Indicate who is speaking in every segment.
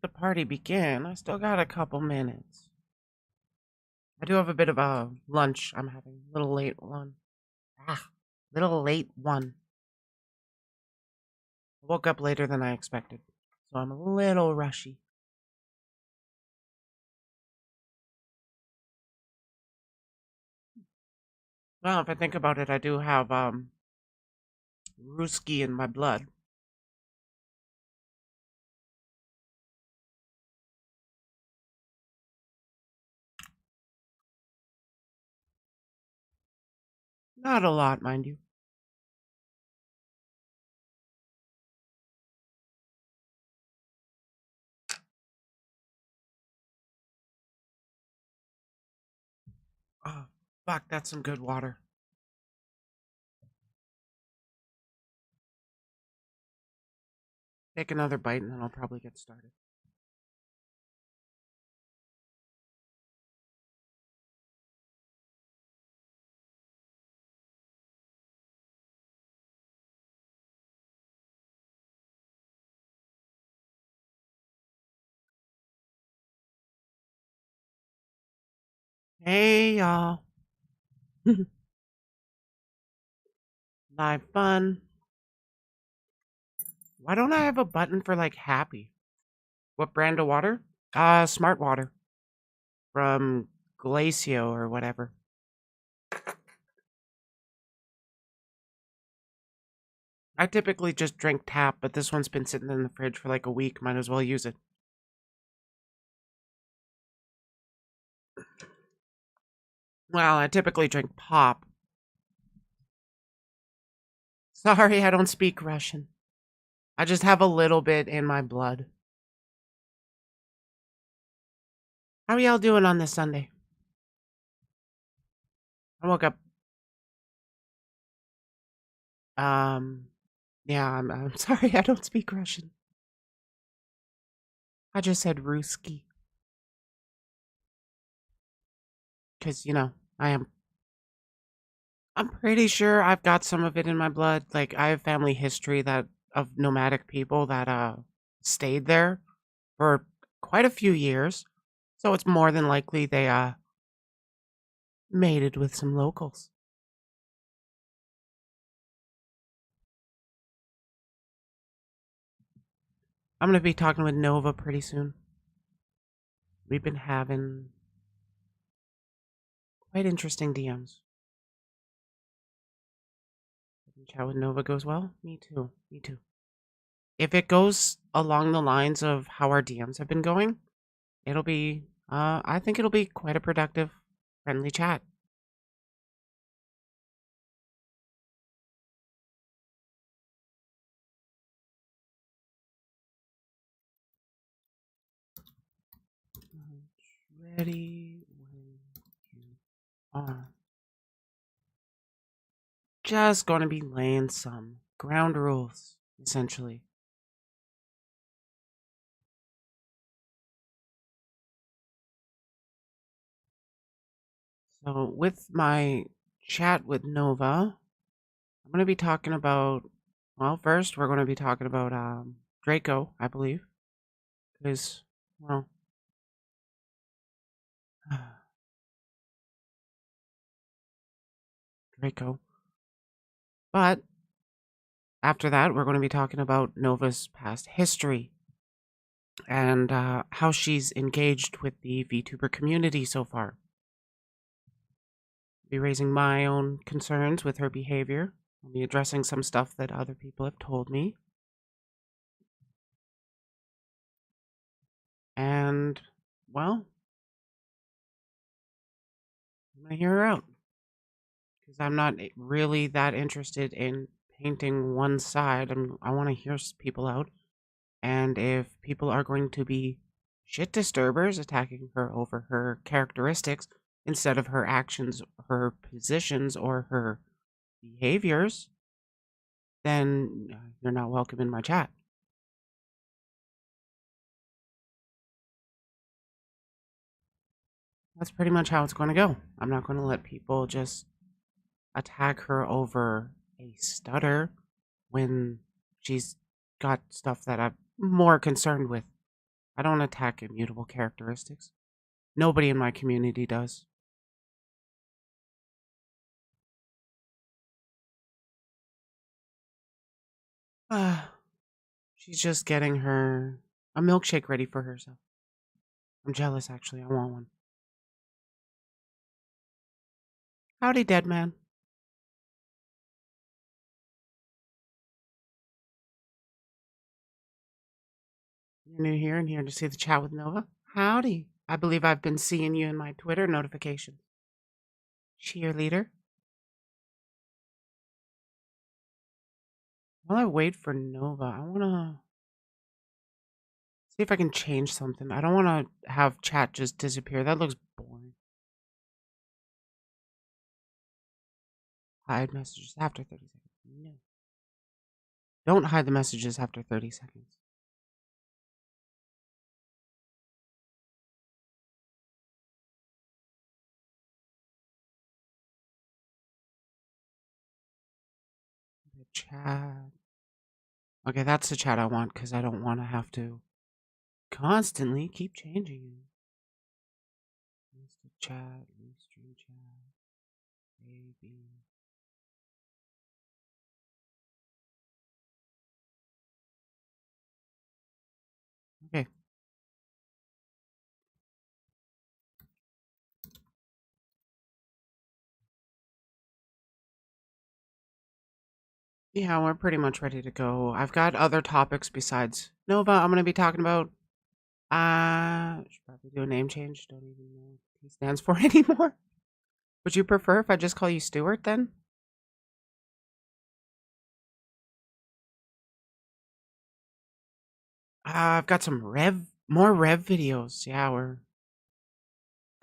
Speaker 1: the party begin. I still got a couple minutes. I do have a bit of a lunch I'm having. A little late one. Little late one. I woke up later than I expected, so I'm a little rushy. Well, if I think about it, I do have Ruski in my blood. Not a lot, mind you. Oh, fuck, that's some good water. Take another bite and then I'll probably get started. Hey, y'all. Live fun. Why don't I have a button for, like, happy? What brand of water? Smart water. From Glacio or whatever. I typically just drink tap, but this one's been sitting in the fridge for like a week. Might as well use it. Well, I typically drink pop. Sorry, I don't speak Russian. I just have a little bit in my blood. How are y'all doing on this Sunday? I woke up. Um, yeah, I'm sorry, I don't speak Russian. I just said Ruski. Because, I'm pretty sure I've got some of it in my blood. Like, I have family history of nomadic people that, stayed there for quite a few years. So it's more than likely they, mated with some locals. I'm going to be talking with Nova pretty soon. We've been having quite interesting DMs. Chat with Nova goes well. Me too. Me too. If it goes along the lines of how our DMs have been going, it'll be, I think it'll be quite a productive, friendly chat. Ready when you are. Just gonna be laying some ground rules, essentially. So, with my chat with Nova, I'm going to be talking about, well, first, we're going to be talking about Draco, I believe. Because, well, Draco. But after that, we're going to be talking about Nova's past history and how she's engaged with the VTuber community so far. Be raising my own concerns with her behavior. I'll be addressing some stuff that other people have told me. And, well, I'm going to hear her out. Because I'm not really that interested in painting one side. I want to hear people out. And if people are going to be shit disturbers attacking her over her characteristics instead of her actions, her positions, or her behaviors, then you're not welcome in my chat. That's pretty much how it's going to go. I'm not going to let people just attack her over a stutter when she's got stuff that I'm more concerned with. I don't attack immutable characteristics. Nobody in my community does. She's just getting a milkshake ready for herself. I'm jealous, actually. I want one. Howdy, dead man. You're new here and here to see the chat with Nova? Howdy. I believe I've been seeing you in my Twitter notifications. Cheerleader. While I wait for Nova, I want to see if I can change something. I don't want to have chat just disappear. That looks boring. Hide messages after 30 seconds. No. Don't hide the messages after 30 seconds. The chat. Okay, that's the chat I want because I don't want to have to constantly keep changing it. Instant chat, stream chat, baby. Okay. Yeah, we're pretty much ready to go. I've got other topics besides Nova I'm going to be talking about. Should probably do a name change. Don't even know what he stands for anymore. Would you prefer if I just call you Stuart then? I've got some more Rev videos. Yeah, we're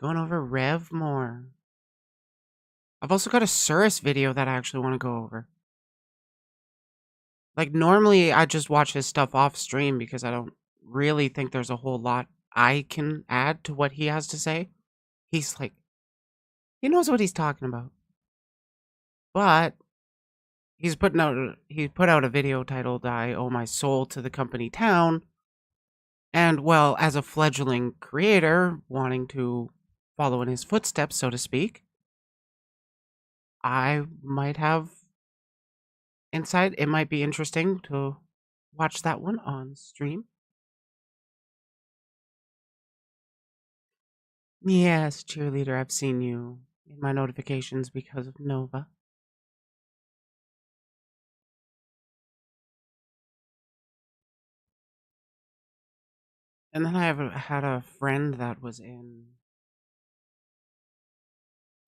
Speaker 1: going over Rev more. I've also got a Surus video that I actually want to go over. Like, normally I just watch his stuff off stream because I don't really think there's a whole lot I can add to what he has to say. He's like, he knows what he's talking about. But he put out a video titled I Owe My Soul to the Company Town. And well, as a fledgling creator wanting to follow in his footsteps, so to speak, I might have insight. It might be interesting to watch that one on stream. Yes, cheerleader, I've seen you in my notifications because of Nova. And then I had a friend that was in,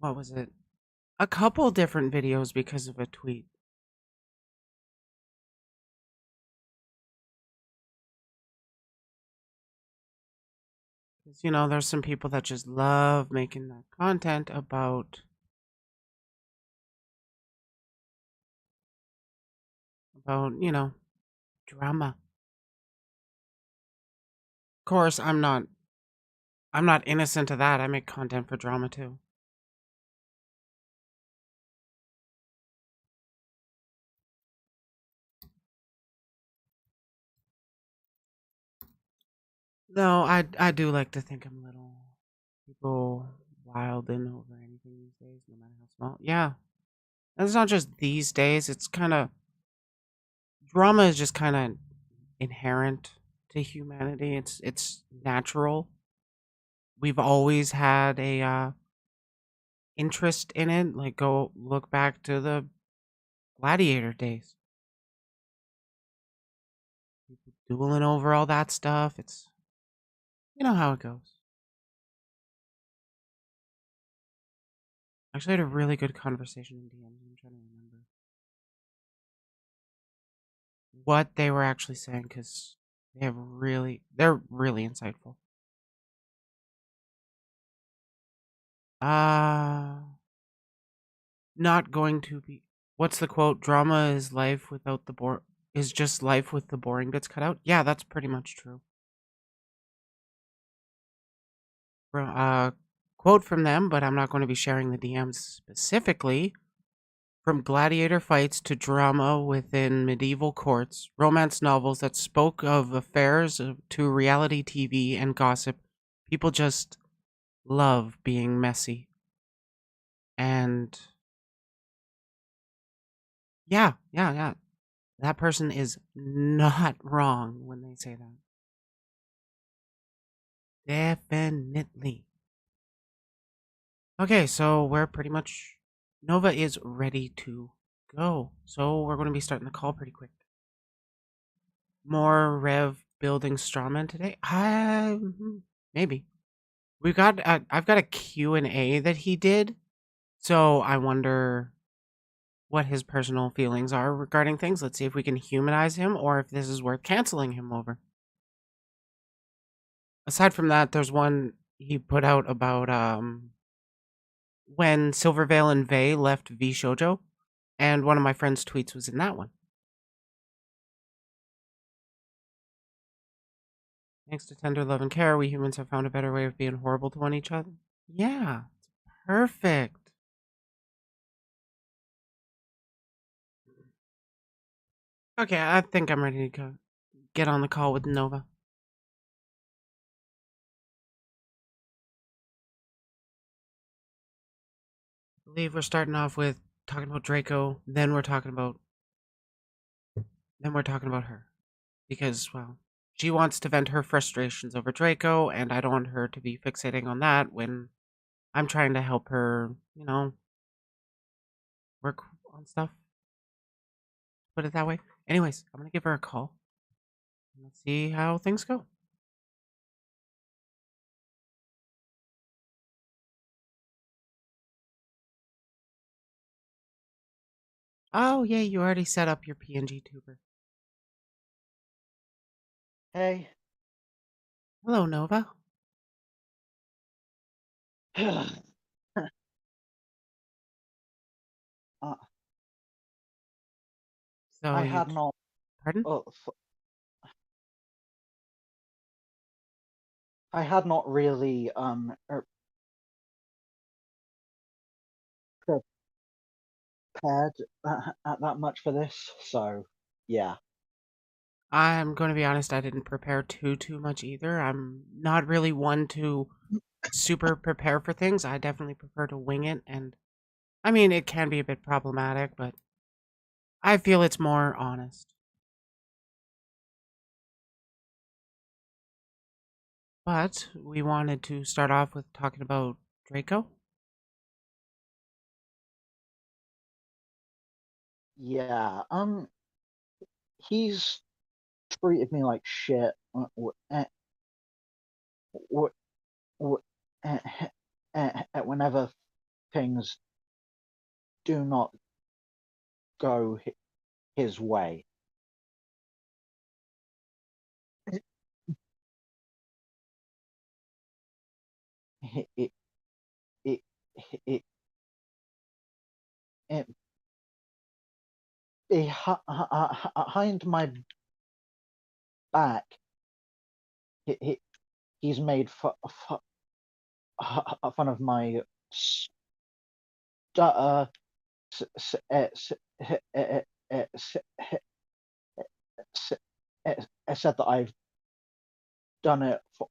Speaker 1: what was it? A couple different videos because of a tweet. Because, there's some people that just love making that content about drama. Of course, I'm not innocent of that. I make content for drama too. Though I do like to think I'm a little people wild and over anything these days, no matter how small. Yeah. And it's not just these days, it's kinda drama is just kinda inherent to humanity. It's natural. We've always had a interest in it. Like, go look back to the gladiator days. People dueling over all that stuff. It's you know how it goes. Actually, I had a really good conversation in DMs. I'm trying to remember what they were actually saying because they're really insightful. Not going to be. What's the quote? Drama is life without the is just life with the boring bits cut out. Yeah, that's pretty much true. Quote from them, but I'm not going to be sharing the DMs specifically. From gladiator fights to drama within medieval courts, romance novels that spoke of affairs to reality TV and gossip, people just love being messy. And yeah. That person is not wrong when they say that. Definitely. Okay, so we're pretty much. Nova is ready to go. So we're going to be starting the call pretty quick. More Rev building strawman today? Maybe. I've got a Q&A that he did. So I wonder what his personal feelings are regarding things. Let's see if we can humanize him or if this is worth canceling him over. Aside from that, there's one he put out about when Silvervale and Vey left V Shoujo, and one of my friend's tweets was in that one. Thanks to tender love and care, we humans have found a better way of being horrible to one each other. Yeah, perfect. Okay, I think I'm ready to go get on the call with Nova. I believe we're starting off with talking about Draco, then we're talking about her. Because, well, she wants to vent her frustrations over Draco, and I don't want her to be fixating on that when I'm trying to help her, work on stuff. Put it that way. Anyways, I'm gonna give her a call. Let's see how things go. Oh, yeah, you already set up your PNG tuber.
Speaker 2: Hey.
Speaker 1: Hello, Nova.
Speaker 2: uh,
Speaker 1: So
Speaker 2: I
Speaker 1: you,
Speaker 2: had not
Speaker 1: pardon?
Speaker 2: uh, I had not really prepared that much for this, so yeah.
Speaker 1: I'm going to be honest, I didn't prepare too much either. I'm not really one to super prepare for things. I definitely prefer to wing it, and I mean, it can be a bit problematic, but I feel it's more honest. But we wanted to start off with talking about Draco.
Speaker 2: Yeah, he's treated me like shit w- w- uh, whenever things do not go his way. It, it, it, it, it, behind my back, he, he's made fun of my stutter. Said that I've done it for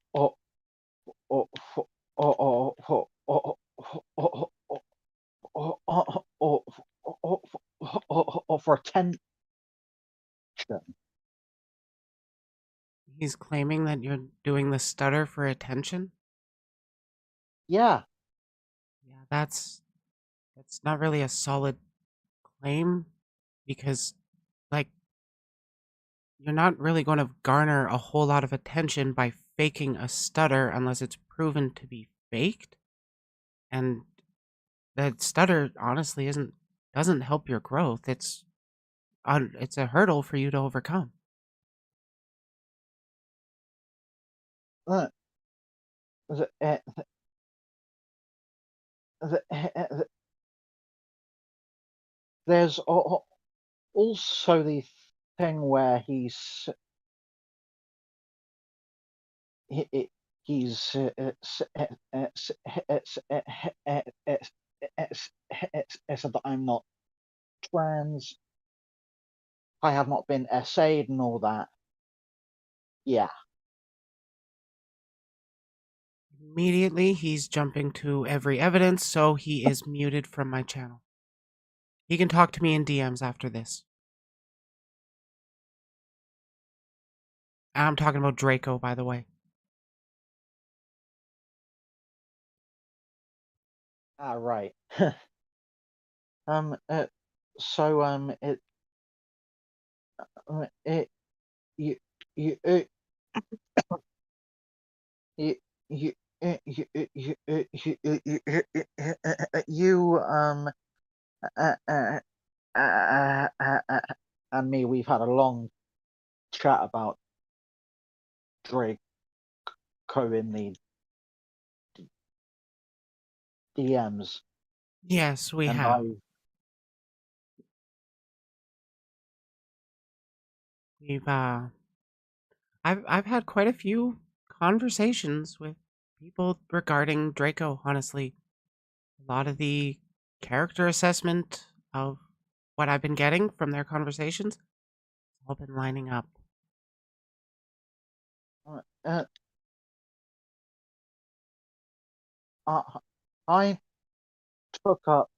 Speaker 2: attention.
Speaker 1: He's claiming that you're doing the stutter for attention.
Speaker 2: Yeah,
Speaker 1: Yeah, that's not really a solid claim because like you're not really going to garner a whole lot of attention by faking a stutter unless it's proven to be faked. And that stutter honestly isn't doesn't help your growth. It's a hurdle for you to overcome.
Speaker 2: uh, there's also the thing where he's said that I'm not trans. I have not been essayed and all that. Yeah.
Speaker 1: Immediately, he's jumping to every evidence, so he is muted from my channel. He can talk to me in DMs after this. I'm talking about Draco, by the way.
Speaker 2: Right. So it you you you you you and me, we've had a long chat about Draco in the DMs,
Speaker 1: Yes, we
Speaker 2: and
Speaker 1: have. We've I've had quite a few conversations with people regarding Draco, honestly. A lot of the character assessment of what I've been getting from their conversations has all been lining up.
Speaker 2: I took up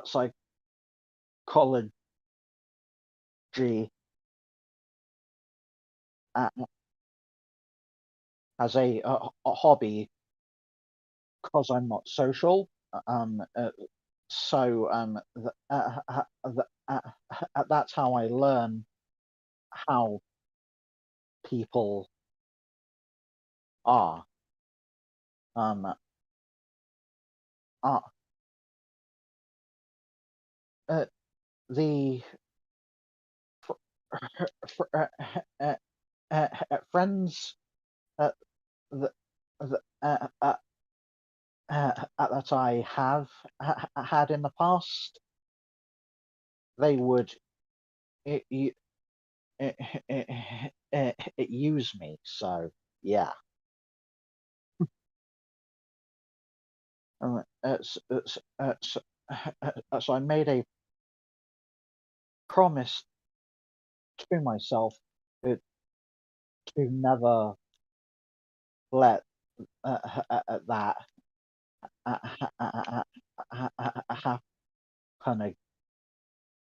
Speaker 2: psychology as a hobby because I'm not social. So that's how I learn how people are. The friends that that I have had in the past, they would use me. So yeah. So I made a promise to myself to never let that happen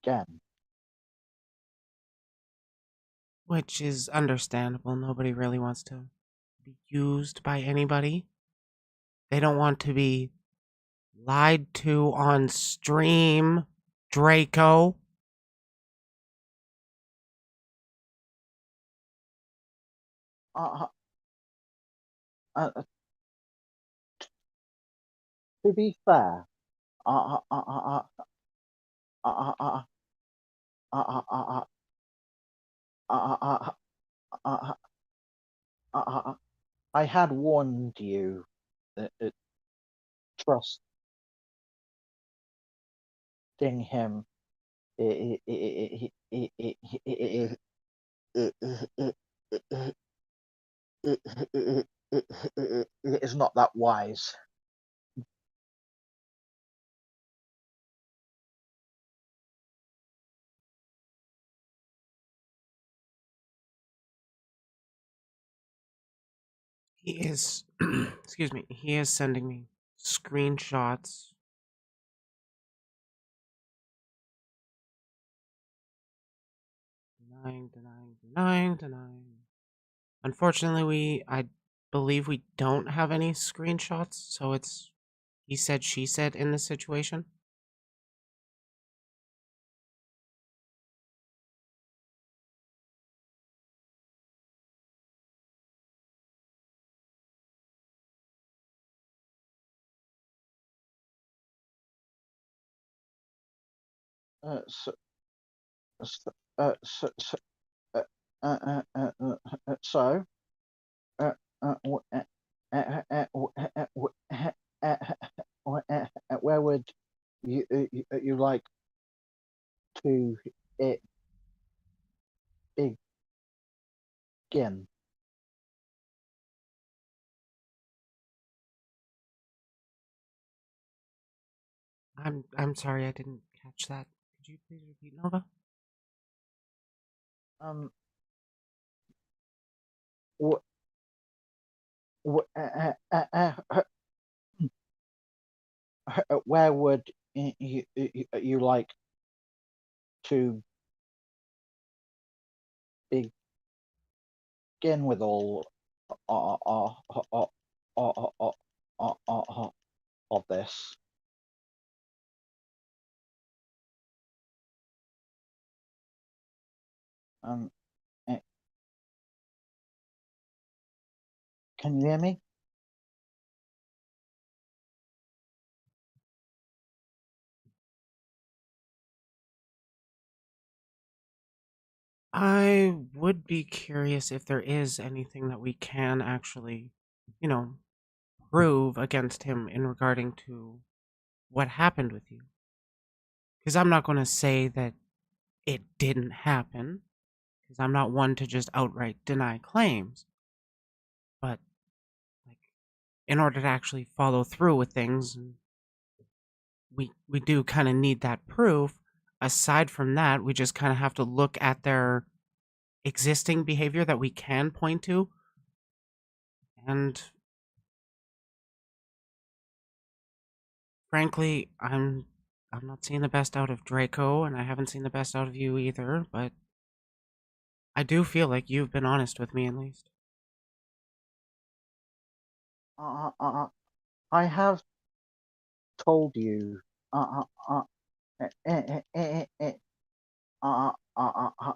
Speaker 2: again.
Speaker 1: Which is understandable. Nobody really wants to be used by anybody. They don't want to be lied to on stream, Draco.
Speaker 2: To be fair, I had warned you that trusting him is not that wise.
Speaker 1: He is, excuse me, he is sending me screenshots. Denying. Unfortunately, I believe we don't have any screenshots, so it's he said, she said in this situation.
Speaker 2: So, so where would you like to it begin?
Speaker 1: I'm sorry, I didn't catch that. Could you please repeat, Nova?
Speaker 2: Um, wh- where would you like to begin with all of this? Um, eh, can you hear me?
Speaker 1: I would be curious if there is anything that we can actually, you know, prove against him in regarding to what happened with you. Because I'm not going to say that it didn't happen, because I'm not one to just outright deny claims. But, like, in order to actually follow through with things, we do kind of need that proof. Aside from that, we just kind of have to look at their existing behavior that we can point to, and frankly, I'm not seeing the best out of Draco, and I haven't seen the best out of you either, but I do feel like you've been honest with me at least.
Speaker 2: I have told you. Eh, eh, eh, eh, uh, uh, uh, uh,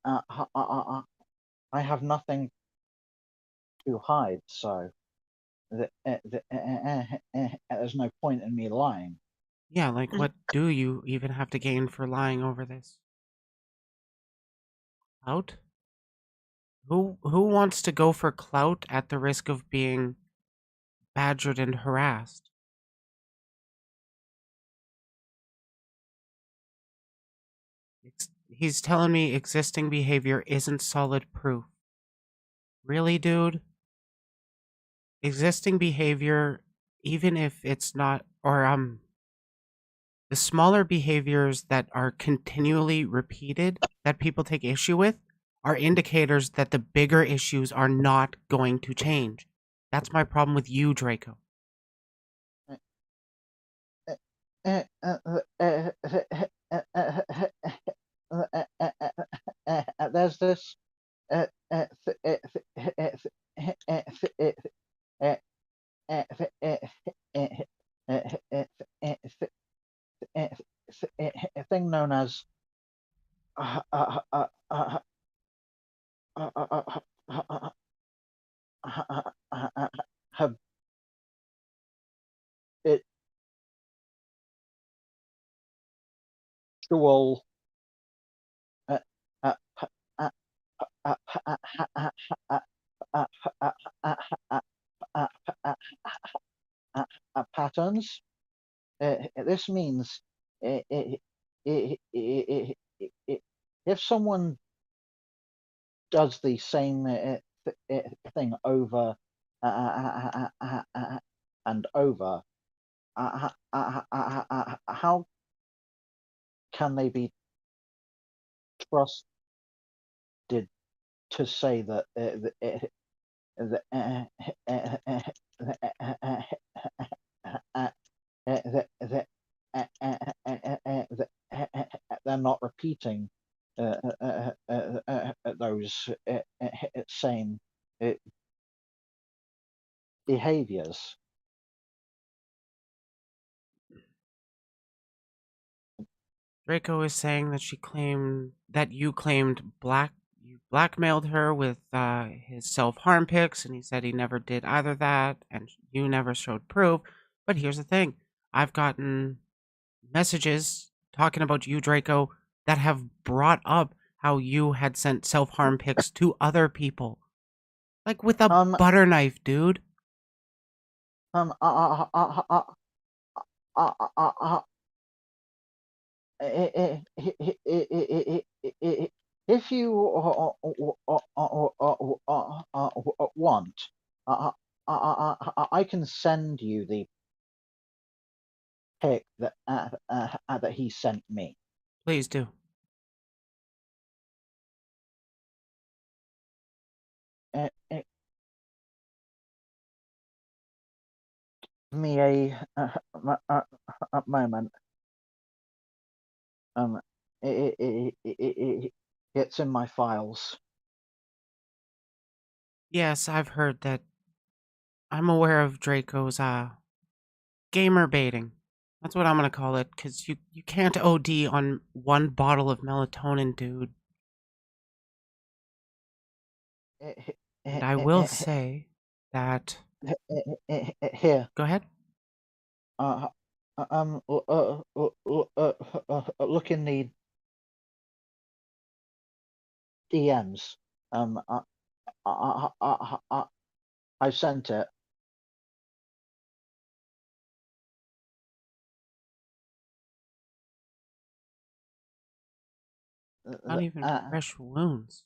Speaker 2: uh, uh, uh, I have nothing to hide, so there's no point in me lying.
Speaker 1: Yeah, like what do you even have to gain for lying over this? Clout? Who wants to go for clout at the risk of being badgered and harassed? He's telling me existing behavior isn't solid proof. Really, dude? Existing behavior, even if it's not, or the smaller behaviors that are continually repeated that people take issue with are indicators that the bigger issues are not going to change. That's my problem with you, Draco.
Speaker 2: There's this thing known as habitual patterns. This means if someone does the same thing over and over, how can they be trusted to say that they're not repeating those same behaviors?
Speaker 1: Draco is saying that you claimed you blackmailed her with his self-harm pics, and he said he never did either that, and you never showed proof. But here's the thing. I've gotten messages talking about you, Draco, that have brought up how you had sent self-harm pics to other people. Like with a
Speaker 2: Um,
Speaker 1: butter knife, dude.
Speaker 2: um, uh, uh, uh, uh, uh, uh, uh, uh, if you want, I can send you the pic that he sent me.
Speaker 1: Please do.
Speaker 2: Uh, uh, Give me a moment. Um, it's in my files.
Speaker 1: Yes, I've heard that. I'm aware of Draco's gamer baiting. That's what I'm gonna call it, because you can't OD on one bottle of melatonin, dude. And I will say that.
Speaker 2: Here,
Speaker 1: Go ahead.
Speaker 2: uh, look in the DMs. I sent it.
Speaker 1: Not even fresh wounds.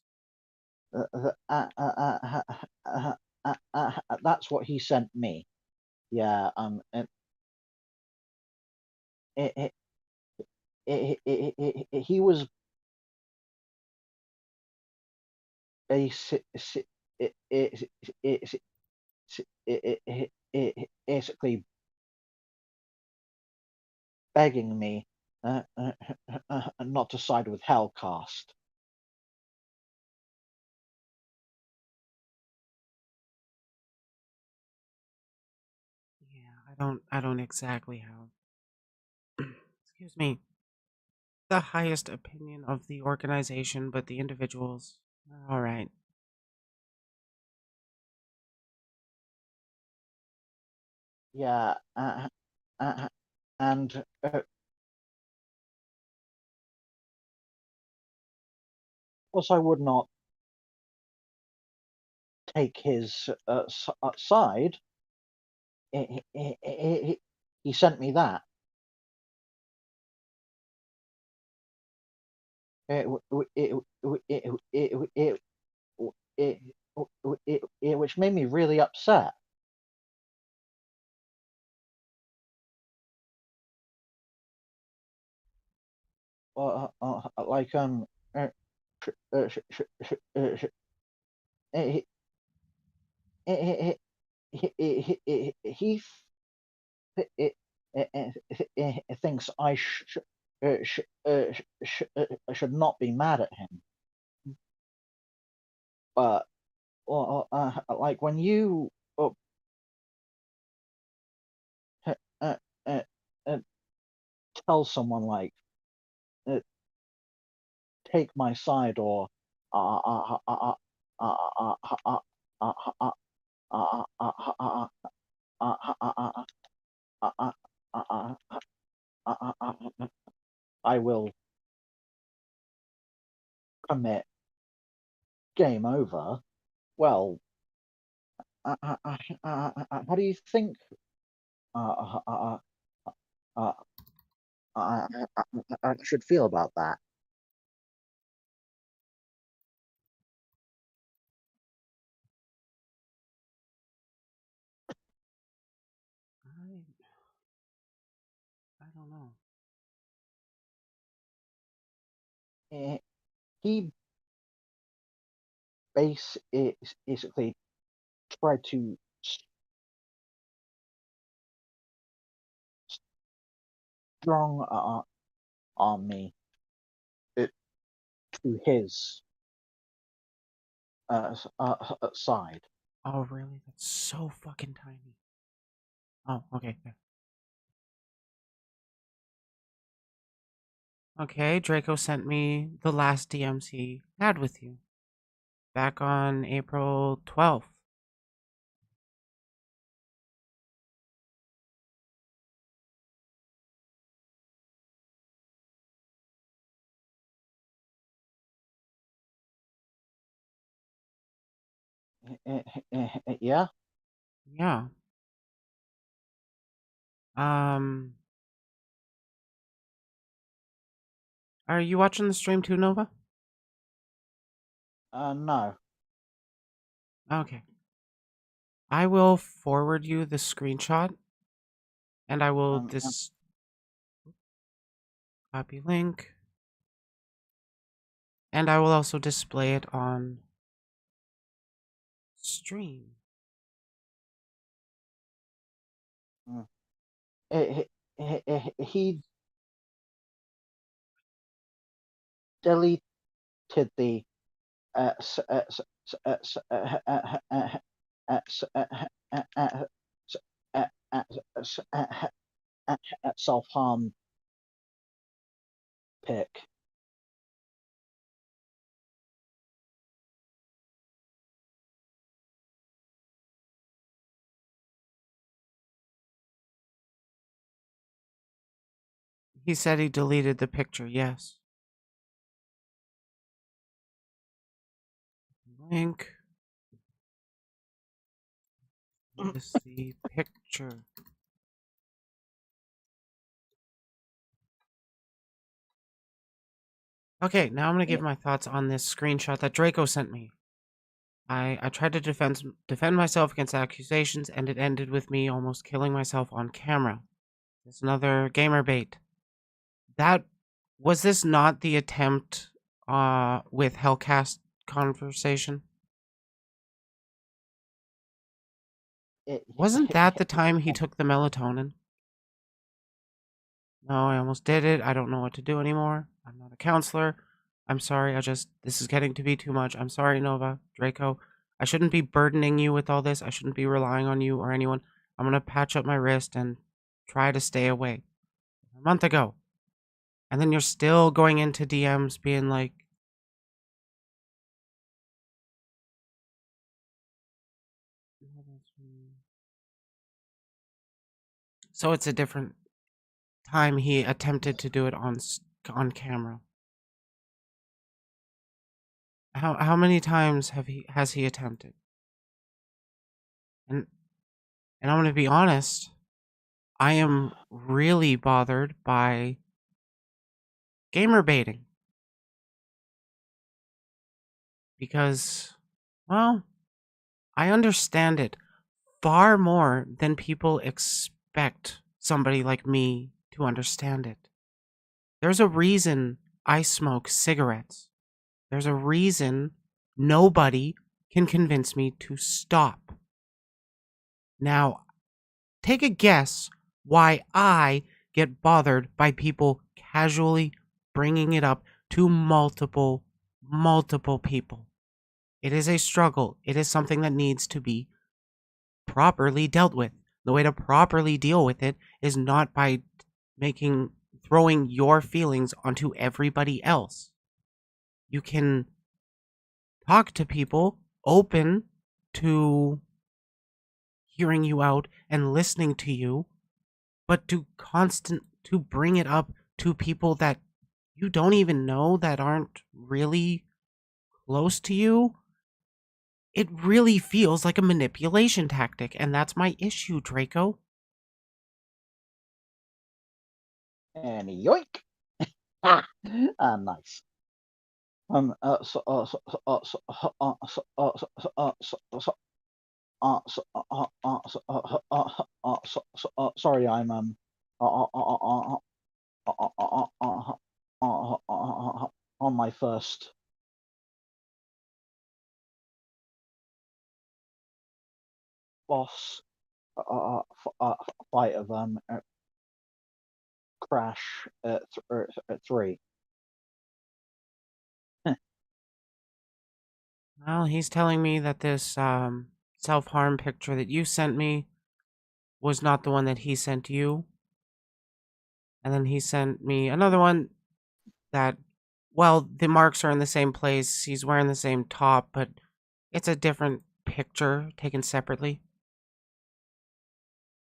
Speaker 2: That's what he sent me. Yeah. It, he was basically begging me not to side with Hellcast.
Speaker 1: Yeah, I don't exactly have excuse me, the highest opinion of the organization, but the individuals, all right.
Speaker 2: Yeah, and of course I would not take his side. He sent me that. It, it, it, it, it, it, which made me really upset. Like uh, he he thinks I should not be mad at him, but like when you uh, uh, uh, uh, tell someone like uh, take my side or I will commit game over. Well, how do you think uh, uh, uh, I should feel about that?
Speaker 1: I don't know.
Speaker 2: He basically tried to strong on me to his side.
Speaker 1: Oh, really? That's so fucking tiny. Oh, okay. There. Okay, Draco sent me the last DMs he had with you back on April 12th.
Speaker 2: Yeah.
Speaker 1: Yeah. Um, are you watching the stream too, Nova?
Speaker 2: No.
Speaker 1: Okay. I will forward you the screenshot, and I will
Speaker 2: Um, um,
Speaker 1: copy link, and I will also display it on stream.
Speaker 2: he deleted the self-harm pic.
Speaker 1: He said he deleted the picture, yes. Link. With the picture. Okay, now I'm gonna give my thoughts on this screenshot that Draco sent me. I tried to defend myself against accusations, and it ended with me almost killing myself on camera. It's another gamer bait. That was this not the attempt with Hellcast conversation? Wasn't that the time he took the melatonin? No, I almost did it. I don't know what to do anymore. I'm not a counselor. I'm sorry. This is getting to be too much. I'm sorry, Nova, Draco. I shouldn't be burdening you with all this. I shouldn't be relying on you or anyone. I'm going to patch up my wrist and try to stay away. A month ago. And then you're still going into DMs being like, so it's a different time he attempted to do it on camera. How many times has he attempted? And I'm going to be honest, I am really bothered by gamer baiting because, well, I understand it far more than people expect somebody like me to understand it. There's a reason I smoke cigarettes. There's a reason nobody can convince me to stop. Now, take a guess why I get bothered by people casually bringing it up to multiple people. It is a struggle. It is something that needs to be properly dealt with. The way to properly deal with it is not by throwing your feelings onto everybody else. You can talk to people open to hearing you out and listening to you, but to bring it up to people that you don't even know, that aren't really close to you, it really feels like a manipulation tactic, and that's my issue, Draco.
Speaker 2: And yoink! Nice. Sorry, I'm on my first boss fight of Crash 3.
Speaker 1: Well, he's telling me that this self-harm picture that you sent me was not the one that he sent you. And then he sent me another one that, well, the marks are in the same place. He's wearing the same top, but it's a different picture taken separately.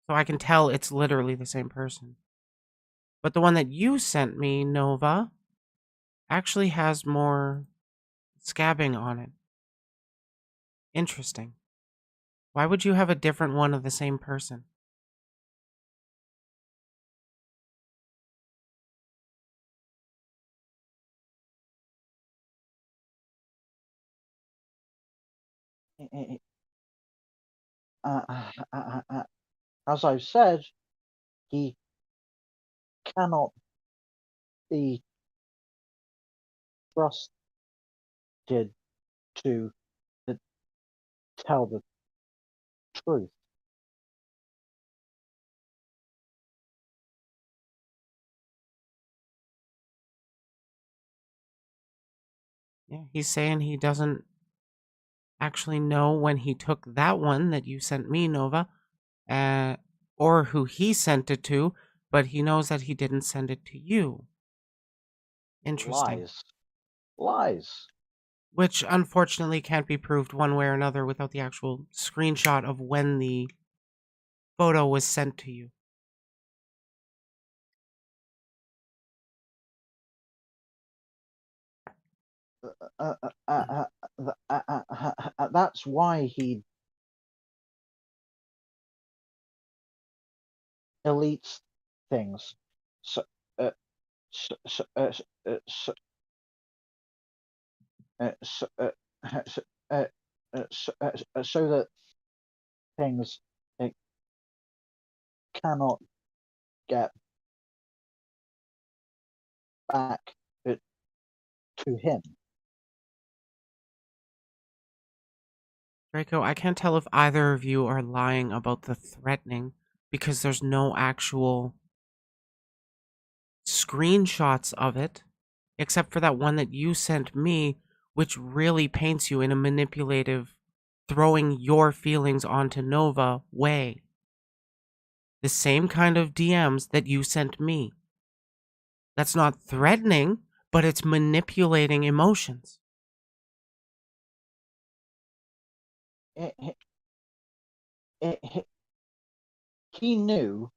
Speaker 1: So I can tell it's literally the same person. But the one that you sent me, Nova, actually has more scabbing on it. Interesting. Why would you have a different one of the same person?
Speaker 2: as I've said, he cannot be trusted to tell the truth.
Speaker 1: Yeah, he's saying he doesn't actually know when he took that one that you sent me, Nova, uh, or who he sent it to, but he knows that he didn't send it to you. Interesting.
Speaker 2: Lies.
Speaker 1: Which unfortunately can't be proved one way or another without the actual screenshot of when the photo was sent to you.
Speaker 2: That's why he deletes things. So, so, so, so, so, so that things cannot get back to him.
Speaker 1: Draco, I can't tell if either of you are lying about the threatening because there's no actual screenshots of it, except for that one that you sent me, which really paints you in a manipulative, throwing your feelings onto Nova way. The same kind of DMs that you sent me. That's not threatening, but it's manipulating emotions.
Speaker 2: He knew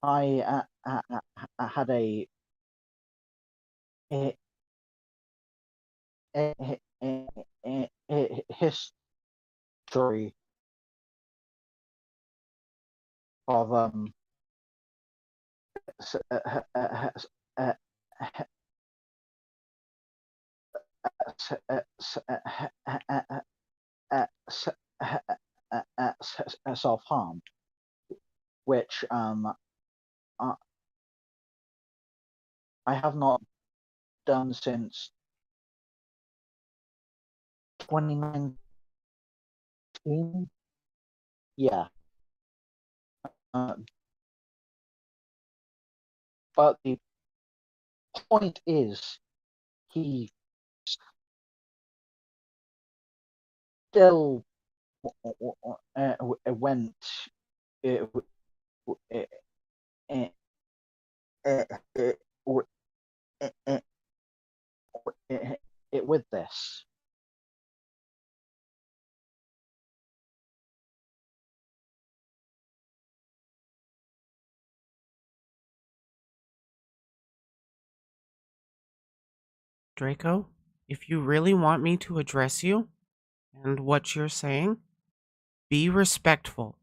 Speaker 2: I had a history of self-harm, which I have not done since 2019. Yeah. But the point is, he still went with this.
Speaker 1: Draco, if you really want me to address you and what you're saying, be respectful.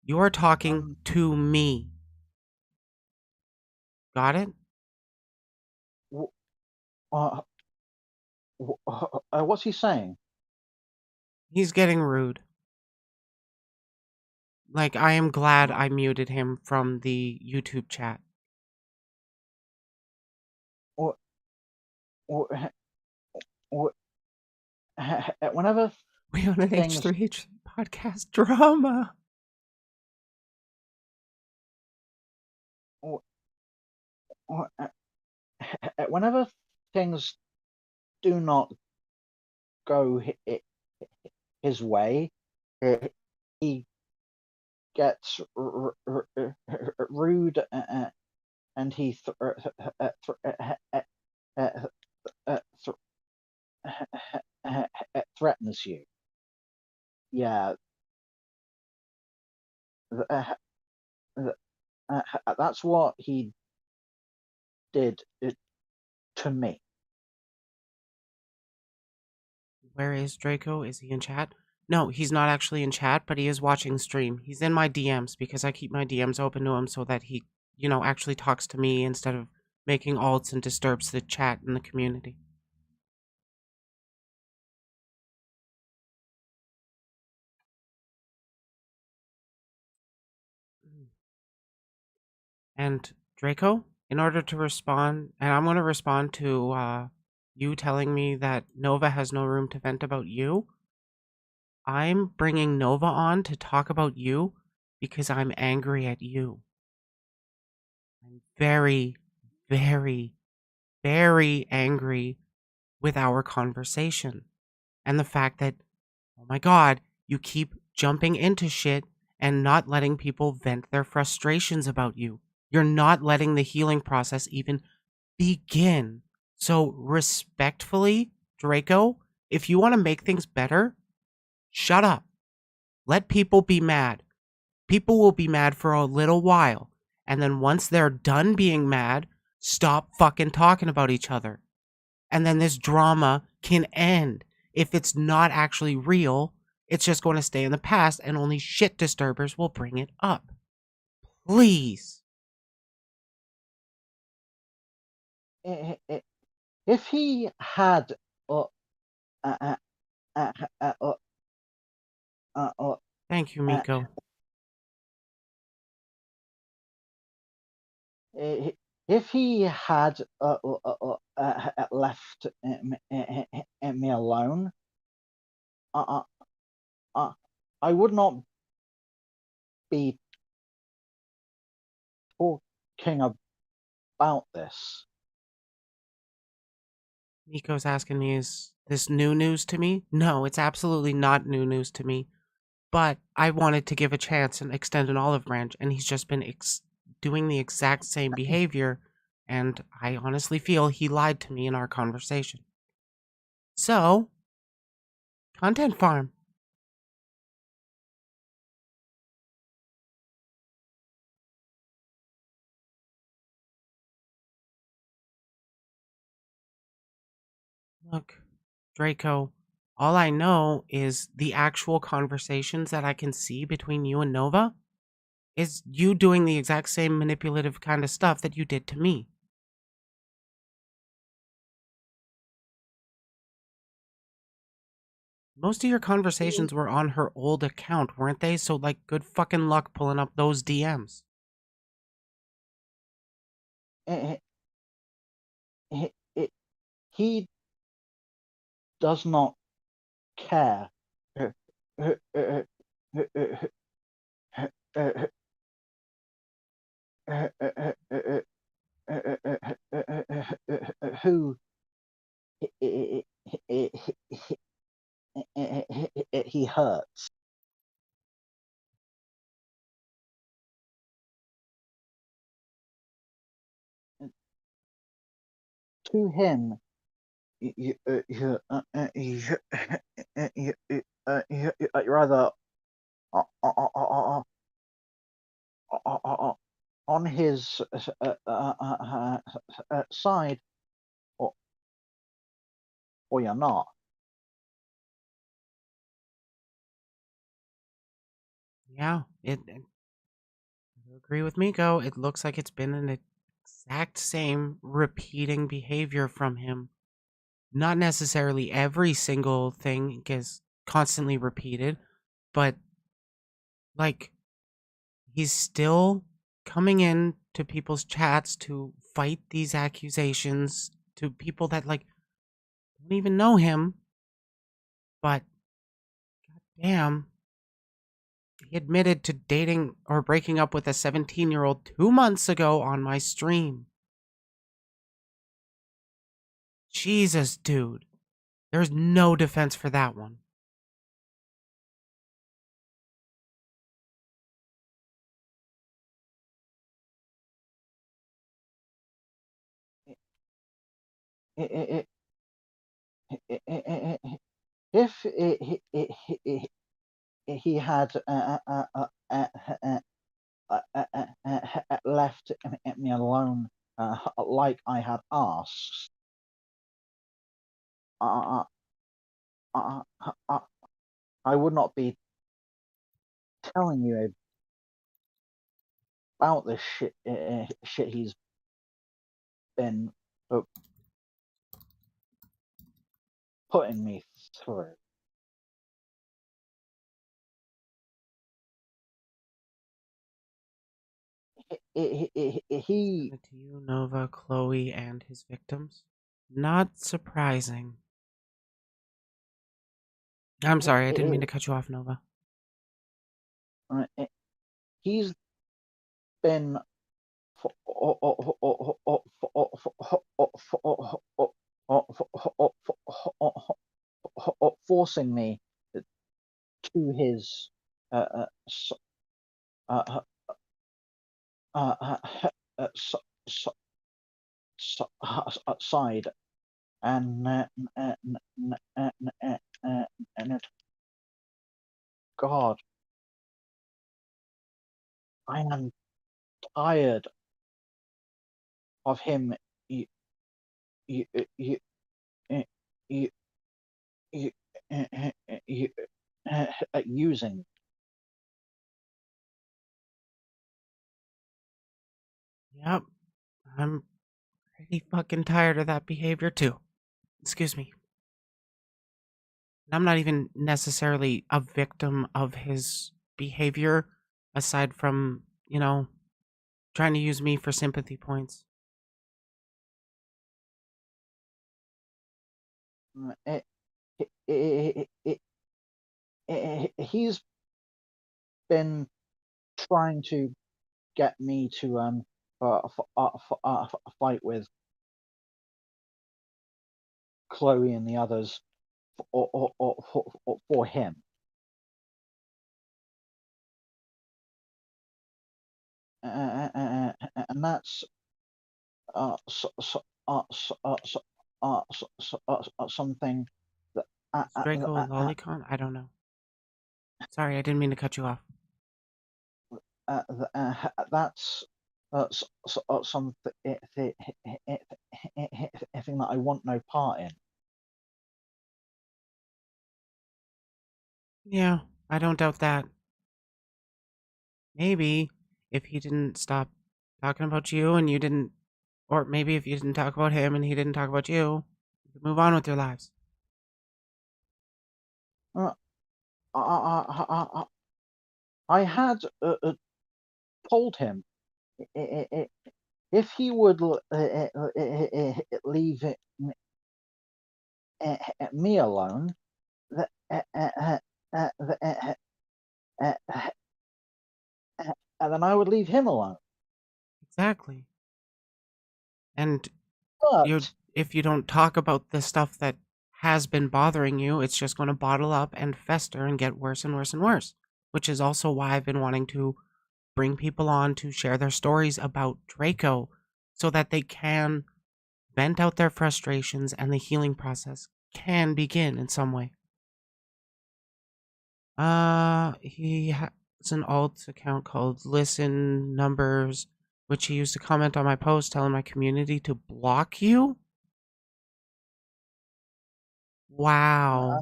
Speaker 1: You are talking to me. Got it?
Speaker 2: What's he saying?
Speaker 1: He's getting rude. Like, I am glad I muted him from the YouTube chat.
Speaker 2: Whenever
Speaker 1: We on an
Speaker 2: things
Speaker 1: H3H podcast drama.
Speaker 2: whenever things do not go his way, he gets rude and he threatens you. Yeah, that's what he did to me.
Speaker 1: Where is Draco? Is he in chat? No, he's not actually in chat, but he is watching stream. He's in my DMs because I keep my DMs open to him so that he, actually talks to me instead of making alts and disturbs the chat in the community. And Draco, in order to respond, and I'm going to respond to you telling me that Nova has no room to vent about you. I'm bringing Nova on to talk about you because I'm angry at you. I'm very, very, very angry with our conversation and the fact that, oh my God, you keep jumping into shit and not letting people vent their frustrations about you. You're not letting the healing process even begin. So, respectfully, Draco, if you want to make things better, shut up. Let people be mad. People will be mad for a little while. And then once they're done being mad, stop fucking talking about each other. And then this drama can end. If it's not actually real, it's just going to stay in the past and only shit disturbers will bring it up. Please.
Speaker 2: If he had uh, uh, uh, uh, uh,
Speaker 1: Thank you,
Speaker 2: uh,
Speaker 1: Miko.
Speaker 2: if he had left me alone, uh, I would not be talking about this.
Speaker 1: Miko's asking me, is this new news to me? No, it's absolutely not new news to me. But I wanted to give a chance and extend an olive branch, and he's just been doing the exact same behavior, and I honestly feel he lied to me in our conversation. So, content farm. Look, Draco, all I know is the actual conversations that I can see between you and Nova is you doing the exact same manipulative kind of stuff that you did to me. Most of your conversations were on her old account, weren't they? So, like, good fucking luck pulling up those DMs.
Speaker 2: He does not care who he hurts. To him, you're either on his side or, or you're not.
Speaker 1: Yeah, I agree with Miko. It looks like it's been an exact same repeating behavior from him. Not necessarily every single thing gets constantly repeated, but like he's still coming in to people's chats to fight these accusations to people that like don't even know him. But damn, he admitted to dating or breaking up with a 17-year-old 2 months ago on my stream. Jesus, dude. There's no defense for that one.
Speaker 2: If he had left me alone like I had asked, uh, uh, I would not be telling you about this shit he's been putting me through. he
Speaker 1: Send it to you, Nova, Chloe, and his victims. Not surprising. I'm sorry, I didn't mean to cut you off, Nova.
Speaker 2: he's been forcing me to his side, and God, I am tired of him you, you, you, you, you, you, using.
Speaker 1: Yep, I'm pretty fucking tired of that behavior too. Excuse me. I'm not even necessarily a victim of his behavior, aside from, trying to use me for sympathy points.
Speaker 2: He's been trying to get me to fight with Chloe and the others for him. And that's something that
Speaker 1: Is Draco a lolicon? I don't know. Sorry, I didn't mean to cut you off.
Speaker 2: that's something that I want no part in.
Speaker 1: Yeah, I don't doubt that. Maybe if he didn't stop talking about you and you didn't, or maybe if you didn't talk about him and he didn't talk about you, you could move on with your lives.
Speaker 2: Uh, I had told him if he would leave me alone, and then I would leave him alone.
Speaker 1: Exactly. And
Speaker 2: But
Speaker 1: if you don't talk about the stuff that has been bothering you, it's just going to bottle up and fester and get worse and worse and worse. Which is also why I've been wanting to bring people on to share their stories about Draco so that they can vent out their frustrations and the healing process can begin in some way. He has an alt account called Listen Numbers, which he used to comment on my post telling my community to block you. Wow.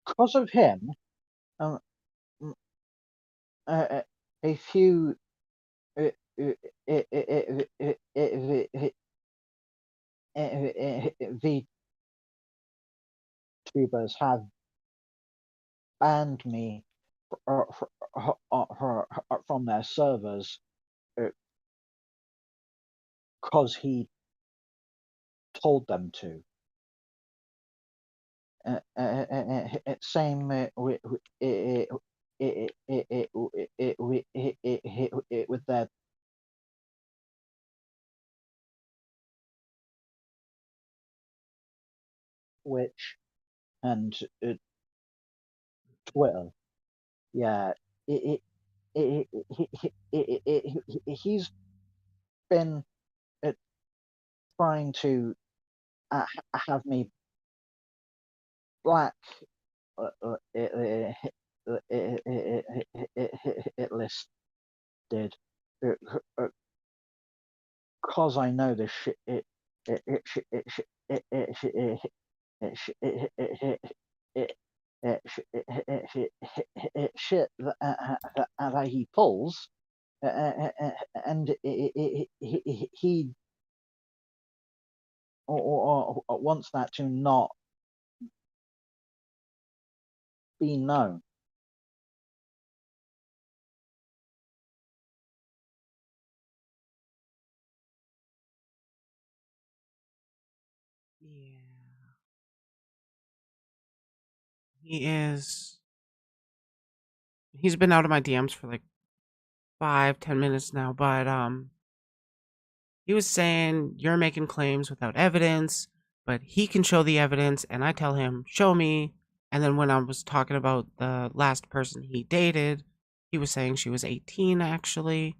Speaker 2: Because of him, um, a few VTubers have banned me from their servers because he told them to. Same with their Twitch and Twitter. Yeah, he's been trying to have me black it listed because I know the shit shit that he pulls, and he wants that to not be known.
Speaker 1: He's been out of my DMs for like 5-10 minutes now, but he was saying you're making claims without evidence, but he can show the evidence, and I tell him, show me. And then when I was talking about the last person he dated, he was saying she was 18 actually.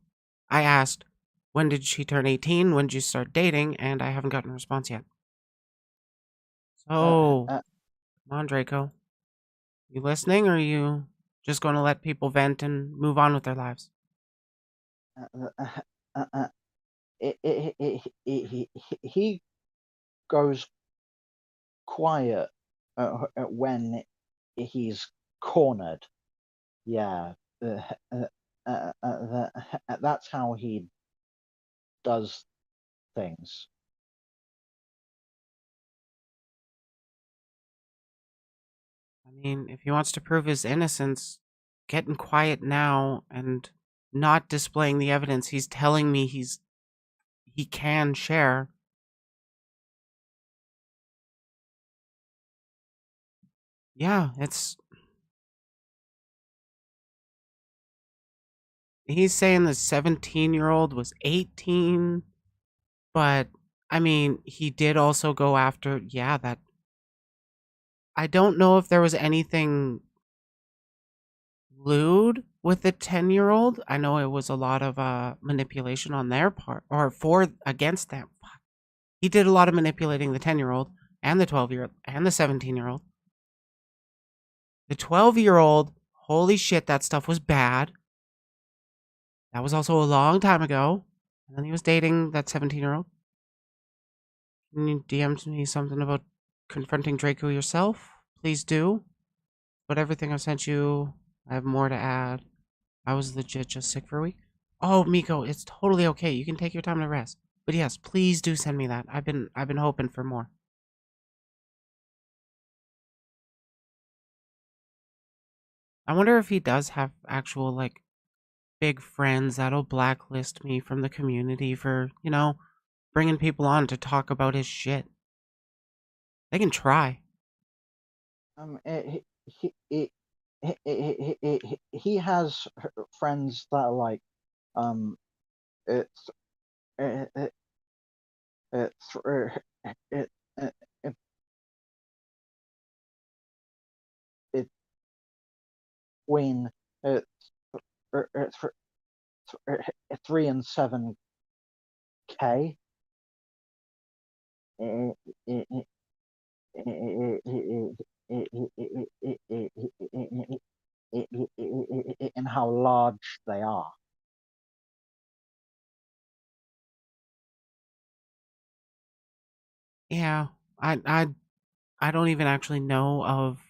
Speaker 1: I asked, when did she turn 18? When did you start dating? And I haven't gotten a response yet. So, come on, Draco. You listening, or are you just going to let people vent and move on with their lives?
Speaker 2: He goes quiet when he's cornered. Yeah, that's how he does things.
Speaker 1: I mean, if he wants to prove his innocence, getting quiet now and not displaying the evidence he's telling me he can share. Yeah, he's saying the 17-year-old was 18, but I mean, he did also go after, yeah, that I don't know if there was anything lewd with the 10-year-old. I know it was a lot of manipulation on their part or for against them. He did a lot of manipulating the 10-year-old and the 12-year-old and the 17-year-old. The 12-year-old, holy shit, that stuff was bad. That was also a long time ago. And then he was dating that 17-year-old. Can you DM me something about confronting Draco yourself? Please do. But everything I've sent you, I have more to add. I was legit just sick for a week. Oh, Miko, it's totally okay. You can take your time to rest. But yes, please do send me that. I've been hoping for more. I wonder if he does have actual like big friends that'll blacklist me from the community for, bringing people on to talk about his shit. They can try.
Speaker 2: He has friends that are like, it's it's it it between it's 3 and 7K. In how large they are.
Speaker 1: Yeah, I don't even actually know of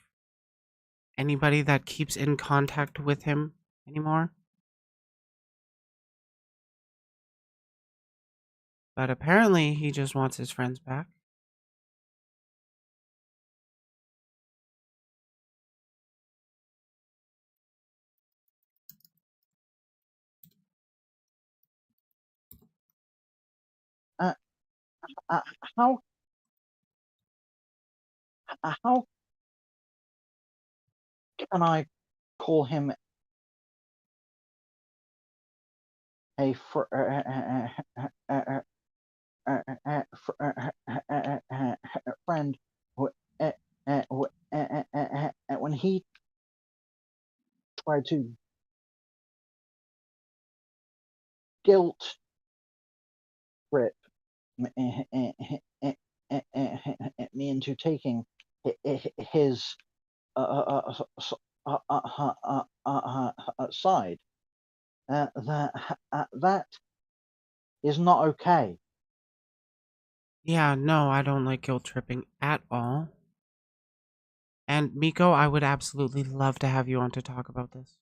Speaker 1: anybody that keeps in contact with him anymore. But apparently he just wants his friends back.
Speaker 2: How can I call him a friend when he tried to guilt trip me into taking his side. That is not okay.
Speaker 1: Yeah, no, I don't like guilt tripping at all. And Miko, I would absolutely love to have you on to talk about this.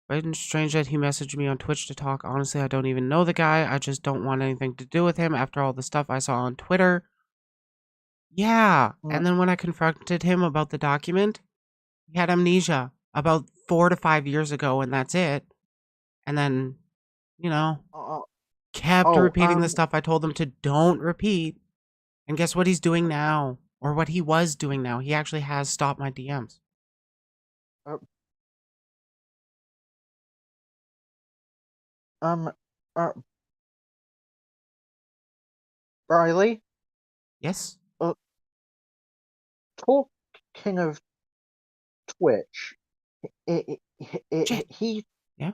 Speaker 1: But it's strange that he messaged me on Twitch to talk. Honestly, I don't even know the guy. I just don't want anything to do with him after all the stuff I saw on Twitter. Yeah. And then when I confronted him about the document, he had amnesia about 4 to 5 years ago, and that's it. And then, kept repeating the stuff I told him to don't repeat. And guess what he's doing now? Or what he was doing now. He actually has stopped my DMs.
Speaker 2: Uh, um, uh, Riley,
Speaker 1: Yes?
Speaker 2: uh, talking of Twitch,
Speaker 1: Shit.
Speaker 2: he
Speaker 1: Yeah?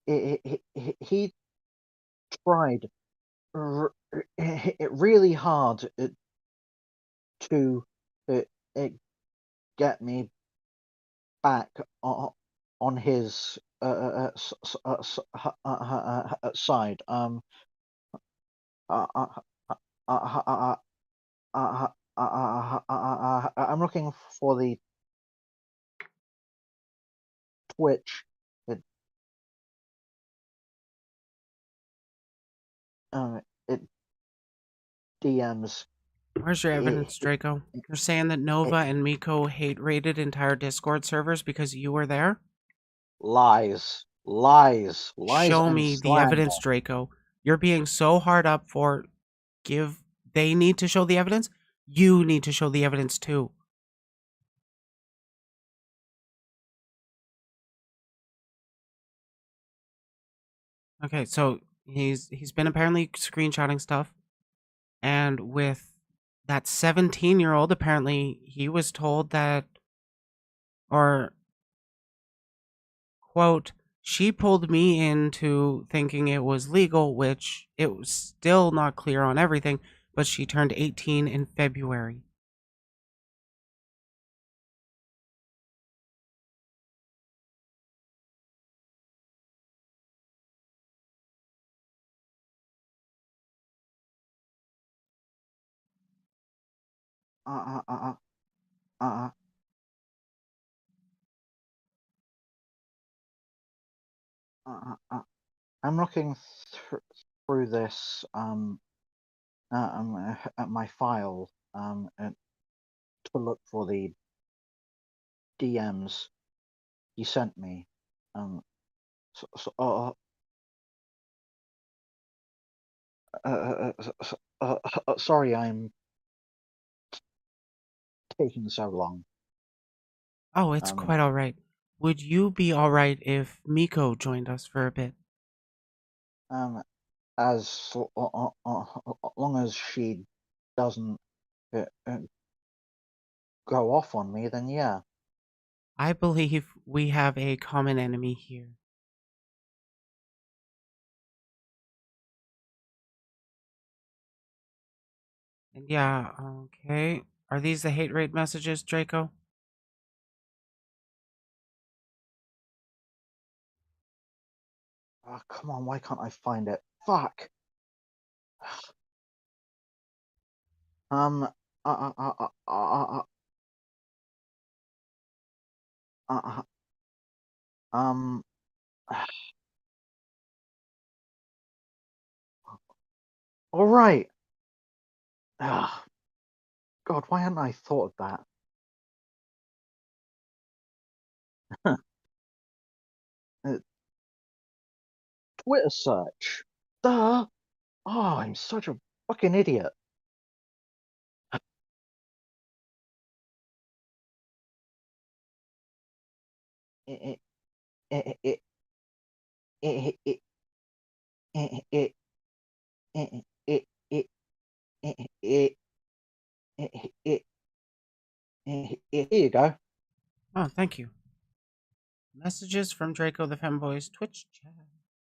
Speaker 2: he tried really hard to uh, get me back on his side. Uh, uh, uh, uh, I'm looking for the Twitch uh, uh, DMs.
Speaker 1: Where's your
Speaker 2: It,
Speaker 1: evidence, Draco? You're saying that Nova and Miko hate raided entire Discord servers because you were there?
Speaker 2: lies, lies, lies,
Speaker 1: Show
Speaker 2: and
Speaker 1: me the
Speaker 2: slander.
Speaker 1: evidence, Draco. You're being so hard up for give they need to show the evidence. You need to show the evidence too. Okay, so he's been apparently screenshotting stuff, and with that 17-year-old, apparently he was told that, or quote, she pulled me into thinking it was legal, which it was still not clear on everything, but she turned 18 in February.
Speaker 2: Uh, uh, uh, uh, I'm looking through this at my file to look for the DMs he sent me. So, sorry, I'm taking so long.
Speaker 1: Oh, it's
Speaker 2: Um,
Speaker 1: quite all right. Would you be all right if Miko joined us for a bit?
Speaker 2: as long as she doesn't uh, uh, go off on me, then yeah.
Speaker 1: I believe we have a common enemy here. And yeah, okay. Are these the hate raid messages, Draco?
Speaker 2: Oh, come on, why can't I find it? Fuck. Um. Uh. Uh. Uh. Uh. uh, uh, um. All right. Ah, God, why hadn't I thought of that? Uh, Twitter search. Duh. Oh, I'm such a fucking idiot. It. It. It. It. It. It. It. It. It. It. It. It. It. Here you go.
Speaker 1: Oh, thank you. Messages from Draco the Femboy's Twitch chat.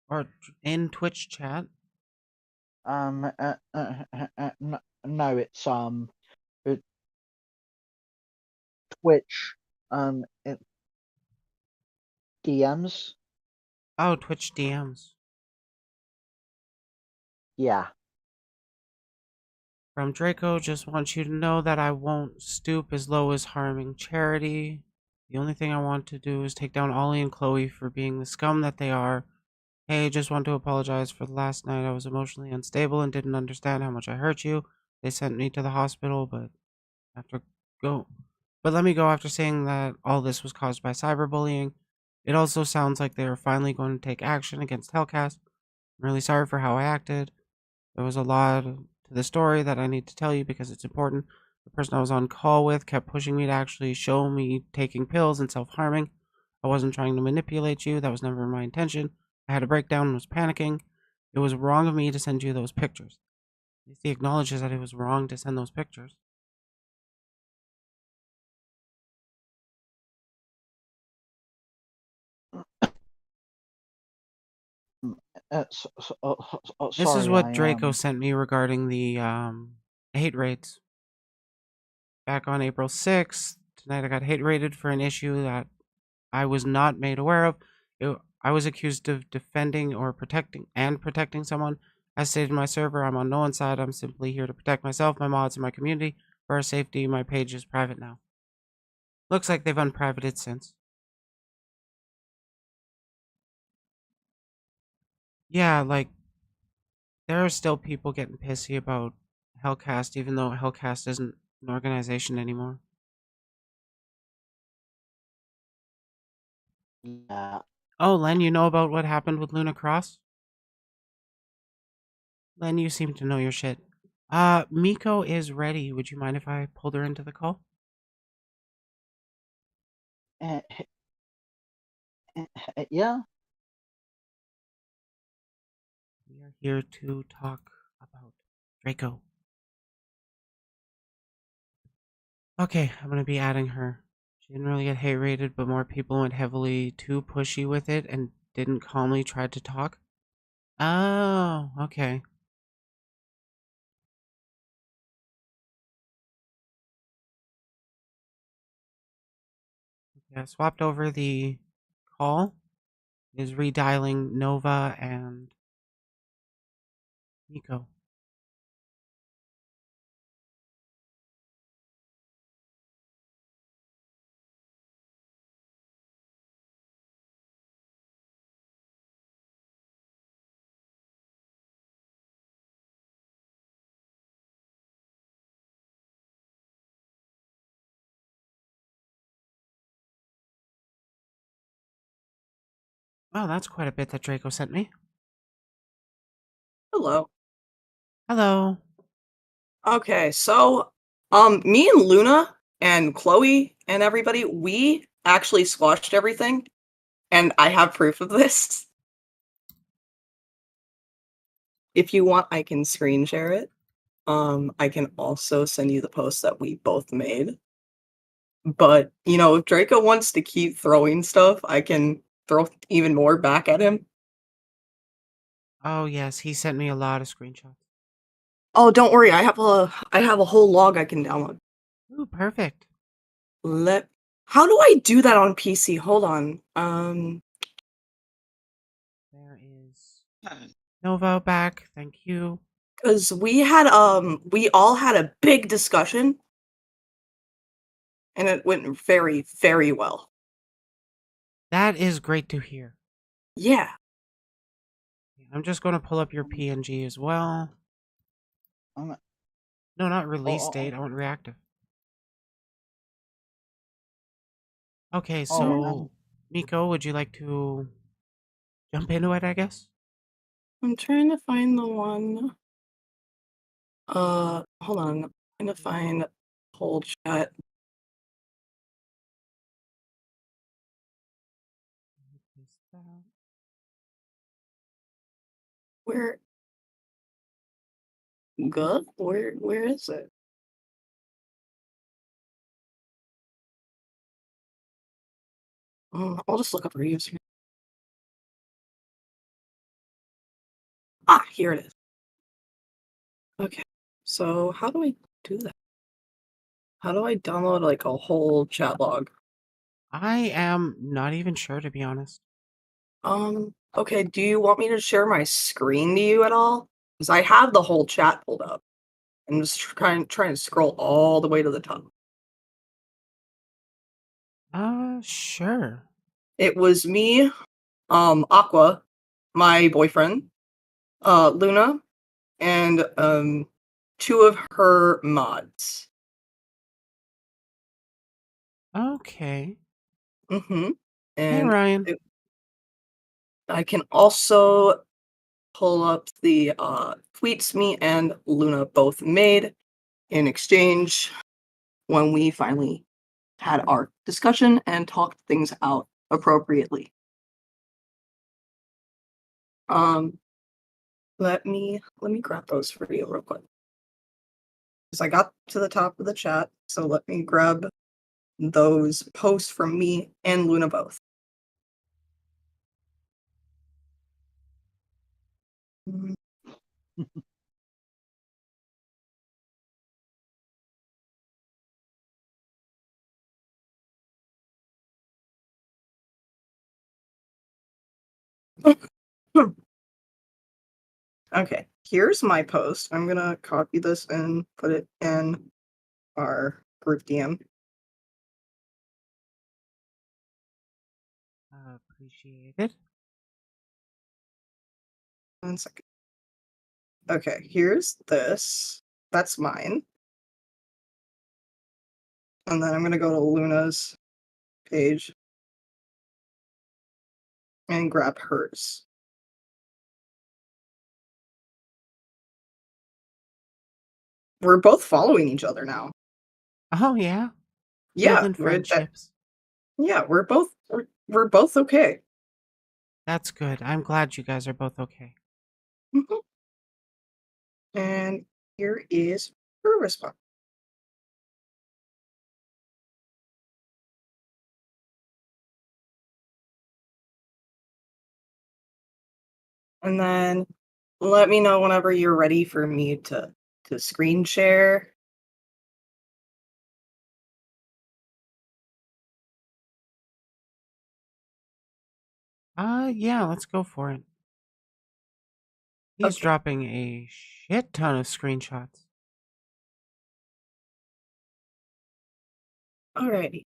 Speaker 1: Or in Twitch chat.
Speaker 2: No, it's Twitch, DMs.
Speaker 1: Oh, Twitch DMs.
Speaker 2: Yeah.
Speaker 1: From Draco, just want you to know that I won't stoop as low as harming charity. The only thing I want to do is take down Ollie and Chloe for being the scum that they are. Hey, just want to apologize for the last night. I was emotionally unstable and didn't understand how much I hurt you. They sent me to the hospital, but after go but let me go after saying that all this was caused by cyberbullying. It also sounds like they are finally going to take action against Hellcast. I'm really sorry for how I acted. There was a lot to to the story that I need to tell you because it's important. The person I was on call with kept pushing me to actually show me taking pills and self-harming. I wasn't trying to manipulate you. That was never my intention. I had a breakdown and was panicking. It was wrong of me to send you those pictures. At least he acknowledges that it was wrong to send those pictures. This is
Speaker 2: Sorry,
Speaker 1: what Draco sent me regarding the hate raids. Back on April 6th, tonight I got hate raided for an issue that I was not made aware of. I was accused of defending or protecting someone. As stated in my server, I'm on no one's side. I'm simply here to protect myself, my mods, and my community. For our safety, my page is private now. Looks like they've unprivated since. Yeah, like, there are still people getting pissy about Hellcast, even though Hellcast isn't an organization anymore.
Speaker 2: Yeah.
Speaker 1: Oh, Len, you know about what happened with Luna Cross? Len, you seem to know your shit. Miko is ready. Would you mind if I pulled her into the call?
Speaker 2: Uh, yeah.
Speaker 1: We are here to talk about Draco. Okay, I'm gonna be adding her. She didn't really get hate rated, but more people went heavily too pushy with it and didn't calmly try to talk. Oh, okay. Yeah, I swapped over the call. Is redialing Nova and Miko. Well, that's quite a bit that Draco sent me.
Speaker 3: Hello.
Speaker 1: Hello.
Speaker 3: Okay, so me and Luna and Chloe and everybody, we actually squashed everything, and I have proof of this. If you want, I can screen share it. I can also send you the post that we both made. But, you know, if Draco wants to keep throwing stuff, I can throw even more back at him.
Speaker 1: Oh yes, he sent me a lot of screenshots.
Speaker 3: Oh, don't worry, I have a whole log I can download.
Speaker 1: Ooh, perfect.
Speaker 3: How do I do that on PC? Hold on.
Speaker 1: There is Nova back. Thank you.
Speaker 3: Because we all had a big discussion, and it went very, very well.
Speaker 1: That is great to hear.
Speaker 3: Yeah.
Speaker 1: I'm just going to pull up your PNG as well.
Speaker 2: I'm,
Speaker 1: No, not release
Speaker 2: oh,
Speaker 1: date. I want reactive. Okay,
Speaker 2: oh,
Speaker 1: so Miko, would you like to jump into it, I guess?
Speaker 3: I'm trying to find the one. Hold on. I'm trying to find whole chat. Where good? Where is it? I'll just look up her user. Ah, here it is. Okay. So how do I do that? How do I download like a whole chat log?
Speaker 1: I am not even sure, to be honest.
Speaker 3: Okay, do you want me to share my screen to you at all? Because I have the whole chat pulled up. I'm just trying to scroll all the way to the top.
Speaker 1: Sure.
Speaker 3: It was me, Aqua, my boyfriend, Luna, and two of her mods.
Speaker 1: Okay.
Speaker 3: Mm-hmm.
Speaker 1: Hey,
Speaker 3: And
Speaker 1: Ryan.
Speaker 3: I can also pull up the tweets me and Luna both made in exchange when we finally had our discussion and talked things out appropriately. Let me grab those for you real quick. Because I got to the top of the chat, so let me grab those posts from me and Luna both. Okay, here's my post. I'm gonna copy this and put it in our group DM.
Speaker 1: Appreciate it.
Speaker 3: 1 second. Okay, here's this. That's mine. And then I'm gonna go to Luna's page and grab hers. We're both following each other now.
Speaker 1: Oh yeah,
Speaker 3: Yeah,
Speaker 1: building friendships.
Speaker 3: we're both okay.
Speaker 1: That's good. I'm glad you guys are both okay.
Speaker 3: Mhm. And here is her response. And then let me know whenever you're ready for me to screen share.
Speaker 1: Yeah, let's go for it. He's
Speaker 3: Okay.
Speaker 1: dropping a shit ton of screenshots.
Speaker 3: Alrighty.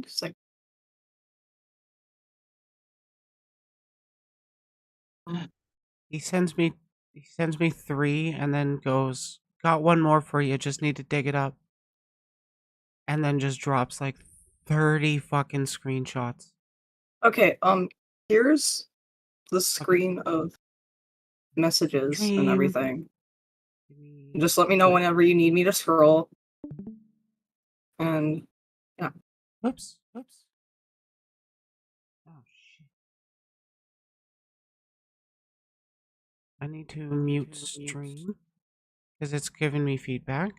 Speaker 3: Just like
Speaker 1: He sends me 3 and then goes, "Got one more for you, just need to dig it up." And then just drops like 30 fucking screenshots.
Speaker 3: okay, here's the screen of messages and
Speaker 1: Dream.
Speaker 3: everything.
Speaker 1: Give me-
Speaker 3: Just let me know whenever you need me to scroll. And
Speaker 1: Oops. Oh shit. I need to mute stream because it's giving me feedback.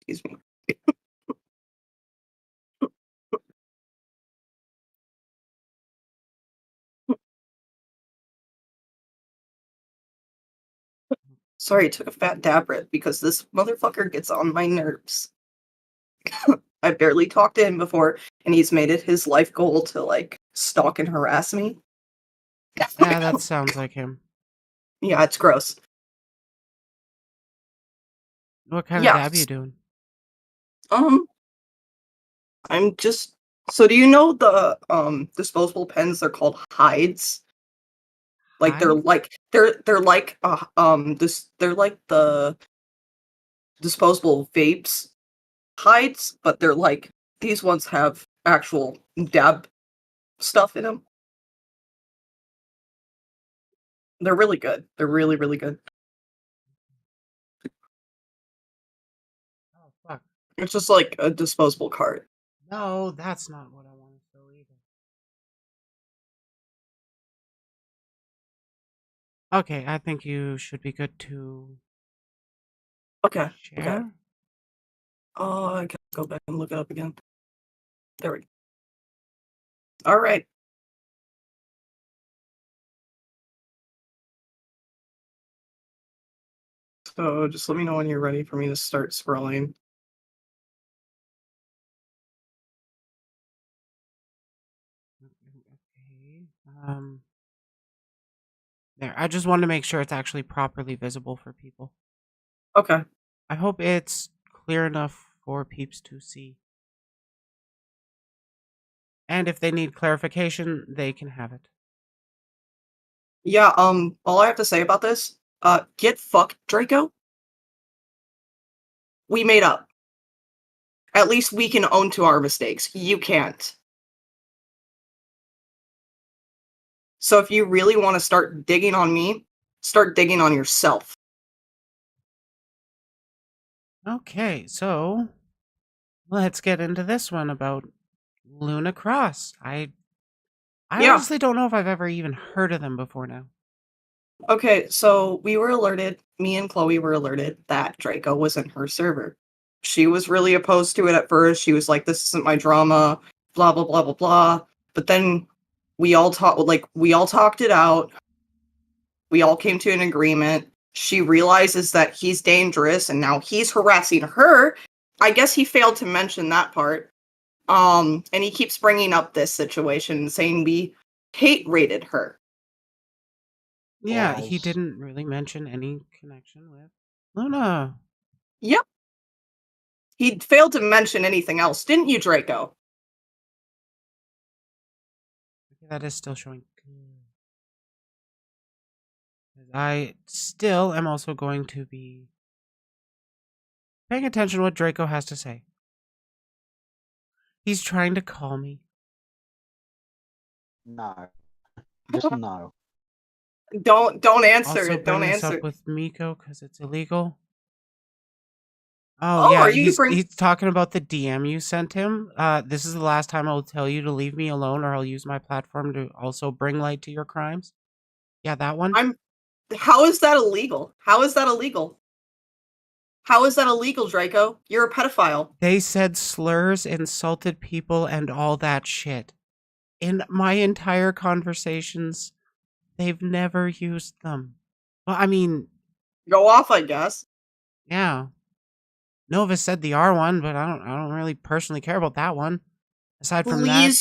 Speaker 3: excuse me. Sorry, I took a fat dabret because this motherfucker gets on my nerves. I barely talked to him before, and he's made it his life goal to like stalk and harass me.
Speaker 1: Yeah, that sounds like him.
Speaker 3: Yeah, it's gross.
Speaker 1: What kind
Speaker 3: Yeah.
Speaker 1: of dab you doing?
Speaker 3: I'm just so do you know the disposable pens? They're called hides. Like they're
Speaker 1: Hive?
Speaker 3: like they're like they're like the disposable vapes hides, but they're like these ones have actual dab stuff in them. They're really good. They're really, really good.
Speaker 1: Oh fuck.
Speaker 3: It's just like a disposable card.
Speaker 1: No, that's not what I want to fill either. Okay, I think you should be good to
Speaker 3: Okay. Okay.
Speaker 1: share.
Speaker 3: Oh, I can go back and look it up again. There we go. All right. So just let me know when you're ready for me to start scrolling.
Speaker 1: Okay. There. I just wanted to make sure it's actually properly visible for people.
Speaker 3: Okay.
Speaker 1: I hope it's clear enough for peeps to see. And if they need clarification, they can have it.
Speaker 3: Yeah, all I have to say about this, get fucked, Draco. We made up. At least we can own to our mistakes. You can't. So if you really want to start digging on me, start digging on yourself.
Speaker 1: Okay, so let's get into this one about Luna Cross. I
Speaker 3: Yeah.
Speaker 1: honestly don't know if I've ever even heard of them before now.
Speaker 3: Okay, so we were alerted, me and Chloe were alerted that Draco was in her server. She was really opposed to it at first. She was like, this isn't my drama, blah, blah, blah, blah, blah. But then we all talked it out. We all came to an agreement. She realizes that he's dangerous and now he's harassing her. I guess he failed to mention that part. And he keeps bringing up this situation and saying we hate rated her.
Speaker 1: Yeah, he
Speaker 2: Lies.
Speaker 1: didn't really mention any connection with Luna.
Speaker 3: Yep. He failed to mention anything else, didn't you, Draco?
Speaker 1: Okay, that is still showing good. 'Cause I still am also going to be paying attention to what Draco has to say. He's trying to call me.
Speaker 2: No. Just no.
Speaker 3: Don't answer
Speaker 1: Also
Speaker 3: it. Don't
Speaker 1: bring this
Speaker 3: answer.
Speaker 1: up with Miko because it's illegal.
Speaker 3: Oh,
Speaker 1: Oh yeah,
Speaker 3: are you
Speaker 1: he's talking about the DM you sent him. This is the last time I'll tell you to leave me alone, or I'll use my platform to also bring light to your crimes. Yeah, that one.
Speaker 3: How is that illegal? How is that illegal? How is that illegal, Draco? You're a pedophile.
Speaker 1: They said slurs, insulted people, and all that shit. In my entire conversations, they've never used them. Well, I mean,
Speaker 3: Go off, I guess.
Speaker 1: yeah. Nova said the R one, but I don't really personally care about that one. Aside from that,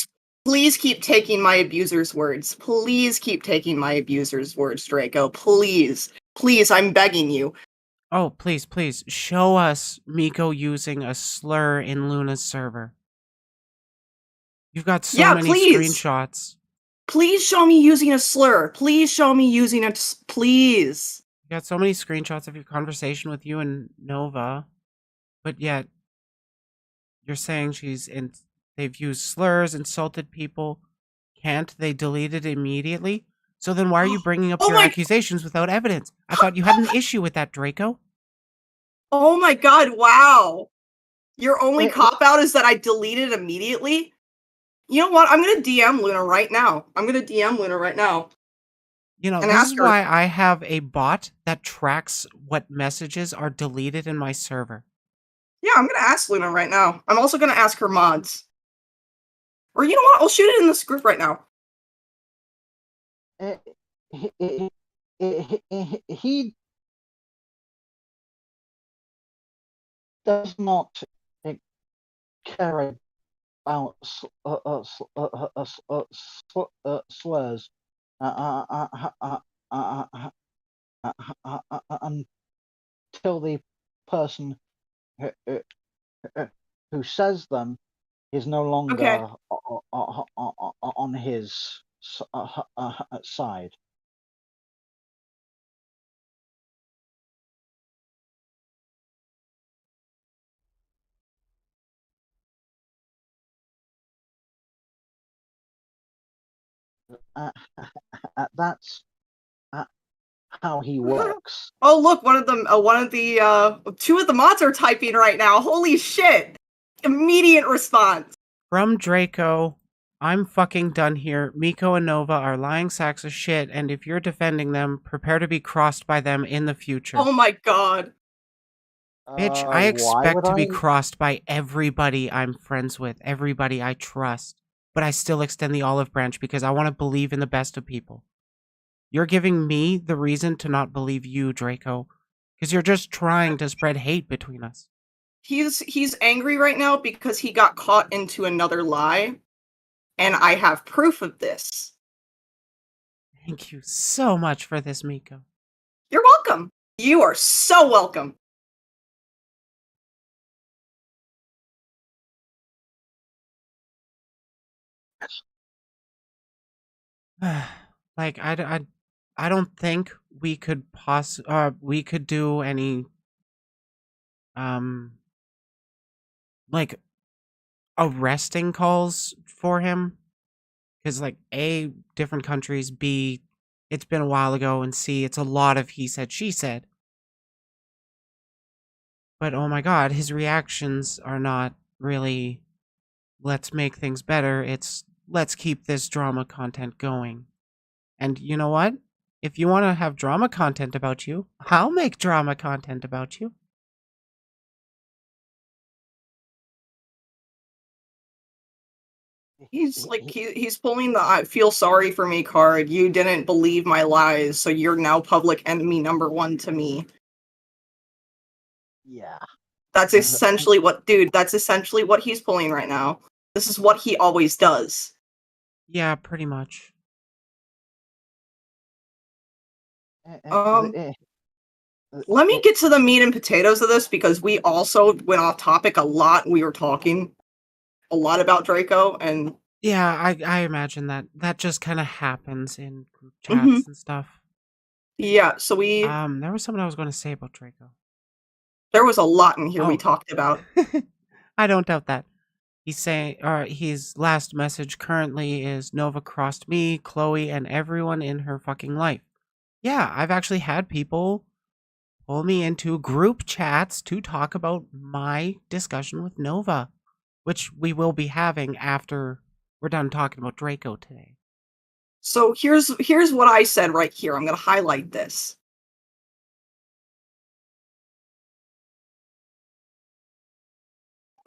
Speaker 3: Please keep taking my abuser's words. Please keep taking my abuser's words, Draco. Please. Please, I'm begging you.
Speaker 1: oh, please, please, show us Miko using a slur in Luna's server. You've got so
Speaker 3: Yeah,
Speaker 1: many
Speaker 3: please.
Speaker 1: screenshots.
Speaker 3: Please show me using a slur. Please show me using it. Please.
Speaker 1: You got so many screenshots of your conversation with you and Nova, but yet you're saying they've used slurs, insulted people. Can't they delete it immediately? So then why are you bringing up
Speaker 3: Oh
Speaker 1: your
Speaker 3: my-
Speaker 1: accusations without evidence? I thought you had an issue with that, Draco.
Speaker 3: Oh my god, wow. Your only
Speaker 2: Wait,
Speaker 3: cop out is that I deleted immediately? You know what? I'm gonna DM Luna right now.
Speaker 1: You know,
Speaker 3: And
Speaker 1: this
Speaker 3: ask
Speaker 1: is
Speaker 3: her.
Speaker 1: why I have a bot that tracks what messages are deleted in my server.
Speaker 3: Yeah, I'm gonna ask Luna right now. I'm also gonna ask her mods. Or you know what? I'll shoot it in this group right now.
Speaker 2: he does not care about slurs until the person who says them is no longer
Speaker 3: Okay.
Speaker 2: on his side. That's how he works.
Speaker 3: Oh look, two of the mods are typing right now. Holy shit! Immediate response.
Speaker 1: From Draco, I'm fucking done here. Miko and Nova are lying sacks of shit, and if you're defending them, prepare to be crossed by them in the future.
Speaker 3: Oh my god.
Speaker 1: Bitch, I expect to be crossed by everybody I'm friends with, everybody I trust. But I still extend the olive branch because I want to believe in the best of people. You're giving me the reason to not believe you, Draco, because you're just trying to spread hate between us.
Speaker 3: He's angry right now because he got caught into another lie, and I have proof of this.
Speaker 1: Thank you so much for this, Miko.
Speaker 3: You're welcome. You are so welcome.
Speaker 1: Like I don't think we could we could do any um like arresting calls for him Because, like, A, different countries, B, it's been a while ago, and C, it's a lot of he said, she said. But oh my god, his reactions are not really, let's make things better. It's, let's keep this drama content going. And you know what? If you want to have drama content about you, I'll make drama content about you.
Speaker 3: He's like he's pulling the "I feel sorry for me" card. You didn't believe my lies, so you're now public enemy number one to me.
Speaker 2: Yeah.
Speaker 3: That's
Speaker 2: And-
Speaker 3: essentially what, dude. That's essentially what he's pulling right now. This is what he always does.
Speaker 1: Yeah, pretty much.
Speaker 3: Let me get to the meat and potatoes of this, because we also went off topic a lot. We were talking a lot about Draco, and
Speaker 1: Yeah, I imagine that just kind of happens in group chats
Speaker 3: Mhm.
Speaker 1: and stuff.
Speaker 3: yeah, so
Speaker 1: There was something I was going to say about Draco.
Speaker 3: there was a lot in here we
Speaker 1: Oh.
Speaker 3: talked about.
Speaker 1: I don't doubt that. He's saying, or his last message currently is Nova crossed me, Chloe, and everyone in her fucking life. Yeah, I've actually had people pull me into group chats to talk about my discussion with Nova, which we will be having after we're done talking about Draco today.
Speaker 3: So here's what I said right here. I'm going to highlight this.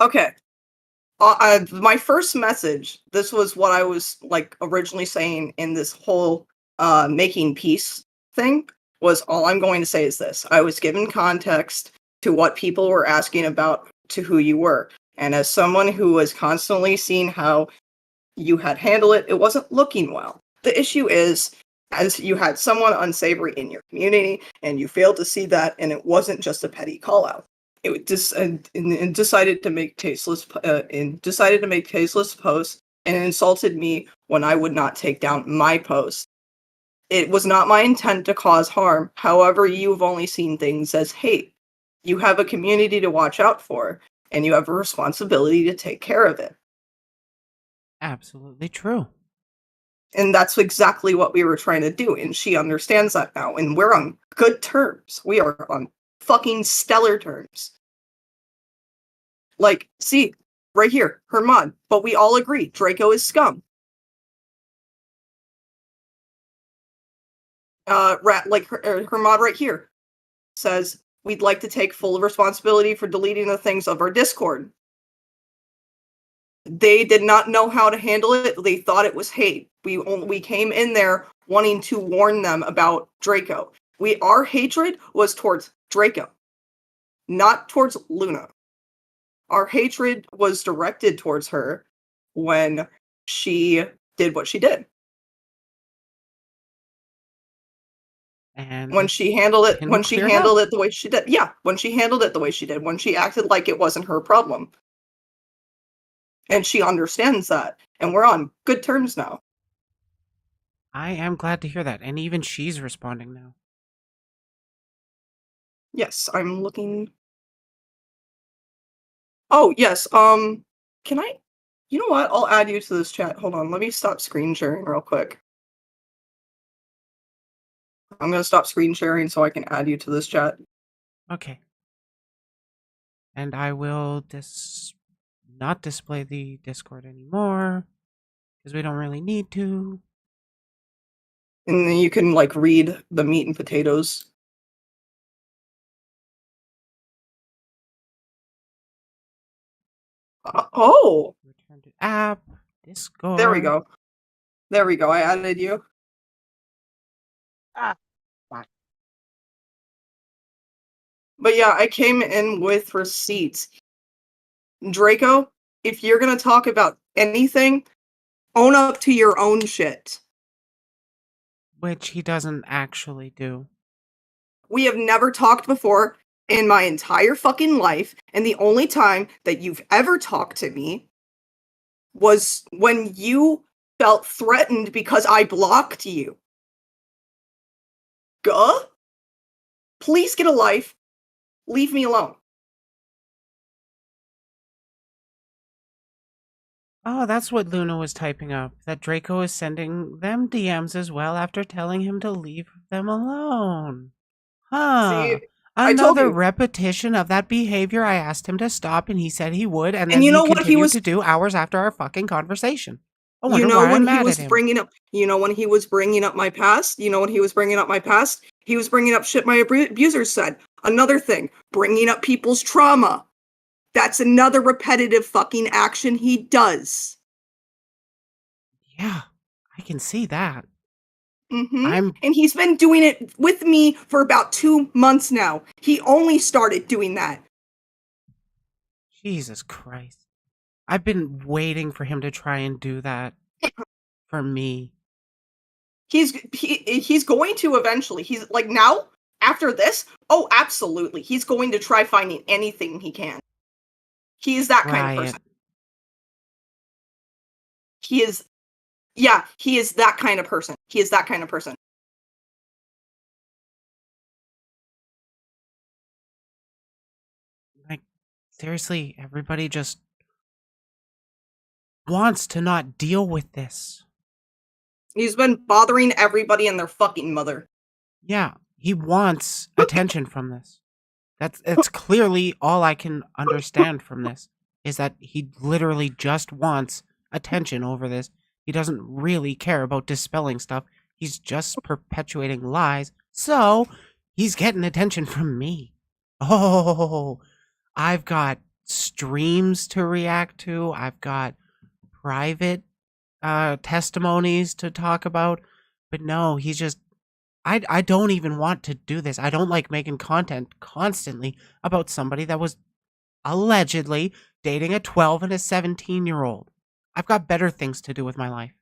Speaker 3: Okay. My first message, this was what I was like originally saying in this whole making peace thing, was all I'm going to say is this. I was given context to what people were asking about, to who you were. And as someone who was constantly seeing how you had handled it, it wasn't looking well. The issue is, as you had someone unsavory in your community, and you failed to see that, and it wasn't just a petty call out. It just and decided to make tasteless posts, and insulted me when I would not take down my post. It was not my intent to cause harm. However, you've only seen things as hate. You have a community to watch out for, and you have a responsibility to take care of it.
Speaker 1: Absolutely true.
Speaker 3: And that's exactly what we were trying to do, and she understands that now, and we're on good terms. We are on fucking stellar terms. Like, see, right here, her mod, but we all agree, Draco is scum. Her mod right here says, we'd like to take full responsibility for deleting the things of our Discord. They did not know how to handle it. They thought it was hate. We came in there wanting to warn them about Draco. Our hatred was towards Draco, not towards Luna. Our hatred was directed towards her when she did what she did.
Speaker 1: And
Speaker 3: When she handled it,
Speaker 1: can
Speaker 3: when she
Speaker 1: clear it
Speaker 3: handled
Speaker 1: up.
Speaker 3: it the way she did. Yeah, when she handled it the way she did, when she acted like it wasn't her problem. And she understands that, and we're on good terms now.
Speaker 1: I am glad to hear that, and even she's responding now.
Speaker 3: Yes, I'm looking. Oh, yes, can I, you know what? I'll add you to this chat. Hold on, let me stop screen sharing real quick. I'm gonna stop screen sharing so I can add you to this chat.
Speaker 1: Okay. And I will not display the Discord anymore, because we don't really need to.
Speaker 3: And then you can, like, read the meat and potatoes. Oh!
Speaker 1: Return to app, Discord.
Speaker 3: There we go. There we go, I added you.
Speaker 2: Fuck.
Speaker 3: But yeah, I came in with receipts. Draco, if you're gonna talk about anything, own up to your own shit.
Speaker 1: Which he doesn't actually do.
Speaker 3: We have never talked before in my entire fucking life, and the only time that you've ever talked to me was when you felt threatened because I blocked you. Guh? Please get a life. Leave me alone.
Speaker 1: Oh, that's what Luna was typing up. That Draco is sending them DMs as well after telling him to leave them alone.
Speaker 3: See,
Speaker 1: Huh.
Speaker 3: I told
Speaker 1: Another
Speaker 3: you.
Speaker 1: repetition of that behavior I asked him to stop and he said he would, and
Speaker 3: And
Speaker 1: then
Speaker 3: you
Speaker 1: he
Speaker 3: know what he
Speaker 1: continued
Speaker 3: was
Speaker 1: to do hours after our fucking conversation. I
Speaker 3: you
Speaker 1: wonder
Speaker 3: know
Speaker 1: why I'm
Speaker 3: when he
Speaker 1: mad at
Speaker 3: was
Speaker 1: him.
Speaker 3: bringing up you know when he was bringing up my past? You know when he was bringing up my past? He was bringing up shit my abusers said. Another thing, bringing up people's trauma. That's another repetitive fucking action he does.
Speaker 1: Yeah, I can see that.
Speaker 3: Mm-hmm.
Speaker 1: I'm
Speaker 3: And he's been doing it with me for about 2 months now. He only started doing that.
Speaker 1: Jesus Christ. I've been waiting for him to try and do that for me.
Speaker 3: He's going to eventually. He's like now after this. Oh, absolutely. He's going to try finding anything he can. He is that kind of
Speaker 1: Riot.
Speaker 3: person. He is yeah, he is that kind of person. He is that kind of person.
Speaker 1: Like, seriously, everybody just wants to not deal with this.
Speaker 3: He's been bothering everybody and their fucking mother.
Speaker 1: Yeah, he wants attention from this. It's clearly all I can understand from this is that he literally just wants attention over this. He doesn't really care about dispelling stuff. He's just perpetuating lies. So, he's getting attention from me. Oh, I've got streams to react to. I've got private testimonies to talk about. But no, he's just I don't even want to do this. I don't like making content constantly about somebody that was allegedly dating a 12 and a 17-year-old. I've got better things to do with my life.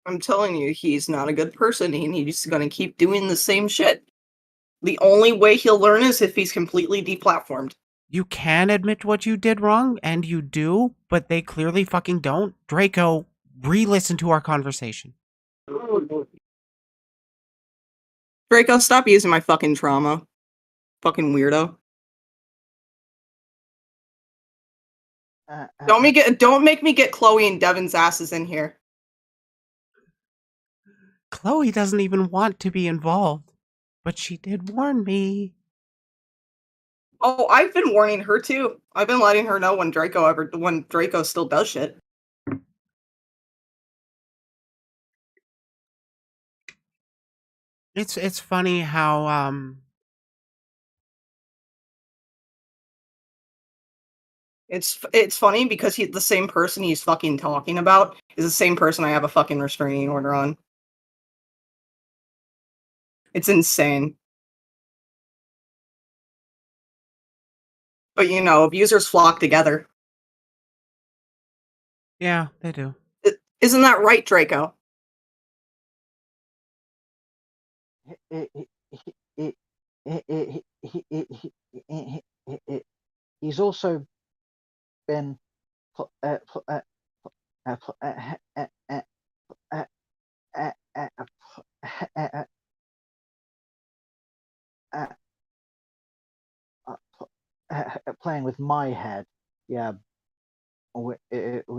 Speaker 3: I'm telling you, he's not a good person and he's gonna keep doing the same shit. The only way he'll learn is if he's completely deplatformed.
Speaker 1: You can admit what you did wrong, and you do, but they clearly fucking don't. Draco, re-listen to our conversation.
Speaker 3: Draco, stop using my fucking trauma. Fucking weirdo. Don't make me get Chloe and Devin's asses in here.
Speaker 1: Chloe doesn't even want to be involved, but she did warn me.
Speaker 3: Oh, I've been warning her too. I've been letting her know when Draco still does shit.
Speaker 1: It's funny how
Speaker 3: It's funny because the same person he's fucking talking about is the same person I have a fucking restraining order on. It's insane. But you know, abusers flock together.
Speaker 1: yeah, they do.
Speaker 3: Isn't that right, Draco?
Speaker 2: He's also been playing with my head. Yeah. With the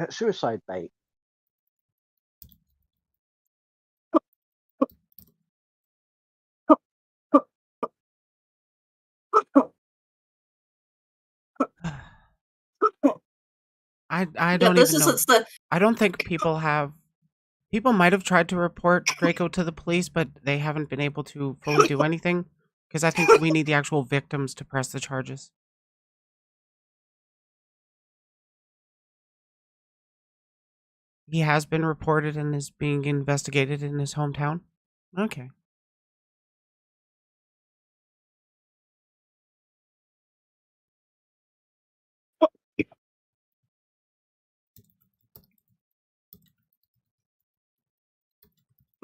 Speaker 2: suicide bait.
Speaker 1: I
Speaker 3: Yeah,
Speaker 1: don't
Speaker 3: this
Speaker 1: even
Speaker 3: is
Speaker 1: know.
Speaker 3: it's the
Speaker 1: I don't think people might have tried to report Draco to the police, but they haven't been able to fully do anything because I think we need the actual victims to press the charges. He has been reported and is being investigated in his hometown. Okay.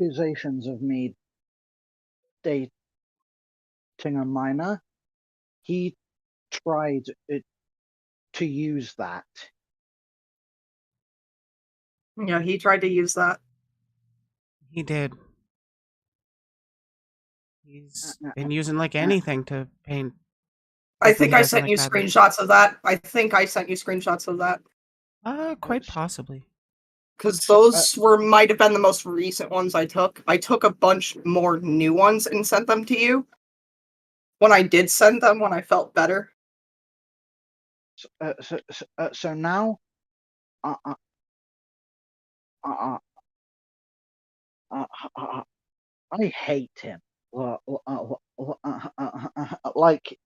Speaker 2: accusations of me dating a minor, he tried to use that.
Speaker 3: Yeah, he tried to use that.
Speaker 1: He did. He's
Speaker 2: Uh,
Speaker 1: been using like
Speaker 2: uh,
Speaker 1: anything to paint
Speaker 3: I
Speaker 1: people
Speaker 3: think
Speaker 1: he
Speaker 3: I
Speaker 1: doesn't
Speaker 3: sent
Speaker 1: like
Speaker 3: you
Speaker 1: badly.
Speaker 3: screenshots of that. I think I sent you screenshots of that.
Speaker 1: Quite possibly.
Speaker 3: Because
Speaker 2: So,
Speaker 3: those might have been the most recent ones I took. I took a bunch more new ones and sent them to you. When I did send them, when I felt better.
Speaker 2: so now, uh, uh, uh, I hate him. Like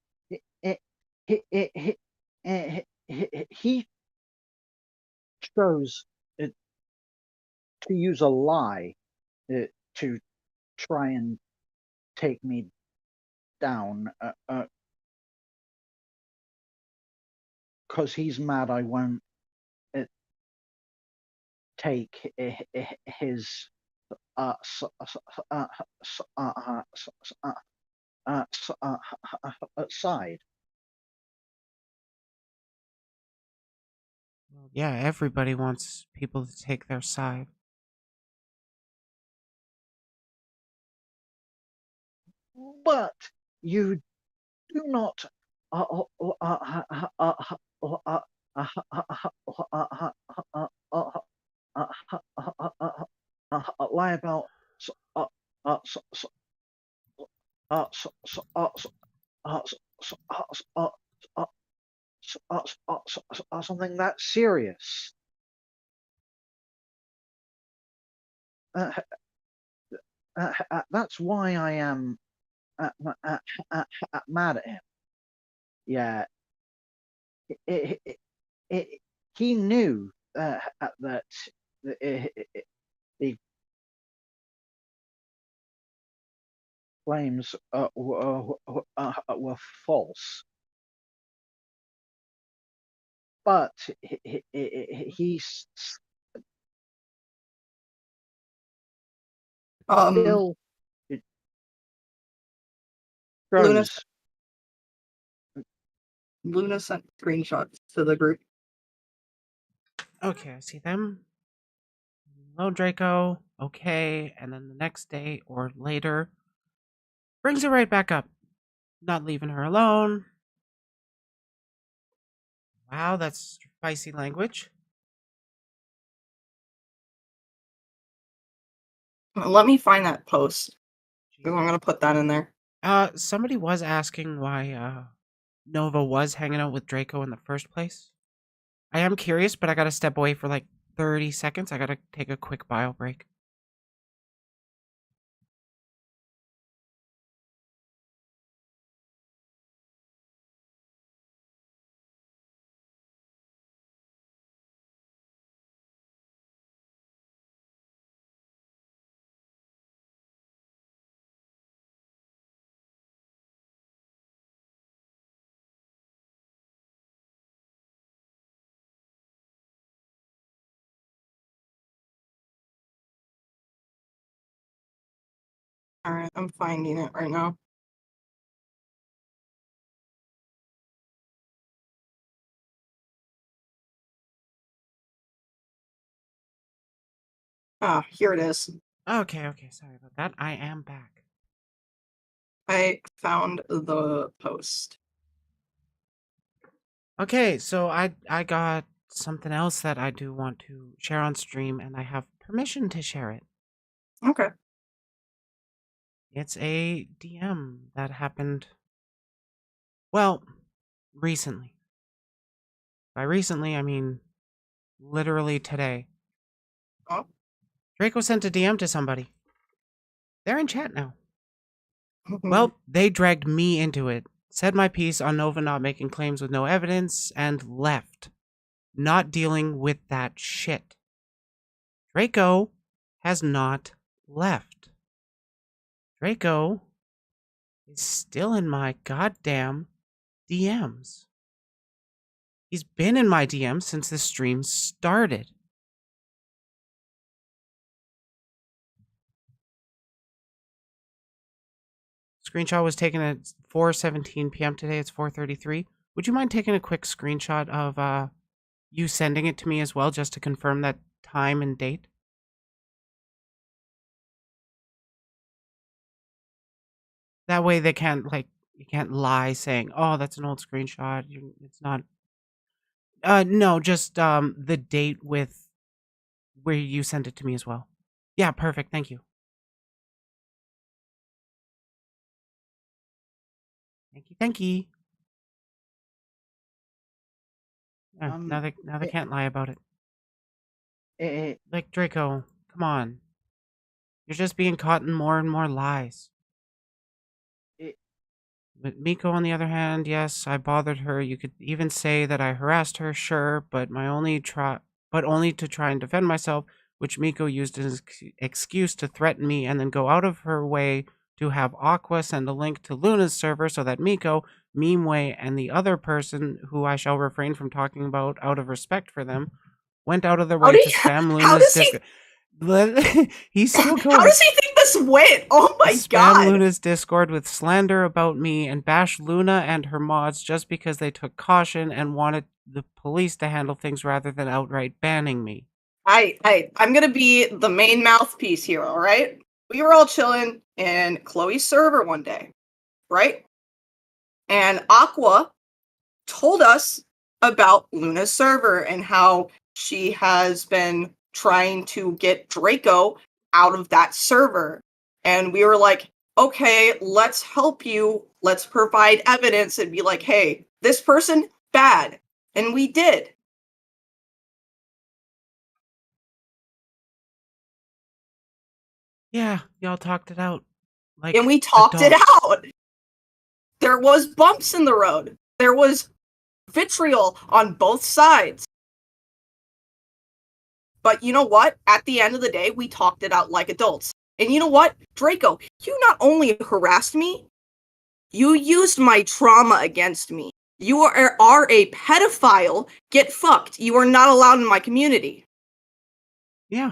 Speaker 2: he chose to use a lie to try and take me down, because he's mad I won't take his side.
Speaker 1: Well, yeah, everybody wants people to take their side.
Speaker 2: But you do not lie about something that serious. That's why I am mad at him. Yeah, he knew that the claims were false, but he still
Speaker 3: Luna,
Speaker 2: chose.
Speaker 3: Luna sent screenshots to the group.
Speaker 1: Okay, I see them. Hello, Draco. Okay, and then the next day or later brings her right back up. Not leaving her alone. Wow, that's spicy language.
Speaker 3: Let me find that post. I'm gonna put that in there.
Speaker 1: Somebody was asking why Nova was hanging out with Draco in the first place. I am curious, but I gotta step away for like 30 seconds. I gotta take a quick bio break.
Speaker 3: Alright, I'm finding it right now. Ah, here it is.
Speaker 1: Okay, sorry about that. I am back.
Speaker 3: I found the post.
Speaker 1: Okay, so I got something else that I do want to share on stream, and I have permission to share it.
Speaker 3: Okay.
Speaker 1: It's a DM that happened, well, recently. By recently, I mean literally today.
Speaker 3: Oh.
Speaker 1: Draco sent a DM to somebody. They're in chat now. Well, they dragged me into it, said my piece on Nova not making claims with no evidence, and left. Not dealing with that shit. Draco has not left. Draco is still in my goddamn DMs. He's been in my DMs since the stream started. screenshot was taken at 4:17 p.m. today. It's 4:33. Would you mind taking a quick screenshot of you sending it to me as well, just to confirm that time and date? That way they can't, like, you can't lie saying, "Oh, that's an old screenshot." It's not. No, just the date with where you sent it to me as well. Yeah, perfect. Thank you. Thank you. Thank you. Yeah, now they
Speaker 2: it,
Speaker 1: can't lie about it.
Speaker 2: it,
Speaker 1: Like, Draco, come on. You're just being caught in more and more lies.
Speaker 2: it,
Speaker 1: But Miko, on the other hand, yes, I bothered her. You could even say that I harassed her, sure, but only to try and defend myself, which Miko used as excuse to threaten me and then go out of her way to have Aqua send a link to Luna's server so that Miko, Memeway, and the other person who I shall refrain from talking about out of respect for them went out of their
Speaker 3: How
Speaker 1: way
Speaker 3: do
Speaker 1: to
Speaker 3: you,
Speaker 1: spam
Speaker 3: how
Speaker 1: Luna's
Speaker 3: does he
Speaker 1: Discord. He's still
Speaker 3: how
Speaker 1: going.
Speaker 3: does he think this went? Oh my
Speaker 1: Spam
Speaker 3: god.
Speaker 1: Luna's Discord with slander about me and bash Luna and her mods just because they took caution and wanted the police to handle things rather than outright banning me.
Speaker 3: I'm gonna be the main mouthpiece here, all right? We were all chilling in Chloe's server one day, right? And Aqua told us about Luna's server and how she has been trying to get Draco out of that server. And we were like, okay, let's help you. Let's provide evidence and be like, hey, this person, bad. And we did.
Speaker 1: Yeah, y'all talked it out. Like,
Speaker 3: And we talked it
Speaker 1: adults.
Speaker 3: out. There was bumps in the road. There was vitriol on both sides. But you know what? At the end of the day, we talked it out like adults. And you know what? Draco, you not only harassed me, you used my trauma against me. You are a pedophile. Get fucked. You are not allowed in my community.
Speaker 1: Yeah.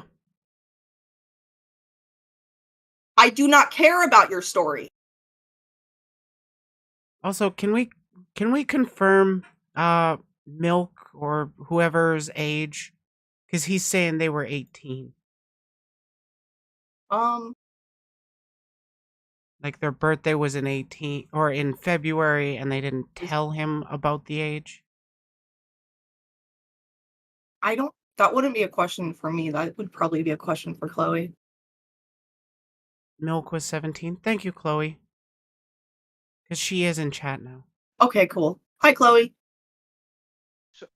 Speaker 3: I do not care about your story.
Speaker 1: Also, can we confirm Milk or whoever's age? Because he's saying they were 18. Like their birthday was in 18 or in February and they didn't tell him about the age.
Speaker 3: That wouldn't be a question for me. That would probably be a question for Chloe.
Speaker 1: Milk was 17. Thank you, Chloe. Because she is in chat now.
Speaker 3: Okay, cool. Hi, Chloe.
Speaker 2: so,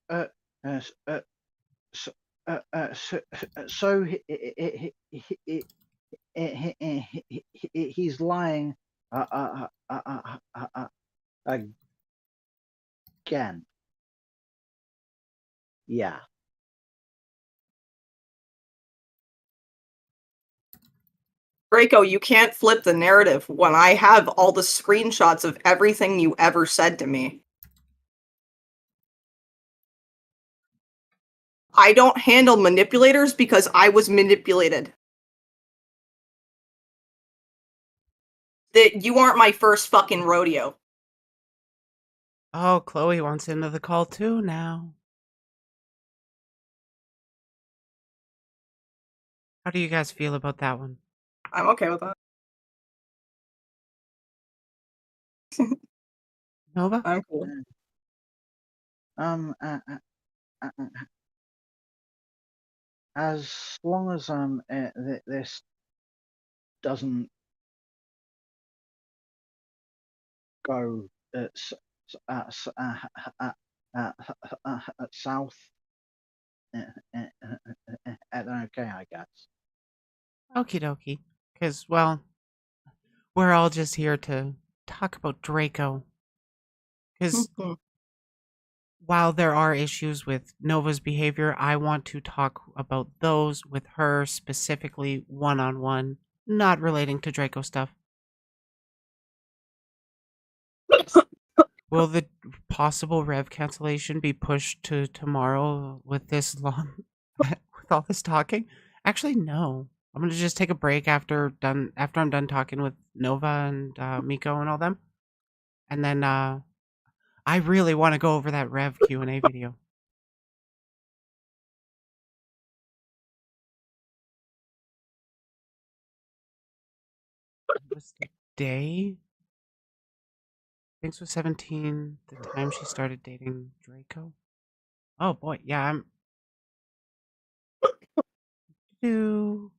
Speaker 2: so he's lying again. Yeah.
Speaker 3: Draco, you can't flip the narrative when I have all the screenshots of everything you ever said to me. I don't handle manipulators because I was manipulated. That you aren't my first fucking rodeo.
Speaker 1: Oh, Chloe wants into the call too now. How do you guys feel about that one?
Speaker 3: I'm okay with that.
Speaker 1: Nova?
Speaker 3: I'm cool.
Speaker 2: As long as this doesn't go south, okay, I guess.
Speaker 1: Okie dokie. Because, well, we're all just here to talk about Draco. Because while there are issues with Nova's behavior, I want to talk about those with her specifically one-on-one, not relating to Draco stuff. Will the possible rev cancellation be pushed to tomorrow with this long, with all this talking? Actually, no. I'm gonna just take a break after I'm done talking with Nova and Miko and all them. And then I really want to go over that Rev Q&A video. What was the day? Thanks was 17, the time she started dating Draco. Oh boy, yeah, I'm...
Speaker 3: Mm.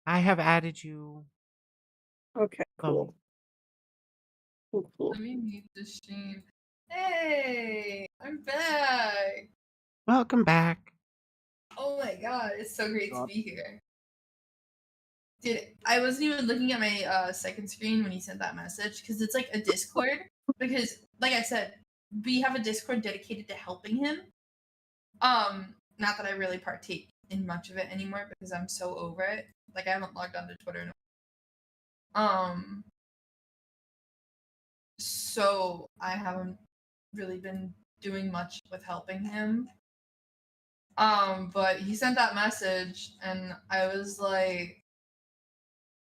Speaker 1: I have added you.
Speaker 3: Okay, cool.
Speaker 1: Oh,
Speaker 3: Cool.
Speaker 4: Let me mute the stream. Hey, I'm back.
Speaker 1: welcome back.
Speaker 4: Oh my god, it's so great to
Speaker 2: God.
Speaker 4: be here. Dude, I wasn't even looking at my second screen when you sent that message because it's like a Discord. Because, like I said, we have a Discord dedicated to helping him. Not that I really partake in much of it anymore because I'm so over it. Like I haven't logged onto Twitter in so I haven't really been doing much with helping him. But he sent that message and I was like,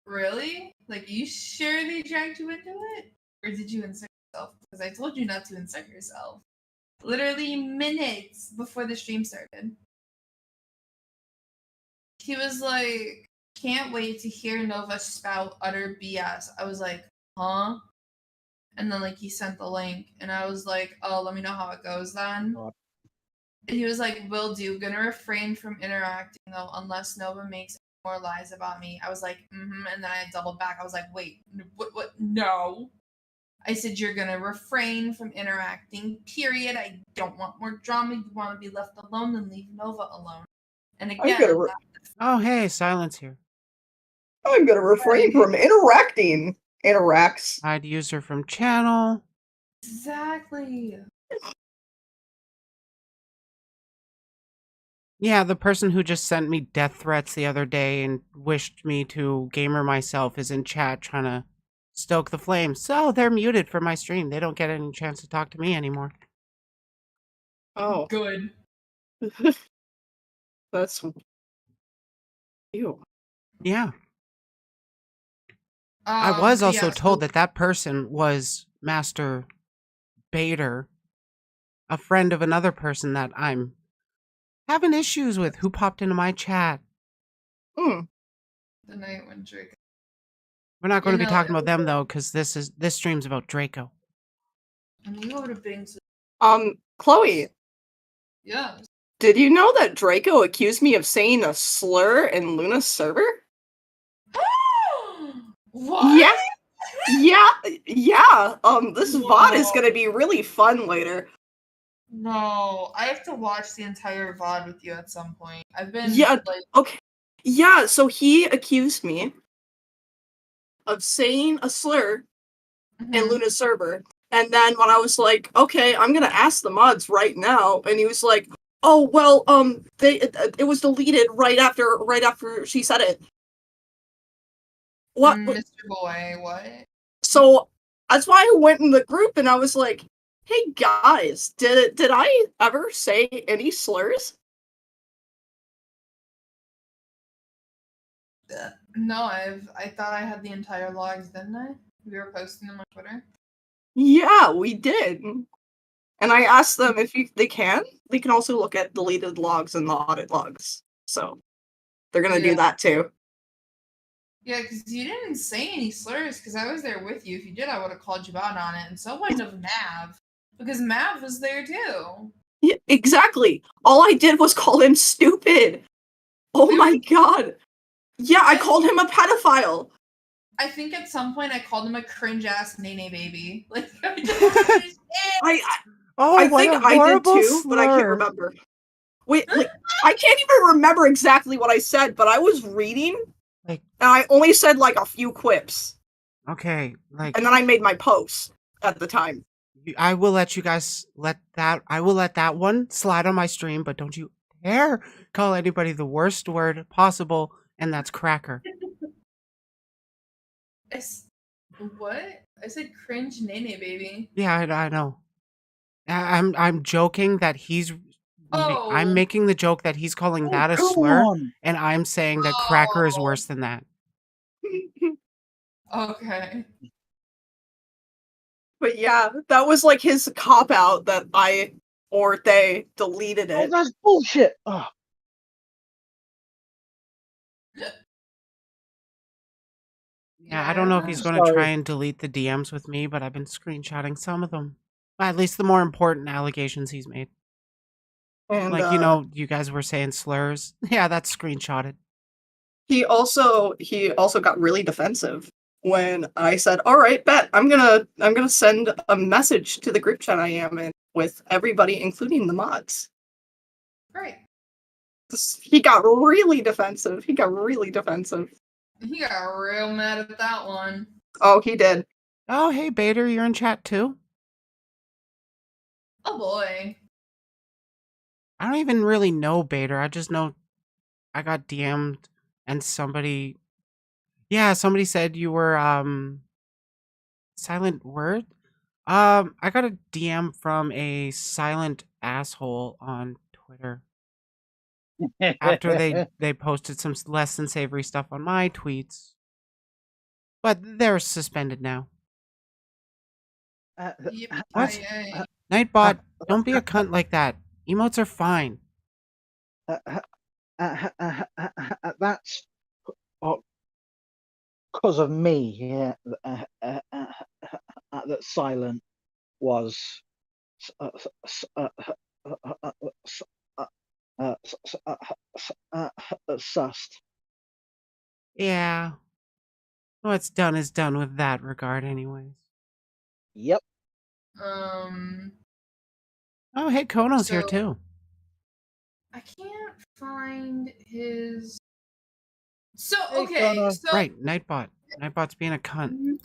Speaker 4: really? Like, you sure they dragged you into it? Or did you insert yourself? Because I told you not to insert yourself. Literally minutes before the stream started. He was like, can't wait to hear Nova spout utter BS. I was like, huh? And then like he sent the link and I was like, oh, let me know how it goes then.
Speaker 2: God.
Speaker 4: And he was like, will do. Gonna refrain from interacting though, unless Nova makes more lies about me. I was like, mm-hmm. And then I doubled back. I was like, wait, what? No. I said, you're gonna refrain from interacting, period. I don't want more drama. You want to be left alone, then leave Nova alone. And
Speaker 3: I'm
Speaker 4: again,
Speaker 3: gonna
Speaker 1: Oh, hey, Silence here.
Speaker 3: I'm gonna refrain from interacting. Interacts.
Speaker 1: Hide user from channel.
Speaker 4: exactly.
Speaker 1: Yeah, the person who just sent me death threats the other day and wished me to gamer myself is in chat trying to stoke the flames. So they're muted from my stream. They don't get any chance to talk to me anymore.
Speaker 3: Oh,
Speaker 4: Good.
Speaker 3: that's ew.
Speaker 1: Yeah. I was
Speaker 4: But
Speaker 1: also
Speaker 4: yeah,
Speaker 1: told
Speaker 4: so-
Speaker 1: that person was Master Bader, a friend of another person that I'm having issues with who popped into my chat.
Speaker 3: Hmm.
Speaker 4: the night when Drake.
Speaker 1: We're not going to
Speaker 4: Yeah,
Speaker 1: be
Speaker 4: no,
Speaker 1: talking
Speaker 4: it
Speaker 1: about them
Speaker 4: was-
Speaker 1: though, because this stream's about Draco.
Speaker 4: And you go to Bing's.
Speaker 3: Chloe,
Speaker 4: Yeah.
Speaker 3: did you know that Draco accused me of saying a slur in Luna's server?
Speaker 4: What?
Speaker 3: Yeah. This VOD is
Speaker 4: Whoa.
Speaker 3: gonna be really fun later.
Speaker 4: No, I have to watch the entire VOD with you at some point. I've been
Speaker 3: Yeah.
Speaker 4: like,
Speaker 3: Okay. Yeah, so he accused me of saying a slur in
Speaker 4: mhm.
Speaker 3: Luna's server. And then when I was like, okay, I'm gonna ask the mods right now, and he was like, oh well, it was deleted right after she said it. What?
Speaker 4: Mr. Boy, what?
Speaker 3: So that's why I went in the group and I was like, hey guys, did I ever say any slurs?
Speaker 4: No, I thought I had the entire logs, didn't I? We were posting them on Twitter.
Speaker 3: Yeah, we did. And I asked them if they can also look at deleted logs and the audit logs. So they're gonna do that too.
Speaker 4: Yeah, because you didn't say any slurs, because I was there with you. If you did, I would have called you out on it. And so would have Mav, because Mav was there too.
Speaker 3: Yeah, exactly. All I did was call him stupid. Oh my god. Yeah, I called him a pedophile.
Speaker 4: I think at some point I called him a cringe ass nene baby. Like, I don't understand.
Speaker 1: Oh,
Speaker 3: I
Speaker 1: what
Speaker 3: think
Speaker 1: a
Speaker 3: I did
Speaker 1: horrible
Speaker 3: too, but I can't
Speaker 1: slur.
Speaker 3: remember. Wait, like, I can't even remember exactly what I said, but I was reading,
Speaker 1: Like,
Speaker 3: and I only said like a few quips,
Speaker 1: okay, like
Speaker 3: and then I made my post at the time.
Speaker 1: I will let you guys I will let that one slide on my stream, but don't you dare call anybody the worst word possible, and that's cracker.
Speaker 4: What? I said cringe nene baby.
Speaker 1: Yeah, I know. I'm joking that he's I'm
Speaker 4: Oh.
Speaker 1: making the joke that he's calling that a
Speaker 2: come
Speaker 1: slur,
Speaker 2: on.
Speaker 1: and I'm saying that cracker is
Speaker 4: Oh.
Speaker 1: worse than that.
Speaker 4: Okay.
Speaker 3: But yeah, that was like his cop out that I or they deleted
Speaker 2: Oh,
Speaker 3: it.
Speaker 2: that's bullshit. Oh,
Speaker 1: Yeah, I don't know if he's going to
Speaker 2: Sorry.
Speaker 1: try and delete the DMs with me, but I've been screenshotting some of them. At least the more important allegations he's made.
Speaker 3: And
Speaker 1: Like, you guys were saying slurs. Yeah, that's screenshotted.
Speaker 3: he also got really defensive when I said, "All right, bet I'm gonna send a message to the group chat I am in with everybody, including the mods."
Speaker 4: Right.
Speaker 3: He got really defensive. He got really defensive.
Speaker 4: He got real mad at that one.
Speaker 3: Oh, he did.
Speaker 1: Oh, hey, Bader, you're in chat too?
Speaker 4: Oh boy.
Speaker 1: I don't even really know Bader. I just know I got DM'd and somebody said you were silent word. I got a DM from a silent asshole on Twitter after they posted some less than savory stuff on my tweets. But they're suspended now. What?
Speaker 4: Yippee-ki-yay.
Speaker 1: Nightbot, don't be a cunt like that. Emotes are fine.
Speaker 2: That's because of me. Yeah, that silent was sussed.
Speaker 1: Yeah. What's done is done with that regard, anyways.
Speaker 2: Yep.
Speaker 1: Oh, hey, Kono's here
Speaker 4: So-
Speaker 1: too.
Speaker 4: I can't find his. So
Speaker 2: Hey,
Speaker 4: okay,
Speaker 2: Connor.
Speaker 4: so
Speaker 1: Right, Nightbot. Nightbot's being a cunt.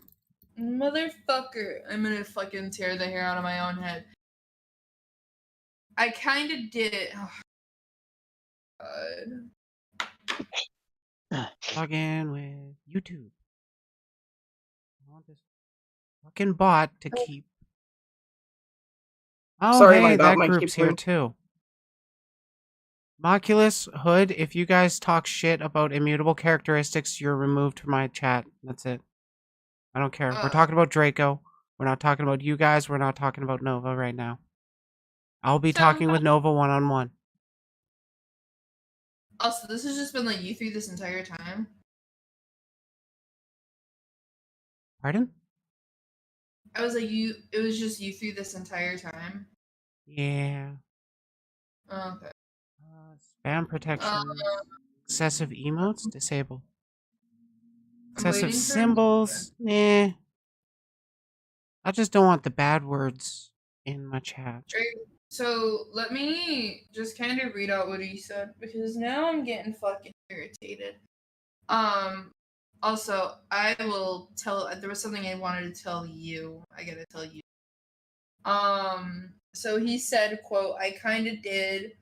Speaker 4: Motherfucker, I'm gonna fucking tear the hair out of my own head. I kind of did. Oh, God.
Speaker 1: Log in with YouTube. I want this fucking bot to keep. Oh,
Speaker 3: Sorry,
Speaker 1: hey,
Speaker 3: my bot
Speaker 1: that
Speaker 3: might keep
Speaker 1: group's here
Speaker 3: moving.
Speaker 1: too. Moculus, Hood, if you guys talk shit about immutable characteristics, you're removed from my chat. That's it. I don't care. We're talking about Draco. We're not talking about you guys. We're not talking about Nova right now. I'll be talking with Nova one-on-one.
Speaker 4: Also, this has just been like you three this entire time.
Speaker 1: Pardon?
Speaker 4: I was like you. It was just you three this entire time.
Speaker 1: Yeah.
Speaker 4: Okay.
Speaker 1: Spam protection. Excessive emotes? Disable.
Speaker 4: I'm waiting
Speaker 1: Excessive
Speaker 4: for-
Speaker 1: symbols? Nah. I just don't want the bad words in my chat.
Speaker 4: So let me just kind of read out what he said because now I'm getting fucking irritated. Also, I will tell. There was something I wanted to tell you. I gotta tell you. So he said, "quote I kind of did,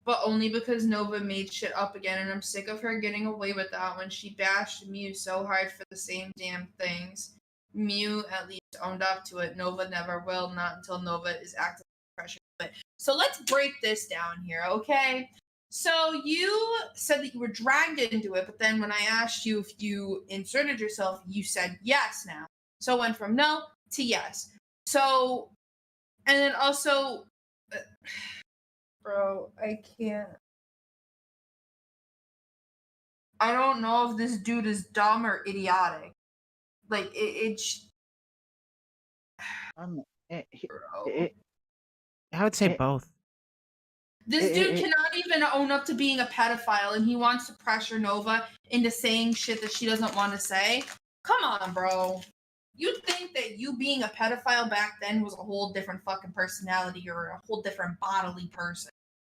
Speaker 4: but only because Nova made shit up again, and I'm sick of her getting away with that when she bashed Mew so hard for the same damn things. Mew at least owned up to it. Nova never will, not until Nova is actively pressured to it." So let's break this down here, okay? So you said that you were dragged into it, but then when I asked you if you inserted yourself, you said yes now. So it went from no to yes. So, and then also, bro, I can't. I don't know if this dude is dumb or idiotic. Like, it's.
Speaker 2: Bro.
Speaker 1: I would say
Speaker 2: Eh,
Speaker 1: both.
Speaker 4: This dude cannot even own up to being a pedophile, and he wants to pressure Nova into saying shit that she doesn't want to say. Come on, bro. You'd think that you being a pedophile back then was a whole different fucking personality or a whole different bodily person.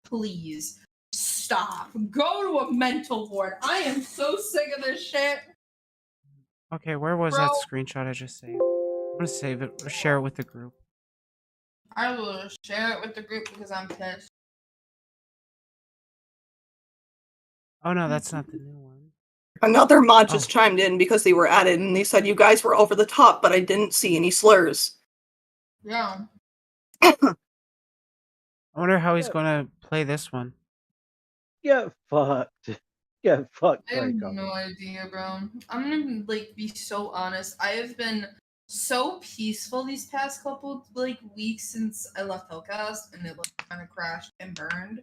Speaker 4: Please stop. Go to a mental ward. I am so sick of this shit.
Speaker 1: Okay, where was that screenshot I just saved? I'm gonna save it or share it with the group.
Speaker 4: I will share it with the group because I'm pissed.
Speaker 1: Oh no, that's not the new one.
Speaker 3: Another mod just chimed in because they were added, and they said you guys were over the top, but I didn't see any slurs.
Speaker 4: Yeah.
Speaker 1: I wonder how he's
Speaker 2: Yeah.
Speaker 1: gonna play this one.
Speaker 2: Get fucked. Get fucked,
Speaker 4: I have
Speaker 2: Draco.
Speaker 4: no idea, bro. I'm gonna like be so honest. I have been so peaceful these past couple like weeks since I left Hellcast, and it like kind of crashed and burned.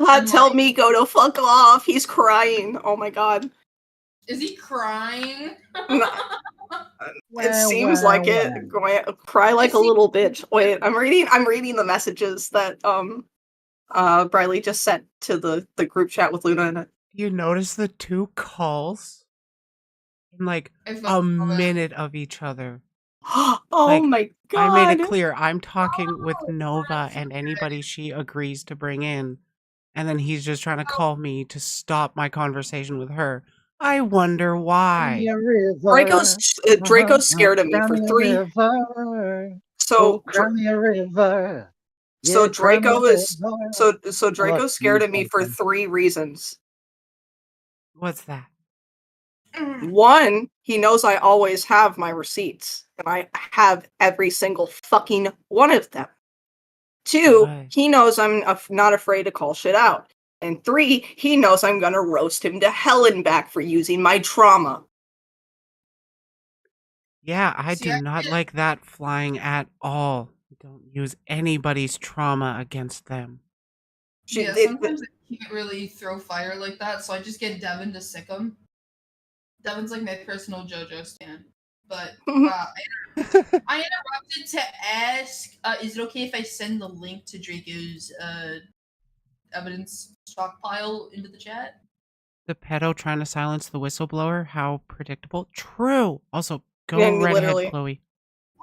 Speaker 4: And,
Speaker 3: Tell
Speaker 4: like-
Speaker 3: me, go to fuck off. He's crying. Oh my god.
Speaker 4: Is he crying?
Speaker 3: It seems like it. Cry like a little bitch. Wait, I'm reading the messages that Briley just sent to the group chat with Luna in it.
Speaker 1: You notice the 2 calls in like
Speaker 4: I
Speaker 1: a
Speaker 4: fucking love it.
Speaker 1: minute of each other.
Speaker 3: Oh
Speaker 1: Like,
Speaker 3: my god.
Speaker 1: I made it clear I'm talking with Nova and anybody she agrees to bring in, and then he's just trying to call me to stop my conversation with her. I wonder why.
Speaker 3: Draco's scared of me for 3.
Speaker 2: River.
Speaker 3: So
Speaker 2: Crimea River.
Speaker 3: So
Speaker 2: Yeah,
Speaker 3: Draco
Speaker 2: Crimea
Speaker 3: is
Speaker 2: River.
Speaker 3: so Draco's scared of me for
Speaker 2: something.
Speaker 3: 3 reasons.
Speaker 1: What's that?
Speaker 4: Mm.
Speaker 3: 1, he knows I always have my receipts, and I have every single fucking one of them. 2,
Speaker 1: Right.
Speaker 3: he knows I'm not afraid to call shit out. And 3, he knows I'm gonna roast him to hell and back for using my trauma.
Speaker 1: Yeah, I
Speaker 4: See,
Speaker 1: do
Speaker 4: I
Speaker 1: not
Speaker 4: can't-
Speaker 1: like that flying at all. Don't use anybody's trauma against them.
Speaker 4: Yeah, sometimes I can't really throw fire like that, so I just get Devin to sick him. Devin's like my personal JoJo stan. But I interrupted to ask, is it okay if I send the link to Draco's evidence stockpile into the chat?
Speaker 1: The pedo trying to silence the whistleblower? How predictable. True. Also, go
Speaker 3: Yeah,
Speaker 1: redhead
Speaker 3: literally.
Speaker 1: Chloe.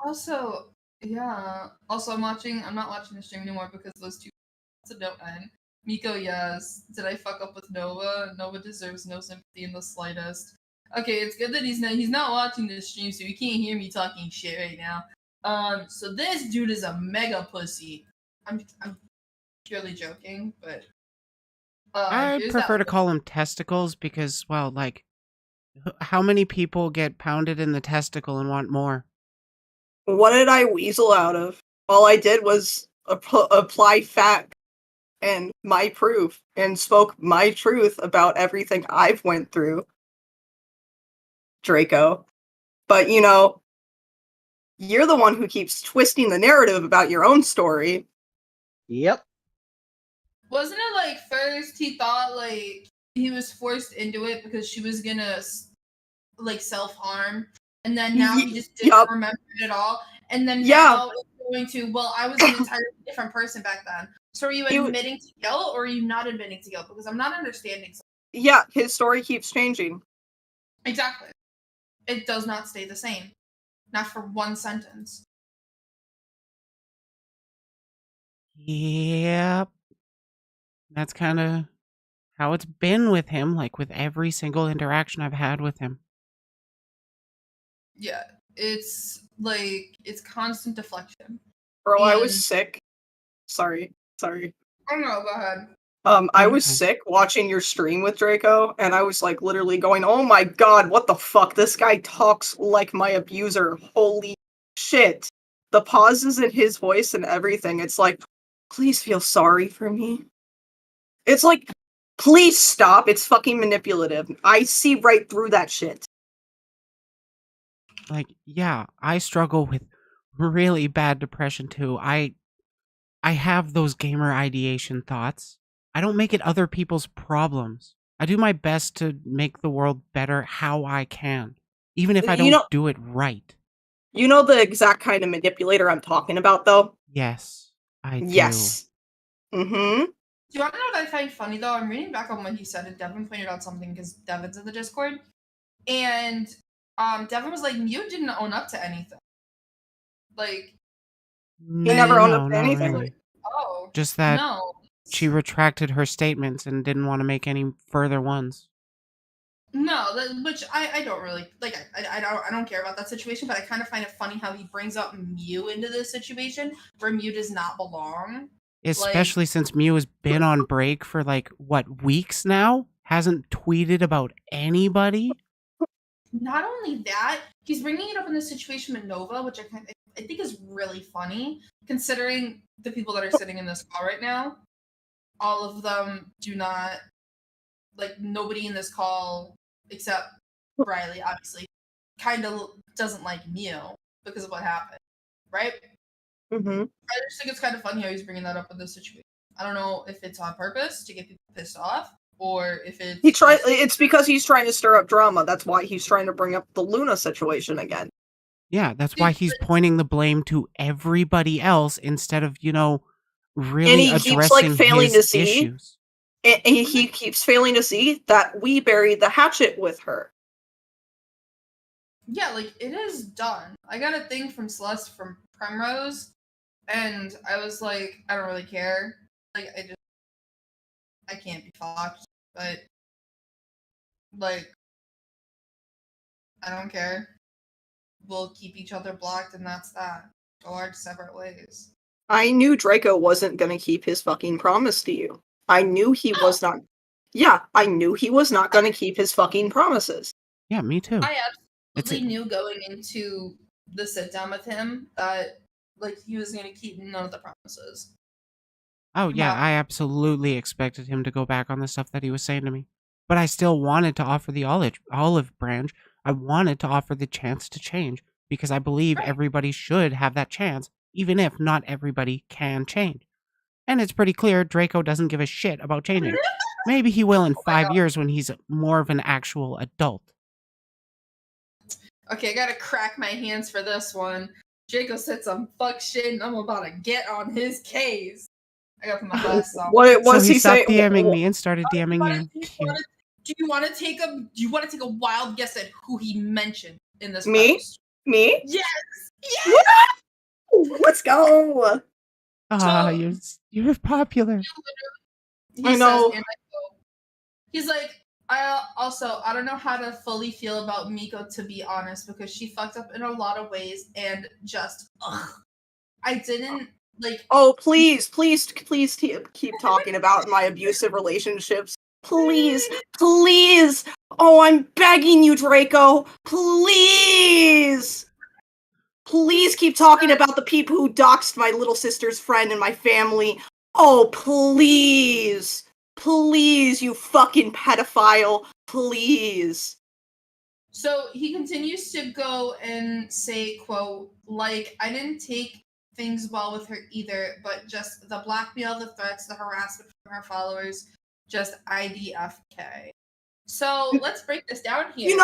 Speaker 4: Also, yeah. Also, I'm not watching the stream anymore because those two don't end. Miko, yes. Did I fuck up with Nova? Nova deserves no sympathy in the slightest. Okay, it's good that he's not watching this stream, so he can't hear me talking shit right now. So this dude is a mega pussy. I'm purely joking, but
Speaker 1: I
Speaker 4: here's
Speaker 1: prefer to
Speaker 4: that-
Speaker 1: call them testicles because, well, like, how many people get pounded in the testicle and want more?
Speaker 3: What did I weasel out of? All I did was apply fact and my proof and spoke my truth about everything I've went through, Draco. But you know, you're the one who keeps twisting the narrative about your own story.
Speaker 2: Yep.
Speaker 4: Wasn't it like first he thought like he was forced into it because she was gonna like self-harm, and then now he just didn't
Speaker 3: Yup.
Speaker 4: remember it at all, and then
Speaker 3: Yeah.
Speaker 4: now it's going to, well, I was an entirely different person back then. So are you
Speaker 3: You-
Speaker 4: admitting to guilt or are you not admitting to guilt? Because I'm not understanding.
Speaker 3: Yeah, his story keeps changing.
Speaker 4: Exactly. It does not stay the same. Not for one sentence.
Speaker 1: Yep. That's kind of how it's been with him, like with every single interaction I've had with him.
Speaker 4: Yeah. It's like, it's constant deflection.
Speaker 3: Bro, I
Speaker 4: And-
Speaker 3: was sick. Sorry.
Speaker 4: Oh no, go ahead.
Speaker 3: I was
Speaker 1: Okay.
Speaker 3: sick watching your stream with Draco, and I was like literally going, "Oh my god, what the fuck? This guy talks like my abuser. Holy shit." The pauses in his voice and everything, it's like, please feel sorry for me. It's like, please stop. It's fucking manipulative. I see right through that shit.
Speaker 1: Like, yeah, I struggle with really bad depression too. I have those gamer ideation thoughts. I don't make it other people's problems. I do my best to make the world better how I can, even if I
Speaker 3: You
Speaker 1: don't
Speaker 3: know-
Speaker 1: do it right.
Speaker 3: You know the exact kind of manipulator I'm talking about, though?
Speaker 1: Yes, I do.
Speaker 3: Yes. Mm-hmm.
Speaker 4: Do you want to know what I find funny though? I'm reading back on what he said, and Devin pointed out something because Devin's in the Discord, and Devin was like, "Mew didn't own up to anything." Like,
Speaker 3: He never owned up to
Speaker 1: not
Speaker 3: anything.
Speaker 1: really.
Speaker 4: oh
Speaker 1: Just that
Speaker 4: no,
Speaker 1: she retracted her statements and didn't want to make any further ones.
Speaker 4: no, which I don't really like. I don't care about that situation, but I kind of find it funny how he brings up Mew into this situation where Mew does not belong.
Speaker 1: Especially since Mew has been on break for like, what, weeks now? Hasn't tweeted about anybody?
Speaker 4: Not only that, he's bringing it up in the situation with Nova, which I think is really funny, considering the people that are sitting in this call right now. All of them do not like nobody in this call except Riley, obviously, kind of doesn't like Mio because of what happened, right?
Speaker 3: Mm-hmm.
Speaker 4: I just think it's kind of funny how he's bringing that up in this situation. I don't know if it's on purpose to get people pissed off, or if it's
Speaker 3: It's because he's trying to stir up drama. That's why he's trying to bring up the Luna situation again.
Speaker 1: Yeah, that's why he's pointing the blame to everybody else instead of, really
Speaker 3: And he keeps, like,
Speaker 1: addressing
Speaker 3: failing
Speaker 1: his
Speaker 3: to see
Speaker 1: issues.
Speaker 3: And he keeps failing to see that we buried the hatchet with her.
Speaker 4: Yeah, like it is done. I got a thing from Celeste from Primrose, and I was like, I don't really care. Like I can't be fucked, but like I don't care. We'll keep each other blocked, and that's that. Go our separate ways.
Speaker 3: I knew Draco wasn't gonna keep his fucking promise to you. I knew he was not. Yeah, I knew he was not gonna keep his fucking promises.
Speaker 1: Yeah, me too.
Speaker 4: I
Speaker 1: It's
Speaker 4: absolutely knew going into the sit down with him that like he was gonna keep none of the promises.
Speaker 1: Oh, yeah,
Speaker 4: Wow.
Speaker 1: I absolutely expected him to go back on the stuff that he was saying to me. But I still wanted to offer the olive branch. I wanted to offer the chance to change because I believe
Speaker 4: Right.
Speaker 1: everybody should have that chance, even if not everybody can change. And it's pretty clear Draco doesn't give a shit about changing. Maybe he will in 5 years when he's more of an actual adult.
Speaker 4: Okay, I gotta crack my hands for this one. Jacob said some fuck shit, and I'm about to get on his case. I gotta put my glasses on.
Speaker 3: What
Speaker 1: So
Speaker 3: was
Speaker 1: he
Speaker 3: he
Speaker 1: stopped
Speaker 3: saying?
Speaker 1: DMing me and started DMing you. Cute.
Speaker 4: Do you want to take a wild guess at who he mentioned in this
Speaker 3: Me?
Speaker 4: post?
Speaker 3: Me?
Speaker 4: Yes. Yes.
Speaker 3: Let's go.
Speaker 1: Ah,
Speaker 4: So-
Speaker 1: you're popular.
Speaker 4: He
Speaker 3: I know.
Speaker 4: Says, and I quote, he's like, I don't know how to fully feel about Miko, to be honest, because she fucked up in a lot of ways and just I didn't like.
Speaker 3: Oh, please keep talking about my abusive relationships. Please. Oh, I'm begging you, Draco. Please keep talking about the people who doxed my little sister's friend and my family. Oh, please, you fucking pedophile. Please.
Speaker 4: So he continues to go and say, quote, like, I didn't take things well with her either, but just the blackmail, the threats, the harassment from her followers, just IDFK. So let's break this down here.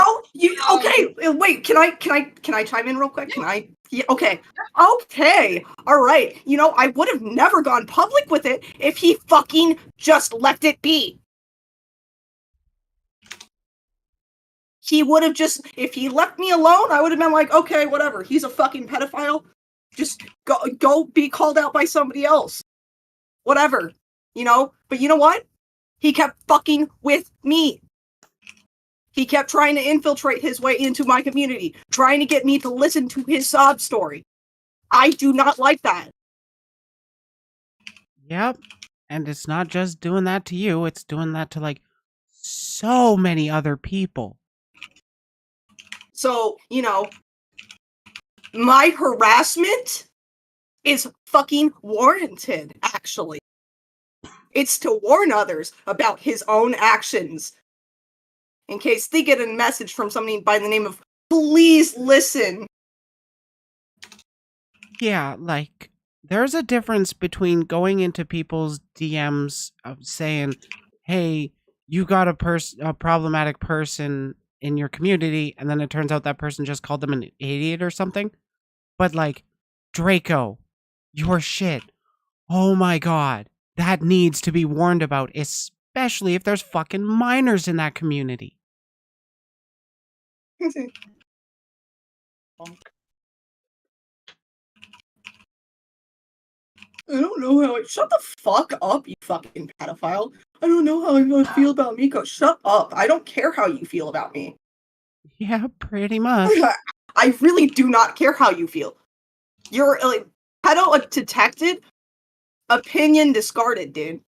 Speaker 3: Okay, wait, can I chime in real quick? Can I? Yeah, okay, all right. I would have never gone public with it if he fucking just left it be. He would have if he left me alone, I would have been like, okay, whatever. He's a fucking pedophile. Just go be called out by somebody else. Whatever. But you know what? He kept fucking with me. He kept trying to infiltrate his way into my community, trying to get me to listen to his sob story. I do not like that.
Speaker 1: Yep. And it's not just doing that to you, it's doing that to, like, so many other people.
Speaker 3: So, my harassment is fucking warranted, actually. It's to warn others about his own actions. In case they get a message from somebody by the name of Please Listen.
Speaker 1: Yeah, like, there's a difference between going into people's DMs of saying, hey, you got a problematic person in your community, and then it turns out that person just called them an idiot or something. But, like, Draco, your shit. Oh my god. That needs to be warned about, especially if there's fucking minors in that community.
Speaker 3: I don't know how shut the fuck up, you fucking pedophile. I don't know how I'm gonna feel about Miko. Shut up. I don't care how you feel about me.
Speaker 1: Yeah, pretty much.
Speaker 3: I really do not care how you feel. You're like pedo detected, opinion discarded, dude.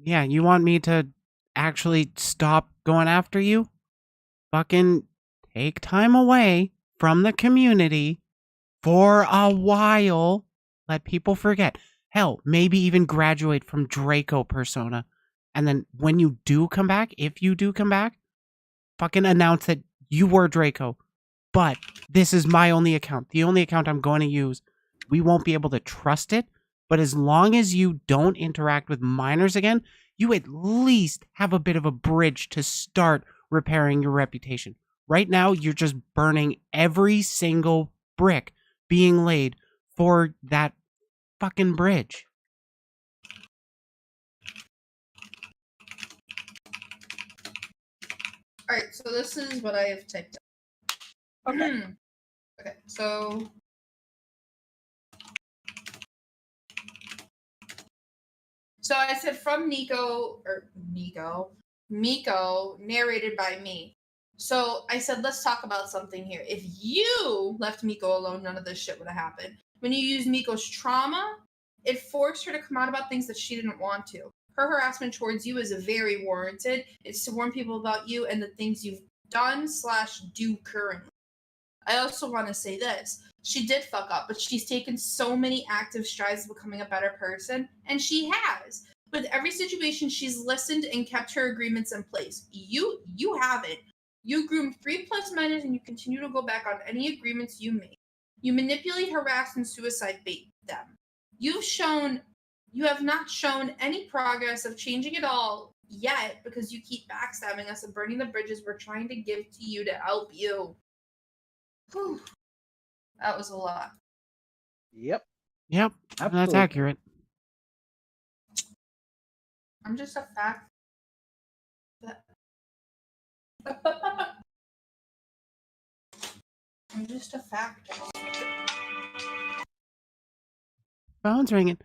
Speaker 1: Yeah, you want me to actually stop going after you? Fucking take time away, from the community for a while. Let people forget. Hell, maybe even graduate from Draco persona. And then when you do come back, if you do come back, fucking announce that you were Draco. But this is my only account. The only account I'm going to use. We won't be able to trust it. But as long as you don't interact with minors again, you at least have a bit of a bridge to start repairing your reputation. Right now, you're just burning every single brick being laid for that fucking bridge.
Speaker 4: All right, so this is what I have typed up.
Speaker 3: Okay.
Speaker 4: Okay, so I said from Miko, narrated by me. So I said, let's talk about something here. If you left Miko alone, none of this shit would have happened. When you use Miko's trauma, it forced her to come out about things that she didn't want to. Her harassment towards you is very warranted. It's to warn people about you and the things you've done/do currently. I also want to say this. She did fuck up, but she's taken so many active strides to becoming a better person, and she has. With every situation, she's listened and kept her agreements in place. You haven't. You groomed 3+ minors, and you continue to go back on any agreements you made. You manipulate, harass, and suicide bait them. You have not shown any progress of changing it all yet because you keep backstabbing us and burning the bridges we're trying to give to you to help you. Whew. That was a lot.
Speaker 2: Yep.
Speaker 1: Yep, that's
Speaker 2: Absolutely.
Speaker 1: accurate.
Speaker 4: I'm just a fact. I'm just a factor.
Speaker 1: Phone's ringing.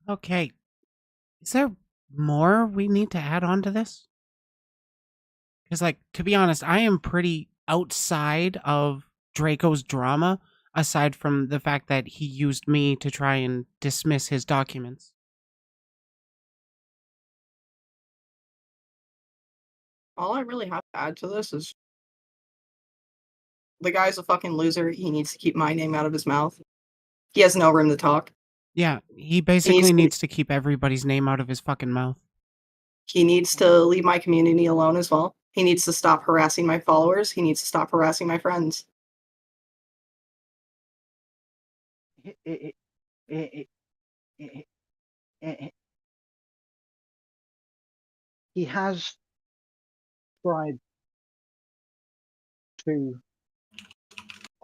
Speaker 1: Okay. Is there more we need to add on to this? Because, like, to be honest, I am pretty outside of Draco's drama, aside from the fact that he used me to try and dismiss his documents.
Speaker 3: All I really have to add to this is the guy's a fucking loser. He needs to keep my name out of his mouth. He has no room to talk.
Speaker 1: Yeah, he basically
Speaker 3: to-
Speaker 1: needs to keep everybody's name out of his fucking mouth.
Speaker 3: He needs to leave my community alone as well. He needs to stop harassing my followers. He needs to stop harassing my friends.
Speaker 2: He has tried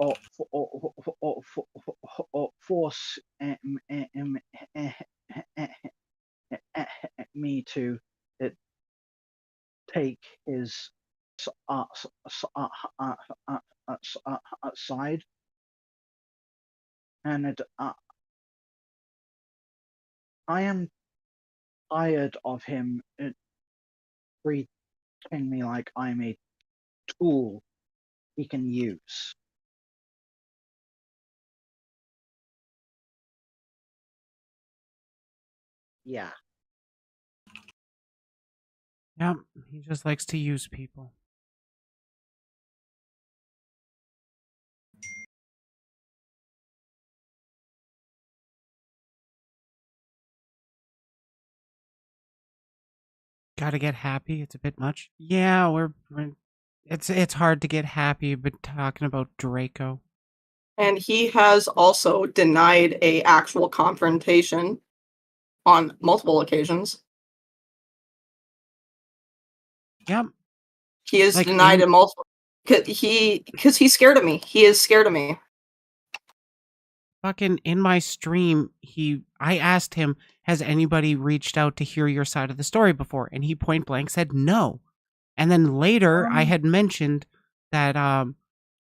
Speaker 2: to force me to take his side, and I am tired of him treating me like I'm a tool he can use. Yeah.
Speaker 1: Yep, he just likes to use people. Gotta get happy. It's a bit much. Yeah, we're it's hard to get happy, but talking about Draco.
Speaker 3: And he has also denied a actual confrontation on multiple occasions.
Speaker 1: Yep.
Speaker 3: He has
Speaker 1: Like
Speaker 3: denied
Speaker 1: in-
Speaker 3: it multiple because he's scared of me. He is scared of me.
Speaker 1: Fucking in my stream, I asked him, has anybody reached out to hear your side of the story before? And he point blank said no. And then later I had mentioned that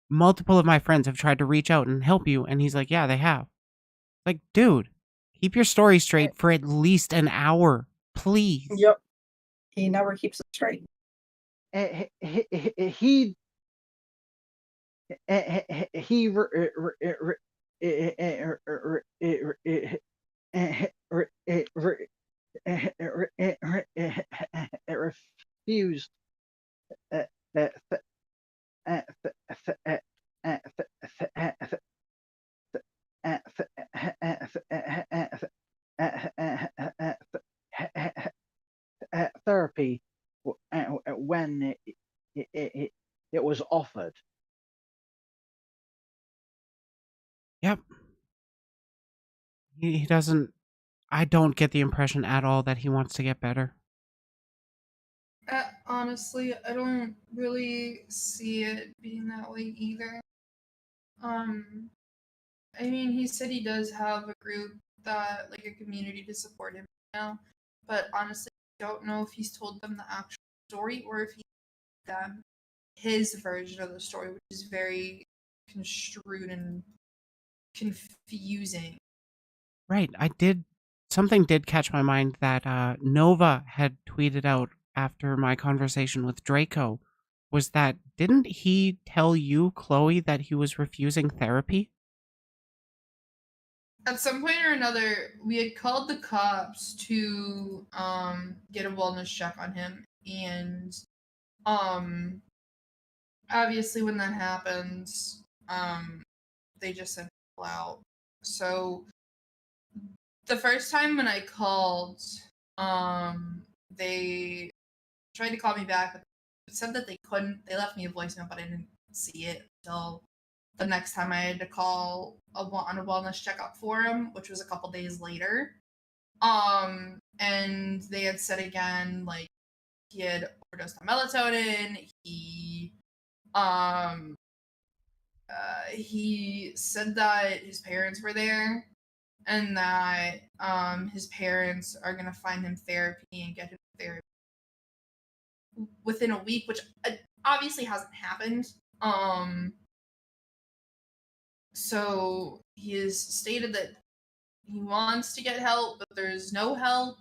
Speaker 1: multiple of my friends have tried to reach out and help you, and he's like, yeah, they have. Like, dude, keep your story straight for at least an hour, please.
Speaker 3: Yep. He never keeps it straight.
Speaker 2: He refused therapy when it was offered.
Speaker 1: Yep. He doesn't. I don't get the impression at all that he wants to get better.
Speaker 4: Honestly, I don't really see it being that way either. I mean, he said he does have a group that, like, a community to support him now, but honestly, I don't know if he's told them the actual story or if he told them his version of the story, which is very construed and confusing.
Speaker 1: Right. Something did catch my mind that Nova had tweeted out after my conversation with Draco. Was that, didn't he tell you, Chloe, that he was refusing therapy?
Speaker 4: At some point or another, we had called the cops to get a wellness check on him, and obviously when that happens, they just send people out. So the first time when I called, they tried to call me back, but said that they couldn't. They left me a voicemail, but I didn't see it until the next time I had to call on a wellness checkup for him, which was a couple days later. And they had said again, like, he had overdosed on melatonin. He said that his parents were there and that his parents are gonna find him therapy and get him therapy within a week, which obviously hasn't happened. So he has stated that he wants to get help, but there's no help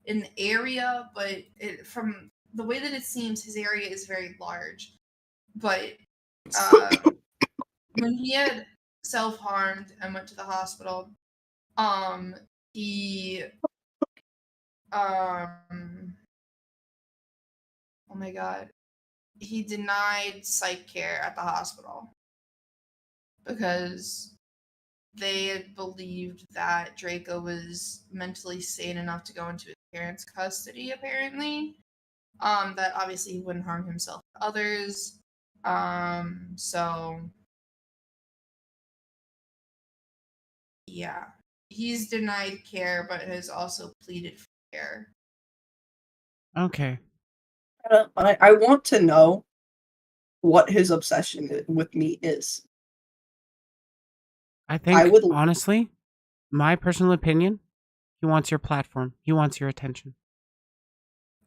Speaker 4: in the area. But from the way that it seems, his area is very large. But when he had self-harmed and went to the hospital, he oh my god, he denied psych care at the hospital because they had believed that Draco was mentally sane enough to go into his parents' custody, apparently. That obviously he wouldn't harm himself or others. So yeah. He's denied care but has also pleaded for care.
Speaker 1: Okay.
Speaker 3: I want to know what his obsession with me is.
Speaker 1: I think,
Speaker 3: would-
Speaker 1: honestly, my personal opinion, he wants your platform. He wants your attention.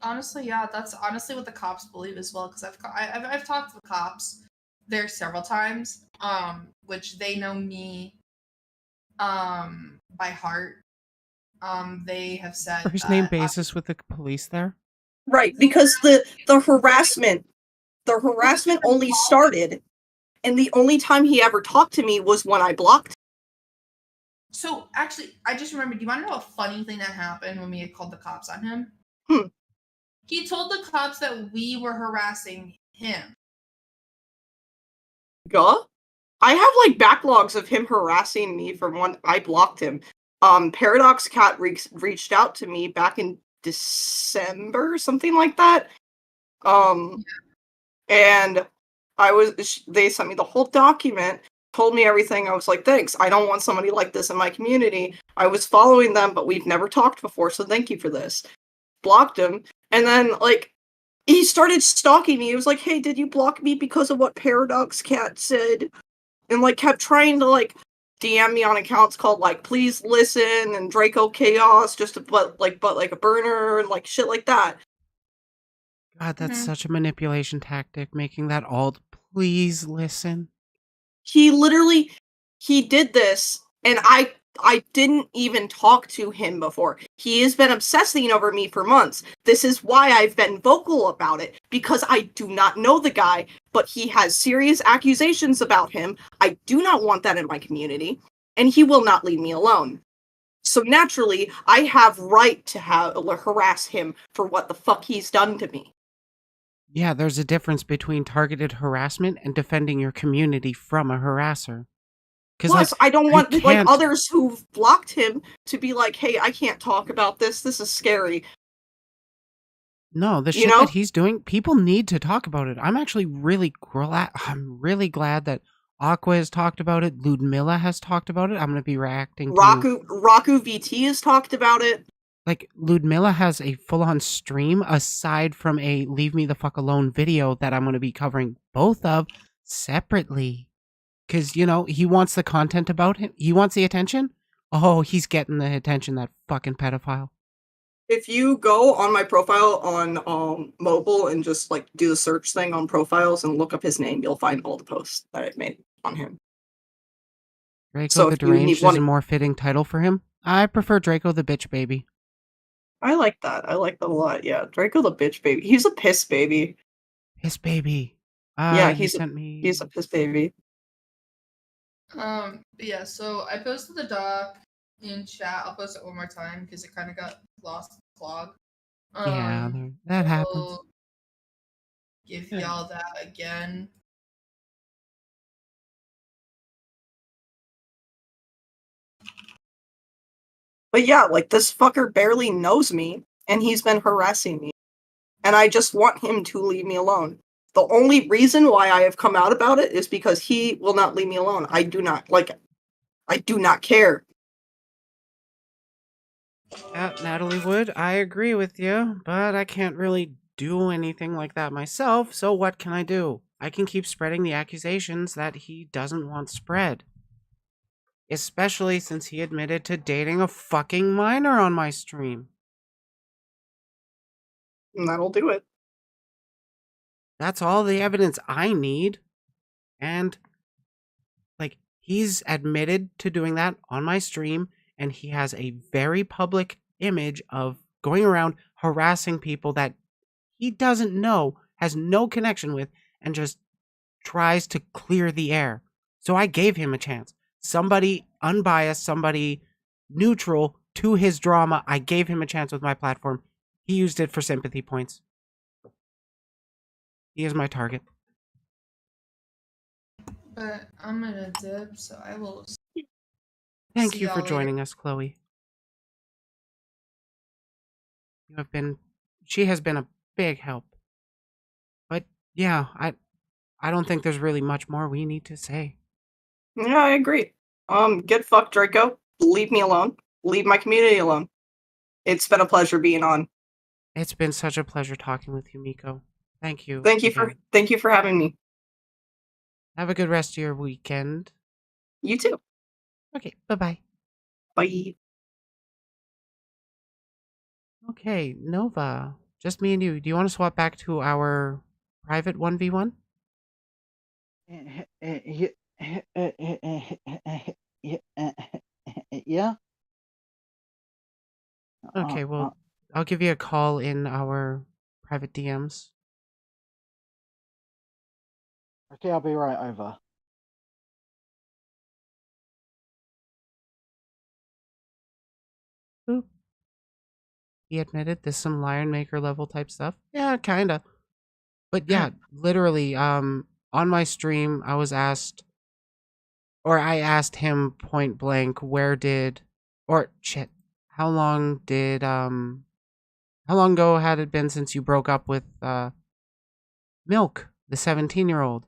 Speaker 4: Honestly, yeah, that's honestly what the cops believe as well. Because I've talked to the cops there several times, which they know me, by heart. They have said
Speaker 1: First name
Speaker 4: that
Speaker 1: basis with the police there?
Speaker 3: Right, because the harassment only started, and the only time he ever talked to me was when I blocked.
Speaker 4: So actually, I just remembered. Do you want to know a funny thing that happened when we had called the cops on him? He told the cops that we were harassing him.
Speaker 3: Guh? I have like backlogs of him harassing me from when I blocked him. Paradox Cat reached out to me back in December, something like that. And they sent me the whole document, told me everything. I was like, thanks. I don't want somebody like this in my community. I was following them, but we've never talked before, so thank you for this. Blocked him. And then, like, he started stalking me. He was like, hey, did you block me because of what Paradox Cat said? And, like, kept trying to, like, DM me on accounts called, like, Please Listen and Draco Chaos, just to but like a burner and, like, shit like that.
Speaker 1: God, that's such a manipulation tactic, making that all please listen.
Speaker 3: He did this, and I didn't even talk to him before. He has been obsessing over me for months. This is why I've been vocal about it, because I do not know the guy, but he has serious accusations about him. I do not want that in my community, and he will not leave me alone. So naturally, I have right to harass him for what the fuck he's done to me.
Speaker 1: Yeah, there's a difference between targeted harassment and defending your community from a harasser. Because
Speaker 3: Plus, I don't
Speaker 1: you
Speaker 3: want like
Speaker 1: can't.
Speaker 3: others who've blocked him to be like, "Hey, I can't talk about this. This is scary."
Speaker 1: No, the
Speaker 3: You
Speaker 1: shit
Speaker 3: know?
Speaker 1: that he's doing, people need to talk about it. I'm actually really glad. I'm really glad that Aqua has talked about it. Ludmilla has talked about it. I'm gonna be reacting to
Speaker 3: Raku VT has talked about it.
Speaker 1: like Ludmilla has a full-on stream aside from a "Leave Me the Fuck Alone" video that I'm gonna be covering both of separately. Cause he wants the content about him. He wants the attention. Oh, he's getting the attention. That fucking pedophile.
Speaker 3: If you go on my profile on mobile and just like do the search thing on profiles and look up his name, you'll find all the posts that I've made on him.
Speaker 1: Draco
Speaker 3: So
Speaker 1: the
Speaker 3: if you need
Speaker 1: Deranged is a more fitting title for him. I prefer Draco the Bitch Baby.
Speaker 3: I like that. I like that a lot. Yeah, Draco the bitch baby. He's a piss baby.
Speaker 1: Piss Baby.
Speaker 3: Yeah,
Speaker 1: You
Speaker 3: he's
Speaker 1: sent me.
Speaker 3: a piss baby.
Speaker 4: Yeah, so I posted the doc in chat. I'll post it one more time because it kind of got lost in the clog.
Speaker 1: Yeah, that happens.
Speaker 4: I'll give y'all that again.
Speaker 3: But yeah, like this fucker barely knows me and he's been harassing me. And I just want him to leave me alone. The only reason why I have come out about it is because he will not leave me alone. I do not care.
Speaker 1: Yeah, Natalie Wood, I agree with you, but I can't really do anything like that myself, so what can I do? I can keep spreading the accusations that he doesn't want spread. Especially since he admitted to dating a fucking minor on my stream.
Speaker 3: And that'll do it.
Speaker 1: That's all the evidence I need. And, he's admitted to doing that on my stream, and he has a very public image of going around harassing people that he doesn't know, has no connection with, and just tries to clear the air. So I gave him a chance. Somebody unbiased, somebody neutral to his drama. I gave him a chance with my platform. He used it for sympathy points. He is my target.
Speaker 4: But I'm gonna dip, so I will.
Speaker 1: Thank
Speaker 4: See
Speaker 1: you for
Speaker 4: y'all later.
Speaker 1: joining us, Chloe. She has been a big help. But yeah, I don't think there's really much more we need to say.
Speaker 3: Yeah, I agree. Get fucked, Draco. Leave me alone. Leave my community alone. It's been a pleasure being on.
Speaker 1: It's been such a pleasure talking with you, Miko. Thank you.
Speaker 3: Thank you
Speaker 1: again.
Speaker 3: for having me.
Speaker 1: Have a good rest of your weekend.
Speaker 3: You too.
Speaker 1: Okay, bye-bye.
Speaker 3: Bye.
Speaker 1: Okay, Nova. Just me and you. Do you want to swap back to our private 1v1?
Speaker 2: Yeah.
Speaker 1: Okay, well, I'll give you a call in our private DMs.
Speaker 2: Okay, I'll be right over.
Speaker 1: Boop. He admitted there's some Lion Maker level type stuff. Yeah, kinda. But yeah, literally, on my stream, I asked him point blank, how long ago had it been since you broke up with, Milk, the 17-year-old?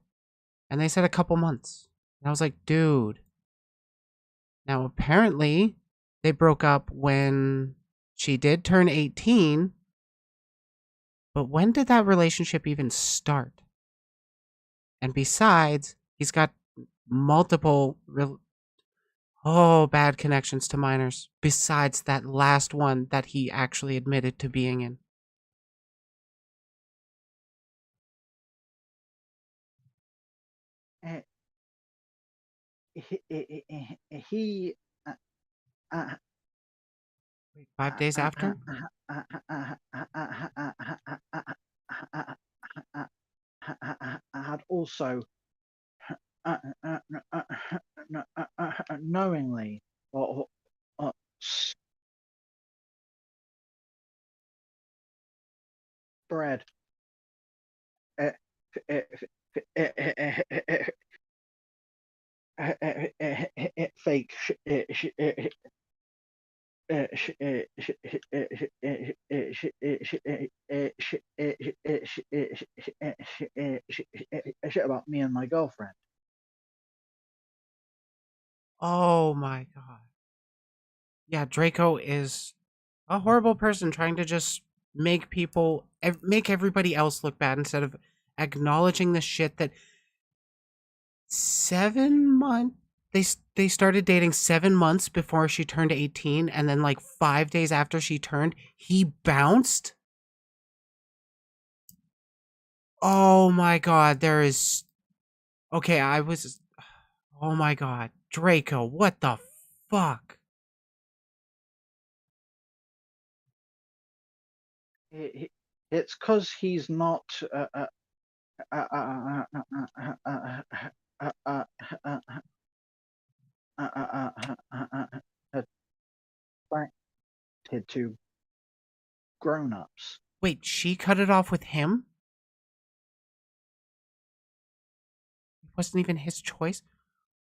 Speaker 1: And they said a couple months. And I was like, dude. Now, apparently, they broke up when she did turn 18. But when did that relationship even start? And besides, he's got multiple bad connections to minors, besides that last one that he actually admitted to being in.
Speaker 2: He
Speaker 1: Wait, 5 days after?
Speaker 2: had also knowingly or spread fake shit about me and my girlfriend.
Speaker 1: Oh my god. Yeah, Draco is a horrible person trying to just make make everybody else look bad instead of acknowledging the shit that 7 months they started dating 7 months before she turned 18, and then like 5 days after she turned, he bounced. Oh my god, there is okay, oh my god, Draco, what the fuck?
Speaker 2: It's because he's not attracted to grown-ups.
Speaker 1: Wait, she cut it off with him? It wasn't even his choice?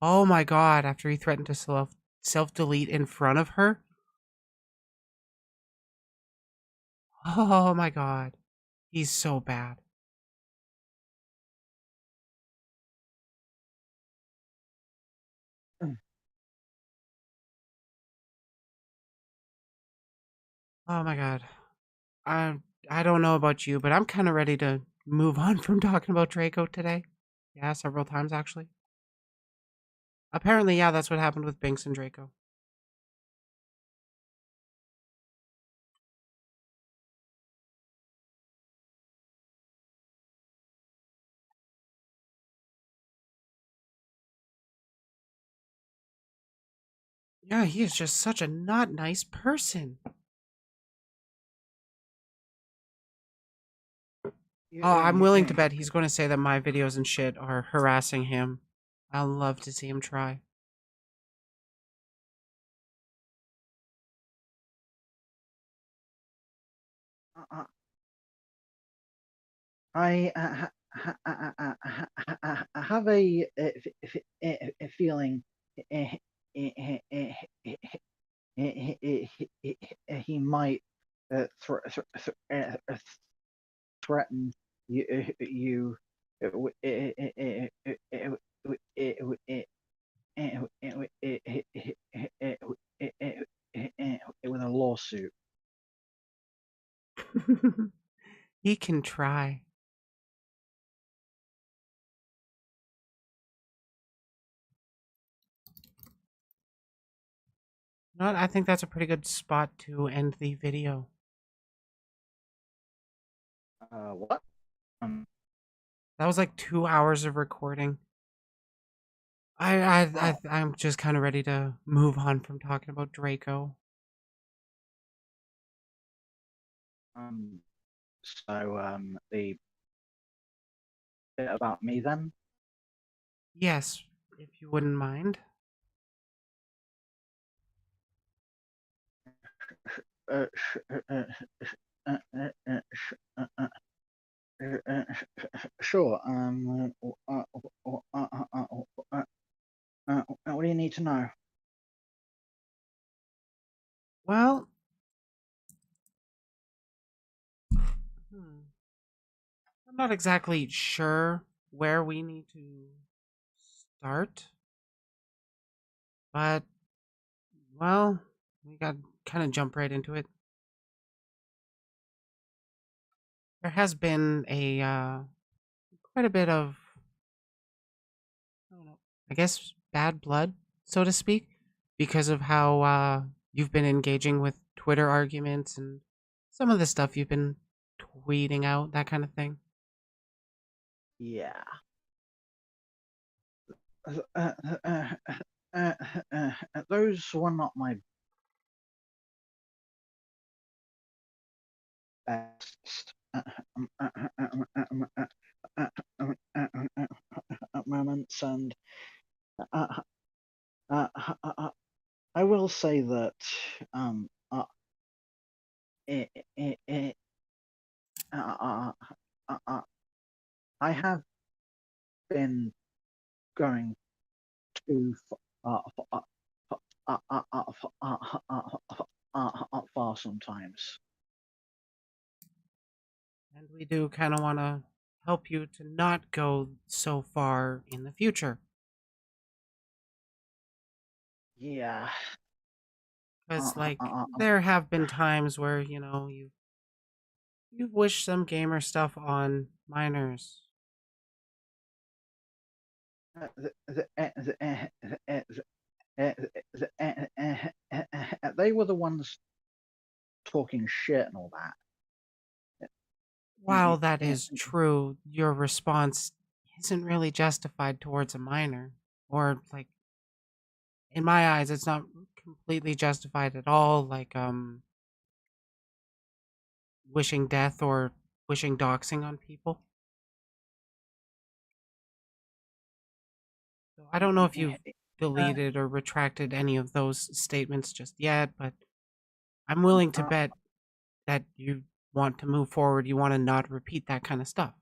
Speaker 1: Oh my god, after he threatened to self-delete in front of her? Oh my god. He's so bad. Oh my god. I I don't know about you, but I'm kind of ready to move on from talking about Draco today. Yeah, several times actually. Apparently, yeah, that's what happened with Binks and Draco. Yeah, he is just such a not nice person. Oh, I'm willing to bet he's going to say that my videos and shit are harassing him. I'll love to see him try.
Speaker 2: I have a feeling he might threaten you with a lawsuit.
Speaker 1: He can try. You know what? I think that's a pretty good spot to end the video.
Speaker 2: What?
Speaker 1: That was like 2 hours of recording. I'm just kind of ready to move on from talking about Draco.
Speaker 2: The bit about me then.
Speaker 1: Yes, if you wouldn't mind.
Speaker 2: Sure. What do you need to know?
Speaker 1: Well, I'm not exactly sure where we need to start, but well, we got kind of jump right into it. There has been a quite a bit of, I don't know, I guess bad blood, so to speak, because of how you've been engaging with Twitter arguments and some of the stuff you've been tweeting out, that kind of thing.
Speaker 2: Yeah. Those were not my best moments, and I will say that I have been going too far sometimes.
Speaker 1: And we do kind of want to help you to not go so far in the future.
Speaker 2: Yeah.
Speaker 1: Because, like, there have been times where, you've wished some gamer stuff on minors.
Speaker 2: They were the ones talking shit and all that.
Speaker 1: While that is true, your response isn't really justified towards a minor. Or, like, in my eyes, it's not completely justified at all. Like, wishing death or wishing doxing on people. So I don't know if you've deleted or retracted any of those statements just yet, but I'm willing to bet that you want to move forward. You want to not repeat that kind of stuff.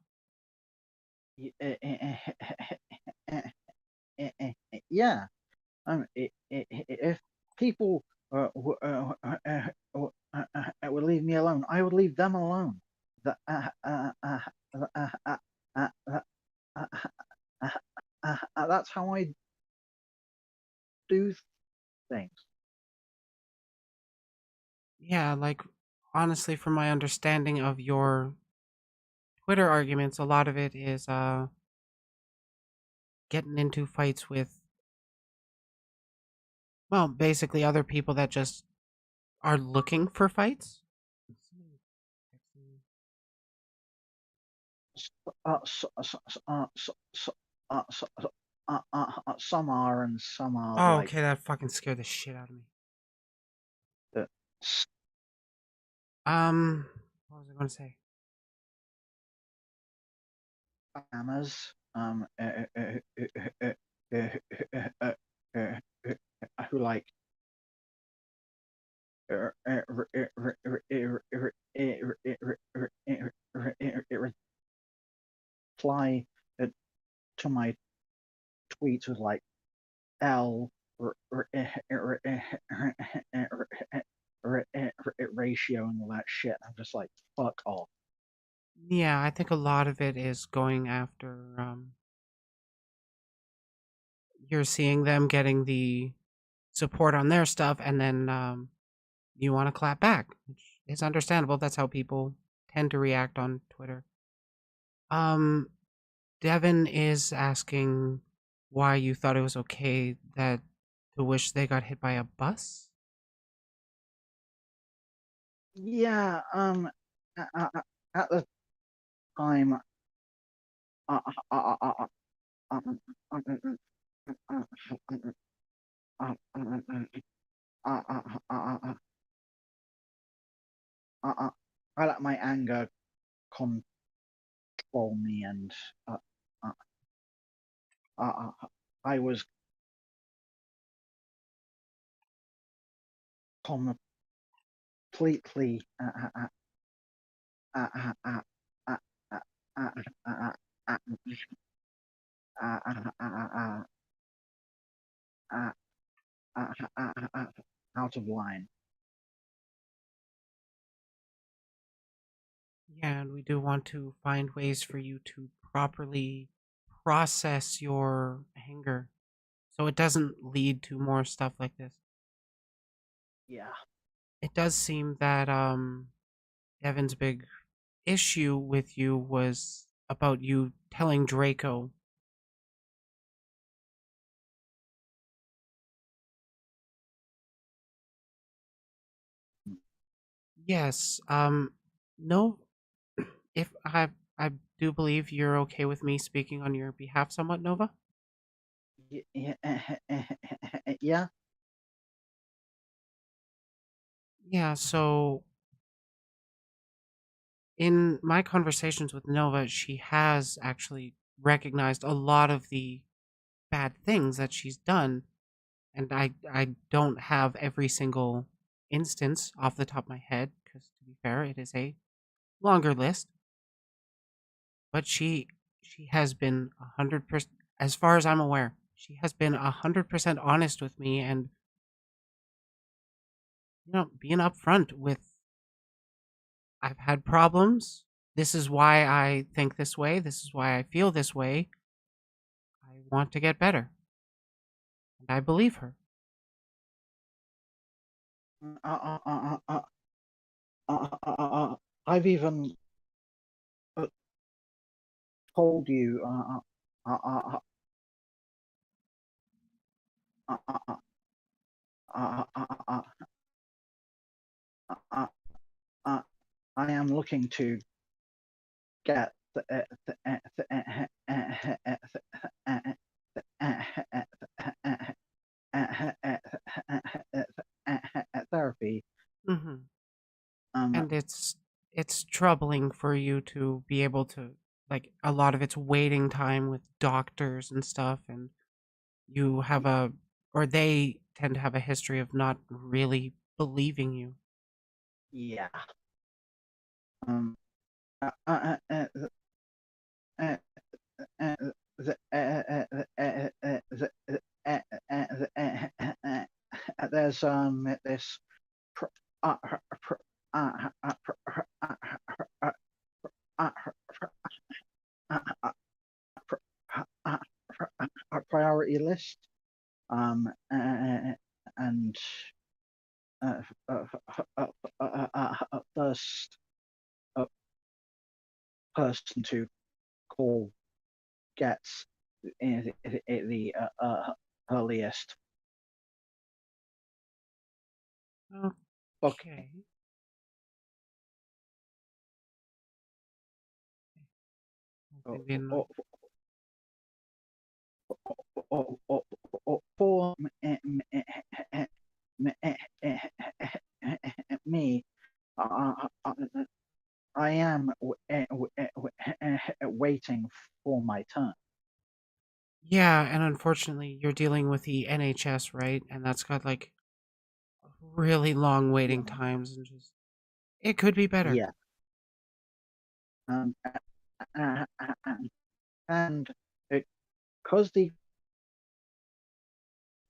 Speaker 2: Yeah. If people would leave me alone, I would leave them alone. That's how I do things.
Speaker 1: Yeah, like, honestly, from my understanding of your Twitter arguments, a lot of it is getting into fights with, well, basically other people that just are looking for fights.
Speaker 2: Some are and some are
Speaker 1: Oh,
Speaker 2: like
Speaker 1: okay, that fucking scared the shit out of me. What was I going to say?
Speaker 2: scammers who like reply to my tweets with like L ratio and all that shit. I'm just like, fuck off.
Speaker 1: Yeah, I think a lot of it is going after you're seeing them getting the support on their stuff, and then you want to clap back, which is understandable. That's how people tend to react on Twitter. Devin is asking why you thought it was okay that to wish they got hit by a bus.
Speaker 2: Yeah, at the time, I let my anger control me, and I was completely out of line.
Speaker 1: Yeah, and we do want to find ways for you to properly process your anger so it doesn't lead to more stuff like this.
Speaker 2: Yeah.
Speaker 1: It does seem that Devin's big issue with you was about you telling Draco. Yes, no, if I do believe you're okay with me speaking on your behalf somewhat, Nova.
Speaker 2: Yeah.
Speaker 1: Yeah, so in my conversations with Nova, she has actually recognized a lot of the bad things that she's done, and I don't have every single instance off the top of my head because to be fair, it is a longer list. But she has been 100%, as far as I'm aware, she has been 100% honest with me and, being upfront with I've had problems. This is why I think this way. This is why I feel this way. I want to get better. And I believe her.
Speaker 2: I've even told you. I am looking to get therapy.
Speaker 1: Hmm. And it's troubling for you to be able to, like, a lot of it's waiting time with doctors and stuff, and you have or they tend to have a history of not really believing you.
Speaker 2: Yeah. There's this priority list, and first person to call gets the earliest.
Speaker 1: Okay. Maybe not.
Speaker 2: For me, I am waiting for my turn.
Speaker 1: Yeah, and unfortunately, you're dealing with the NHS, right? And that's got like really long waiting times, and just it could be better.
Speaker 2: Yeah. And because the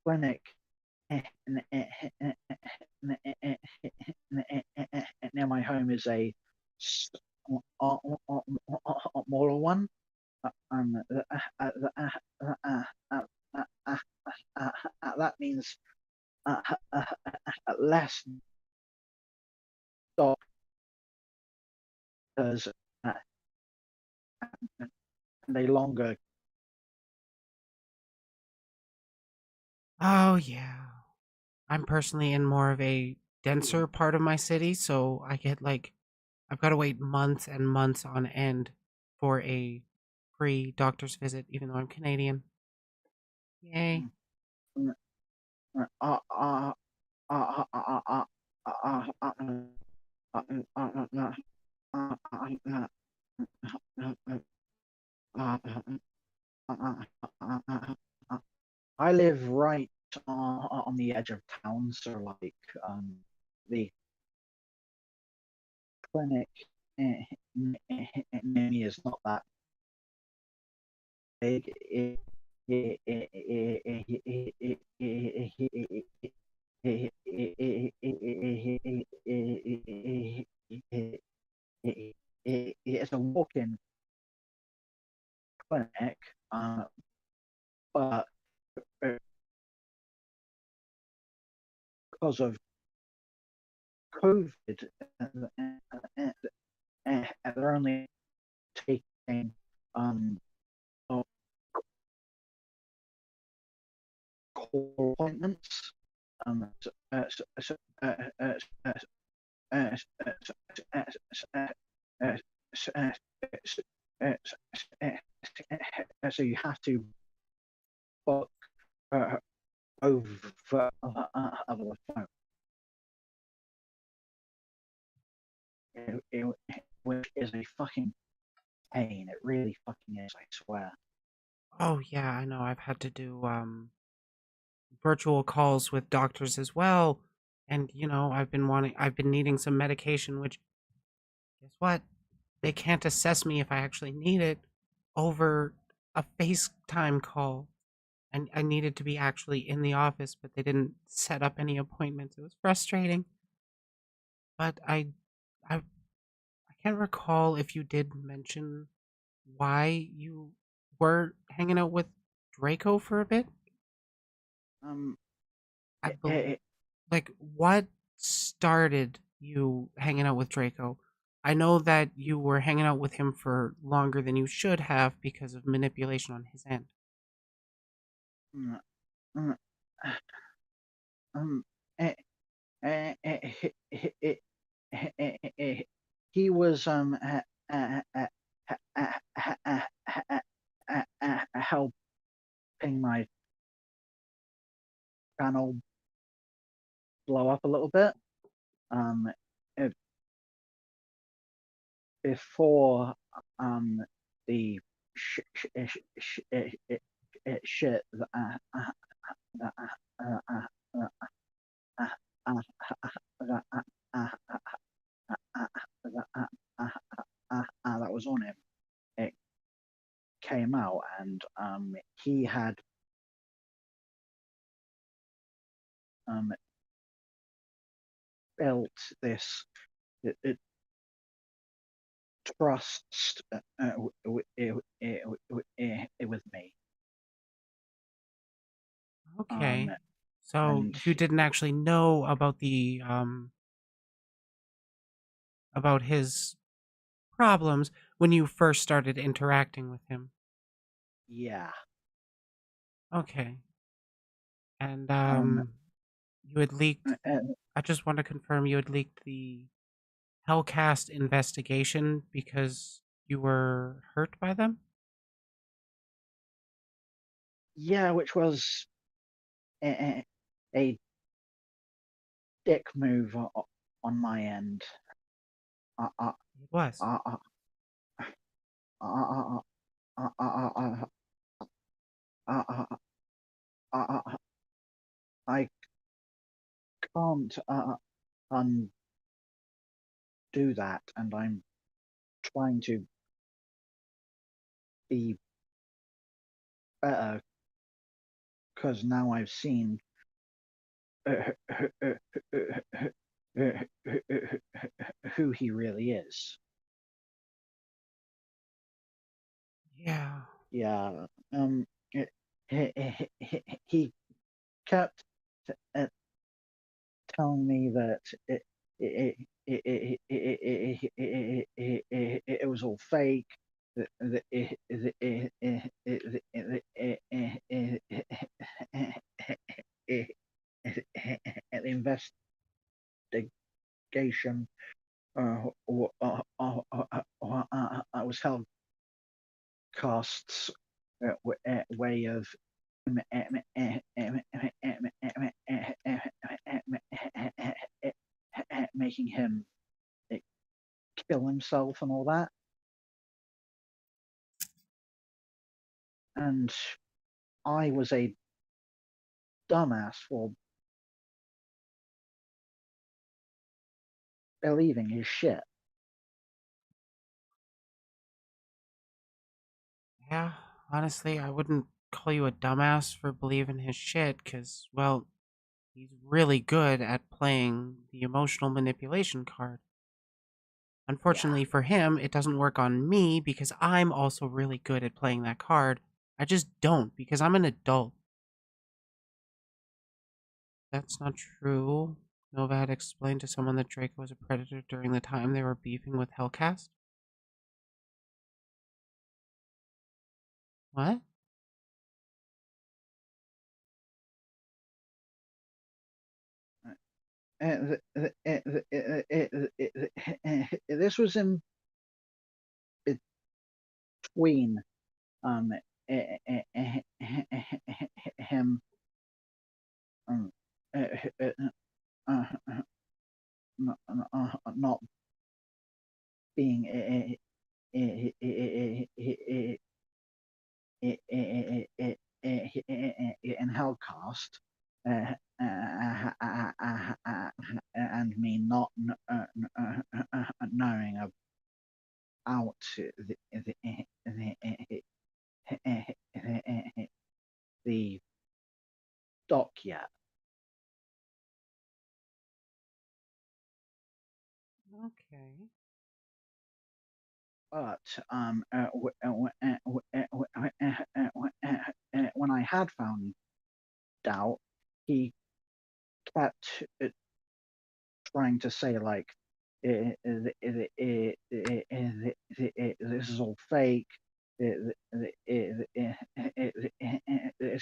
Speaker 2: clinic near my home is a smaller one, that means less doctors and a longer.
Speaker 1: Oh yeah. I'm personally in more of a denser part of my city, so I get like I've got to wait months and months on end for a free doctor's visit, even though I'm Canadian. Yay.
Speaker 2: I live right on the edge of town, so like the clinic near me is not that big. It's a walk-in clinic, but because of COVID, they're only taking call appointments. So you have to book over the phone, which is a fucking pain. It really fucking is, I swear.
Speaker 1: Oh yeah, I know. I've had to do virtual calls with doctors as well, and I've been needing some medication, which guess what? They can't assess me if I actually need it over a FaceTime call. I needed to be actually in the office, but they didn't set up any appointments. It was frustrating. But I can't recall if you did mention why you were hanging out with Draco for a bit. I
Speaker 2: eh,
Speaker 1: believe,
Speaker 2: eh,
Speaker 1: like, what started you hanging out with Draco? I know that you were hanging out with him for longer than you should have because of manipulation on his end.
Speaker 2: mm, mm, um, eh, he, he was helping my channel blow up a little bit. It, before the shit that that was on him, it came out, and he had built this trust with me.
Speaker 1: Okay.
Speaker 2: Um,
Speaker 1: So
Speaker 2: and
Speaker 1: you didn't actually know about his problems when you first started interacting with him.
Speaker 2: yeah,
Speaker 1: Okay. And
Speaker 2: um,
Speaker 1: you had leaked,
Speaker 2: uh,
Speaker 1: I just want to confirm you had leaked the Hellcast investigation because you were hurt by them?
Speaker 2: yeah, which was a dick move on my end. Uh, uh,
Speaker 1: It was.
Speaker 2: uh, uh, uh, uh, uh, uh, I can't undo that, and I'm trying to be better because now I've seen who he really is.
Speaker 1: Yeah.
Speaker 2: Yeah. He kept uh, telling me that it was all fake. The investigation was held costs way of making him kill himself and all that. And I was a dumbass for believing his shit.
Speaker 1: Yeah. Honestly, I wouldn't call you a dumbass for believing his shit because, well, he's really good at playing the emotional manipulation card.
Speaker 2: Yeah.
Speaker 1: Unfortunately for him, it doesn't work on me because I'm also really good at playing that card. I just don't because I'm an adult. That's not true. Nova had explained to someone that Draco was a predator during the time they were beefing with Hellcast. What?
Speaker 2: This was in between him um, not being in Hellcast, and me not knowing about the
Speaker 1: Okay.
Speaker 2: But when I had found out, he kept trying to say like, this is all fake. This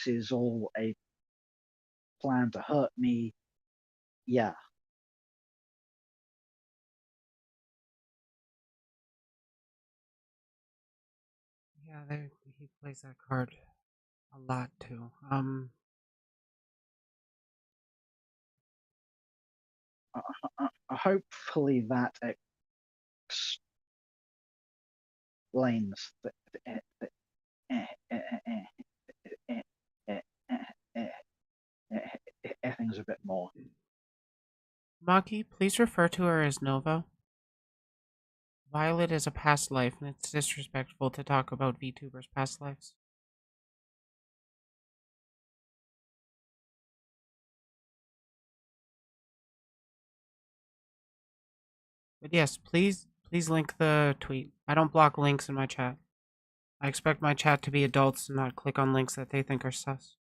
Speaker 2: is all a plan to hurt me. Yeah.
Speaker 1: Yeah, he plays that card a lot too.
Speaker 2: Hopefully that explains things a bit more.
Speaker 1: Maki, please refer to her as Nova. Violet is a past life, and it's disrespectful to talk about VTubers' past lives. But yes, please link the tweet. I don't block links in my chat. I expect my chat to be adults and not click on links that they think are sus.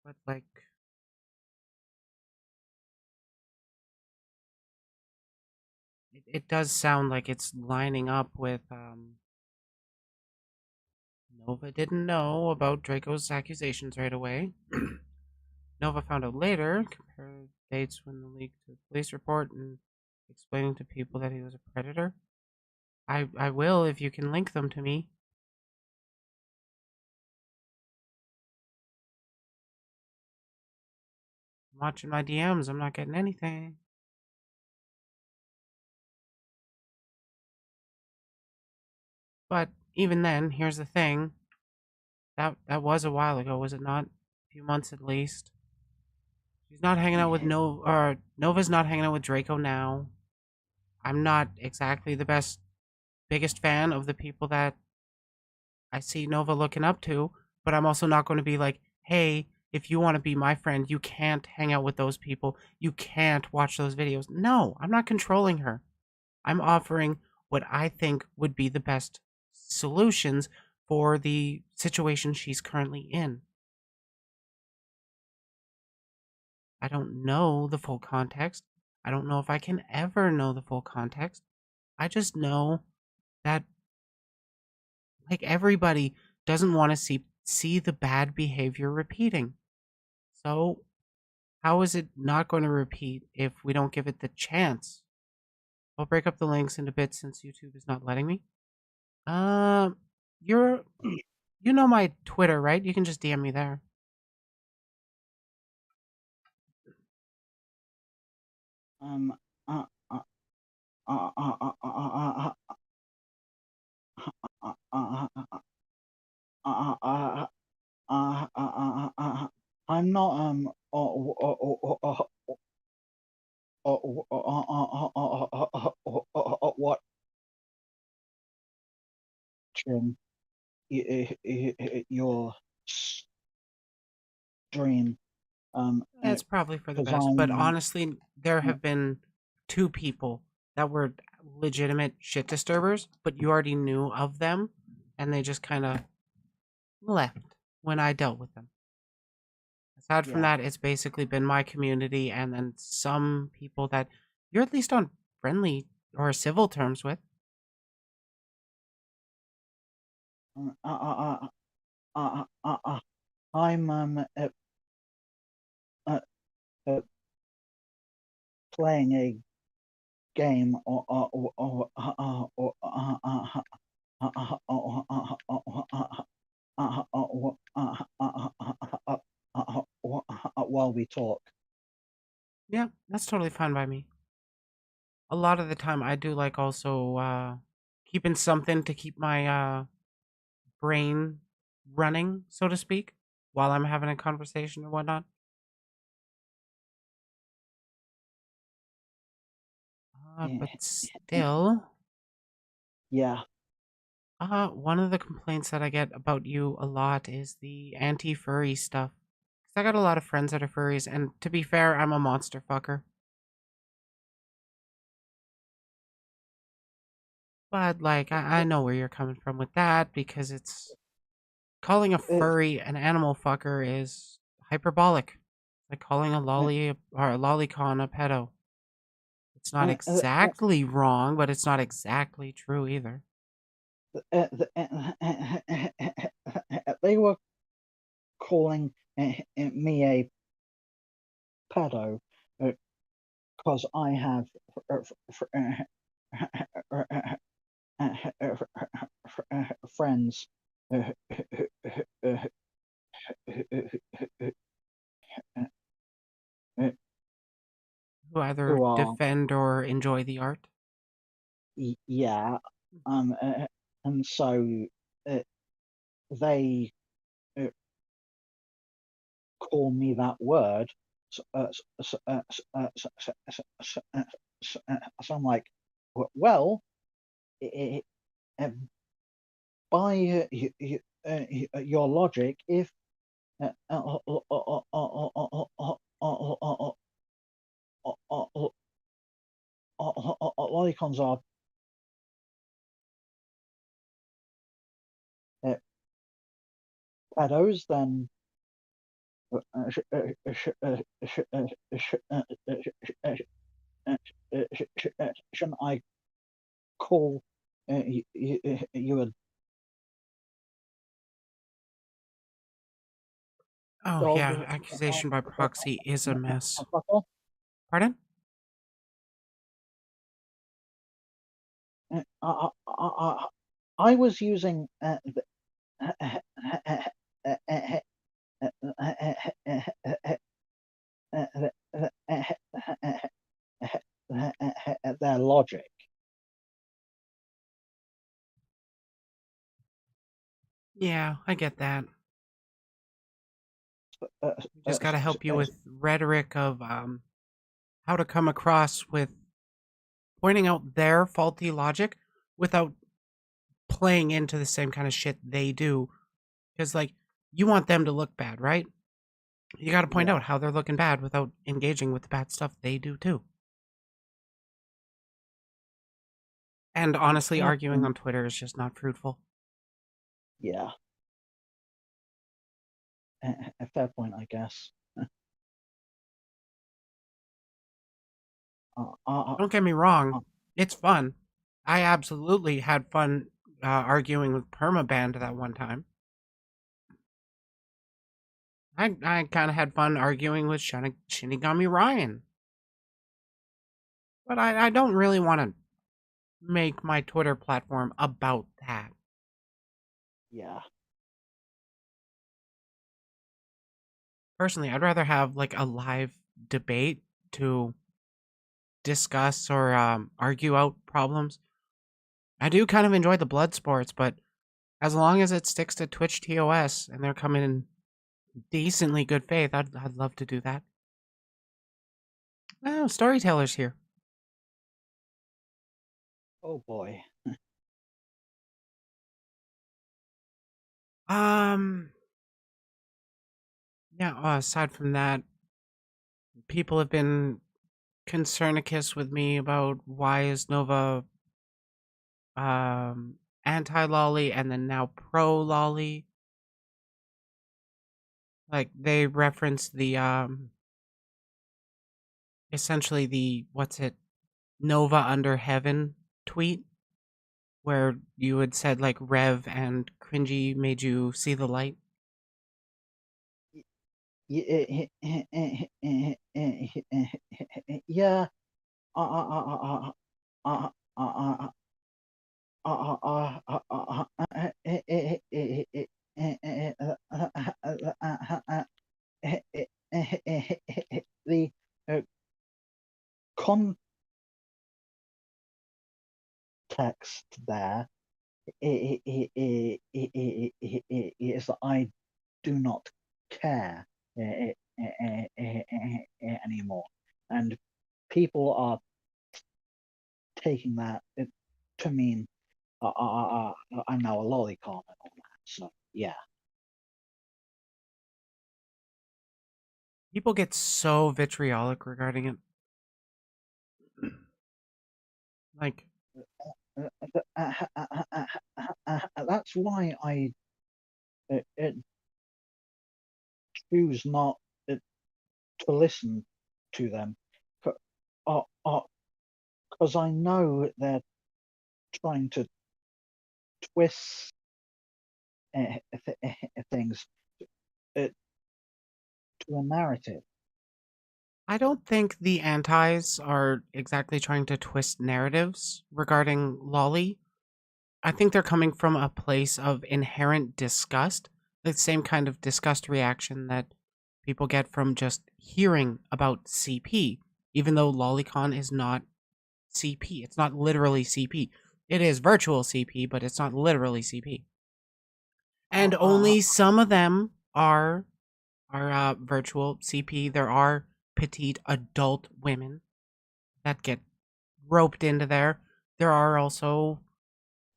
Speaker 1: But like, it does sound like it's lining up with Nova didn't know about Draco's accusations right away. Nova found out later, compared dates when the leak to the police report and explaining to people that he was a predator. I will if you can link them to me. I'm watching my DMs, I'm not getting anything. But even then, here's the thing. That was a while ago, was it not? A few months at least. She's not hanging out with Nova's not hanging out with Draco now. I'm not exactly the biggest fan of the people that I see Nova looking up to, but I'm also not going to be like, hey, if you want to be my friend, you can't hang out with those people. You can't watch those videos. No, I'm not controlling her. I'm offering what I think would be the best solutions for the situation she's currently in. I don't know the full context. I don't know if I can ever know the full context. I just know that like everybody doesn't want to see the bad behavior repeating. So, how is it not going to repeat if we don't give it the chance? I'll break up the links into bits since YouTube is not letting me. You're you know my Twitter, right? You can just DM me there.
Speaker 2: Um. Uh. Uh. Uh. Uh. Uh. Uh. I'm not watching your stream
Speaker 1: It's probably for the
Speaker 2: because
Speaker 1: best, but
Speaker 2: I'm
Speaker 1: honestly, there have been two people that were legitimate shit disturbers, but you already knew of them, and they just kind of left when I dealt with them. Aside from
Speaker 2: yeah.
Speaker 1: that, it's basically been my community and then some people that you're at least on friendly or civil terms with.
Speaker 2: I'm playing a game while we talk.
Speaker 1: Yeah, that's totally fine by me. A lot of the time, I do like also keeping something to keep my brain running, so to speak, while I'm having a conversation or whatnot.
Speaker 2: Yeah.
Speaker 1: But still,
Speaker 2: Yeah.
Speaker 1: One of the complaints that I get about you a lot is the anti-furry stuff. 'Cause I got a lot of friends that are furries, and to be fair, I'm a monster fucker. But like, I know where you're coming from with that because it's calling a
Speaker 2: It's
Speaker 1: furry an animal fucker is hyperbolic. Like calling a
Speaker 2: uh,
Speaker 1: lolly or a lolicon a pedo. It's not
Speaker 2: uh, uh, uh,
Speaker 1: exactly wrong, but it's not exactly true either.
Speaker 2: they were calling me a pedo because I have friends
Speaker 1: Who either
Speaker 2: who are
Speaker 1: defend or enjoy the art.
Speaker 2: yeah, and so uh, they call me that word. So, so I'm like, well, by your logic, if lolicons are pedos, then shouldn't I call you a
Speaker 1: Oh
Speaker 2: dog?
Speaker 1: yeah, accusation by proxy is a mess. Pardon?
Speaker 2: I was using their logic.
Speaker 1: Yeah, I get that.
Speaker 2: Uh,
Speaker 1: Just got to help you with rhetoric of how to come across with pointing out their faulty logic without playing into the same kind of shit they do. Because like you want them to look bad, right? You got to point
Speaker 2: Yeah.
Speaker 1: out how they're looking bad without engaging with the bad stuff they do too. And honestly, arguing on Twitter is just not fruitful.
Speaker 2: Yeah. A fair point, I guess.
Speaker 1: Don't get me wrong, it's fun. I absolutely had fun arguing with Permaband that one time. I kind of had fun arguing with Shinigami Ryan. But I don't really want to make my Twitter platform about that.
Speaker 2: Yeah.
Speaker 1: Personally, I'd rather have like a live debate to discuss or argue out problems. I do kind of enjoy the blood sports, but as long as it sticks to Twitch TOS and they're coming in decently good faith, I'd love to do that. Oh, storytellers here.
Speaker 2: Oh boy.
Speaker 1: Yeah, aside from that, people have been concernicus with me about why is Nova anti lolly and then now pro lolly. Like they reference the essentially the what's it Nova under heaven tweet where you had said like Rev and Cringy made you see the light.
Speaker 2: Yeah. The context there is that I do not care anymore, and people are taking that to mean I'm now a lolicon and all that. So yeah.
Speaker 1: People get so vitriolic regarding it. Like,
Speaker 2: That's why I choose not to listen to them, because I know they're trying to twist things to a narrative.
Speaker 1: I don't think the antis are exactly trying to twist narratives regarding Lolly. I think they're coming from a place of inherent disgust, the same kind of disgust reaction that people get from just hearing about CP, even though Lolicon is not CP. It's not literally CP. It is virtual CP, but it's not literally CP. And only some of them are virtual CP. There are petite adult women that get roped into there. There are also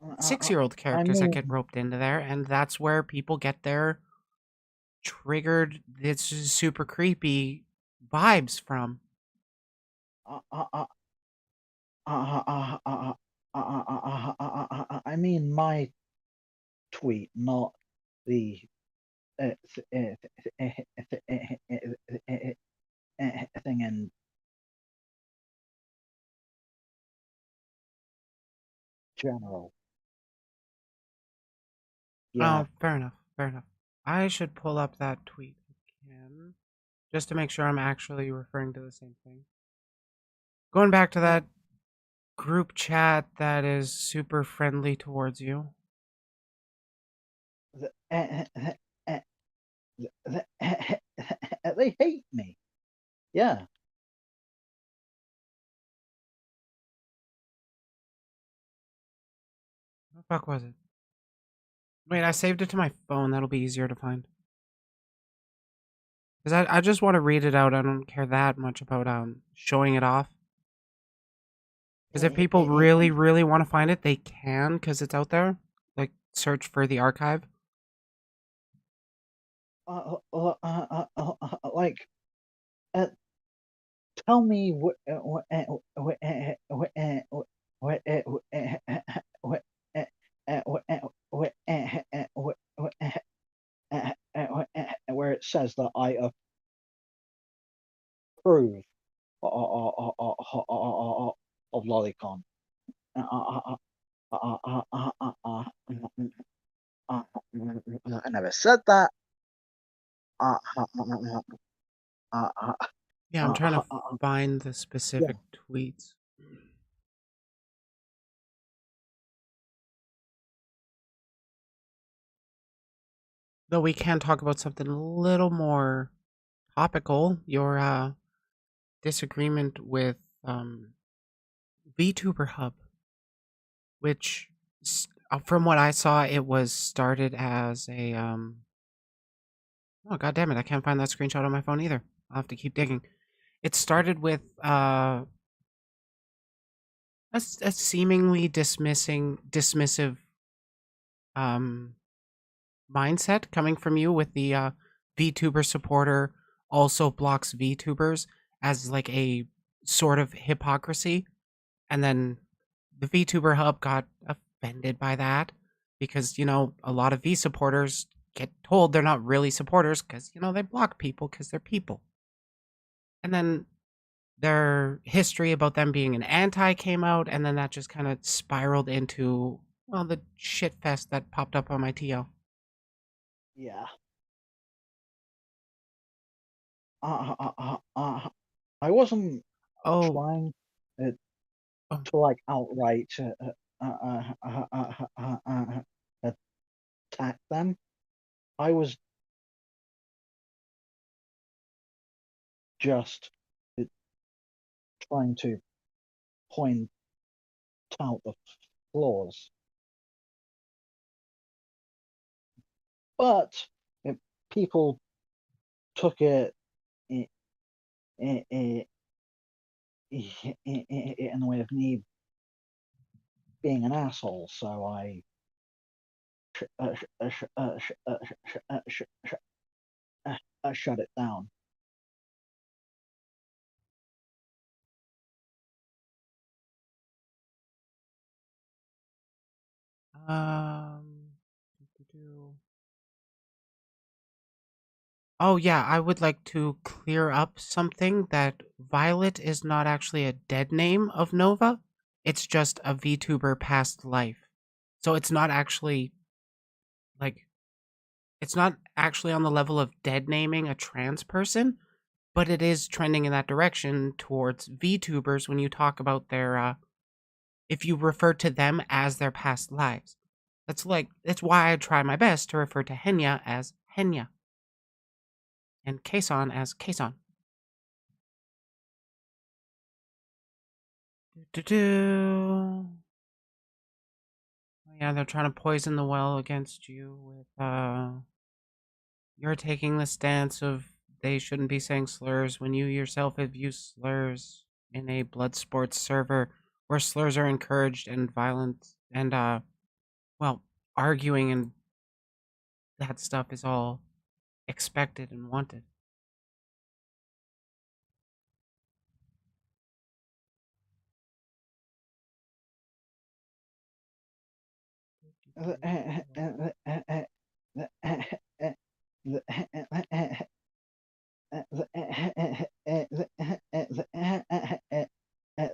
Speaker 1: 6-year-old
Speaker 2: I
Speaker 1: characters that get
Speaker 2: mean,
Speaker 1: roped into there, and that's where people get their triggered, it's just super creepy vibes from.
Speaker 2: I mean my tweet, not the thing in general. Yeah.
Speaker 1: Oh, fair enough, fair enough. I should pull up that tweet again, just to make sure I'm actually referring to the same thing. Going back to that group chat that is super friendly towards you.
Speaker 2: They hate me. Yeah.
Speaker 1: What the fuck was it? Wait, I saved it to my phone. That'll be easier to find. Because I just want to read it out. I don't care that much about showing it off. Because if people really, really want to find it, they can, because it's out there. Like, search for the archive.
Speaker 2: Like, tell me where it says that I approve of Lolicon. I never said that.
Speaker 1: Yeah, I'm trying to find the specific tweets. Though we can talk about something a little more topical. Your disagreement with VTuber Hub, which from what I saw, it was started as a oh god damn it, I can't find that screenshot on my phone either. I'll have to keep digging. It started with a seemingly dismissive mindset coming from you with the VTuber supporter also blocks VTubers as like a sort of hypocrisy. And then the VTuber Hub got offended by that because, you know, a lot of V supporters get told they're not really supporters because, you know, they block people because they're people. And then their history about them being an anti came out, and then that just kind of spiraled into, well, the shit fest that popped up on my TL.
Speaker 2: Yeah. I wasn't trying to like outright attack them. I was just trying to point out the flaws. But if people took it in the way of me being an asshole, so I shut it down.
Speaker 1: doo-doo-doo. Oh yeah, I would like to clear up something that Violet is not actually a dead name of Nova. It's just a VTuber past life. So it's not actually like it's not actually on the level of dead naming a trans person, but it is trending in that direction towards VTubers when you talk about their if you refer to them as their past lives. That's why I try my best to refer to Henya as Henya and Kason as Kason. Do-do-do. Yeah, they're trying to poison the well against you with you're taking the stance of they shouldn't be saying slurs when you yourself have used slurs in a blood sports server where slurs are encouraged and violent and well, arguing and that stuff is all expected and wanted.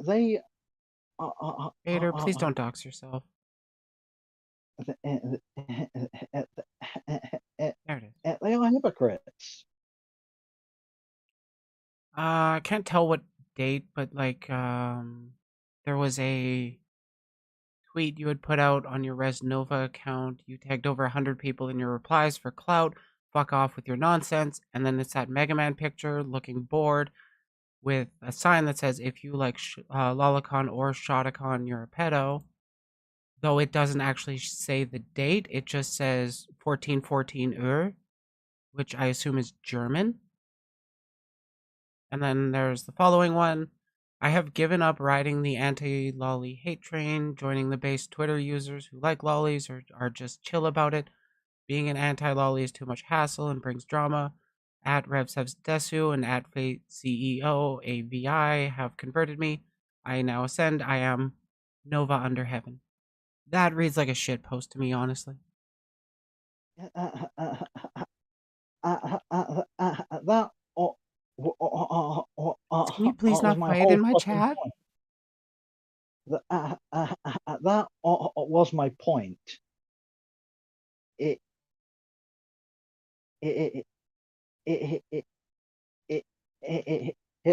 Speaker 2: They
Speaker 1: Vader, please don't dox yourself. There it is.
Speaker 2: they are hypocrites.
Speaker 1: I can't tell what date, but like there was a tweet you had put out on your Res Nova account. You tagged over 100 people in your replies for clout. Fuck off with your nonsense. And then it's that Mega Man picture looking bored with a sign that says, if you like Lolicon or Shotacon, you're a pedo. Though it doesn't actually say the date, it just says 1414 which I assume is German. And then there's the following one. I have given up riding the anti-lolly hate train, joining the base Twitter users who like lollies or are just chill about it. Being an anti-lolly is too much hassle and brings drama. At RevSevsDesu and at Fate CEO AVI have converted me. I now ascend. I am Nova under heaven. That reads like a shit post to me, honestly.
Speaker 2: That
Speaker 1: Can you please not fight in my chat?
Speaker 2: That was my point. It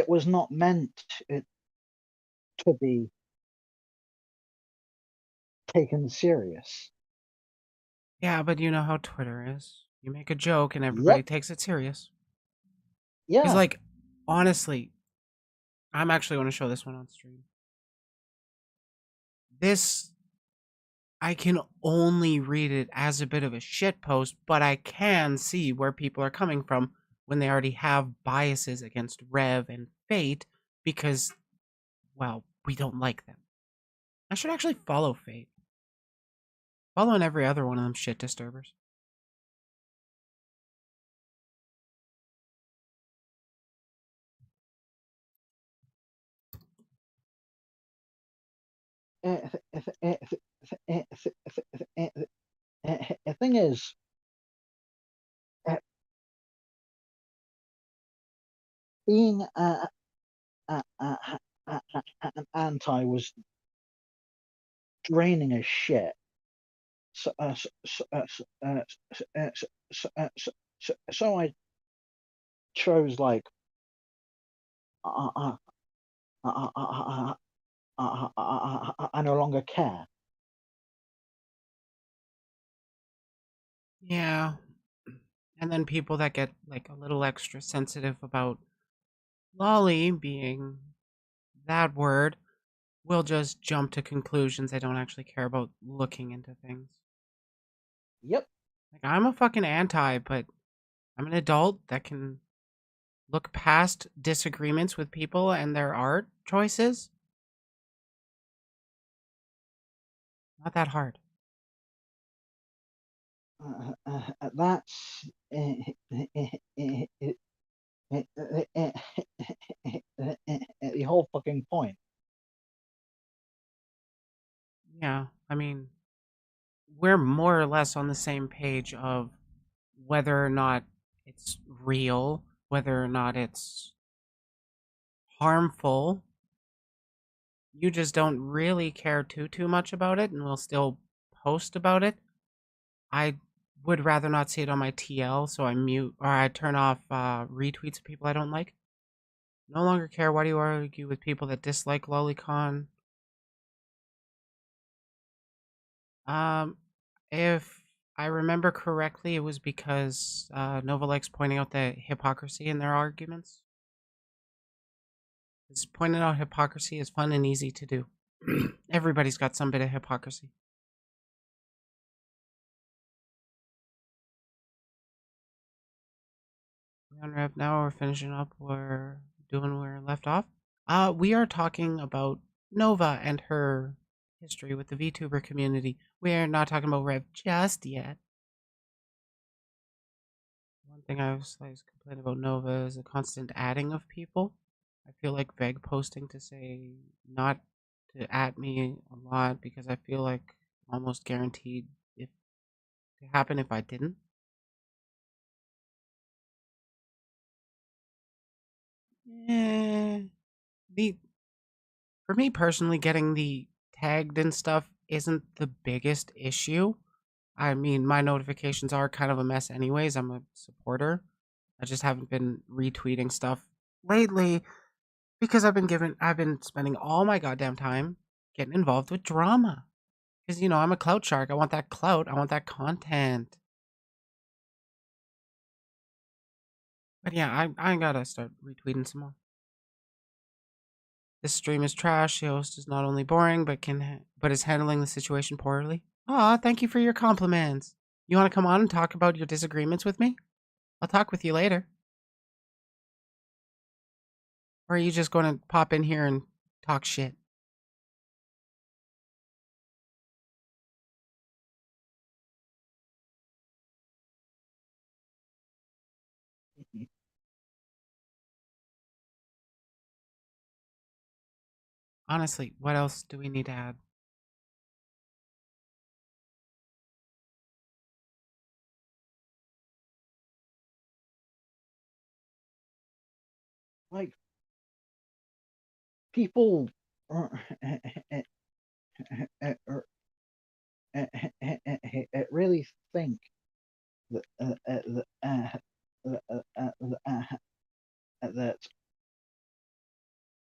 Speaker 2: was not meant to be taken serious.
Speaker 1: Yeah, but you know how Twitter is. You make a joke and everybody takes it serious.
Speaker 2: Yeah.
Speaker 1: Because, like, honestly, I'm actually going to show this one on stream. This, I can only read it as a bit of a shit post, but I can see where people are coming from when they already have biases against Rev and Fate because, well, we don't like them. I should actually follow Fate. Following every other one of them shit disturbers.
Speaker 2: The thing is, being an anti was draining as shit. So I chose like I no longer care.
Speaker 1: Yeah. And then people that get like a little extra sensitive about lolly being that word will just jump to conclusions. They don't actually care about looking into things.
Speaker 2: Yep.
Speaker 1: Like, I'm a fucking anti, but I'm an adult that can look past disagreements with people and their art choices. Not that hard.
Speaker 2: That's the whole fucking point.
Speaker 1: Yeah, I mean, we're more or less on the same page of whether or not it's real, whether or not it's harmful. You just don't really care too much about it and will still post about it. I would rather not see it on my TL, so I mute or I turn off retweets of people I don't like. No longer care. Why do you argue with people that dislike Lolicon? If I remember correctly, it was because Nova likes pointing out the hypocrisy in their arguments. Because pointing out hypocrisy is fun and easy to do. Everybody's got some bit of hypocrisy. We're on rev now. We're finishing up. We're doing where we left off. We are talking about Nova and her history with the VTuber community. We're not talking about Rev just yet. One thing I was complaining about Nova is the constant adding of people. I feel like Veg posting to say not to at me a lot because I feel like almost guaranteed if to happen if I didn't. Eh, the for me personally, getting the tagged and stuff isn't the biggest issue. I mean, my notifications are kind of a mess anyways. I'm a supporter. I just haven't been retweeting stuff lately because I've been spending all my goddamn time getting involved with drama. Because I'm a clout shark. I want that clout. I want that content. But yeah, I gotta start retweeting some more. This stream is trash. The host is not only boring, but is handling the situation poorly. Aw, thank you for your compliments. You want to come on and talk about your disagreements with me? I'll talk with you later. Or are you just going to pop in here and talk shit? Honestly, what else do we need to add?
Speaker 2: Like, people really think that that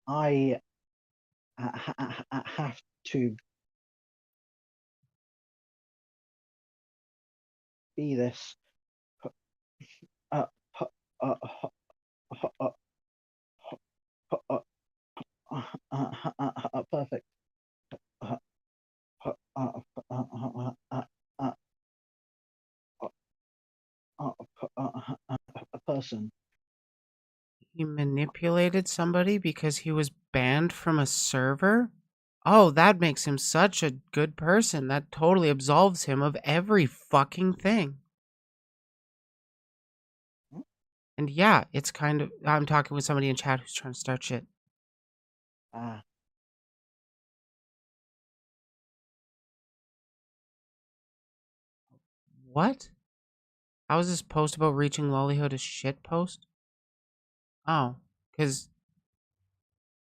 Speaker 2: I have to be this uh, uh, perfect person.
Speaker 1: He manipulated somebody because he was banned from a server? Oh, that makes him such a good person. That totally absolves him of every fucking thing. And yeah, it's kind of. I'm talking with somebody in chat who's trying to start shit. What? How is this post about reaching Lollyhood a shit post? Oh, because.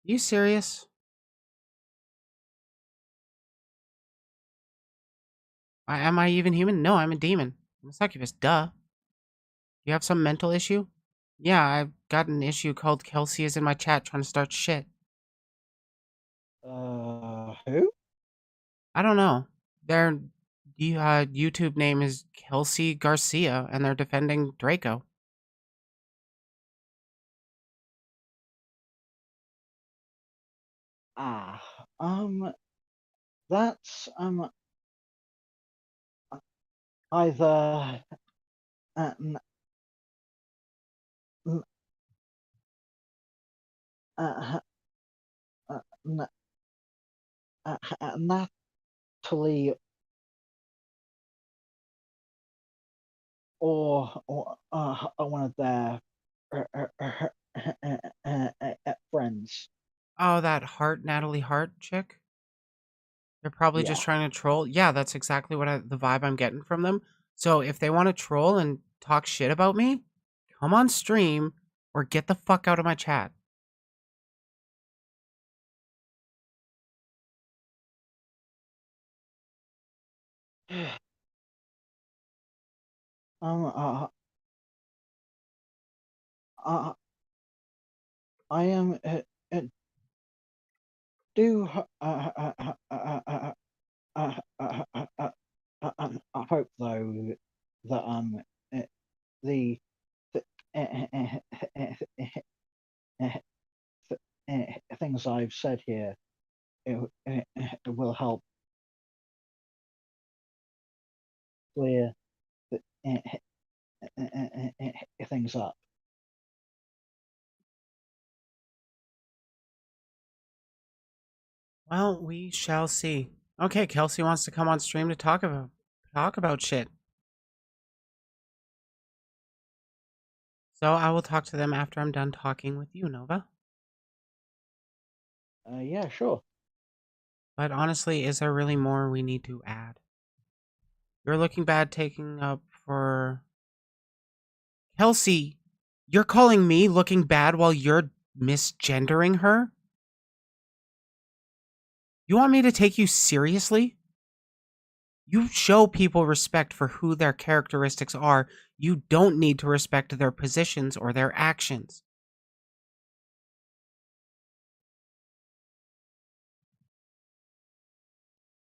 Speaker 1: You serious? Am I even human? No, I'm a demon. I'm a succubus, duh. You have some mental issue? Yeah, I've got an issue called Kelsey is in my chat trying to start shit.
Speaker 2: Who?
Speaker 1: I don't know. Their YouTube name is Kelsey Garcia, and they're defending Draco.
Speaker 2: Ah, that's either n- n- n- Tully or one of their friends.
Speaker 1: Oh, that Hart, Natalie Hart chick? They're probably just
Speaker 2: Yeah.
Speaker 1: trying to troll. Yeah, that's exactly the vibe I'm getting from them. So if they want to troll and talk shit about me, come on stream or get the fuck out of my chat.
Speaker 2: I am do I hope though that the things I've said here it will help clear things up.
Speaker 1: Well, we shall see. Okay, Kelsey wants to come on stream to talk about shit. So I will talk to them after I'm done talking with you, Nova.
Speaker 2: Yeah, sure.
Speaker 1: But honestly, is there really more we need to add? You're looking bad taking up for Kelsey. You're calling me looking bad while you're misgendering her? You want me to take you seriously? You show people respect for who their characteristics are. You don't need to respect their positions or their actions.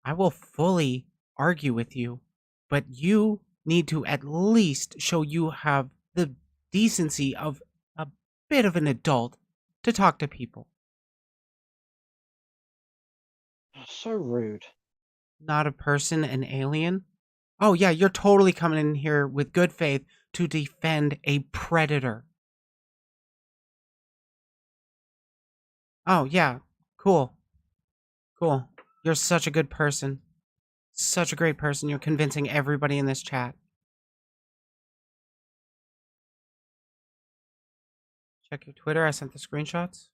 Speaker 1: I will fully argue with you, but you need to at least show you have the decency of a bit of an adult to talk to people.
Speaker 2: So rude.
Speaker 1: Not a person, an alien. Oh, yeah, you're totally coming in here with good faith to defend a predator. Oh, yeah, cool. Cool. You're such a good person. Such a great person. You're convincing everybody in this chat. Check your Twitter. I sent the screenshots.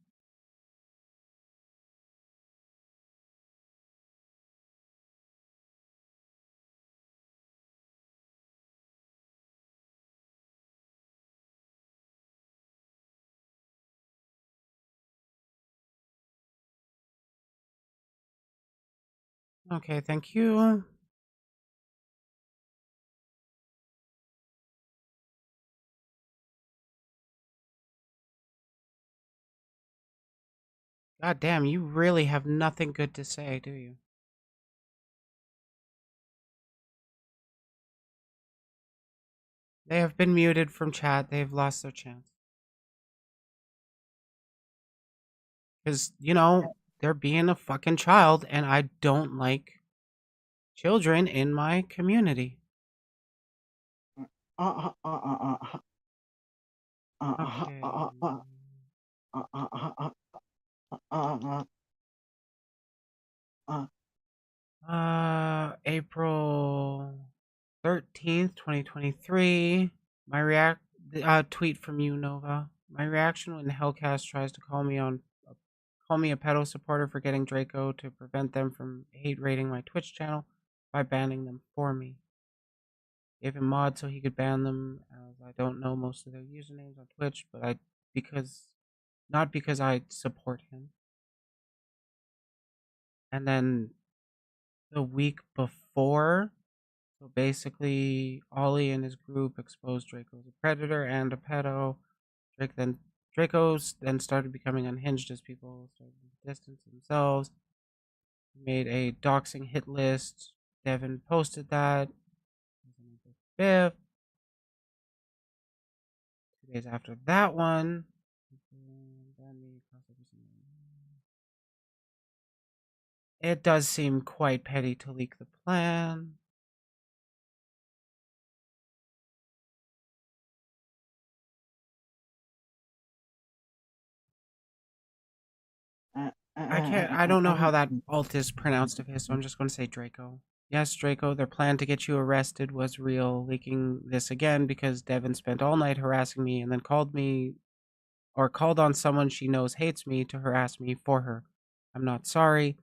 Speaker 1: Okay, thank you. God damn, you really have nothing good to say, do you? They have been muted from chat. They've lost their chance. Because, you know, they're being a fucking child, and I don't like children in my community. Okay. April 13th, 2023. My tweet from you, Nova. My reaction when Hellcast tries to call me a pedo supporter for getting Draco to prevent them from hate rating my Twitch channel by banning them for me. Gave him mod so he could ban them, as I don't know most of their usernames on Twitch, but not because I support him. And then the week before, so basically, Ollie and his group exposed Draco as a predator and a pedo. Draco's then started becoming unhinged as people started to distance themselves. He made a doxing hit list. Devin posted that. 5th. 2 days after that one. It does seem quite petty to leak the plan. I don't know how that alt is pronounced of his, so I'm just going to say Draco. Yes, Draco, their plan to get you arrested was real. Leaking this again because Devin spent all night harassing me and then called me or called on someone she knows hates me to harass me for her. I'm not sorry.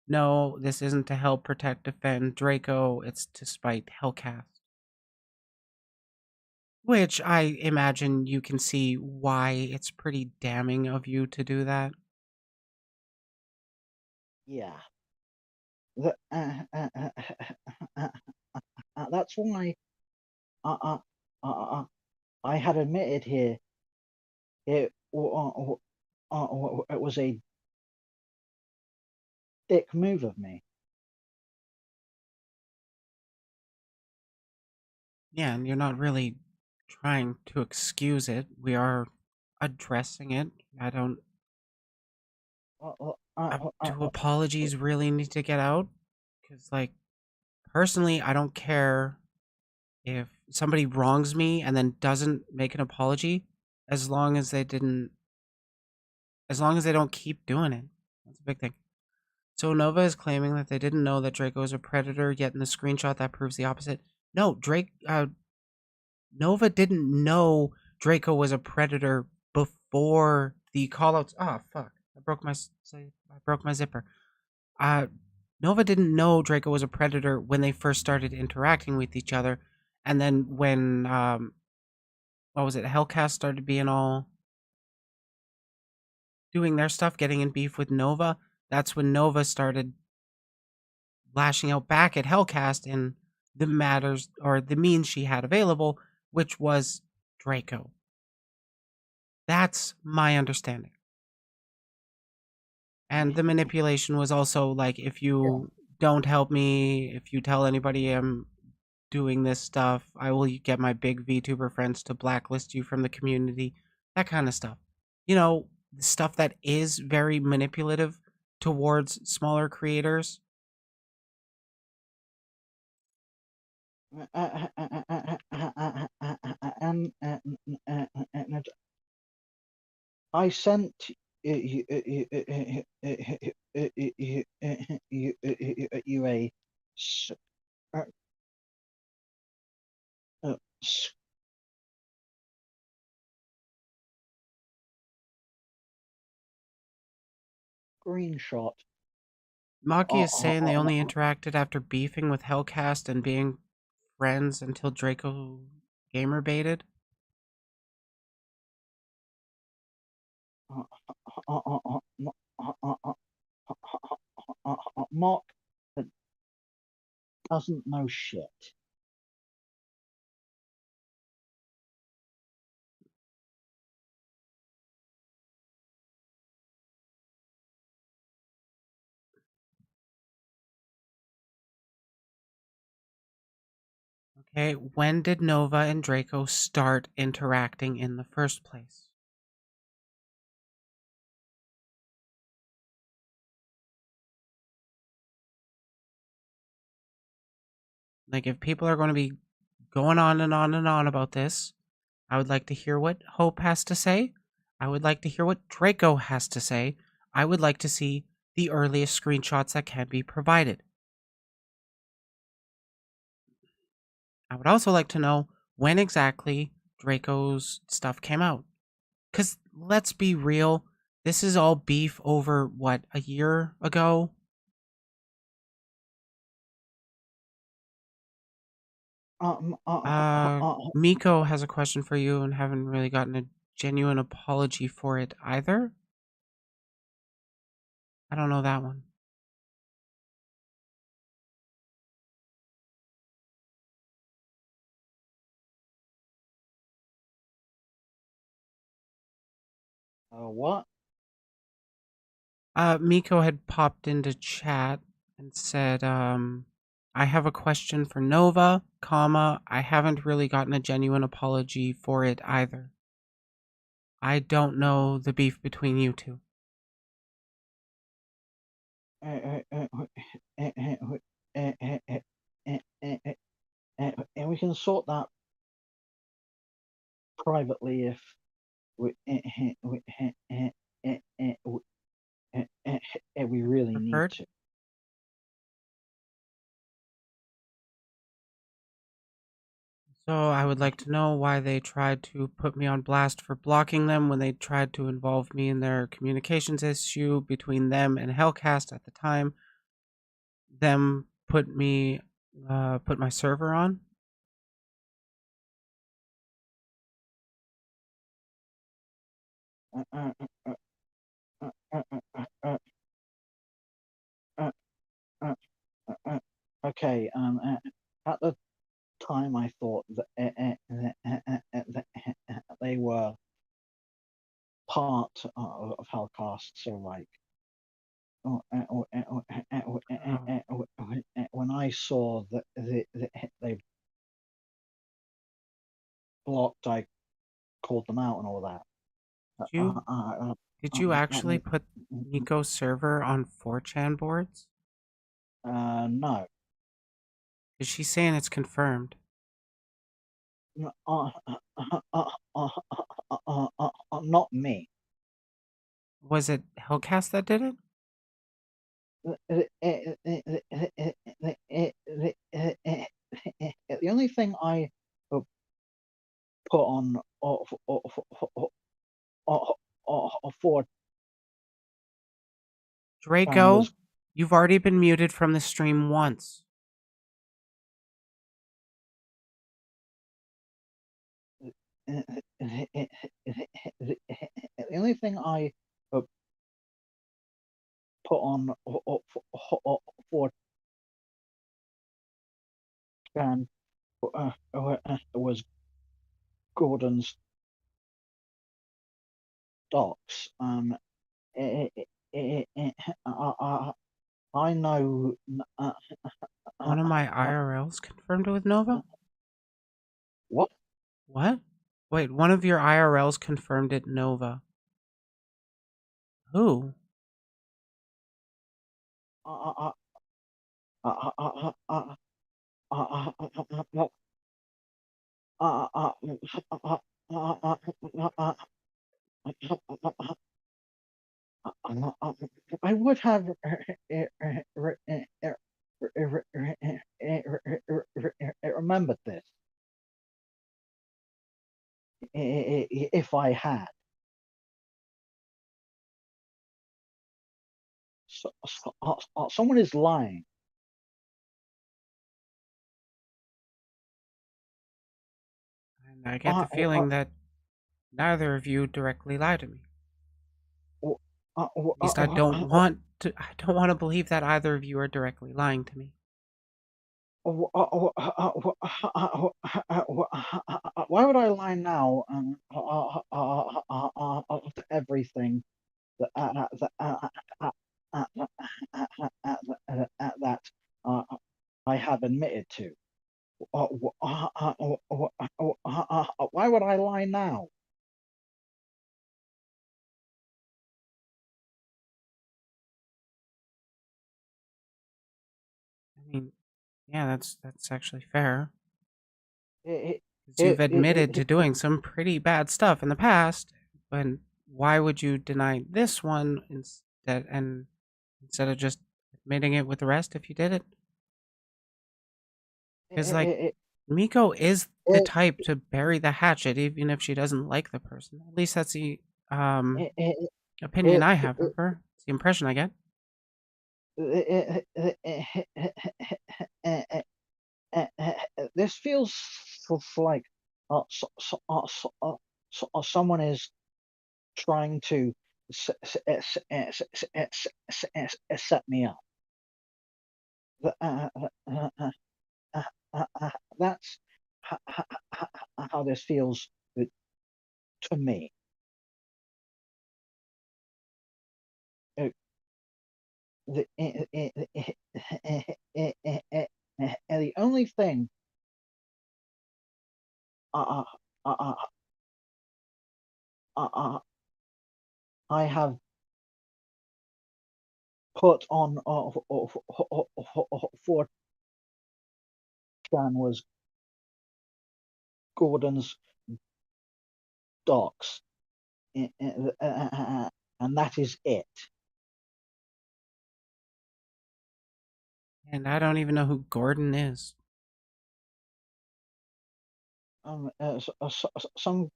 Speaker 1: No, this isn't to help protect, defend Draco. It's to spite Hellcast. Which I imagine you can see why it's pretty damning of you to do that.
Speaker 2: Yeah. That's why uh, I had admitted here it was a dick move of me.
Speaker 1: Yeah, and you're not really trying to excuse it. We are addressing it. Do apologies really need to get out? Because, like, personally, I don't care if somebody wrongs me and then doesn't make an apology, as long as they don't keep doing it. That's a big thing. So Nova is claiming that they didn't know that Draco is a predator, yet in the screenshot that proves the opposite. No, Nova didn't know Draco was a predator before the callouts. Ah, fuck! I broke my zipper. Nova didn't know Draco was a predator when they first started interacting with each other, and then when what was it? Hellcast started being all doing their stuff, getting in beef with Nova. That's when Nova started lashing out back at Hellcast in the matters or the means she had available, which was Draco. That's my understanding. And the manipulation was also like, if you don't help me, if you tell anybody I'm doing this stuff, I will get my big VTuber friends to blacklist you from the community. That kind of stuff. You know, stuff that is very manipulative towards smaller creators.
Speaker 2: And I sent you a screenshot.
Speaker 1: Maki is saying they only interacted after beefing with Hellcast and being friends until Draco gamer baited.
Speaker 2: Mark doesn't know shit.
Speaker 1: Okay, when did Nova and Draco start interacting in the first place? Like, if people are going to be going on and on and on about this, I would like to hear what Hope has to say. I would like to hear what Draco has to say. I would like to see the earliest screenshots that can be provided. I would also like to know when exactly Draco's stuff came out. Because let's be real, this is all beef over, what, a year ago? Miko has a question for you and haven't really gotten a genuine apology for it either. I don't know that one.
Speaker 2: What?
Speaker 1: Miko had popped into chat and said, I have a question for Nova, comma, I haven't really gotten a genuine apology for it either. I don't know the beef between you two.
Speaker 2: And we can sort that privately if We really need
Speaker 1: preferred?
Speaker 2: to.
Speaker 1: So I would like to know why they tried to put me on blast for blocking them when they tried to involve me in their communications issue between them and Hellcast at the time. Them put my server on.
Speaker 2: Uh, uh, uh, uh, uh, uh, uh, uh, uh, okay. At the time, I thought that they were part of Hellcast. So, like, when I saw that they blocked, I called them out and all that.
Speaker 1: Did you actually put Nico's server on 4chan boards?
Speaker 2: No.
Speaker 1: Is she saying it's confirmed?
Speaker 2: Not me.
Speaker 1: Was it Hellcast that did it?
Speaker 2: The only thing I put on for
Speaker 1: Draco,
Speaker 2: was
Speaker 1: you've already been muted from the stream once.
Speaker 2: the only thing I put on for was Gordon's docs. I know.
Speaker 1: One of my IRLs confirmed it with Nova?
Speaker 2: What?
Speaker 1: What? Wait, one of your IRLs confirmed it Nova. Who?
Speaker 2: I would have remembered this if I had. Someone is lying.
Speaker 1: And I get the feeling that neither of you directly lied to me. At least I don't want to believe that either of you are directly lying to me.
Speaker 2: Why would I lie now after everything that I have admitted to? Why would I lie now?
Speaker 1: I mean, yeah, that's actually fair.
Speaker 2: It,
Speaker 1: 'Cause you've
Speaker 2: it,
Speaker 1: admitted to doing some pretty bad stuff in the past, but why would you deny this one instead of just admitting it with the rest if you did it? Because like Miko is the type to bury the hatchet even if she doesn't like the person. At least that's the opinion I have of her. It's the impression I get.
Speaker 2: This feels like someone is trying to set me up. That's how this feels to me. The only thing I have put on for Chan was Gordon's docs, and that is it.
Speaker 1: And I don't even know who Gordon is.
Speaker 2: Some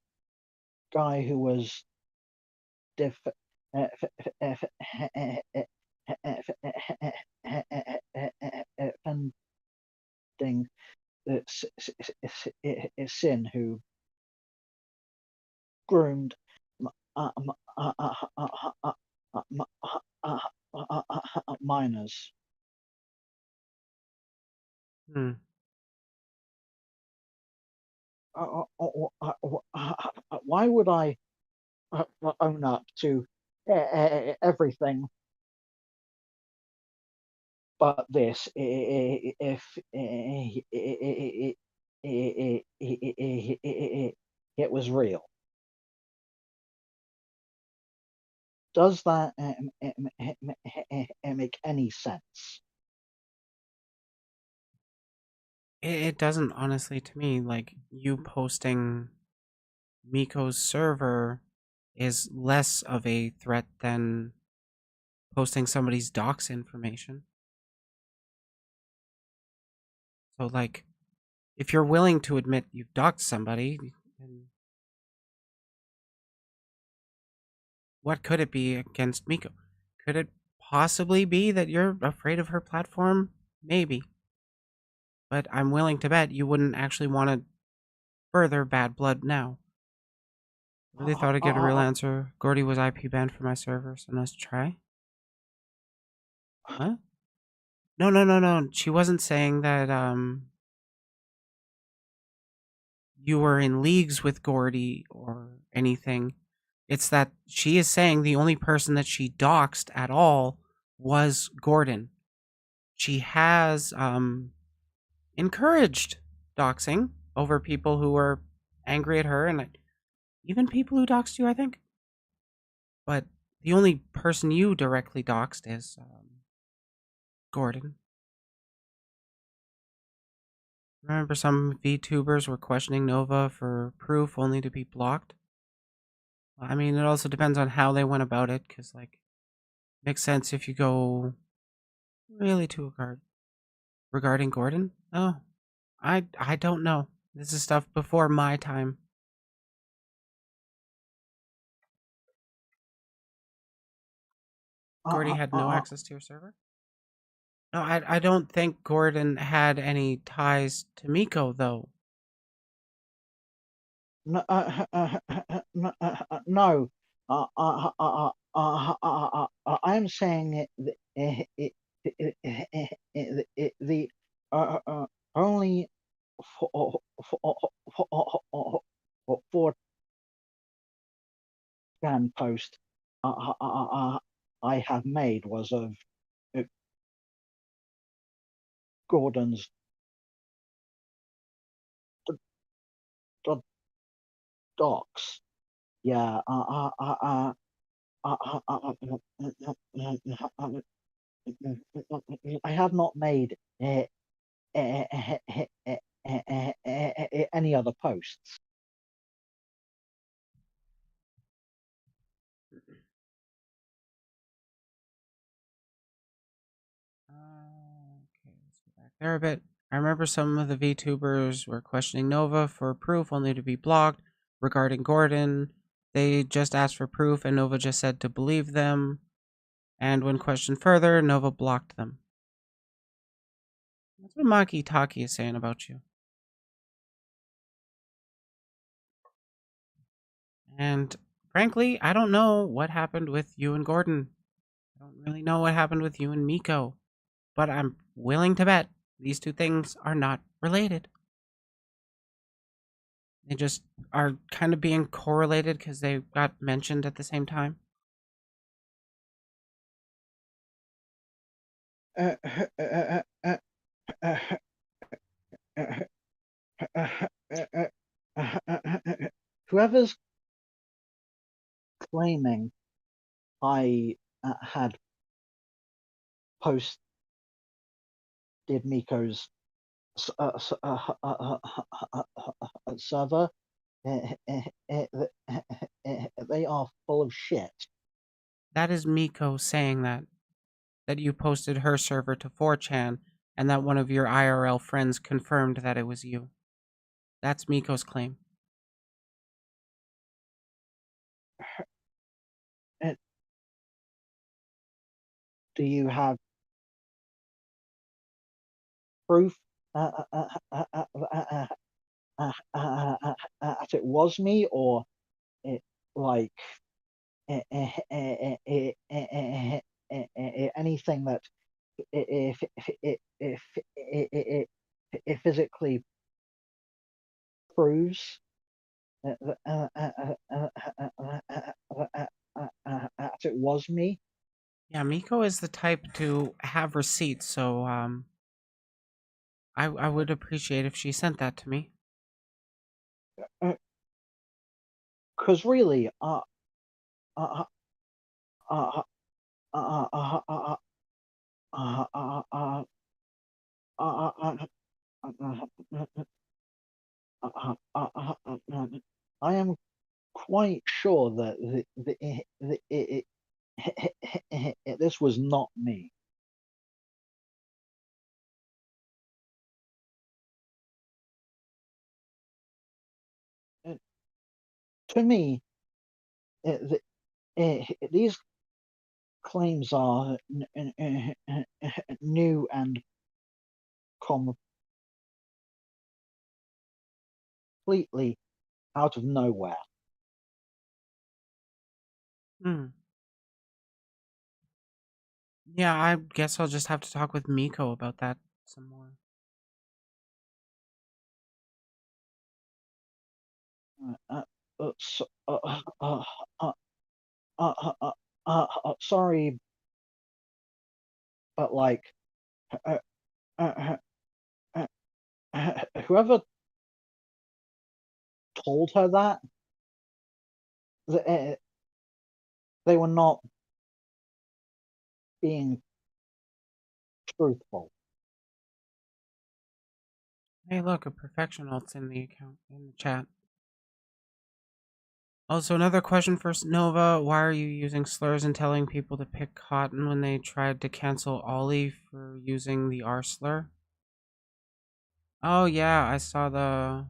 Speaker 2: guy who was defending Sin, who groomed minors.
Speaker 1: Hmm.
Speaker 2: Why would I own up to everything but this if it was real? Does that make any sense?
Speaker 1: It doesn't, honestly, to me. Like, you posting Miko's server is less of a threat than posting somebody's docs information. So, like, if you're willing to admit you've doxed somebody, then what could it be against Miko? Could it possibly be that you're afraid of her platform? Maybe. But I'm willing to bet you wouldn't actually want to further bad blood now. Really thought I'd get a real answer. Gordy was IP banned from my server, so let's try. What? No. She wasn't saying that you were in leagues with Gordy or anything. It's that she is saying the only person that she doxed at all was Gordon. She has encouraged doxing over people who were angry at her, and even people who doxed you, I think. But the only person you directly doxed is Gordon. Remember, some VTubers were questioning Nova for proof only to be blocked? I mean, it also depends on how they went about it, because, like, makes sense if you go really too hard. Regarding Gordon? Oh, I don't know. This is stuff before my time. Gordy had no access to your server? No, I don't think Gordon had any ties to Miko, though.
Speaker 2: No. I am saying the only four fan post I have made was of Gordon's docs. Yeah. I have not made any other posts.
Speaker 1: Okay, let's go back there a bit. I remember some of the VTubers were questioning Nova for proof only to be blocked. Regarding Gordon, they just asked for proof and Nova just said to believe them. And when questioned further, Nova blocked them. That's what Maki Taki is saying about you. And frankly, I don't know what happened with you and Gordon. I don't really know what happened with you and Miko. But I'm willing to bet these two things are not related. They just are kind of being correlated because they got mentioned at the same time.
Speaker 2: Whoever's claiming I had posted Miko's server, they are full of shit.
Speaker 1: That is Miko saying that you posted her server to 4chan and that one of your IRL friends confirmed that it was you. That's Miko's claim.
Speaker 2: Do you have proof that it was me, or it like anything that if it physically proves that it was me?
Speaker 1: Yeah, Miko is the type to have receipts, so I would appreciate if she sent that to me.
Speaker 2: Because really, I am quite sure that this was not me. To me, these claims are new and completely out of nowhere.
Speaker 1: Hmm. Yeah, I guess I'll just have to talk with Miko about that some more.
Speaker 2: Sorry, but like, whoever told her that, they were not being truthful.
Speaker 1: Hey, look, a perfectional's in the account, in the chat. Also, another question for Nova. Why are you using slurs and telling people to pick cotton when they tried to cancel Ollie for using the R slur? Oh, yeah, I saw the,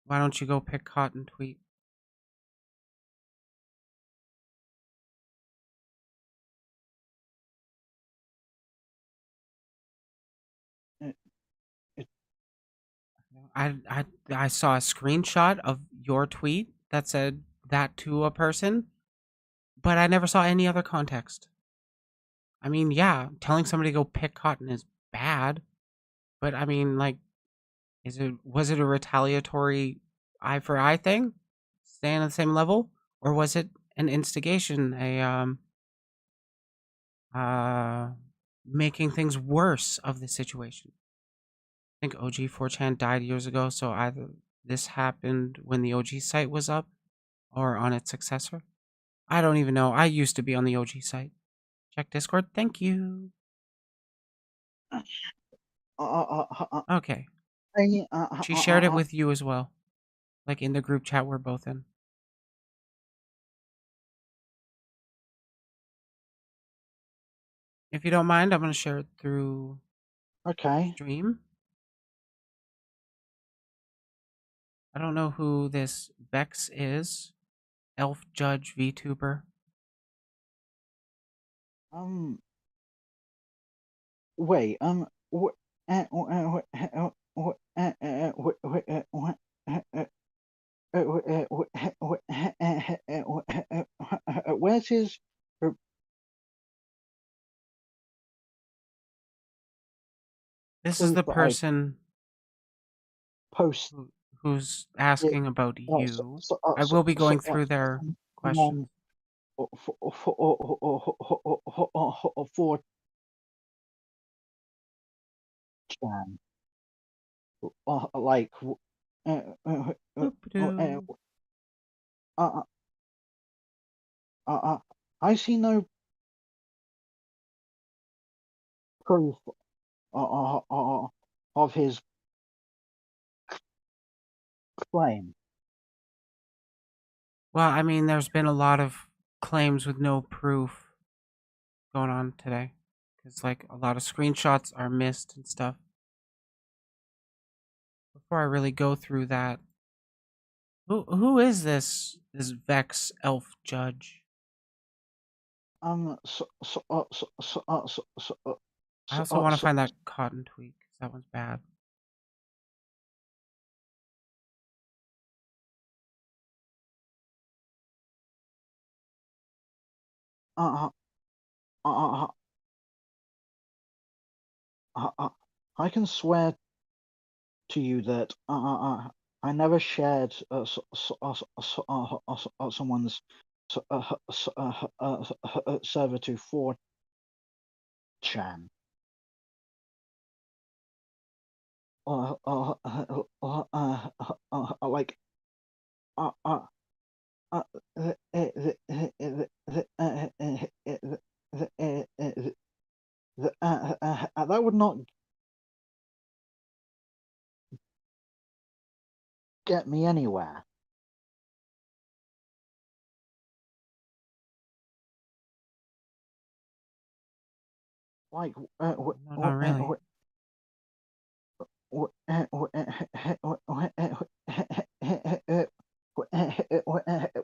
Speaker 1: why don't you go pick cotton tweet. I saw a screenshot of your tweet that said that to a person, but I never saw any other context. I mean, yeah, telling somebody to go pick cotton is bad, but I mean, like, was it a retaliatory eye for eye thing? Staying on the same level? Or was it an instigation, uh making things worse of the situation? I think OG 4chan died years ago, so either this happened when the OG site was up or on its successor. I don't even know. I used to be on the OG site. Check Discord. Thank you. Okay. She shared it with you as well. Like in the group chat we're both in. If you don't mind, I'm going to share it through
Speaker 2: Okay.
Speaker 1: stream. I don't know who this Bex is. Elf Judge VTuber.
Speaker 2: Wait. Where's his
Speaker 1: This is the person
Speaker 2: post?
Speaker 1: who's asking about you. I will be going through their questions.
Speaker 2: For Chan, like,
Speaker 1: Boop-a-doo.
Speaker 2: I see no proof of his claim.
Speaker 1: Well, I mean, there's been a lot of claims with no proof going on today, because like a lot of screenshots are missed and stuff. Before I really go through that, who is this Vex elf judge? I also want to find that cotton tweet because that one's bad.
Speaker 2: I can swear to you that I never shared someone's server to 4chan. Like that would not get me anywhere. Like,
Speaker 1: No, not really.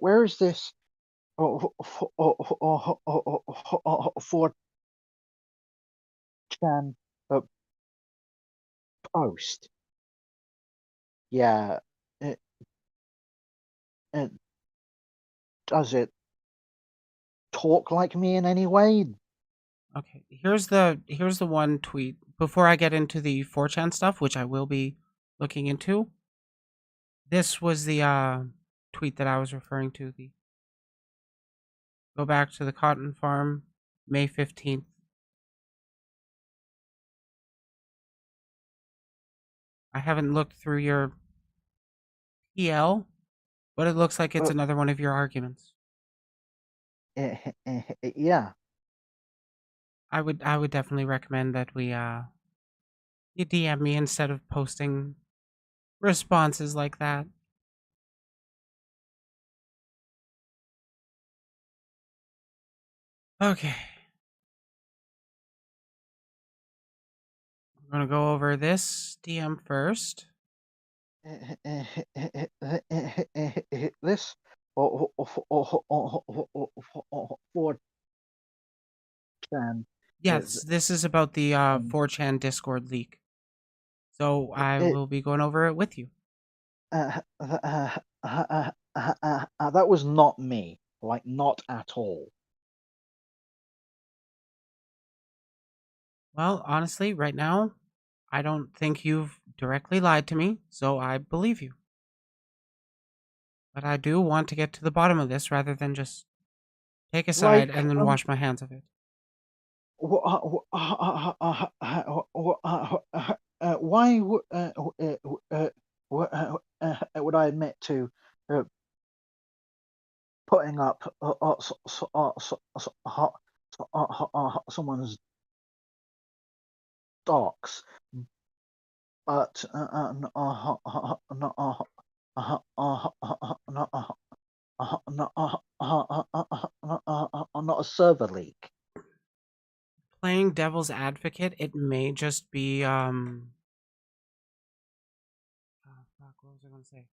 Speaker 2: Where is this 4chan post? Yeah, it does it talk like me in any way?
Speaker 1: Okay, here's the one tweet. Before I get into the 4chan stuff, which I will be looking into, this was the tweet that I was referring to. The go back to the cotton farm, May 15th. I haven't looked through your PL, but it looks like it's another one of your arguments.
Speaker 2: Yeah.
Speaker 1: I would definitely recommend that we you DM me instead of posting responses like that. Okay. I'm gonna go over this DM first.
Speaker 2: This 4chan.
Speaker 1: Yes, this is about the 4chan Discord leak. So I will be going over it with you.
Speaker 2: That was not me. Like, not at all.
Speaker 1: Well, honestly, right now, I don't think you've directly lied to me, so I believe you. But I do want to get to the bottom of this rather than just take a side and then wash my hands of it.
Speaker 2: Why would I admit to putting up someone's docs, but not a server leak?
Speaker 1: Playing devil's advocate, it may just be oh, fuck, what was I gonna say?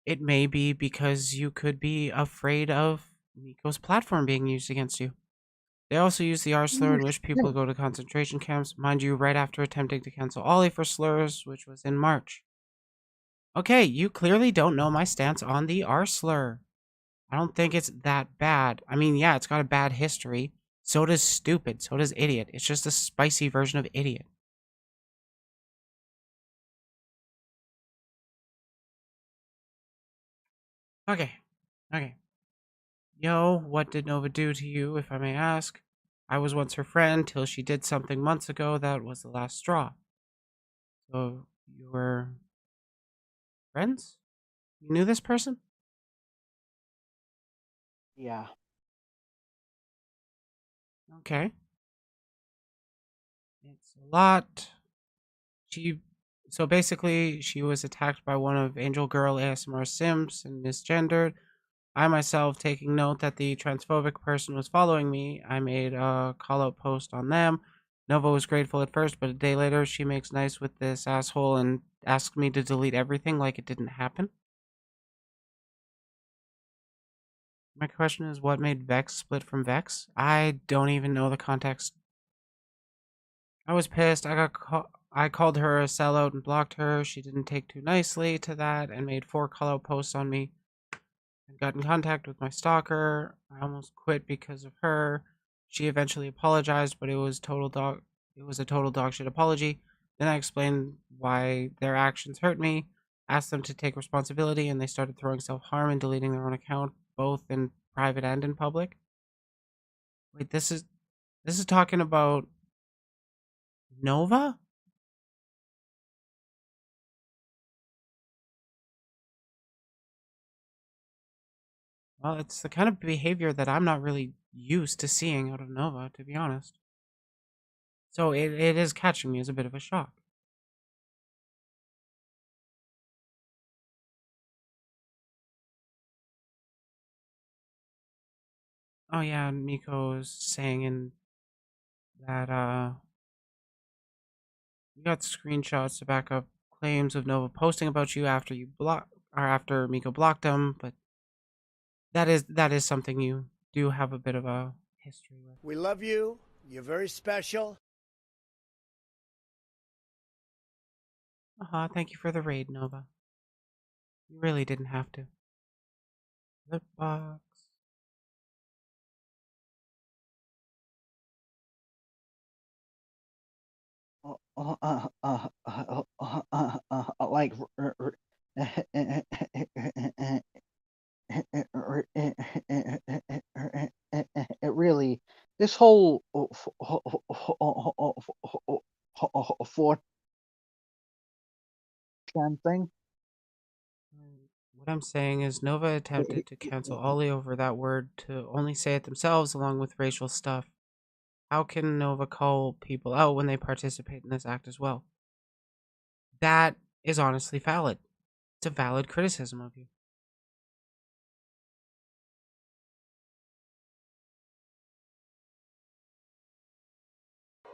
Speaker 1: It may be because you could be afraid of Nico's platform being used against you. They also use the R slur in which people go to concentration camps, mind you, right after attempting to cancel Ollie for slurs, which was in March. Okay, you clearly don't know my stance on the R slur. I don't think it's that bad. I mean, yeah, it's got a bad history. So does stupid. So does idiot. It's just a spicy version of idiot. Okay. Yo, what did Nova do to you, if I may ask? I was once her friend till she did something months ago that was the last straw. So, you were friends? You knew this person?
Speaker 2: Yeah.
Speaker 1: Okay. It's a lot. So basically, she was attacked by one of Angel Girl ASMR Sims and misgendered. I myself, taking note that the transphobic person was following me, I made a call out post on them. Nova was grateful at first, but a day later she makes nice with this asshole and asks me to delete everything like it didn't happen. My question is, what made Vex split from Vex? I don't even know the context. I was pissed. I called her a sellout and blocked her. She didn't take too nicely to that and made 4 call out posts on me. I got in contact with my stalker. I almost quit because of her. She eventually apologized, but it was a total dog shit apology. Then I explained why their actions hurt me, asked them to take responsibility, and they started throwing self-harm and deleting their own account, both in private and in public. Wait, this is talking about Nova? Well, it's the kind of behavior that I'm not really used to seeing out of Nova, to be honest. So it is catching me as a bit of a shock. Oh yeah, and Miko's saying in that you got screenshots to back up claims of Nova posting about you after after Miko blocked him, but that is something you do have a bit of a history with.
Speaker 5: We love you. You're very special.
Speaker 1: Thank you for the raid, Nova. You really didn't have to. The box.
Speaker 2: Like it really, this whole 4chan thing.
Speaker 1: What I'm saying is Nova attempted to cancel Ollie over that word to only say it themselves along with racial stuff. How can Nova call people out when they participate in this act as well? That is honestly valid. It's a valid criticism of you.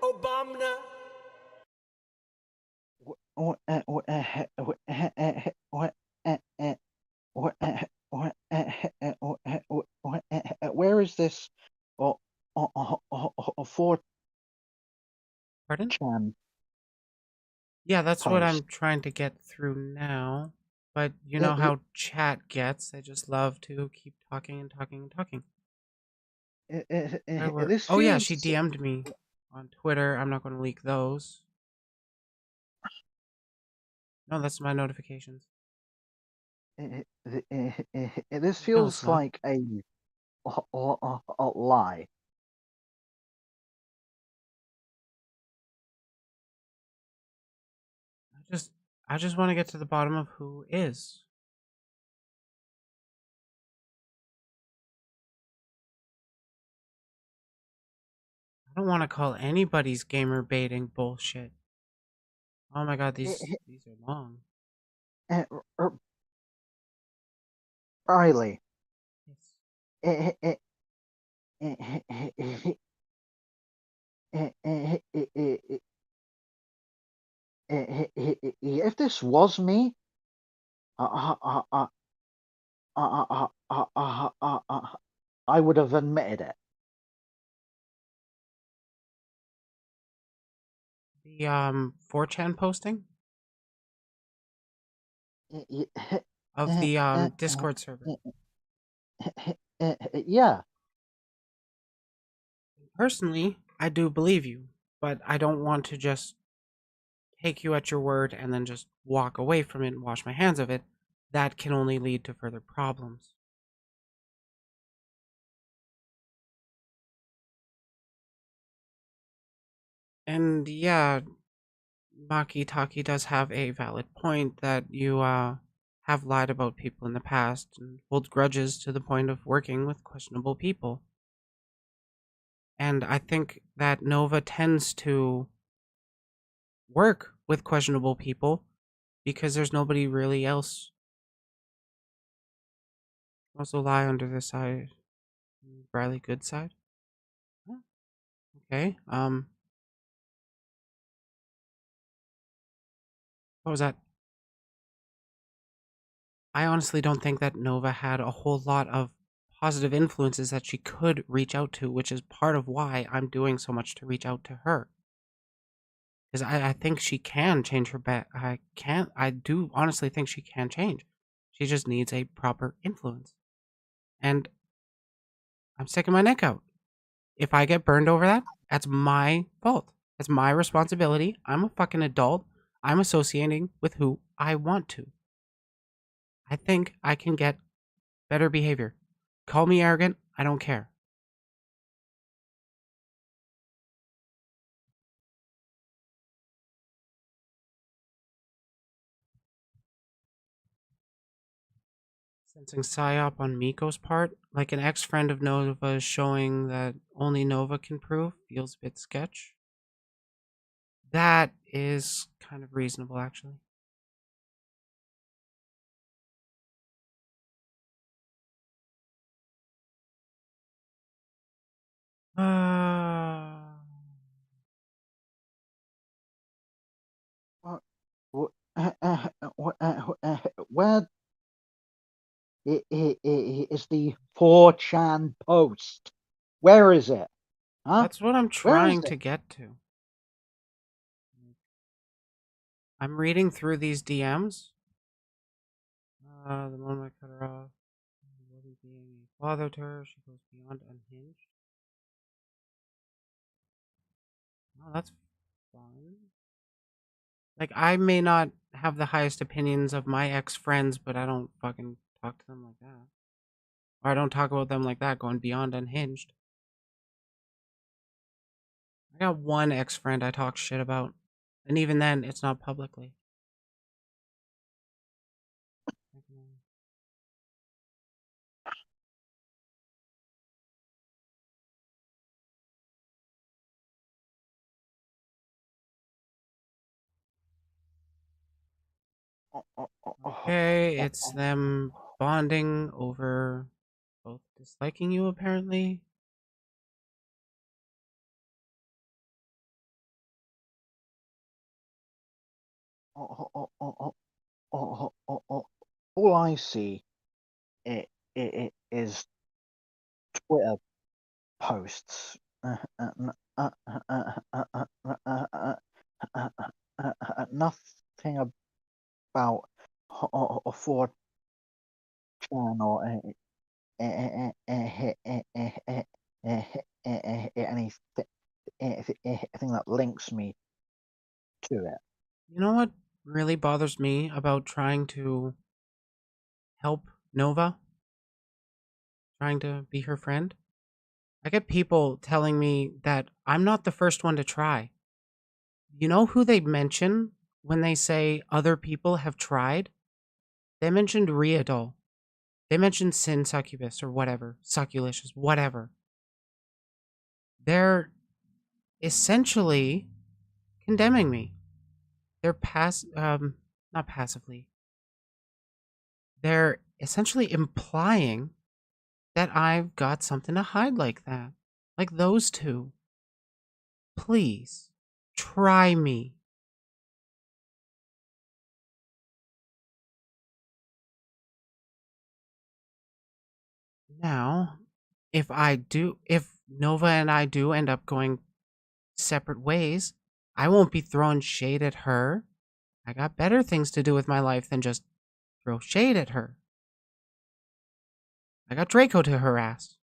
Speaker 5: Obama.
Speaker 2: Where is this 4chan?
Speaker 1: Pardon? Yeah, that's what I'm
Speaker 2: Post.
Speaker 1: trying to get through now. But you know how chat gets. They just love to keep talking and talking and talking.
Speaker 2: This
Speaker 1: Oh yeah,
Speaker 2: feels
Speaker 1: she DM'd me on Twitter. I'm not going to leak those. No, that's my notifications.
Speaker 2: this
Speaker 1: No, it's
Speaker 2: feels
Speaker 1: not.
Speaker 2: like a lie.
Speaker 1: I just want to get to the bottom of who is. I don't want to call anybody's gamer baiting bullshit. Oh my god, these are long.
Speaker 2: Riley.
Speaker 1: Yes.
Speaker 2: If this was me, I would have admitted it.
Speaker 1: The 4chan posting of the Discord server.
Speaker 2: Yeah.
Speaker 1: Personally, I do believe you, but I don't want to just take you at your word and then just walk away from it and wash my hands of it. That can only lead to further problems. And yeah, Maki Taki does have a valid point that you have lied about people in the past and hold grudges to the point of working with questionable people. And I think that Nova tends to work with questionable people because there's nobody really else Also lie under the side. Bradley good side? Huh, okay. What was that? I honestly don't think that Nova had a whole lot of positive influences that she could reach out to, which is part of why I'm doing so much to reach out to her. Because I think she can change her bet. I do honestly think she can change. She just needs a proper influence. And I'm sticking my neck out. If I get burned over that, that's my fault. That's my responsibility. I'm a fucking adult. I'm associating with who I want to. I think I can get better behavior. Call me arrogant. I don't care. Sensing psyop on Miko's part, like an ex-friend of Nova's showing that only Nova can prove, feels a bit sketch. That is kind of reasonable, actually. Uh,
Speaker 2: Where is the 4chan post? Where is it? Huh?
Speaker 1: that's what I'm
Speaker 2: Where is
Speaker 1: trying to
Speaker 2: it?
Speaker 1: get to. I'm reading through these DMs. The moment I cut her off, he wasn't being a father to her. She goes beyond unhinged. Oh, that's fine. Like, I may not have the highest opinions of my ex friends, but I don't fucking talk to them like that. Or I don't talk about them like that, going beyond unhinged. I got one ex friend I talk shit about. And even then, it's not publicly. Okay, it's them bonding over both disliking you, apparently.
Speaker 2: All I see it is Twitter posts. Nothing about a 4chan or anything that links me to it.
Speaker 1: You know what really bothers me about trying to help Nova? Trying to be her friend? I get people telling me that I'm not the first one to try. You know who they mention when they say other people have tried? They mentioned Riadol. They mentioned Sin Succubus or whatever. Succulicious, whatever. They're essentially condemning me. They're not passively. They're essentially implying that I've got something to hide like that. Like those two. Please, try me. Now, if Nova and I do end up going separate ways, I won't be throwing shade at her. I got better things to do with my life than just throw shade at her. I got Draco to harass.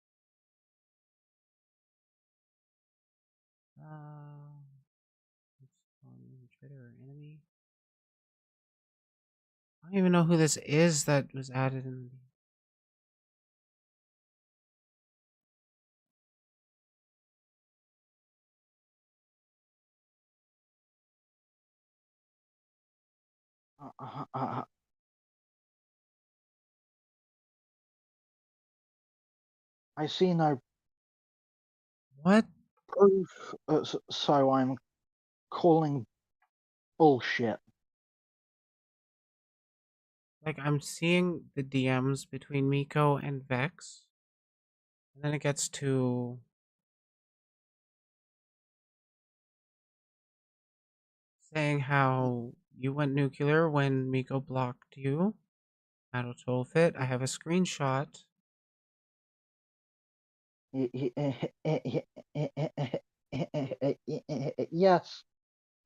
Speaker 1: Traitor or enemy? I don't even know who this is that was added in.
Speaker 2: I see no
Speaker 1: What?
Speaker 2: proof, so I'm calling bullshit.
Speaker 1: like I'm seeing the DMs between Miko and Vex, and then it gets to saying how you went nuclear when Miko blocked you. Battle toll fit. I have a screenshot.
Speaker 2: Yes.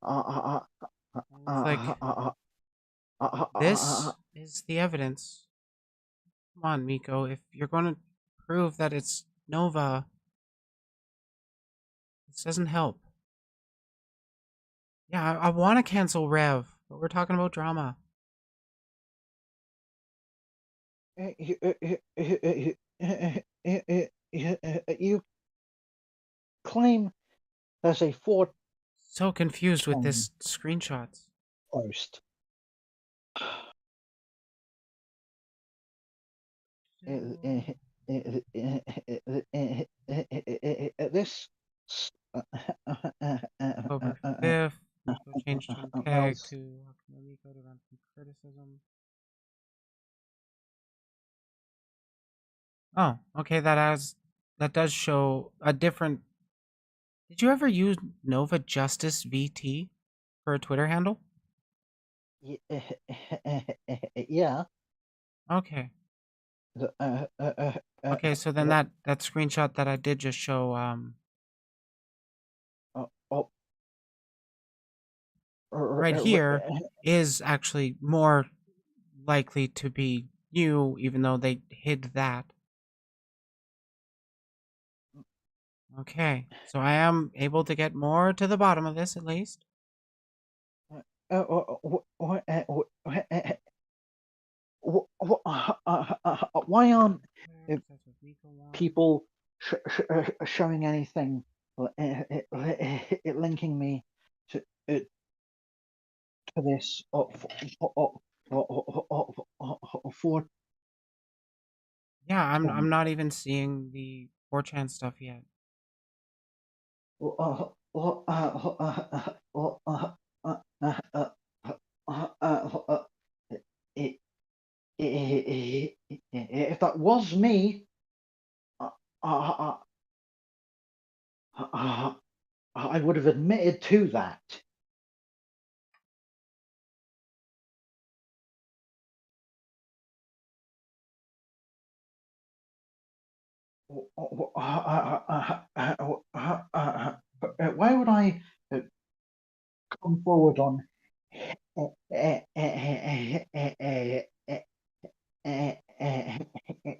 Speaker 1: And it's like, this is the evidence. Come on, Miko. If you're going to prove that it's Nova, this doesn't help. Yeah, I want to cancel Rev, but we're talking about drama.
Speaker 2: You claim there's a
Speaker 1: So confused with this screenshots.
Speaker 2: post. This
Speaker 1: October 5th, Miko changed tone tag to Miko to run from criticism. Oh, okay, that does show a different. Did you ever use Nova Justice VT for a Twitter handle?
Speaker 2: yeah.
Speaker 1: Okay. Okay, so then that screenshot that I did just show right here is actually more likely to be you, even though they hid that. Okay, so I am able to get more to the bottom of this at least.
Speaker 2: Why aren't people showing anything linking me to this for
Speaker 1: Yeah, I'm not even seeing the 4chan stuff yet.
Speaker 2: If that was me, I would have admitted to that. Why would I come forward on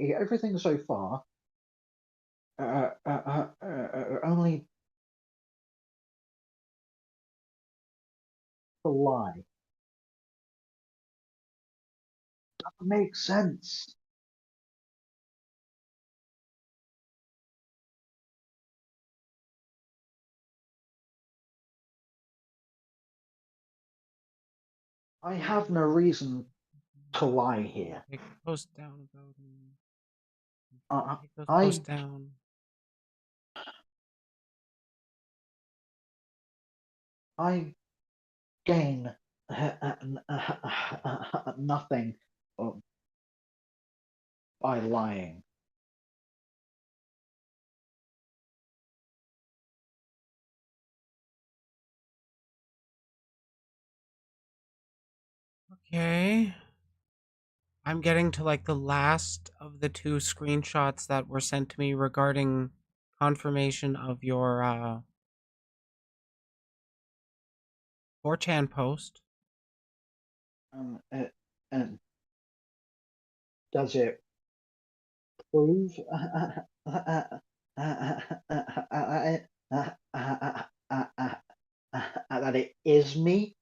Speaker 2: everything so far? Only to lie. Doesn't make sense. I have no reason to lie here.
Speaker 1: Take the post down about him. Take those
Speaker 2: I
Speaker 1: posts down.
Speaker 2: I gain nothing by lying.
Speaker 1: Okay. I'm getting to like the last of the 2 screenshots that were sent to me regarding confirmation of your 4chan post.
Speaker 2: And does it prove that it is me?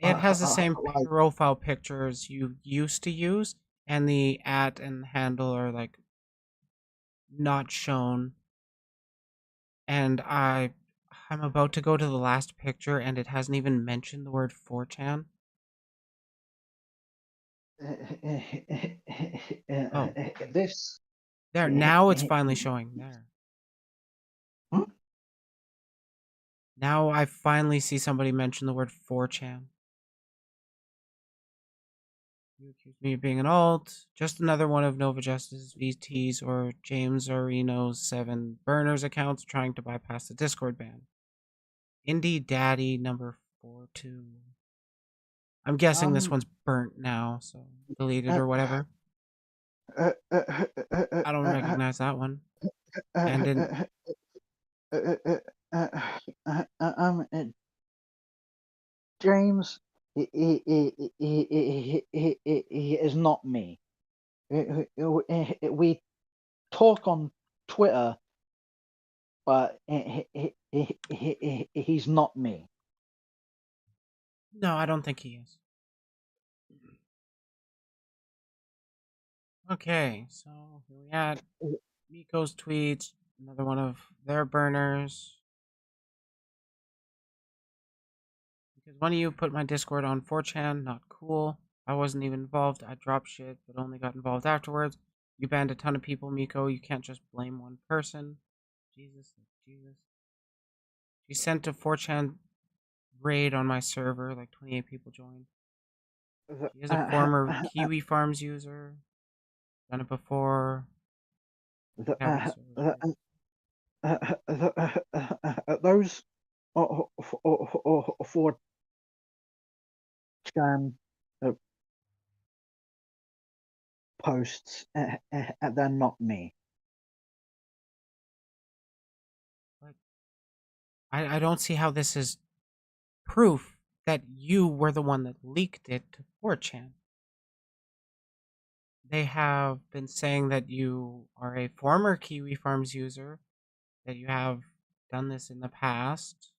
Speaker 1: It has the same
Speaker 2: Like,
Speaker 1: profile pictures you used to use, and the @ and handle are like not shown. And I'm about to go to the last picture, and it hasn't even mentioned the word 4chan. Oh,
Speaker 2: this
Speaker 1: there. Now it's finally showing there.
Speaker 2: Hmm?
Speaker 1: Now I finally see somebody mention the word 4chan. You accuse me of being an alt. Just another one of Nova Justice's VTs or James Areno's 7 burners accounts trying to bypass the Discord ban. Indie Daddy number 42. I'm guessing this one's burnt now, so deleted or whatever. I don't recognize that one. And in
Speaker 2: James, he is not me. We talk on Twitter, but he's not me.
Speaker 1: no, I don't think he is. Okay, so here we at Miko's tweets, another one of their burners. Because one of you put my Discord on 4chan, not cool. I wasn't even involved. I dropped shit, but only got involved afterwards. You banned a ton of people, Miko. You can't just blame one person. Jesus. She sent a 4chan raid on my server, like 28 people joined. She is a former Kiwi Farms user. Done it before.
Speaker 2: Those 4chan posts, they're not me.
Speaker 1: I don't see how this is proof that you were the one that leaked it to 4chan. They have been saying that you are a former Kiwi Farms user, that you have done this in the past,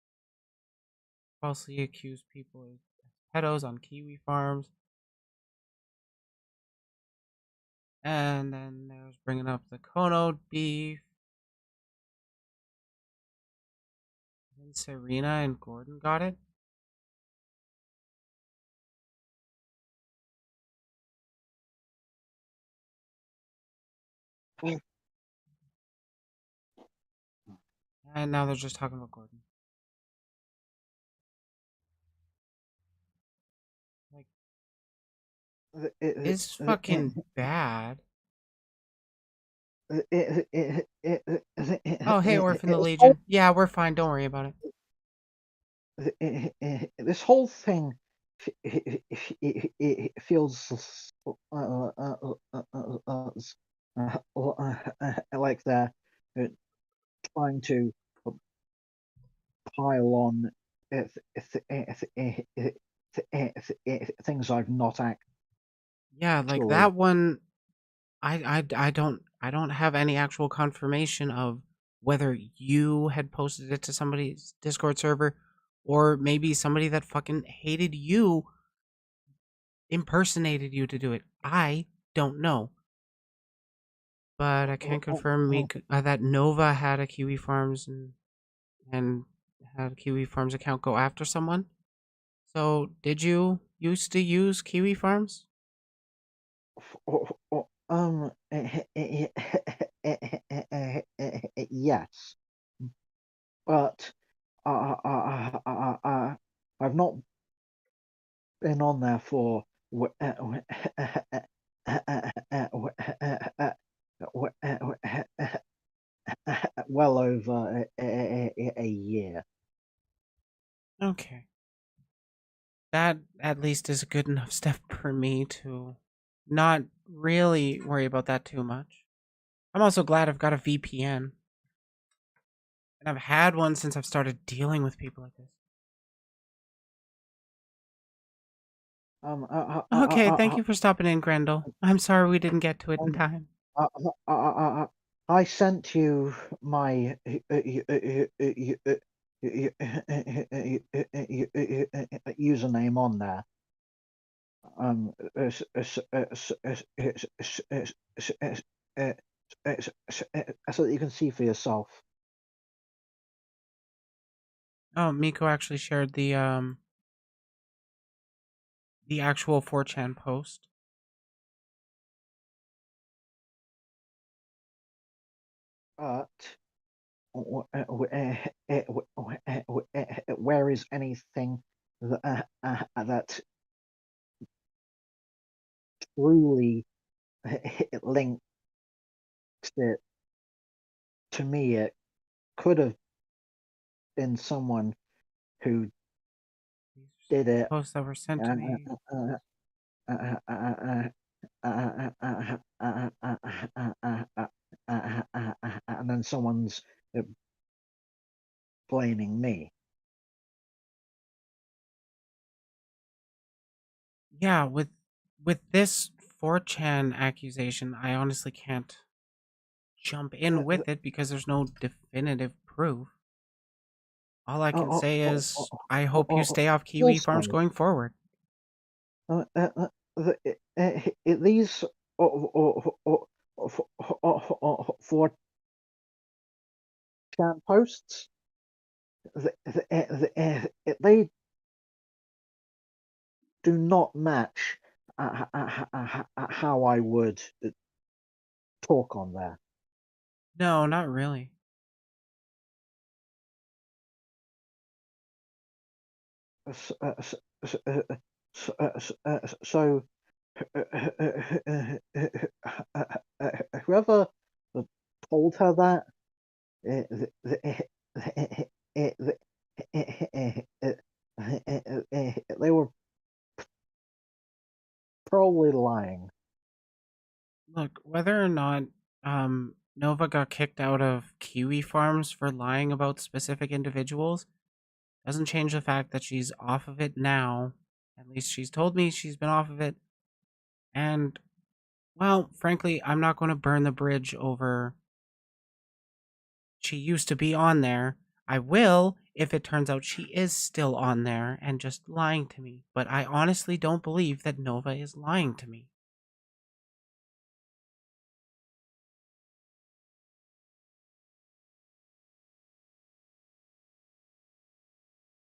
Speaker 1: falsely accused people of pedos on Kiwi Farms. And then there's bringing up the Kono beef. And Serena and Gordon got it. And now they're just talking about Gordon. Like, it's fucking bad. Oh, hey, Orphan the Legion. Yeah, we're fine. Don't worry about
Speaker 2: it. This whole thing feels like they're trying to pile on things I've not actually.
Speaker 1: Yeah, like that one. I don't have any actual confirmation of whether you had posted it to somebody's Discord server or maybe somebody that fucking hated you impersonated you to do it. I don't know. But I can confirm that Nova had a Kiwi Farms and had a Kiwi Farms account go after someone. So, did you used to use Kiwi Farms?
Speaker 2: Yes, but I've not been on there for well over a year.
Speaker 1: Okay. That at least is a good enough step for me to not really worry about that too much. I'm also glad I've got a VPN. And I've had one since I've started dealing with people like this. Okay, thank you for stopping in, Grendel. I'm sorry we didn't get to it in time.
Speaker 2: I sent you my username on there. So that you can see for yourself.
Speaker 1: Oh, Miko actually shared the actual 4chan post.
Speaker 2: But where is anything that truly links it to me, it could have been someone who
Speaker 1: These
Speaker 2: did it.
Speaker 1: posts that were sent to me.
Speaker 2: And then someone's blaming me.
Speaker 1: Yeah, with this 4chan accusation, I honestly can't jump in with it because there's no definitive proof. All I can say is I hope you stay off Kiwi Farms
Speaker 2: Also,
Speaker 1: going forward.
Speaker 2: these 4chan posts, they do not match how I would talk on there.
Speaker 1: No, not really.
Speaker 2: So whoever told her that, they were probably lying.
Speaker 1: Look, whether or not Nova got kicked out of Kiwi Farms for lying about specific individuals doesn't change the fact that she's off of it now. At least she's told me she's been off of it. And, well, frankly, I'm not going to burn the bridge over she used to be on there. I will if it turns out she is still on there and just lying to me. But I honestly don't believe that Nova is lying to me.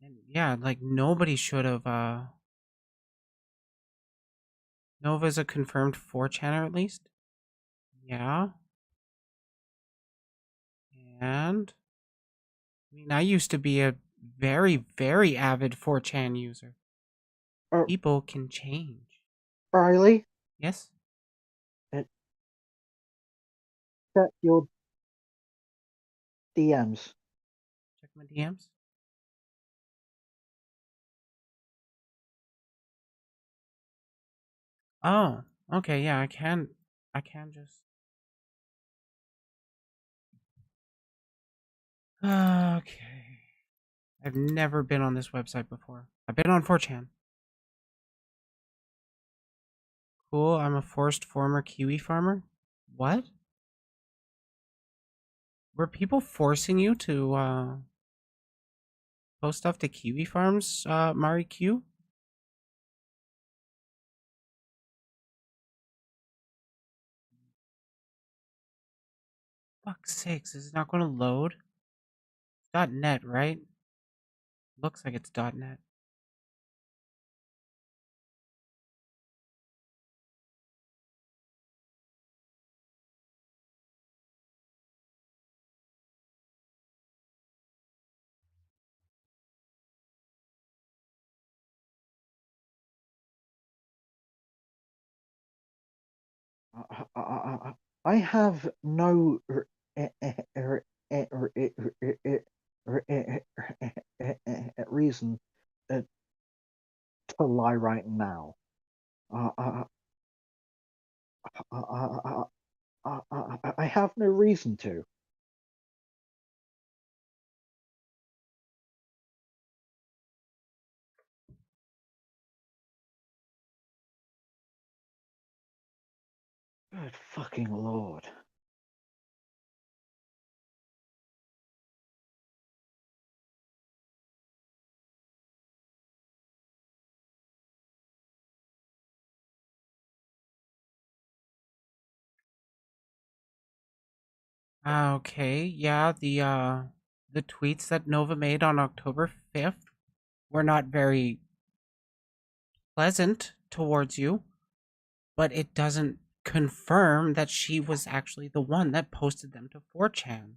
Speaker 1: And yeah, like nobody should have Nova's a confirmed 4chaner at least. Yeah. And I mean I used to be a very, very avid 4chan user. People can change.
Speaker 2: Riley,
Speaker 1: Yes?
Speaker 2: check your DMs.
Speaker 1: Check my DMs. Oh, okay, yeah, I can just okay. I've never been on this website before. I've been on 4chan. Cool, I'm a forced former Kiwi farmer. What? Were people forcing you to post stuff to Kiwi Farms, Mari Q? Fuck's sakes, is it not gonna load? .net, right? Looks like it's .net.
Speaker 2: I have no reason to lie right now. I have no reason to. Good fucking lord.
Speaker 1: Okay, yeah, the tweets that Nova made on October 5th were not very pleasant towards you, but it doesn't confirm that she was actually the one that posted them to 4chan.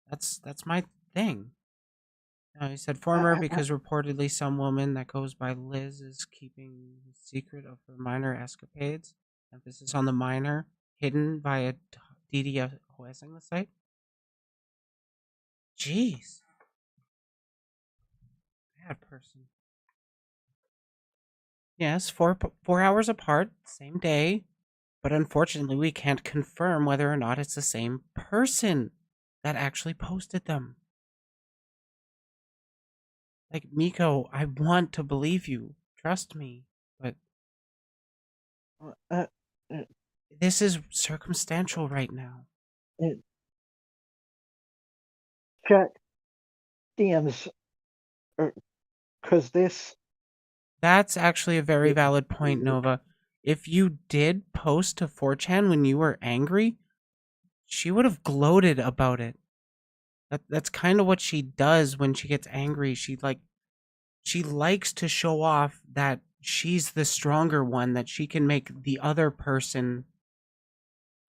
Speaker 1: That's my thing. He said former because reportedly some woman that goes by Liz is keeping the secret of her minor escapades. emphasis on the minor, hidden via DDoSing the site. Jeez. Bad person. Yes, 4 hours apart, same day, but unfortunately we can't confirm whether or not it's the same person that actually posted them. Like, Miko, I want to believe you. Trust me. But
Speaker 2: Uh,
Speaker 1: this is circumstantial right now.
Speaker 2: check DMs, because this.
Speaker 1: That's actually a very valid point, Nova. If you did post to 4chan when you were angry, she would have gloated about it. That's kind of what she does when she gets angry. She likes to show off that she's the stronger one, that she can make the other person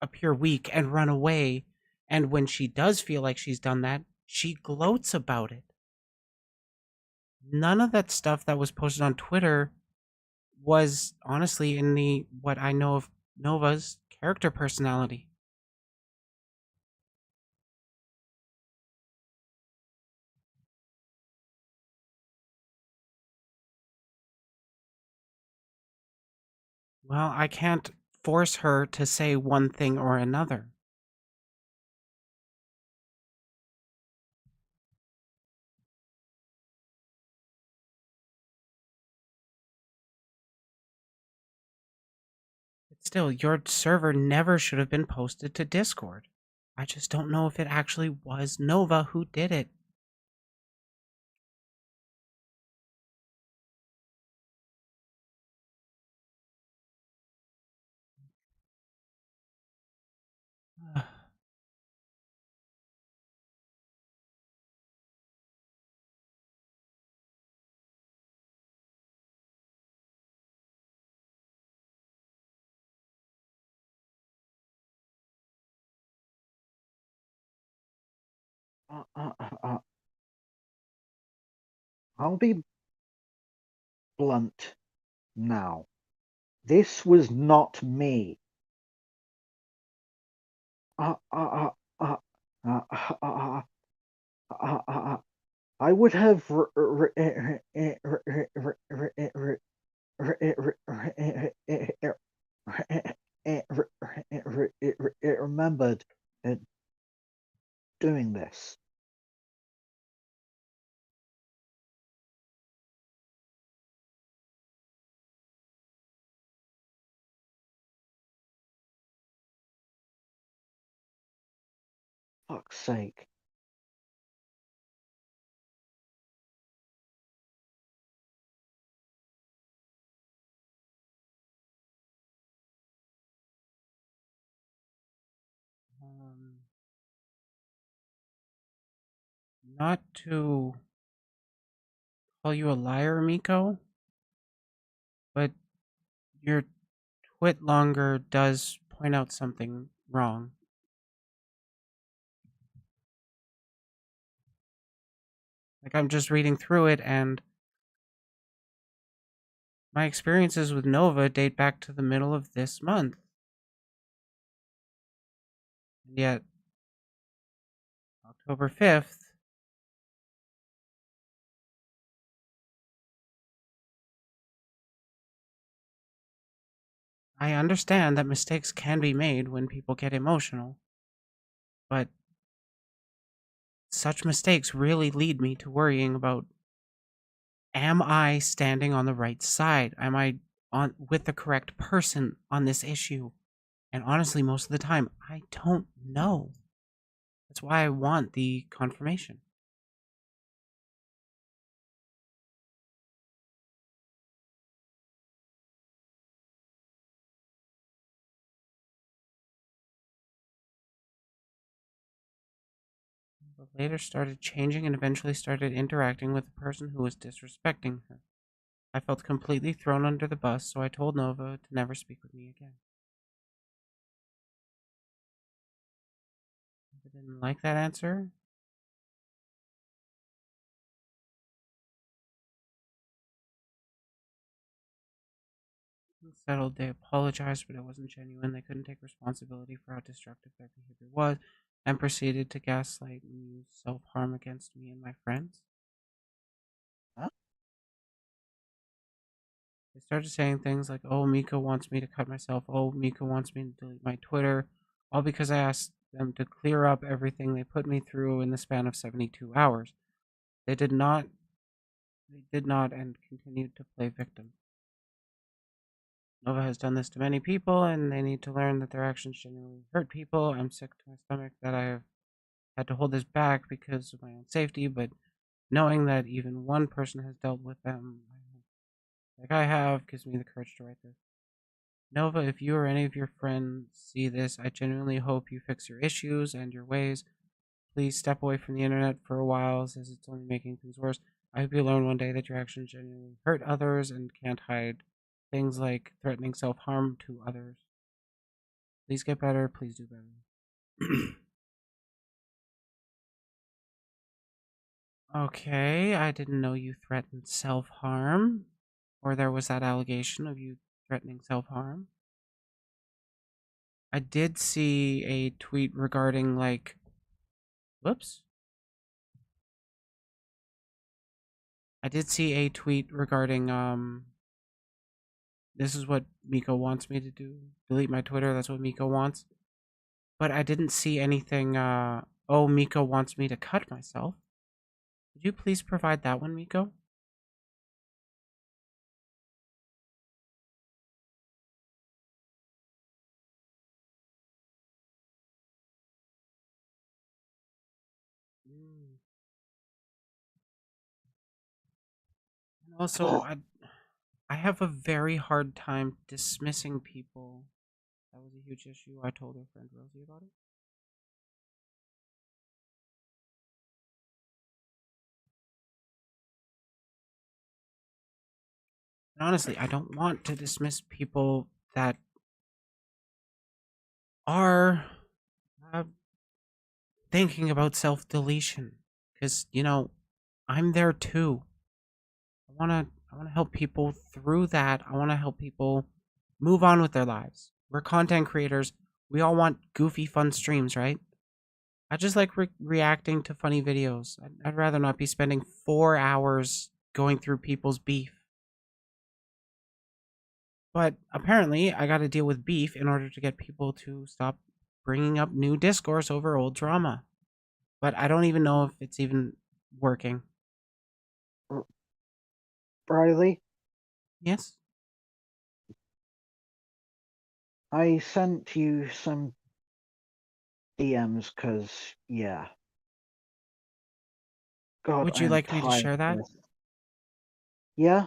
Speaker 1: appear weak and run away. And when she does feel like she's done that, she gloats about it. None of that stuff that was posted on Twitter was honestly in the what I know of Nova's character personality. Well, I can't force her to say one thing or another. But still, your server never should have been posted to Discord. I just don't know if it actually was Nova who did it.
Speaker 2: I'll be blunt now. This was not me. I would have remembered doing this. Fuck's sake.
Speaker 1: Not to call you a liar, Miko, but your twit longer does point out something wrong. Like, I'm just reading through it, and my experiences with Nova date back to the middle of this month. And yet, October 5th, I understand that mistakes can be made when people get emotional, but such mistakes really lead me to worrying about, am I standing on the right side? Am I on with the correct person on this issue? And honestly, most of the time, I don't know. That's why I want the confirmation. But later started changing and eventually started interacting with the person who was disrespecting her. I felt completely thrown under the bus, so I told Nova to never speak with me again. I didn't like that answer. Settled, they apologized, but it wasn't genuine. They couldn't take responsibility for how destructive their behavior was, and proceeded to gaslight and use self harm against me and my friends.
Speaker 2: Huh?
Speaker 1: They started saying things like, "Oh, Miko wants me to cut myself. Oh, Miko wants me to delete my Twitter," all because I asked them to clear up everything they put me through in the span of 72 hours. They did not. They did not, and continued to play victim. Nova has done this to many people, and they need to learn that their actions genuinely hurt people. I'm sick to my stomach that I have had to hold this back because of my own safety, but knowing that even one person has dealt with them, like I have, gives me the courage to write this. Nova, if you or any of your friends see this, I genuinely hope you fix your issues and your ways. Please step away from the internet for a while, as it's only making things worse. I hope you learn one day that your actions genuinely hurt others and can't hide things like threatening self-harm to others. Please get better. Please do better. Okay, I didn't know you threatened self-harm. Or there was that allegation of you threatening self-harm. I did see a tweet regarding, like... Whoops. I did see a tweet regarding, this is what Miko wants me to do. Delete my Twitter, that's what Miko wants. But I didn't see anything, oh, Miko wants me to cut myself. Could you please provide that one, Miko? Mm. And also, I have a very hard time dismissing people. That was a huge issue. I told her friend Rosie about it. And honestly, I don't want to dismiss people that are thinking about self-deletion, because I'm there too. I want to help people through that. I want to help people move on with their lives. We're content creators. We all want goofy, fun streams, right? I just like reacting to funny videos. I'd rather not be spending 4 hours going through people's beef. But apparently, I got to deal with beef in order to get people to stop bringing up new discourse over old drama. But I don't even know if it's even working.
Speaker 2: Riley,
Speaker 1: Yes?
Speaker 2: I sent you some DMs because, yeah. God,
Speaker 1: Would you
Speaker 2: I'm
Speaker 1: like me to
Speaker 2: tired
Speaker 1: share
Speaker 2: of
Speaker 1: that?
Speaker 2: this. Yeah?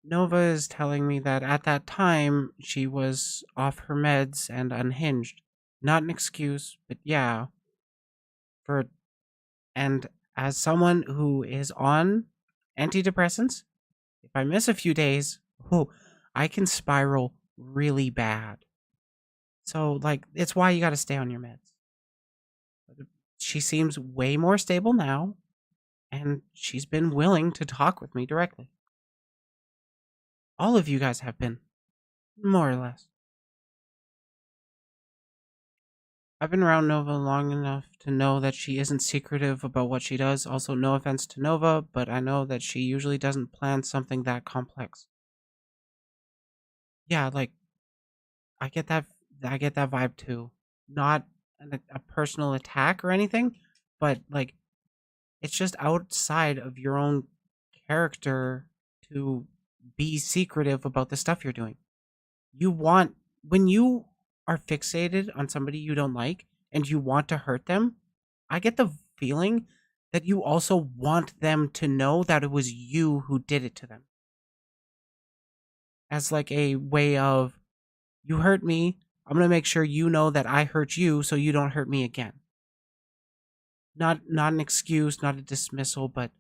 Speaker 1: Nova is telling me that at that time she was off her meds and unhinged. Not an excuse, but yeah. And as someone who is on antidepressants, if I miss a few days, I can spiral really bad. So, like, it's why you gotta stay on your meds. She seems way more stable now, and she's been willing to talk with me directly. All of you guys have been, more or less. I've been around Nova long enough to know that she isn't secretive about what she does. Also, no offense to Nova, but I know that she usually doesn't plan something that complex. Yeah, like, I get that vibe too. Not a personal attack or anything, but like, it's just outside of your own character to be secretive about the stuff you're doing. When you are fixated on somebody you don't like and you want to hurt them, I get the feeling that you also want them to know that it was you who did it to them. As like a way of, you hurt me, I'm going to make sure you know that I hurt you so you don't hurt me again. Not an excuse, not a dismissal, but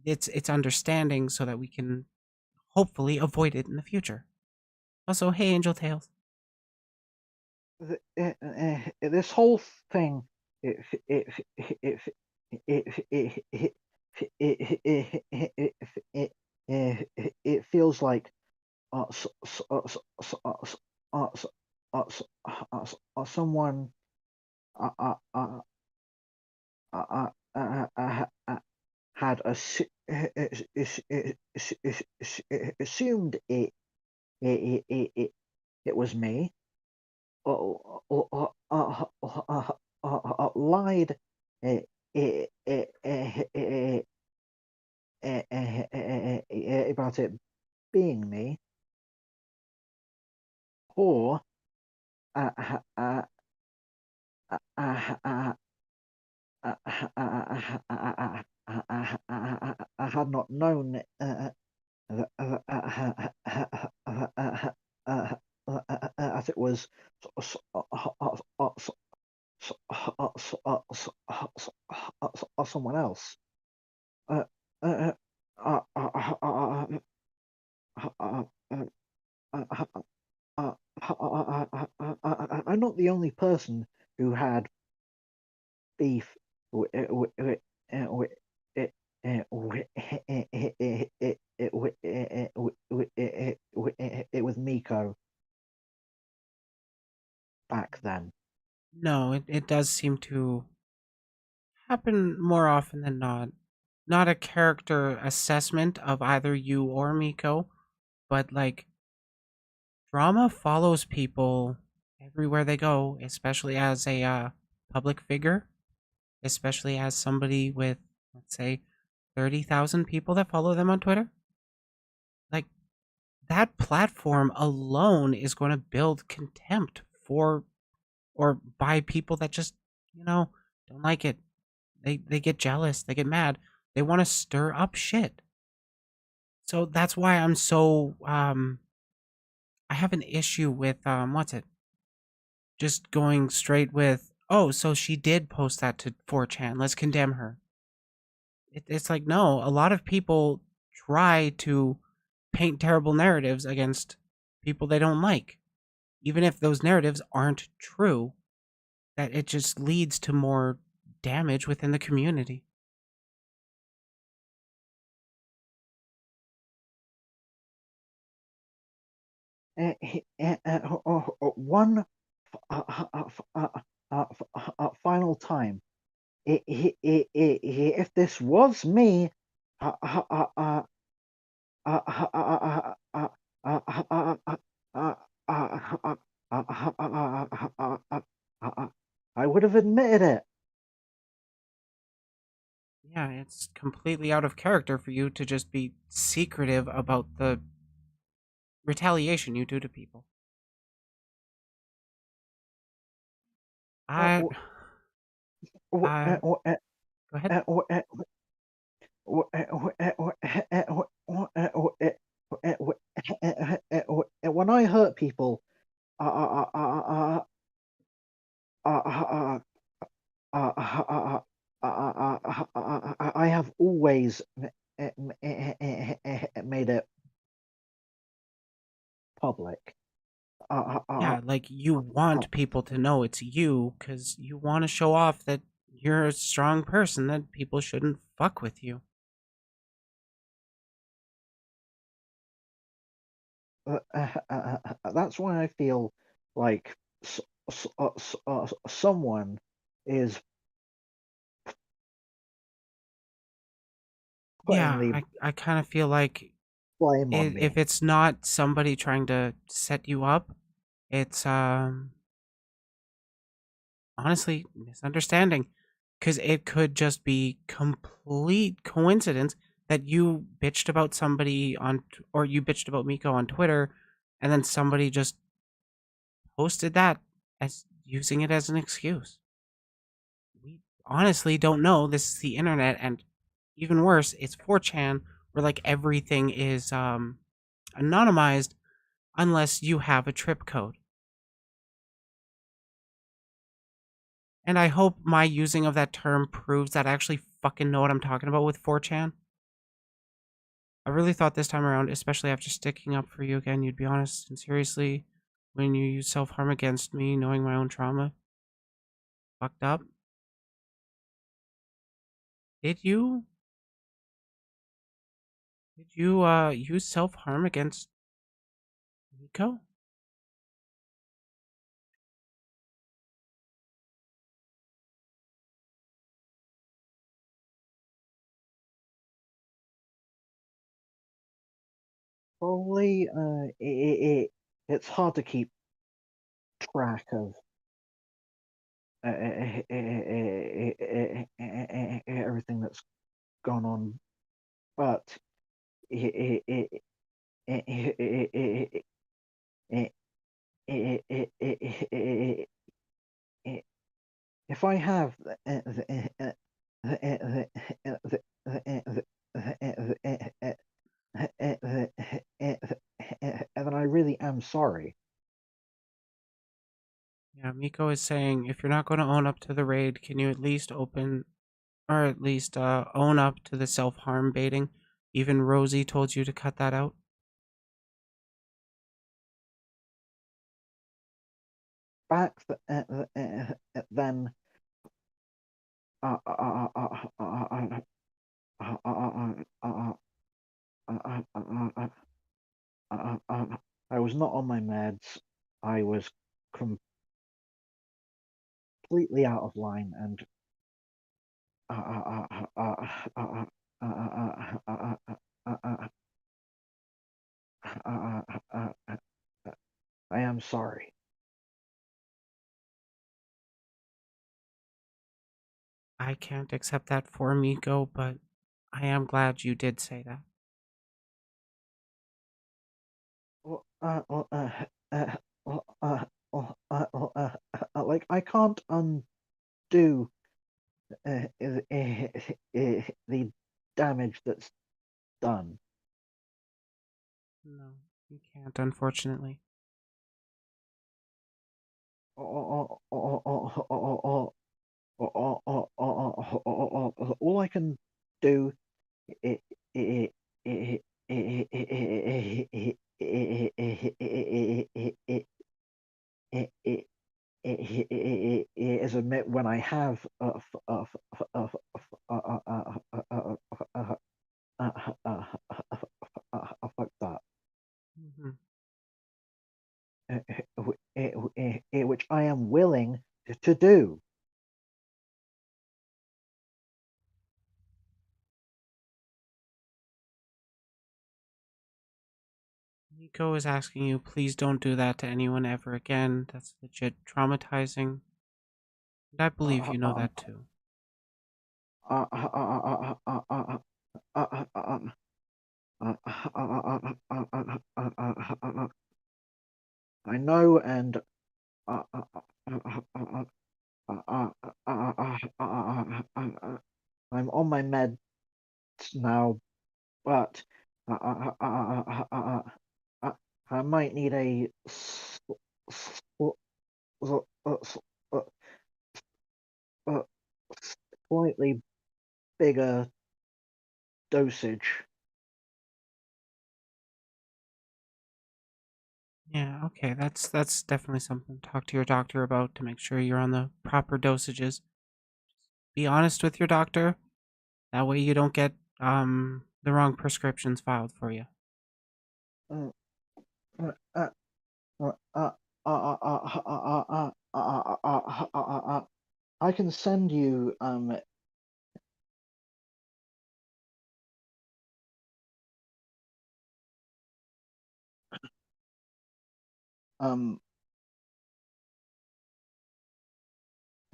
Speaker 1: it's understanding so that we can hopefully avoid it in the future. Also, hey, Angel Tales.
Speaker 2: This whole thing, feels like someone uh, uh, uh, had assumed it was me, lied about it being me, or I had not known as it was someone else. I'm not the only person who had beef with Miko back then.
Speaker 1: No, it does seem to happen more often than not. Not a character assessment of either you or Miko, but like drama follows people everywhere they go, especially as a public figure, especially as somebody with, let's say, 30,000 people that follow them on Twitter. Like, that platform alone is going to build contempt for or by people that just, don't like it. They get jealous, they get mad, they want to stir up shit. So that's why I'm so I have an issue with what's it? Just going straight with, oh, so she did post that to 4chan. Let's condemn her. It's like, no, a lot of people try to paint terrible narratives against people they don't like. Even if those narratives aren't true, that it just leads to more damage within the community.
Speaker 2: One final time. If this was me, I would have admitted it.
Speaker 1: Yeah, it's completely out of character for you to just be secretive about the retaliation you do to people. I, I, go ahead.
Speaker 2: When I hurt people, I have always made it public.
Speaker 1: Yeah, like you want people to know it's you because you want to show off that you're a strong person, that people shouldn't fuck with you.
Speaker 2: That's why I feel like someone is putting
Speaker 1: Yeah,
Speaker 2: the
Speaker 1: I kind of feel like
Speaker 2: blame on
Speaker 1: if
Speaker 2: me.
Speaker 1: it's not somebody trying to set you up, it's honestly misunderstanding because it could just be complete coincidence that you bitched about somebody or you bitched about Miko on Twitter, and then somebody just posted that as using it as an excuse. We honestly don't know. This is the internet, and even worse, it's 4chan, where like everything is anonymized unless you have a trip code. And I hope my using of that term proves that I actually fucking know what I'm talking about with 4chan. I really thought this time around, especially after sticking up for you again, you'd be honest and seriously when you use self-harm against me, knowing my own trauma. Fucked up. Did you? Did you use self-harm against Nico?
Speaker 2: Probably, it's hard to keep track of everything that's gone on, but if I have then I really am sorry.
Speaker 1: Yeah, Miko is saying if you're not going to own up to the raid, can you at least open or at least own up to the self-harm baiting? Even Rosie told you to cut that out.
Speaker 2: Back then, I was not on my meds. I was completely out of line, and I am sorry.
Speaker 1: I can't accept that for Miko, but I am glad you did say that.
Speaker 2: Like I can't undo the damage that's done.
Speaker 1: No, you can't, unfortunately.
Speaker 2: All I can do is admit when I have fucked up,
Speaker 1: Mhm.
Speaker 2: which I am willing to do.
Speaker 1: Miko is asking you, please don't do that to anyone ever again. That's legit traumatizing. And I believe you know that too.
Speaker 2: I know, and I'm on my meds now, but I might need a slightly bigger dosage.
Speaker 1: Yeah, okay, that's definitely something to talk to your doctor about to make sure you're on the proper dosages. Be honest with your doctor. That way you don't get the wrong prescriptions filed for you.
Speaker 2: I can send you um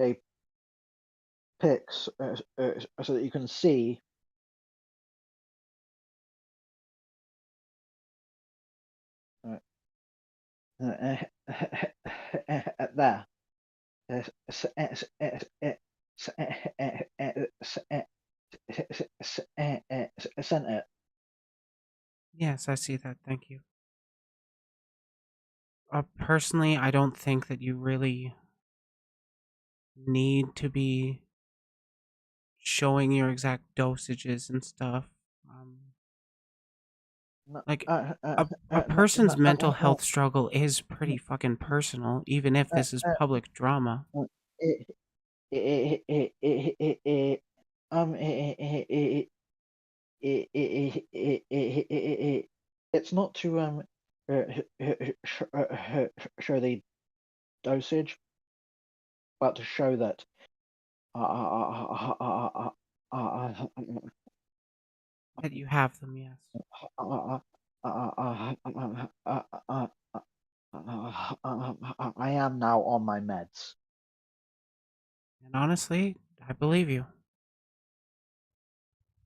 Speaker 2: a pics so that you can see there. Sent it.
Speaker 1: Yes, I see that. Thank you. Personally, I don't think that you really need to be showing your exact dosages and stuff. Like a person's mental health struggle is pretty fucking personal, even if this is public drama.
Speaker 2: Um, it's not to show the dosage, but to show that
Speaker 1: That you have them, yes.
Speaker 2: I am now on my meds.
Speaker 1: And honestly, I believe you.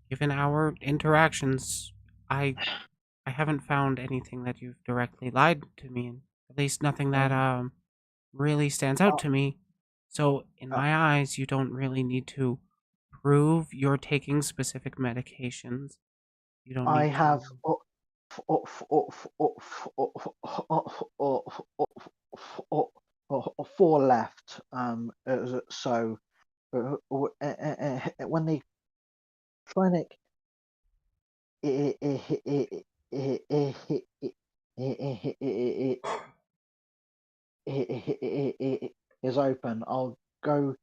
Speaker 1: Given our interactions, I haven't found anything that you've directly lied to me in. At least nothing that really stands out to me. So in my eyes, you don't really need to prove you're taking specific medications. You don't
Speaker 2: I
Speaker 1: need
Speaker 2: have
Speaker 1: to.
Speaker 2: four left. So when the clinic is open, I'll go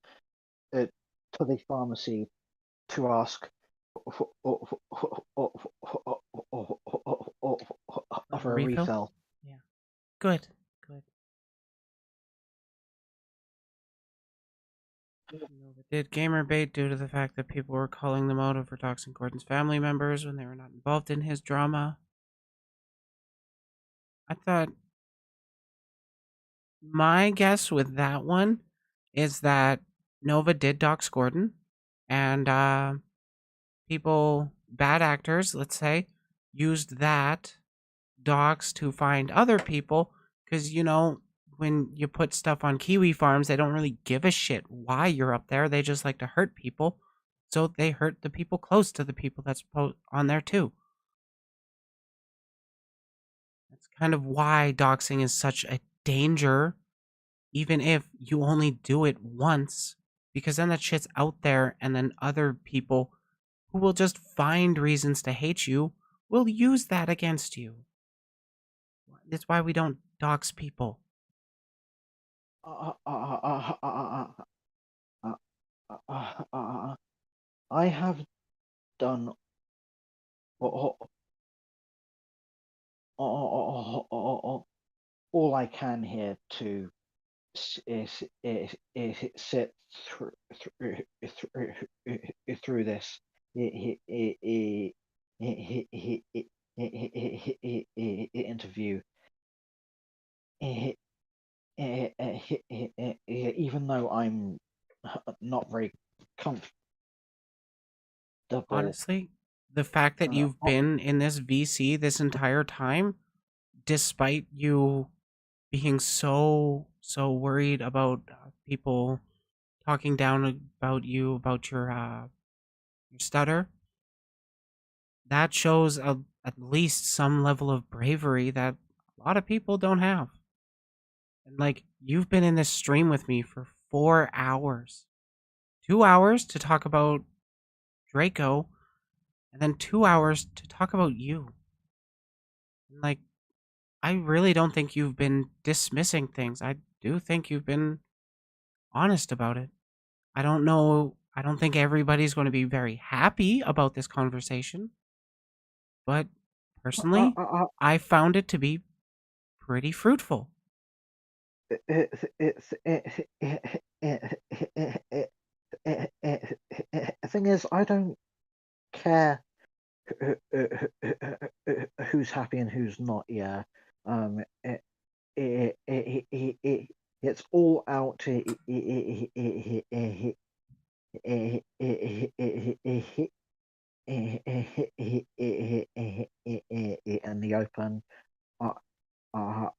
Speaker 2: to the pharmacy to ask for
Speaker 1: A
Speaker 2: a
Speaker 1: refill?
Speaker 2: refill.
Speaker 1: Yeah. Good. Good. Nova did Gamerbait due to the fact that people were calling them out over doxing Gordon's family members when they were not involved in his drama. I thought my guess with that one is that Nova did dox Gordon, and people, bad actors, let's say, used that dox to find other people because, when you put stuff on Kiwi farms, they don't really give a shit why you're up there. They just like to hurt people. So they hurt the people close to the people that's on there too. That's kind of why doxing is such a danger, even if you only do it once, because then that shit's out there, and then other people who will just find reasons to hate you will use that against you. That's why we don't dox people.
Speaker 2: I have done all I can here to sit through this interview, even though I'm not very comfortable.
Speaker 1: Honestly, the fact that you've been in this VC this entire time, despite you being so worried about people talking down about you, about your stutter, that shows at least some level of bravery that a lot of people don't have. And like, you've been in this stream with me for 4 hours. 2 hours to talk about Draco, and then 2 hours to talk about you. And like, I really don't think you've been dismissing things. I do think you've been honest about it. I don't know. I don't think everybody's going to be very happy about this conversation. But personally, I found it to be pretty fruitful.
Speaker 2: Thing is, I don't care who's happy and who's not. Yeah, it's all out in the open. But I've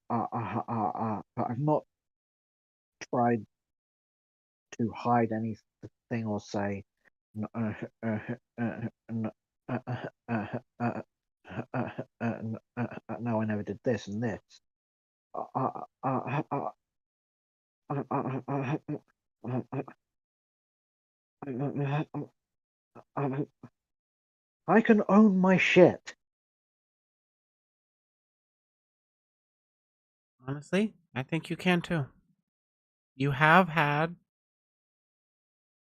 Speaker 2: not tried to hide anything or say no, I never did this and this. I can own my shit.
Speaker 1: Honestly, I think you can too. You have had,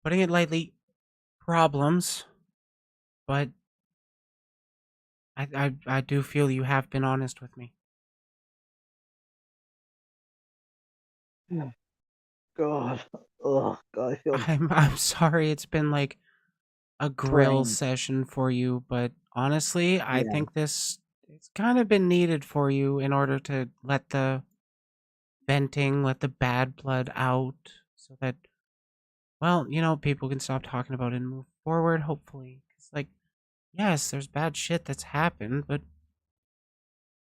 Speaker 1: putting it lightly, problems, but I do feel you have been honest with me.
Speaker 2: God. Oh, God, I feel
Speaker 1: I'm sorry it's been like a grill
Speaker 2: drained.
Speaker 1: session for you, but honestly, I
Speaker 2: Yeah.
Speaker 1: think it's kind of been needed for you in order to let the venting, let the bad blood out so that, well, people can stop talking about it and move forward, hopefully. It's like, yes, there's bad shit that's happened, but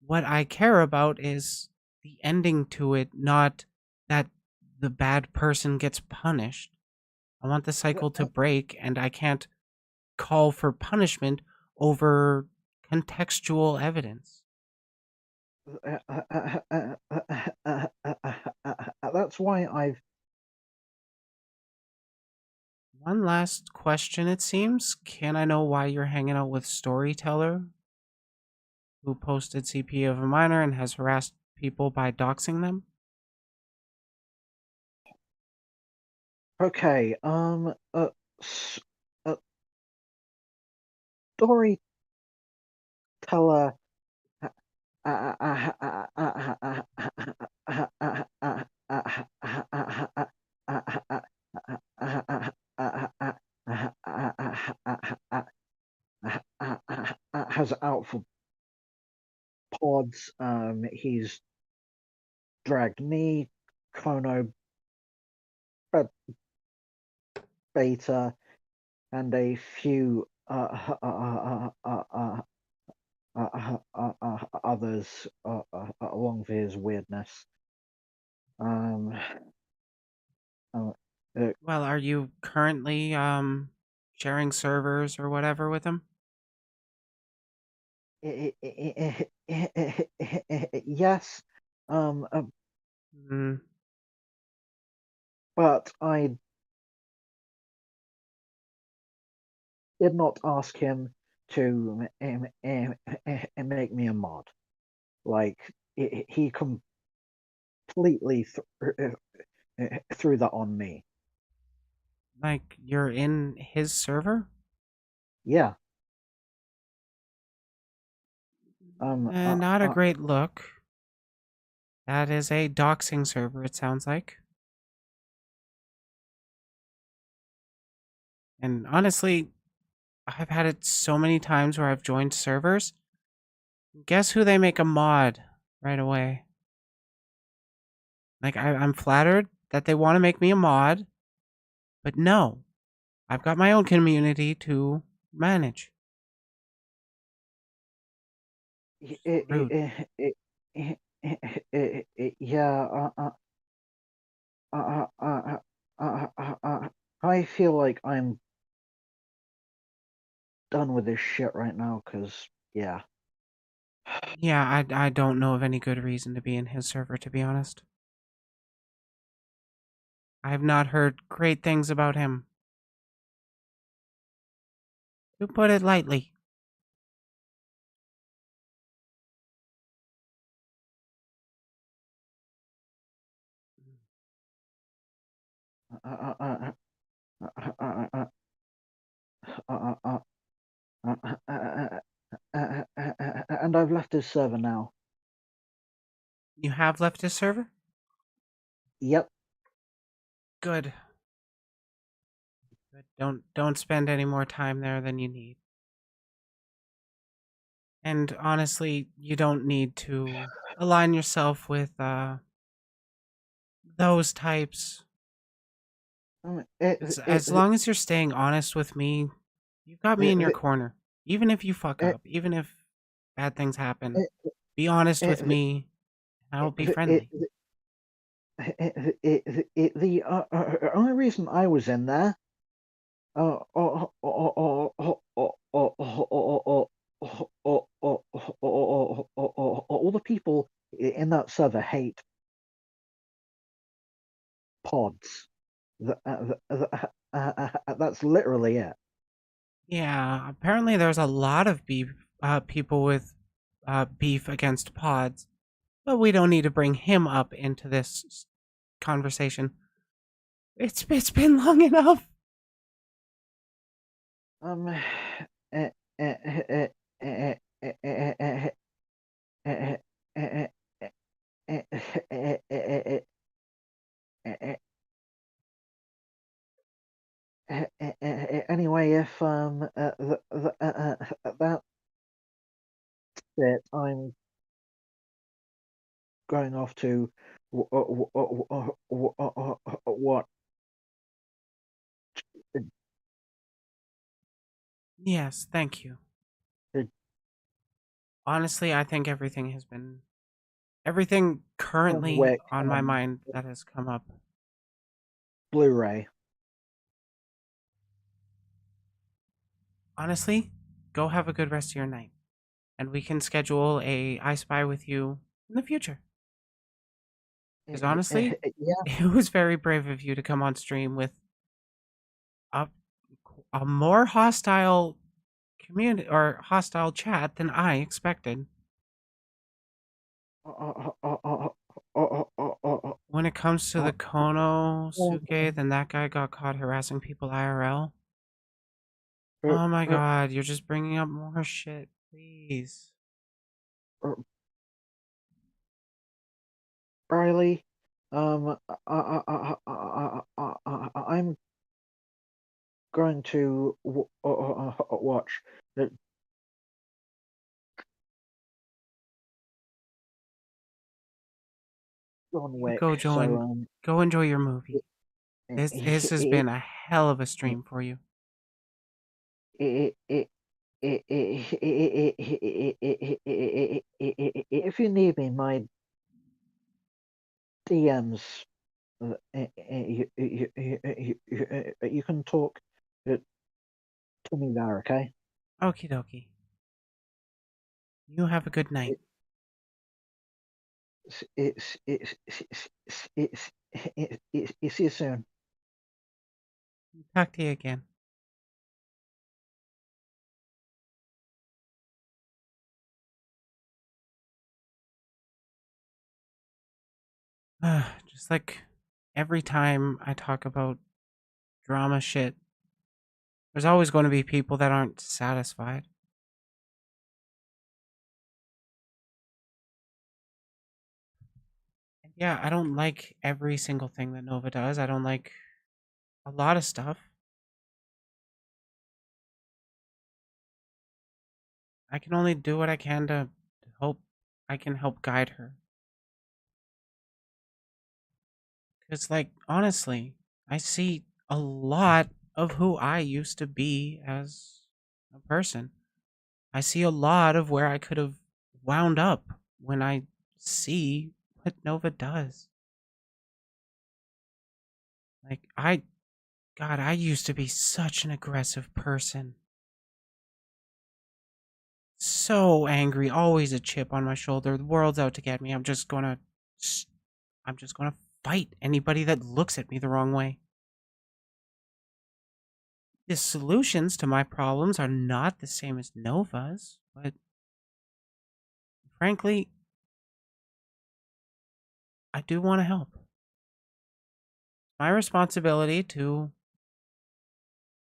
Speaker 1: what I care about is the ending to it, not that the bad person gets punished. I want the cycle to break, and I can't call for punishment over contextual evidence.
Speaker 2: That's why I've.
Speaker 1: One last question, it seems. Can I know why you're hanging out with Storyteller, who posted CP of a minor and has harassed people by doxing them?
Speaker 2: Okay, storyteller has out for pods. He's dragged me, Kono, Beta, and a few others along with his weirdness. Um, uh,
Speaker 1: Well, are you currently sharing servers or whatever with him?
Speaker 2: yes,
Speaker 1: Hmm.
Speaker 2: but I did not ask him to make me a mod. Like he completely threw that on me.
Speaker 1: Like, you're in his server?
Speaker 2: Yeah.
Speaker 1: Not a great look. That is a doxing server, it sounds like. And honestly, I've had it so many times where I've joined servers. Guess who they make a mod right away? Like, I'm flattered that they want to make me a mod, but no, I've got my own community to manage. Rude.
Speaker 2: Yeah. I feel like I'm done with this shit right now. Cause yeah.
Speaker 1: Yeah, I don't know of any good reason to be in his server, to be honest. I have not heard great things about him. To put it lightly.
Speaker 2: And I've left his server now.
Speaker 1: You have left his server?
Speaker 2: Yep.
Speaker 1: Good. Good. Don't spend any more time there than you need. And honestly, you don't need to align yourself with those types. As long as you're staying honest with me, you've got me in your corner. Even if you fuck up, even if bad things happen, be honest with me, and I'll be friendly.
Speaker 2: The only reason I was in there, all the people in that server hate pods. That's literally it.
Speaker 1: Yeah, apparently there's a lot of people with beef against pods, but we don't need to bring him up into this conversation. It's been long enough.
Speaker 2: Anyway, if that's it, I'm going off to what?
Speaker 1: Yes, thank you.
Speaker 2: Good.
Speaker 1: Honestly, I think everything currently
Speaker 2: Wick,
Speaker 1: on my mind that has come up.
Speaker 2: Blu-ray.
Speaker 1: Honestly, go have a good rest of your night, and we can schedule a I Spy with you in the future. Because honestly,
Speaker 2: Yeah.
Speaker 1: it was very brave of you to come on stream with a a more hostile community or hostile chat than I expected. When it comes to the Konosuke, then that guy got caught harassing people IRL. Oh my god, you're just bringing up more shit, please.
Speaker 2: Riley, I'm going to watch the John Wick.
Speaker 1: Go, Joe,
Speaker 2: So
Speaker 1: go enjoy your movie. This has been a hell of a stream for you.
Speaker 2: if you need me, my DMs, you can talk to me there, okay?
Speaker 1: Okie dokie. You have a good night.
Speaker 2: It's see you soon.
Speaker 1: Talk to you again. Just like every time I talk about drama shit, there's always going to be people that aren't satisfied. And yeah, I don't like every single thing that Nova does. I don't like a lot of stuff. I can only do what I can to hope I can help guide her. Because, like, honestly, I see a lot of who I used to be as a person. I see a lot of where I could have wound up when I see what Nova does. Like, God, I used to be such an aggressive person. So angry, always a chip on my shoulder. The world's out to get me. I'm just gonna fight anybody that looks at me the wrong way. The solutions to my problems are not the same as Nova's, but frankly, I do want to help. It's my responsibility to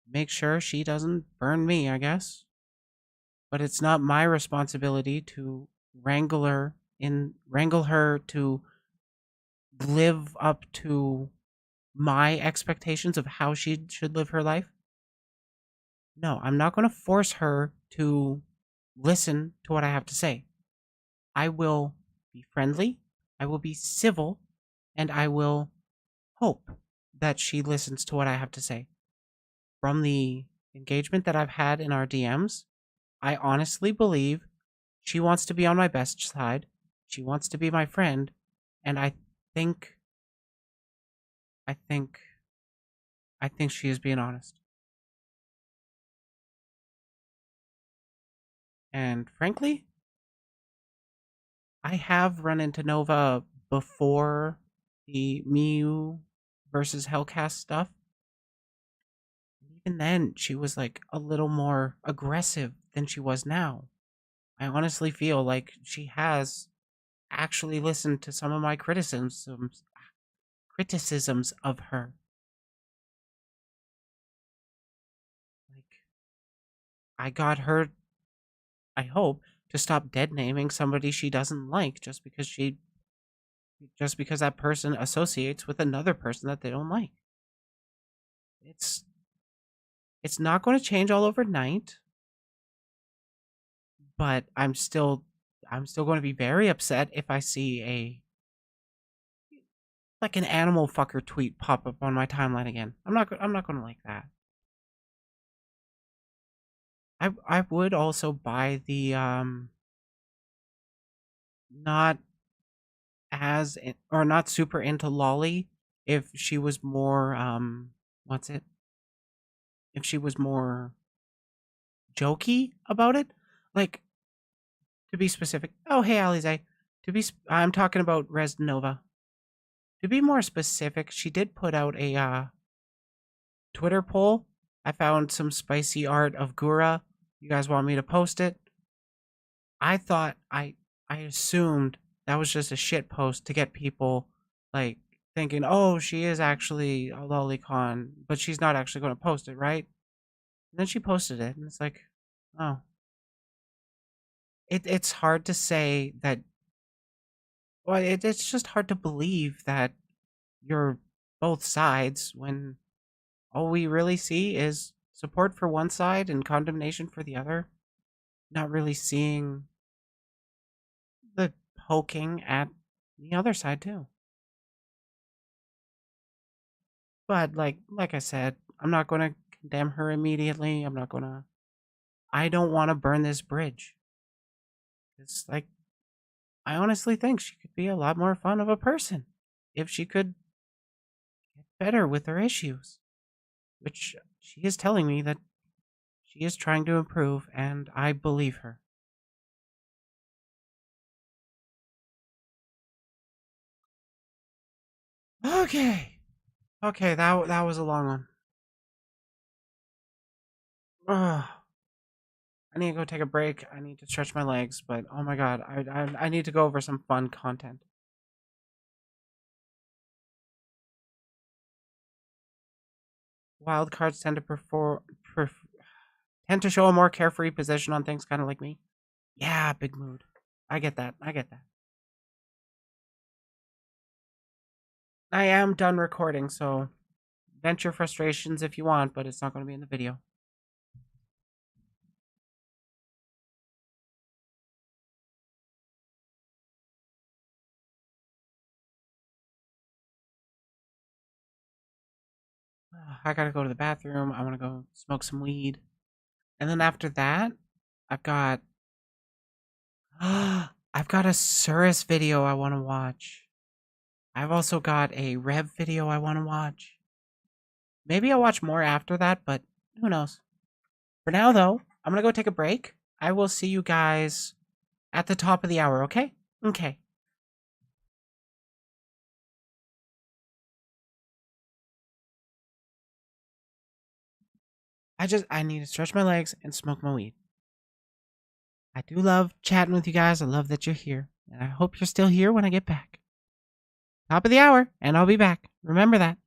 Speaker 1: make sure she doesn't burn me, I guess. But it's not my responsibility to wrangle her to live up to my expectations of how she should live her life. No, I'm not going to force her to listen to what I have to say. I will be friendly, I will be civil, and I will hope that she listens to what I have to say. From the engagement that I've had in our DMs, I honestly believe she wants to be on my best side. She wants to be my friend, and I think she is being honest. And frankly, I have run into Nova before the Miu versus Hellcast stuff. Even then, she was like a little more aggressive than she was now. I honestly feel like she has actually listened to some of my criticisms of her. Like, I got her, I hope, to stop dead naming somebody she doesn't like just because that person associates with another person that they don't like. It's it's not going to change all overnight, but I'm still going to be very upset if I see an animal fucker tweet pop up on my timeline again. I'm not going to like that. I would also buy the not or not super into Lolly if she was more what's it? If she was more jokey about it, like, to be specific. Oh, hey, Alize. I'm talking about Res Nova. To be more specific, she did put out a Twitter poll. I found some spicy art of Gura. You guys want me to post it? I thought I assumed that was just a shit post to get people like thinking, oh, she is actually a lolicon, but she's not actually going to post it, right? And then she posted it, and it's like, oh, it's hard to say that. Well, it's just hard to believe that you're both sides when all we really see is support for one side and condemnation for the other. Not really seeing the poking at the other side too. But like I said, I'm not going to condemn her immediately. I don't want to burn this bridge. It's like, I honestly think she could be a lot more fun of a person if she could get better with her issues, which she is telling me that she is trying to improve, and I believe her. Okay. Okay, that was a long one. Ugh. I need to go take a break. I need to stretch my legs, but oh my god, I need to go over some fun content. Wild cards tend to show a more carefree position on things, kind of like me. Yeah, big mood. I get that. I get that. I am done recording, so vent your frustrations if you want, but it's not going to be in the video. I gotta go to the bathroom. I want to go smoke some weed. And then after that, I've got I've got a Surus video I want to watch. I've also got a Rev video I want to watch. Maybe I'll watch more after that, but who knows. For now, though, I'm going to go take a break. I will see you guys at the top of the hour, okay? Okay. I need to stretch my legs and smoke my weed. I do love chatting with you guys. I love that you're here. And I hope you're still here when I get back. Top of the hour, and I'll be back. Remember that.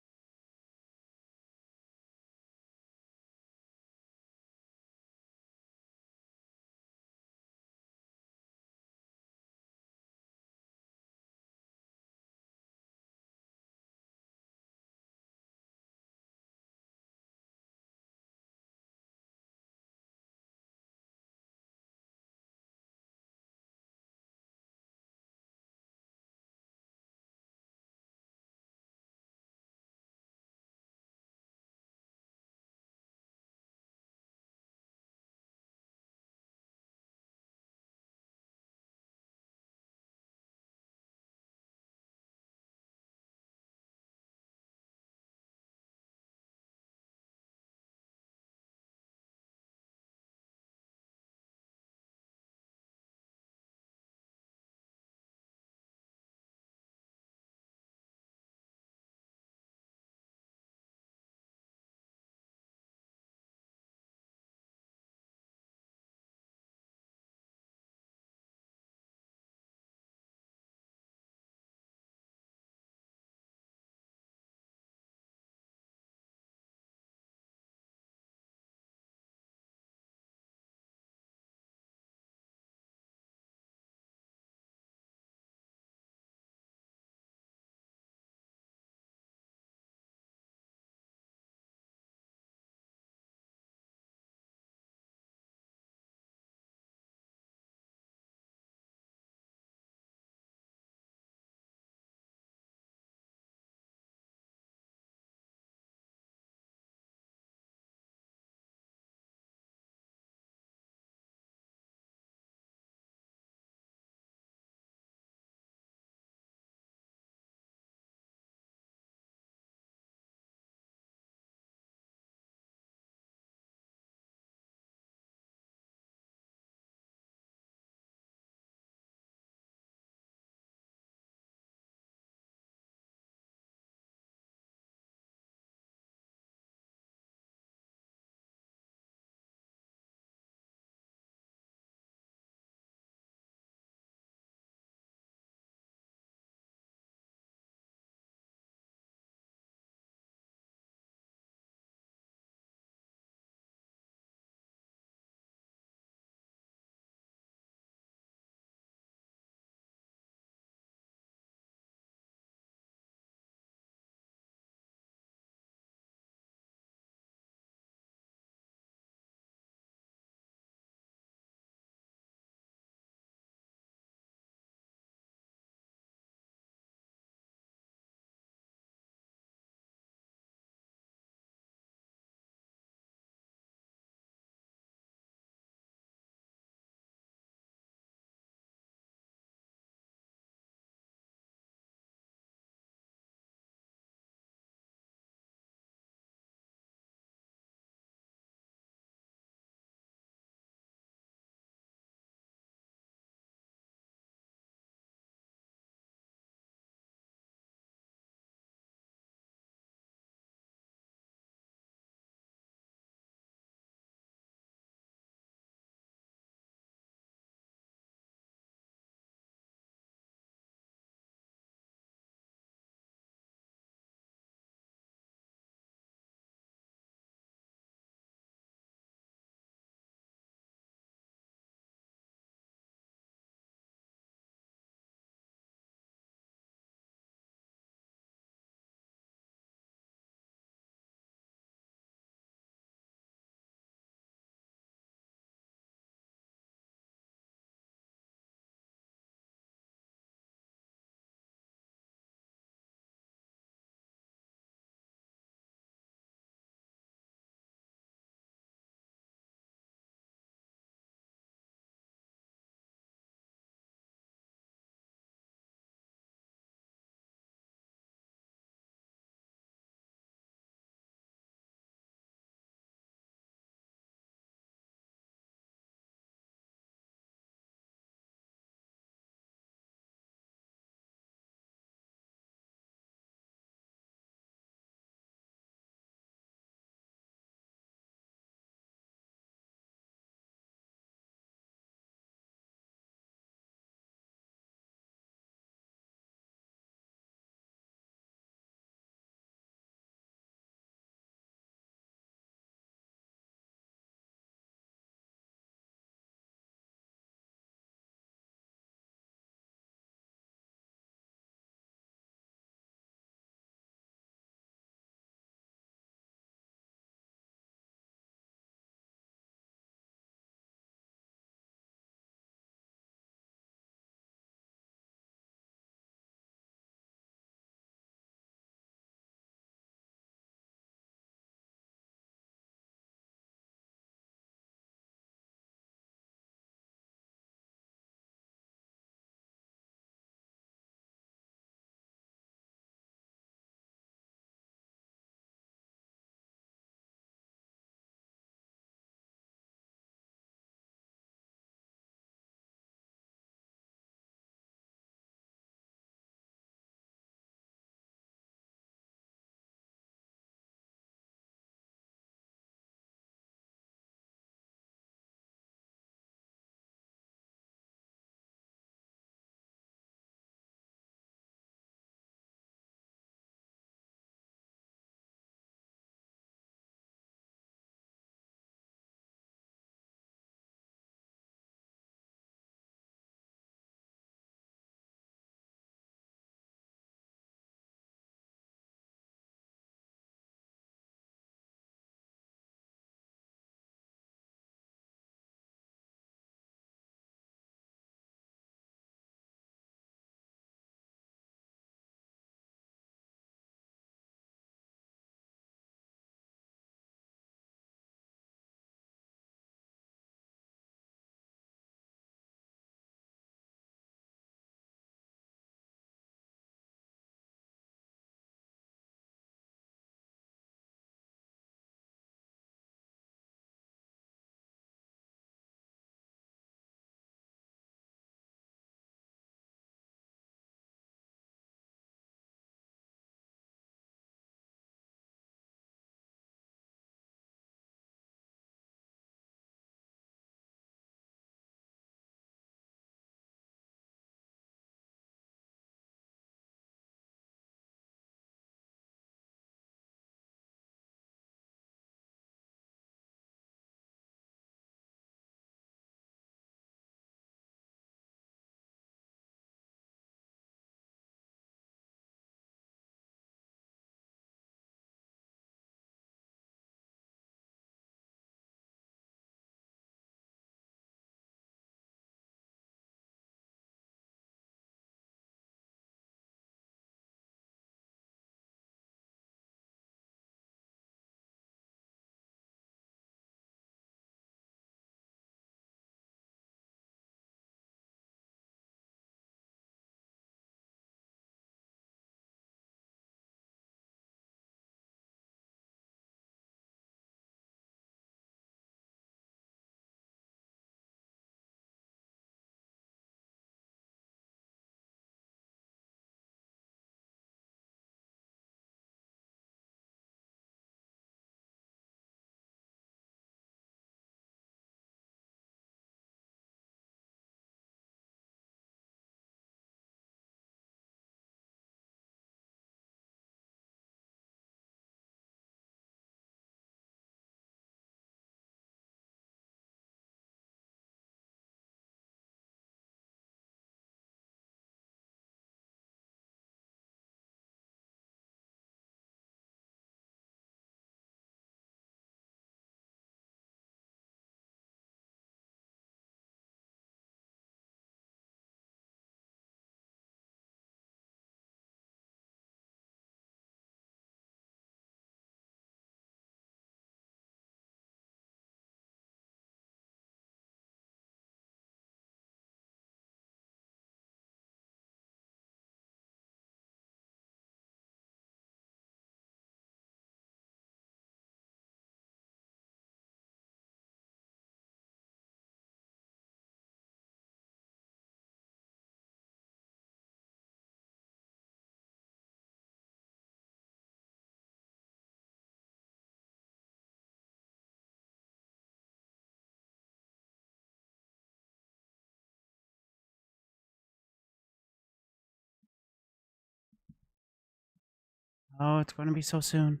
Speaker 1: Oh, it's going to be so soon.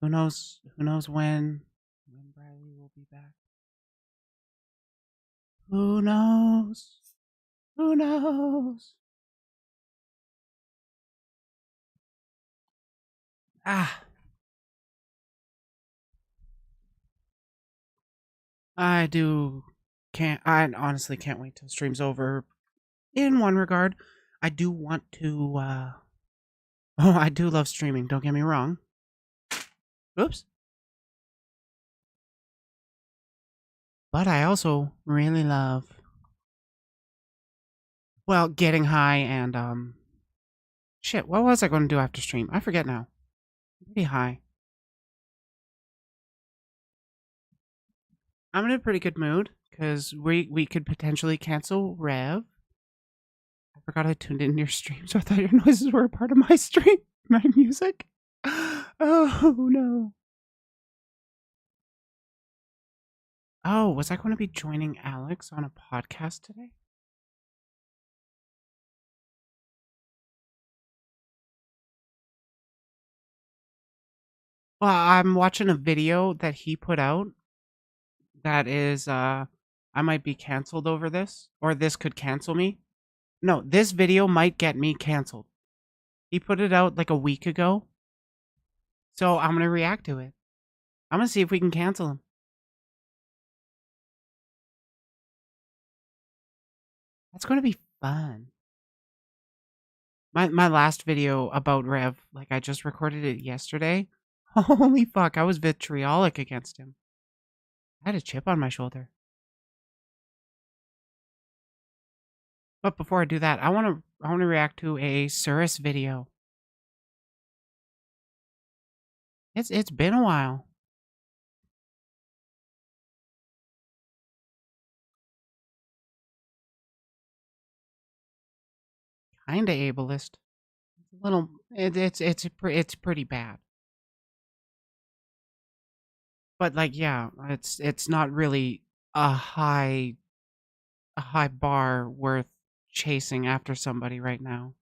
Speaker 1: Who knows? Who knows when Bradley will be back? Who knows? Who knows? Ah. I honestly can't wait till stream's over. In one regard, I do want to, oh, I do love streaming, don't get me wrong. Oops. But I also really love, well, getting high and, shit, what was I going to do after stream? I forget now. Pretty high. I'm in a pretty good mood, because we could potentially cancel Rev. I forgot I tuned in your stream, so I thought your noises were a part of my stream, my music. Oh, no. Oh, was I going to be joining Alex on a podcast today? Well, I'm watching a video that he put out that is, I might be canceled over this, or this could cancel me. No, this video might get me canceled. He put it out like a week ago. So I'm going to react to it. I'm going to see if we can cancel him. That's going to be fun. My last video about Rev, like I just recorded it yesterday. Holy fuck, I was vitriolic against him. I had a chip on my shoulder. But before I do that, I want to react to a Cirrus video. It's been a while. Kinda ableist. It's a little. It's pretty bad. But like, yeah, it's not really a high bar worth chasing after somebody right now.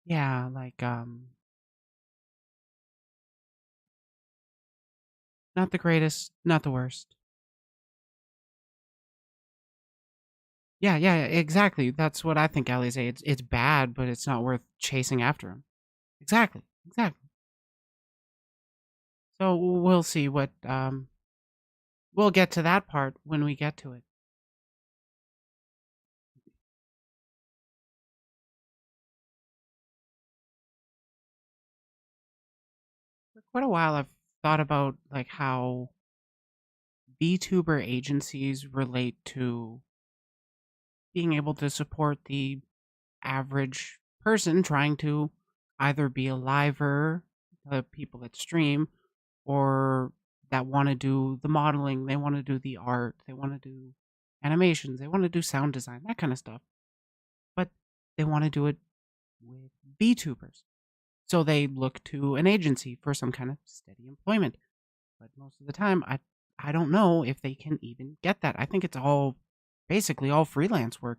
Speaker 1: Yeah, like not the greatest, not the worst. Yeah, exactly. That's what I think, Alize. It's bad, but it's not worth chasing after him. Exactly. So we'll see what we'll get to that part when we get to it. For quite a while I've thought about like how VTuber agencies relate to being able to support the average person trying to either be a liver, the people that stream, or that want to do the modeling, they want to do the art, they want to do animations, they want to do sound design, that kind of stuff. But they want to do it with VTubers. So they look to an agency for some kind of steady employment. But most of the time, I don't know if they can even get that. I think it's all basically all freelance work,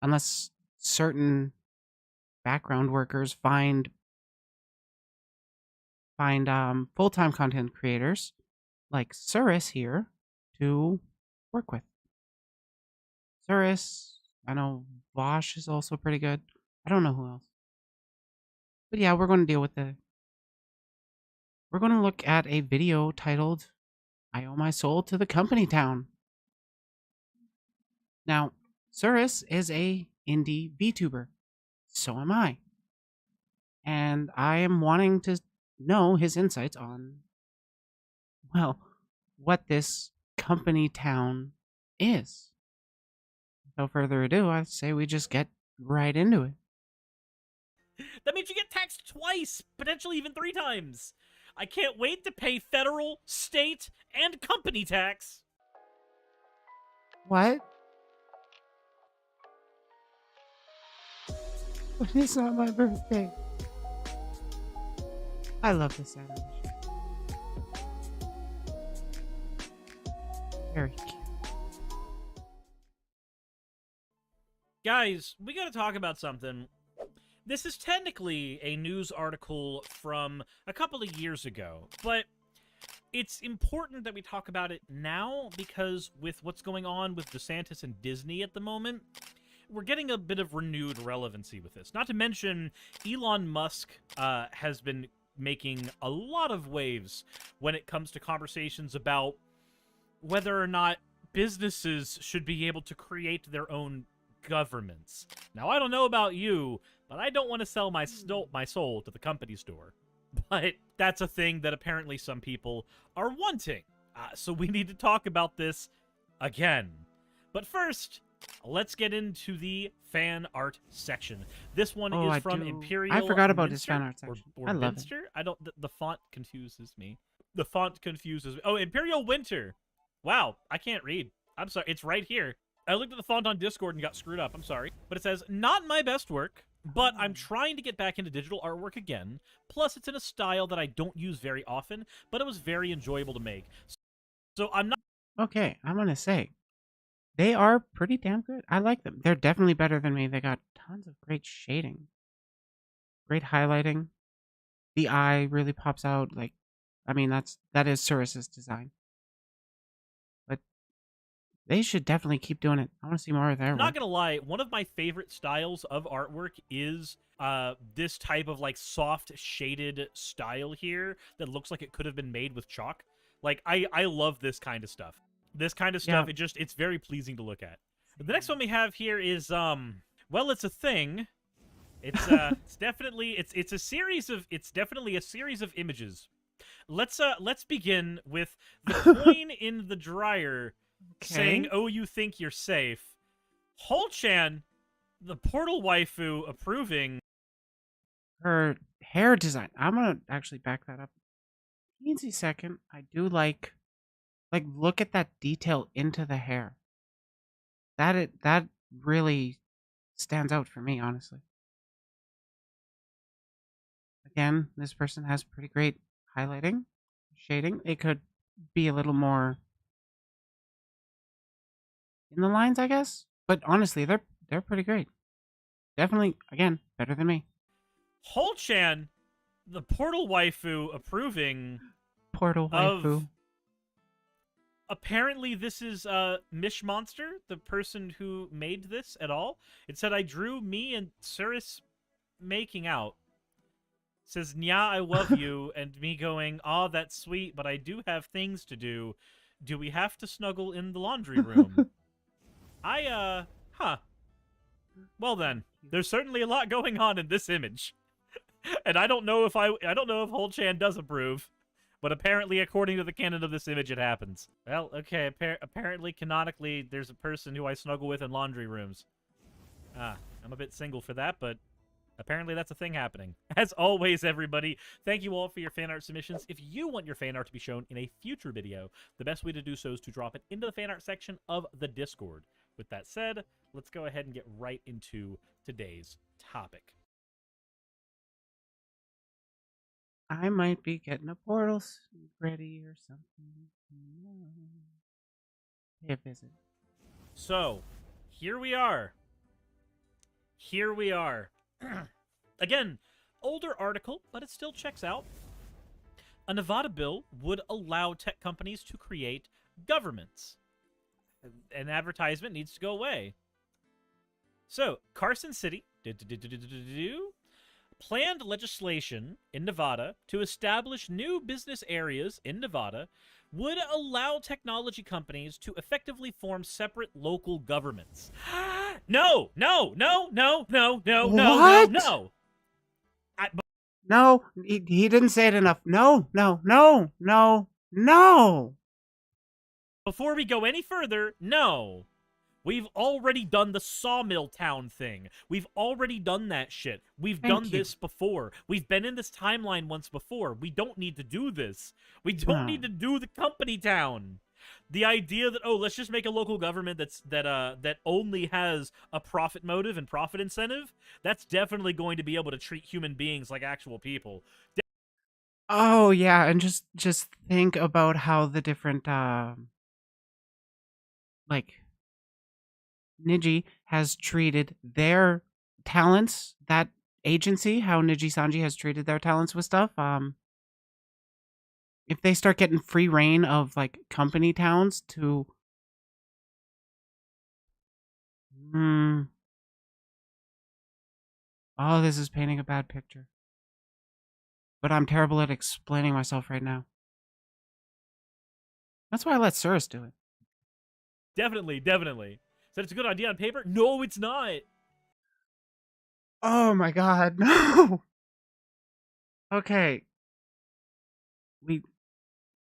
Speaker 1: unless certain background workers find full-time content creators like Cirrus here to work with. Cirrus, I know Vosh is also pretty good. I don't know who else. But yeah, we're going to deal with we're going to look at a video titled I Owe My Soul to the Company Town. Now, Cirrus is a indie VTuber. So am I. And I am wanting to know his insights on, well, what this company town is. Without further ado, I say we just get right into it.
Speaker 6: That means you get taxed twice, potentially even 3 times. I can't wait to pay federal, state, and company tax.
Speaker 1: What? But it's not my birthday. I love this animation. Very cute.
Speaker 6: Guys, we gotta talk about something. This is technically a news article from a couple of years ago, but it's important that we talk about it now because with what's going on with DeSantis and Disney at the moment, we're getting a bit of renewed relevancy with this. Not to mention, Elon Musk has been making a lot of waves when it comes to conversations about whether or not businesses should be able to create their own governments. Now, I don't know about you, but I don't want to sell my soul to the company store. But that's a thing that apparently some people are wanting. So we need to talk about this again. But first, let's get into the fan art section. This one
Speaker 1: Oh,
Speaker 6: is
Speaker 1: I
Speaker 6: from
Speaker 1: do.
Speaker 6: Imperial.
Speaker 1: I forgot about his
Speaker 6: Minster
Speaker 1: fan art
Speaker 6: or
Speaker 1: section. I love it.
Speaker 6: Minster? I don't. The font confuses me. The font confuses me. Oh, Imperial Winter. Wow, I can't read. I'm sorry. It's right here. I looked at the font on Discord and got screwed up. I'm sorry. But it says, not my best work, but I'm trying to get back into digital artwork again. Plus, it's in a style that I don't use very often, but it was very enjoyable to make. So I'm not...
Speaker 1: Okay, I'm gonna say they are pretty damn good. I like them. They're definitely better than me. They got tons of great shading, great highlighting. The eye really pops out. Like, I mean, that is Surus's design. But they should definitely keep doing it. I want to see more of their
Speaker 6: I'm not
Speaker 1: work.
Speaker 6: gonna lie, one of my favorite styles of artwork is this type of like soft shaded style here that looks like it could have been made with chalk. Like I love this kind of stuff. This kind of stuff,
Speaker 1: Yeah.
Speaker 6: it's very pleasing to look at. The next one we have here is well, it's a thing. It's definitely it's definitely a series of images. Let's begin with the coin in the dryer saying, "Oh, you think you're safe." Hol-chan, the portal waifu, approving.
Speaker 1: Her hair design. I'm gonna actually back that up. Easy second. I do like look at that detail into the hair. That really stands out for me, honestly. Again, this person has pretty great highlighting, shading. It could be a little more in the lines, I guess. But honestly, they're pretty great. Definitely, again, better than me.
Speaker 6: Hol-chan, the portal waifu, approving.
Speaker 1: Portal
Speaker 6: Of-
Speaker 1: waifu.
Speaker 6: Apparently, this is Mish Monster, the person who made this at all. It said, I drew me and Surus making out. It says, Nya, I love you, and me going, aw, that's sweet, but I do have things to do. Do we have to snuggle in the laundry room? Well then, there's certainly a lot going on in this image. And I don't know if Hol-chan does approve. But apparently, according to the canon of this image, it happens. Well, okay, apparently, canonically, there's a person who I snuggle with in laundry rooms. I'm a bit single for that, but apparently that's a thing happening. As always, everybody, thank you all for your fan art submissions. If you want your fan art to be shown in a future video, the best way to do so is to drop it into the fan art section of the Discord. With that said, let's go ahead and get right into today's topic.
Speaker 1: I might be getting a portal ready or something. Pay a visit.
Speaker 6: So, here we are. Here we are. Again, older article, but it still checks out. A Nevada bill would allow tech companies to create governments. An advertisement needs to go away. So, Carson City planned legislation in Nevada to establish new business areas in Nevada would allow technology companies to effectively form separate local governments. No!
Speaker 1: What? No, he didn't say it enough. No.
Speaker 6: Before we go any further, no. We've already done the Sawmill Town thing. We've already done that shit. We've
Speaker 1: Thank
Speaker 6: done
Speaker 1: you.
Speaker 6: this before. We've been in this timeline once before. We don't need to do this. We don't need to do the company town. The idea that, oh, let's just make a local government that only has a profit motive and profit incentive, that's definitely going to be able to treat human beings like actual people.
Speaker 1: Oh yeah, and just think about how the different like Niji has treated their talents, that agency, how Niji Sanji has treated their talents with stuff. If they start getting free reign of like company towns to oh, this is painting a bad picture. But I'm terrible at explaining myself right now. That's why I let Cirrus do it.
Speaker 6: Definitely, definitely. Said it's a good idea on paper? No, it's not.
Speaker 1: Oh my god, no. Okay.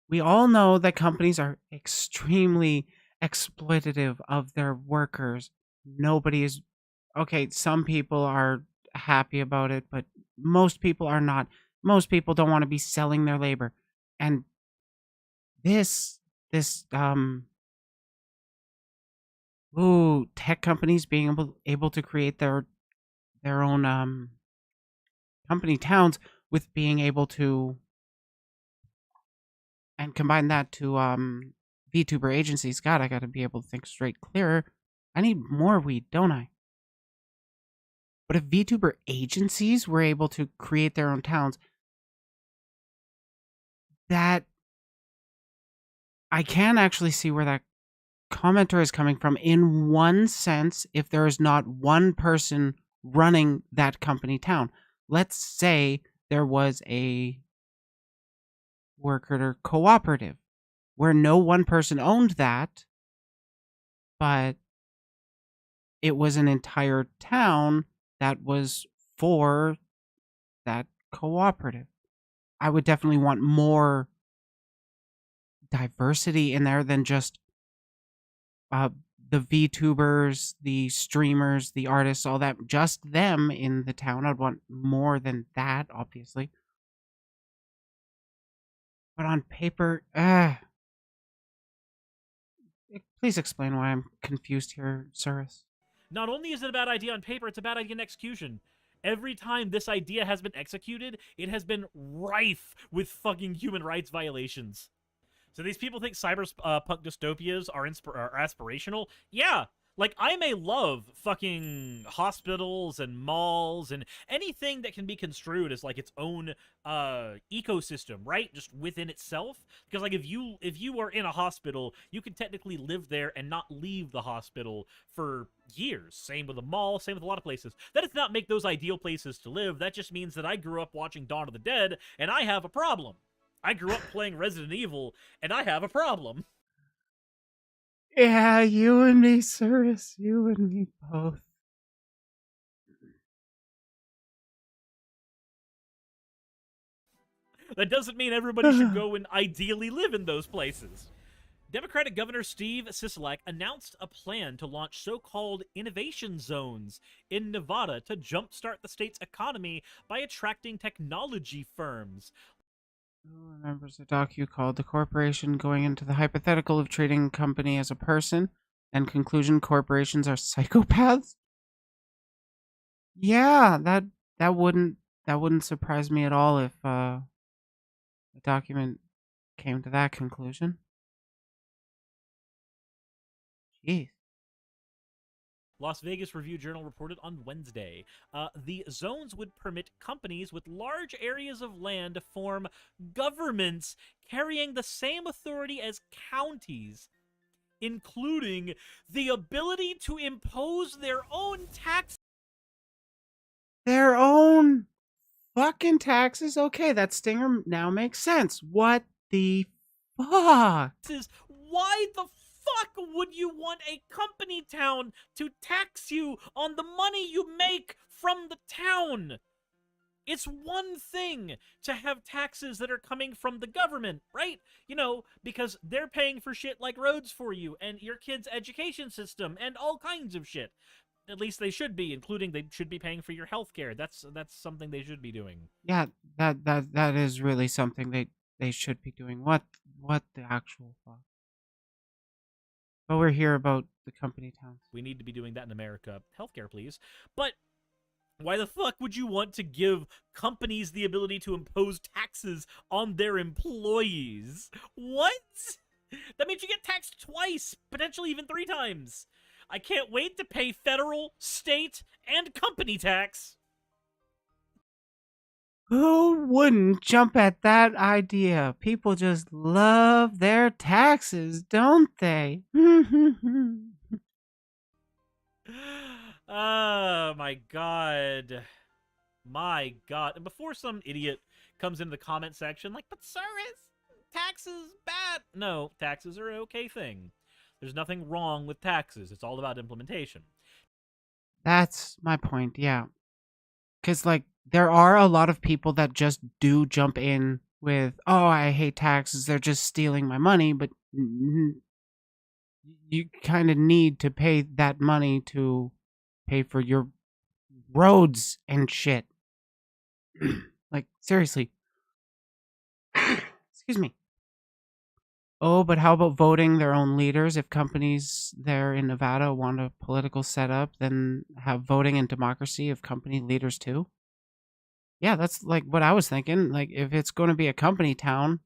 Speaker 1: We all know that companies are extremely exploitative of their workers. Nobody is okay, some people are happy about it, but most people are not. Most people don't want to be selling their labor. And this tech companies being able to create their own company towns with being able to and combine that to VTuber agencies. God, I gotta be able to think straight clearer. I need more weed, don't I? But if VTuber agencies were able to create their own towns, that I can actually see where that commenter is coming from in one sense if there is not one person running that company town. Let's say there was a worker cooperative where no one person owned that, but it was an entire town that was for that cooperative. I would definitely want more diversity in there than just the VTubers, the streamers, the artists, all that. Just them in the town. I'd want more than that, obviously. But on paper, please explain why I'm confused here, Cirrus.
Speaker 6: Not only is it a bad idea on paper, it's a bad idea in execution. Every time this idea has been executed, it has been rife with fucking human rights violations. So these people think cyberpunk dystopias are aspirational? Yeah. Like, I may love fucking hospitals and malls and anything that can be construed as, like, its own ecosystem, right? Just within itself. Because, like, if you are in a hospital, you can technically live there and not leave the hospital for years. Same with a mall, same with a lot of places. That does not make those ideal places to live. That just means that I grew up watching Dawn of the Dead, and I have a problem. I grew up playing Resident Evil, and I have a problem.
Speaker 1: Yeah, you and me, Cirrus. You and me both.
Speaker 6: That doesn't mean everybody should go and ideally live in those places. Democratic Governor Steve Sisolak announced a plan to launch so-called innovation zones in Nevada to jumpstart the state's economy by attracting technology firms.
Speaker 1: Who remembers a docu called The Corporation going into the hypothetical of treating a company as a person and conclusion corporations are psychopaths? Yeah, that wouldn't surprise me at all if the document came to that conclusion. Jeez.
Speaker 6: Las Vegas Review-Journal reported on Wednesday. The zones would permit companies with large areas of land to form governments carrying the same authority as counties, including the ability to impose their own taxes.
Speaker 1: Their own fucking taxes? Okay, that stinger now makes sense. What the fuck?
Speaker 6: Why the fuck would you want a company town to tax you on the money you make from the town? It's one thing to have taxes that are coming from the government, right? You know, because they're paying for shit like roads for you and your kid's education system and all kinds of shit. At least they should be, including they should be paying for your health care. That's something they should be doing.
Speaker 1: Yeah, that is really something they should be doing. What the actual fuck? But we're here about the company towns.
Speaker 6: We need to be doing that in America. Healthcare, please. But why the fuck would you want to give companies the ability to impose taxes on their employees? What? That means you get taxed twice, potentially even 3 times. I can't wait to pay federal, state, and company tax.
Speaker 1: Who wouldn't jump at that idea? People just love their taxes, don't they?
Speaker 6: Oh my god. My god. And before some idiot comes into the comment section like, but sir, is taxes bad? No, taxes are an okay thing. There's nothing wrong with taxes. It's all about implementation.
Speaker 1: That's my point, yeah. Because, like, there are a lot of people that just do jump in with, oh, I hate taxes, they're just stealing my money, but you kind of need to pay that money to pay for your roads and shit. Like, seriously. Excuse me. Oh, but how about voting their own leaders? If companies there in Nevada want a political setup, then have voting and democracy of company leaders too? Yeah, that's like what I was thinking. Like, if it's going to be a company town,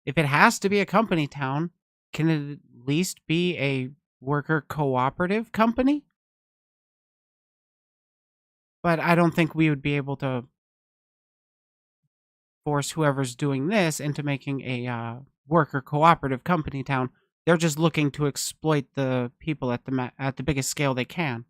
Speaker 1: if it has to be a company town, can it at least be a worker cooperative company? But I don't think we would be able to force whoever's doing this into making a worker cooperative company town. They're just looking to exploit the people at the biggest scale they can.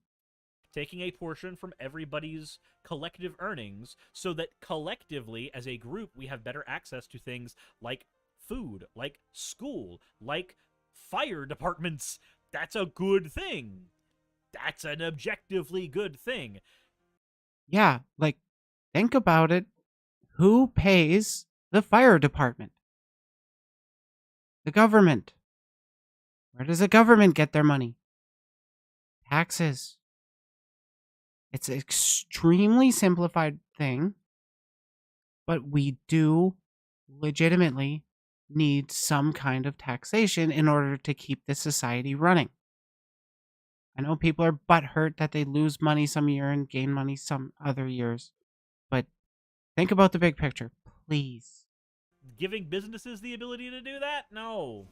Speaker 6: Taking a portion from everybody's collective earnings so that collectively, as a group, we have better access to things like food, like school, like fire departments. That's a good thing. That's an objectively good thing.
Speaker 1: Yeah, like, think about it. Who pays the fire department? The government. Where does the government get their money? Taxes. It's an extremely simplified thing, but we do legitimately need some kind of taxation in order to keep the society running. I know people are butthurt that they lose money some year and gain money some other years, but think about the big picture, please.
Speaker 6: Giving businesses the ability to do that? No.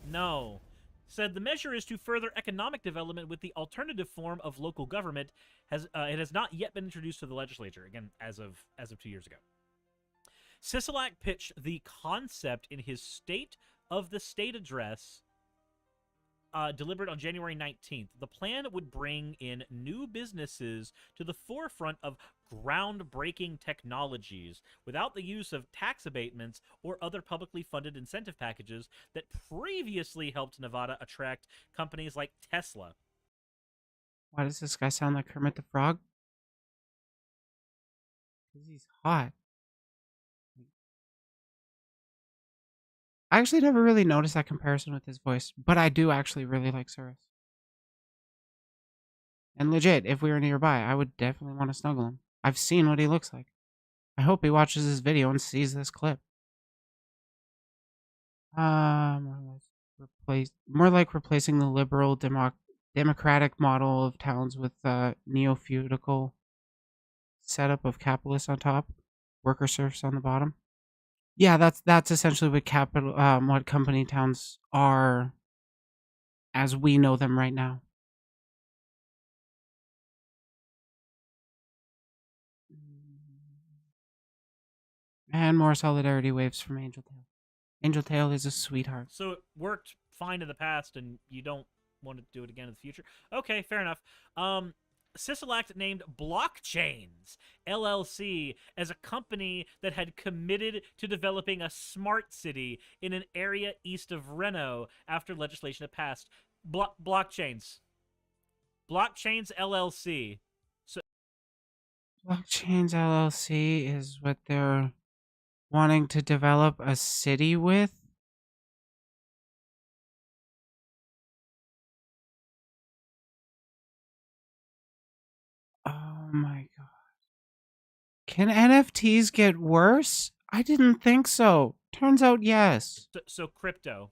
Speaker 6: No. Said the measure is to further economic development with the alternative form of local government. It has not yet been introduced to the legislature, again, as of 2 years ago. Sisolak pitched the concept in his State of the State address delivered on January 19th. The plan would bring in new businesses to the forefront of groundbreaking technologies without the use of tax abatements or other publicly funded incentive packages that previously helped Nevada attract companies like Tesla.
Speaker 1: Why does this guy sound like Kermit the Frog? Because he's hot. I actually never really noticed that comparison with his voice, but I do actually really like Cyrus. And legit, if we were nearby, I would definitely want to snuggle him. I've seen what he looks like. I hope he watches this video and sees this clip. More like replacing the liberal democratic model of towns with neo-feudal setup of capitalists on top, worker serfs on the bottom. Yeah, that's essentially what company towns are as we know them right now. And more solidarity waves from Angel Tail. Angel Tail is a sweetheart.
Speaker 6: So it worked fine in the past, and you don't want to do it again in the future? Okay, fair enough. Sisolak named Blockchains LLC as a company that had committed to developing a smart city in an area east of Reno after legislation had passed. Blockchains LLC. So
Speaker 1: Blockchains LLC is what they're wanting to develop a city with? Oh my god. Can NFTs get worse? I didn't think so. Turns out yes.
Speaker 6: So crypto.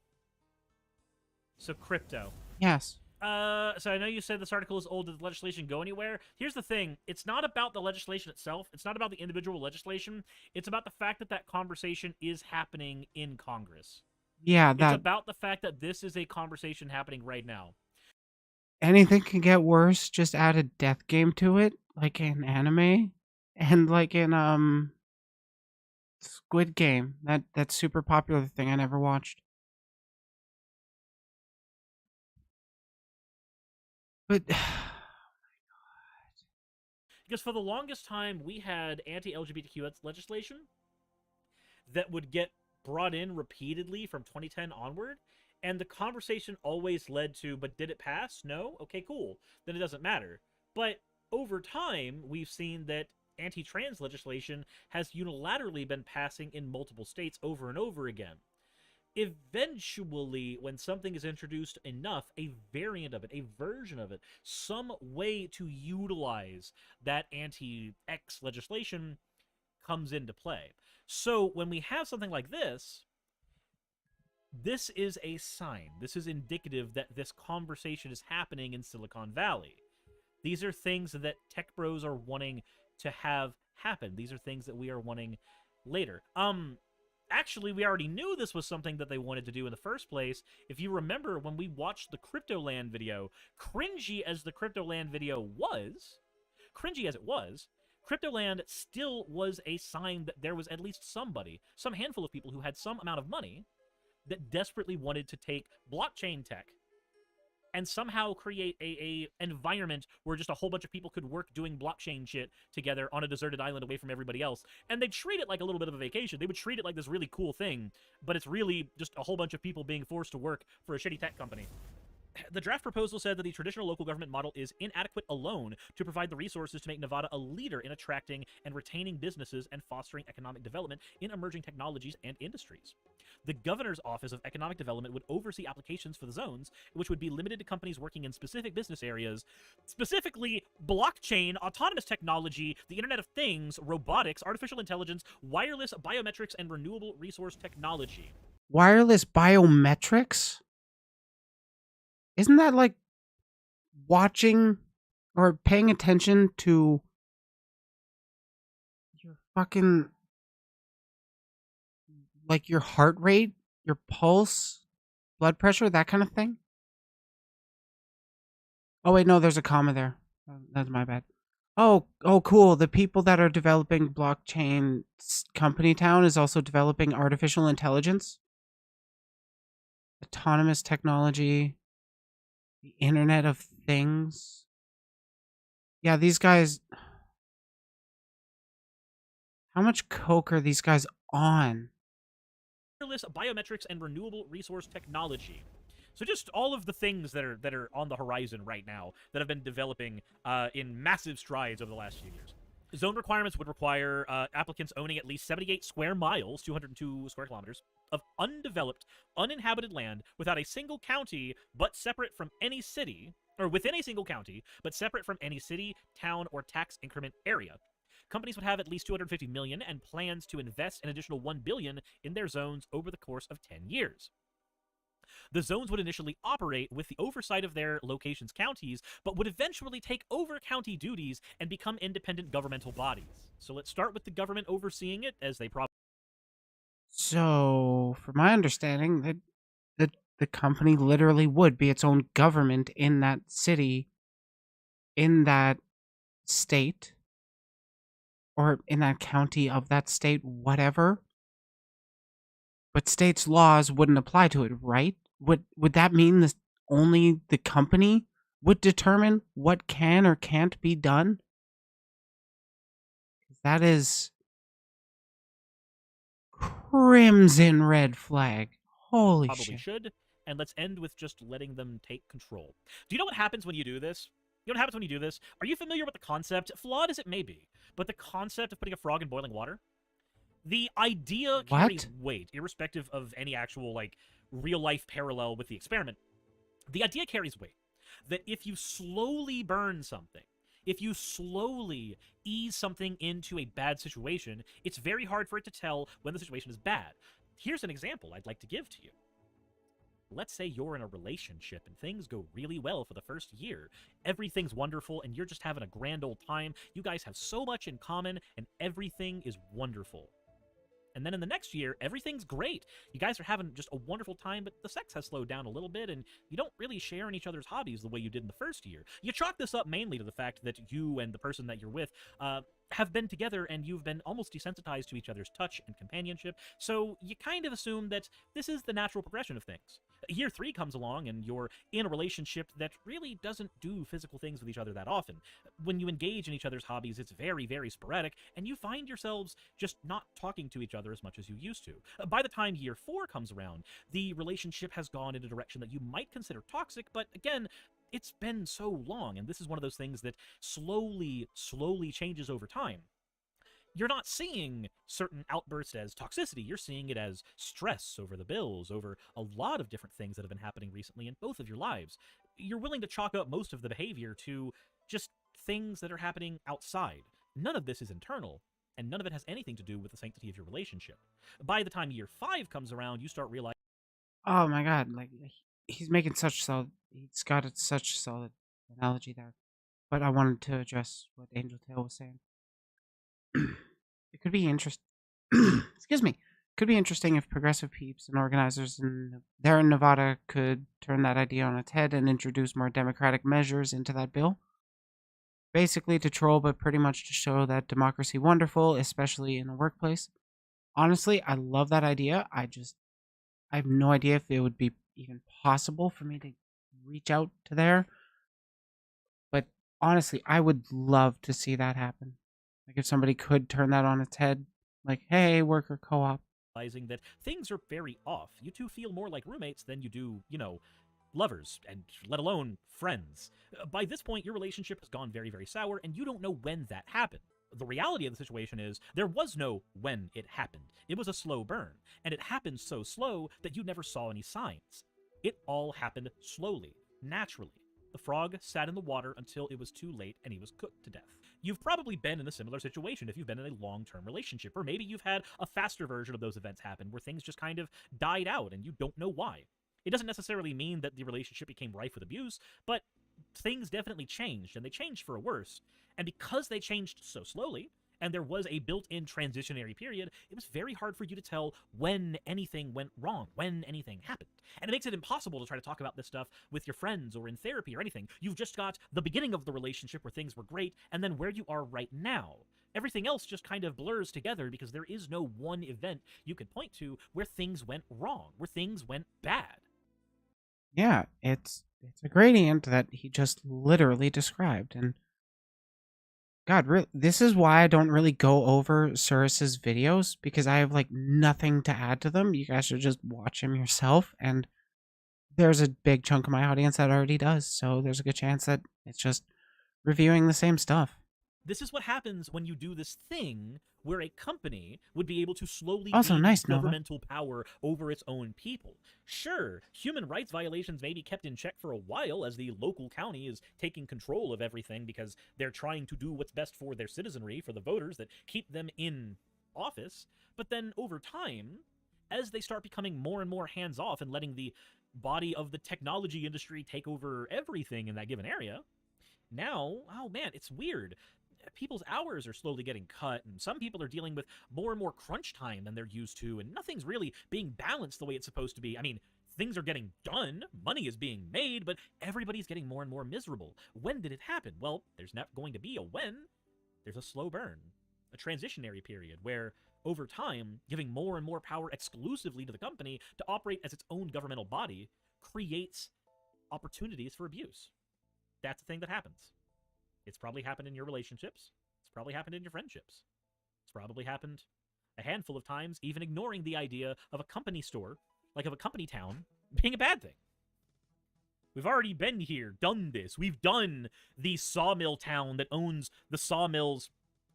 Speaker 1: Yes.
Speaker 6: So I know you said this article is old. Did the legislation go anywhere? Here's the thing. It's not about the legislation itself. It's not about the individual legislation. It's about the fact that that conversation is happening in Congress.
Speaker 1: Yeah,
Speaker 6: It's about the fact that this is a conversation happening right now.
Speaker 1: anything can get worse. Just add a death game to it, like in anime, and like in Squid Game. That's super popular thing I never watched. But
Speaker 6: Because for the longest time, we had anti-LGBTQ legislation that would get brought in repeatedly from 2010 onward, and the conversation always led to, but did it pass? No? Okay, cool. Then it doesn't matter. But over time, we've seen that anti-trans legislation has unilaterally been passing in multiple states over and over again. Eventually, when something is introduced enough, a variant of it, a version of it, some way to utilize that anti-X legislation comes into play. So when we have something like this, this is a sign. This is indicative that this conversation is happening in Silicon Valley. These are things that tech bros are wanting to have happen. These are things that we are wanting later. Actually, we already knew this was something that they wanted to do in the first place. If you remember when we watched the Cryptoland video, cringy as the Cryptoland video was, cringy as it was, Cryptoland still was a sign that there was at least somebody, some handful of people who had some amount of money that desperately wanted to take blockchain tech and somehow create a environment where just a whole bunch of people could work doing blockchain shit together on a deserted island away from everybody else. And they'd treat it like a little bit of a vacation. They would treat it like this really cool thing, but it's really just a whole bunch of people being forced to work for a shitty tech company. The draft proposal said that the traditional local government model is inadequate alone to provide the resources to make Nevada a leader in attracting and retaining businesses and fostering economic development in emerging technologies and industries. The governor's Office of Economic Development would oversee applications for the zones, which would be limited to companies working in specific business areas, specifically blockchain, autonomous technology, the Internet of Things, robotics, artificial intelligence, wireless, biometrics, and renewable resource technology.
Speaker 1: wireless biometrics? Isn't that like watching or paying attention to your fucking, like your heart rate, your pulse, blood pressure, that kind of thing? Oh wait, no, there's a comma there. That's my bad. Oh, cool. The people that are developing blockchain Company Town is also developing artificial intelligence, autonomous technology, the Internet of Things. Yeah, these guys. How much coke are these guys on?
Speaker 6: Wireless, biometrics, and renewable resource technology. So just all of the things that are on the horizon right now that have been developing in massive strides over the last few years. Zone requirements would require applicants owning at least 78 square miles, 202 square kilometers, of undeveloped, uninhabited land without a single county, but separate from any city, or within a single county, but separate from any city, town, or tax increment area. Companies would have at least $250 million and plans to invest an additional $1 billion in their zones over the course of 10 years. The zones would initially operate with the oversight of their locations' counties, but would eventually take over county duties and become independent governmental bodies. So let's start with the government overseeing it, as they probably...
Speaker 1: So, from my understanding, the company literally would be its own government in that city, in that state, or in that county of that state, whatever. But states' laws wouldn't apply to it, right? Would that mean this only the company would determine what can or can't be done? That is crimson red flag. Holy shit.
Speaker 6: should, and let's end with just letting them take control. Do you know what happens when you do this? You know what happens when you do this? Are you familiar with the concept, flawed as it may be, but the concept of putting a frog in boiling water? The idea carries weight, irrespective of any actual, like, real-life parallel with the experiment. The idea carries weight, that if you slowly burn something, if you slowly ease something into a bad situation, it's very hard for it to tell when the situation is bad. Here's an example I'd like to give to you. Let's say you're in a relationship and things go really well for the first year. Everything's wonderful and you're just having a grand old time. You guys have so much in common and everything is wonderful. And then in the next year, everything's great. You guys are having just a wonderful time, but the sex has slowed down a little bit, and you don't really share in each other's hobbies the way you did in the first year. You chalk this up mainly to the fact that you and the person that you're with have been together, and you've been almost desensitized to each other's touch and companionship, so you kind of assume that this is the natural progression of things. Year 3 comes along, and you're in a relationship that really doesn't do physical things with each other that often. When you engage in each other's hobbies, it's very, very sporadic, and you find yourselves just not talking to each other as much as you used to. By the time year 4 comes around, the relationship has gone in a direction that you might consider toxic, but again, it's been so long, and this is one of those things that slowly changes over time. You're not seeing certain outbursts as toxicity. You're seeing it as stress over the bills, over a lot of different things that have been happening recently in both of your lives. You're willing to chalk up most of the behavior to just things that are happening outside. None of this is internal, and none of it has anything to do with the sanctity of your relationship. By the time year 5 comes around, you start realizing
Speaker 1: Oh my god, like he's making such solid. He's got such solid analogy there. But I wanted to address what Angel Tail was saying. It could be interesting. Excuse me. Could be interesting if progressive peeps and organizers in Nevada could turn that idea on its head and introduce more democratic measures into that bill. Basically to troll, but pretty much to show that democracy wonderful, especially in the workplace. Honestly, I love that idea. I have no idea if it would be even possible for me to reach out to there. But honestly, I would love to see that happen. Like if somebody could turn that on its head, like, hey, worker co-op.
Speaker 6: that things are very off. You two feel more like roommates than you do, lovers, and let alone friends. By this point, your relationship has gone very, very sour, and you don't know when that happened. The reality of the situation is there was no when it happened. It was a slow burn, and it happened so slow that you never saw any signs. It all happened slowly, naturally. The frog sat in the water until it was too late and he was cooked to death. You've probably been in a similar situation if you've been in a long-term relationship, or maybe you've had a faster version of those events happen where things just kind of died out and you don't know why. It doesn't necessarily mean that the relationship became rife with abuse, but things definitely changed, and they changed for a worse. And because they changed so slowly, and there was a built-in transitionary period, it was very hard for you to tell when anything went wrong, when anything happened. And it makes it impossible to try to talk about this stuff with your friends or in therapy or anything. You've just got the beginning of the relationship where things were great, and then where you are right now. Everything else just kind of blurs together because there is no one event you can point to where things went wrong, where things went bad.
Speaker 1: Yeah, it's a gradient that he just literally described, and God, this is why I don't really go over Surus's videos, because I have like nothing to add to them. You guys should just watch him yourself, and there's a big chunk of my audience that already does, so there's a good chance that it's just reviewing the same stuff.
Speaker 6: This is what happens when you do this thing where a company would be able to slowly
Speaker 1: Also,
Speaker 6: gain
Speaker 1: nice, Nova.
Speaker 6: governmental power over its own people. Sure, human rights violations may be kept in check for a while as the local county is taking control of everything because they're trying to do what's best for their citizenry, for the voters that keep them in office. But then over time, as they start becoming more and more hands-off and letting the body of the technology industry take over everything in that given area, now, oh man, it's weird. People's hours are slowly getting cut, and some people are dealing with more and more crunch time than they're used to, and nothing's really being balanced the way it's supposed to be. I mean, things are getting done, money is being made, but everybody's getting more and more miserable. When did it happen? Well, there's not going to be a when. There's a slow burn, a transitionary period where, over time, giving more and more power exclusively to the company to operate as its own governmental body creates opportunities for abuse. That's the thing that happens. It's probably happened in your relationships. It's probably happened in your friendships. It's probably happened a handful of times, even ignoring the idea of a company store, like of a company town, being a bad thing. We've already been here, done this. We've done the sawmill town that owns the sawmill's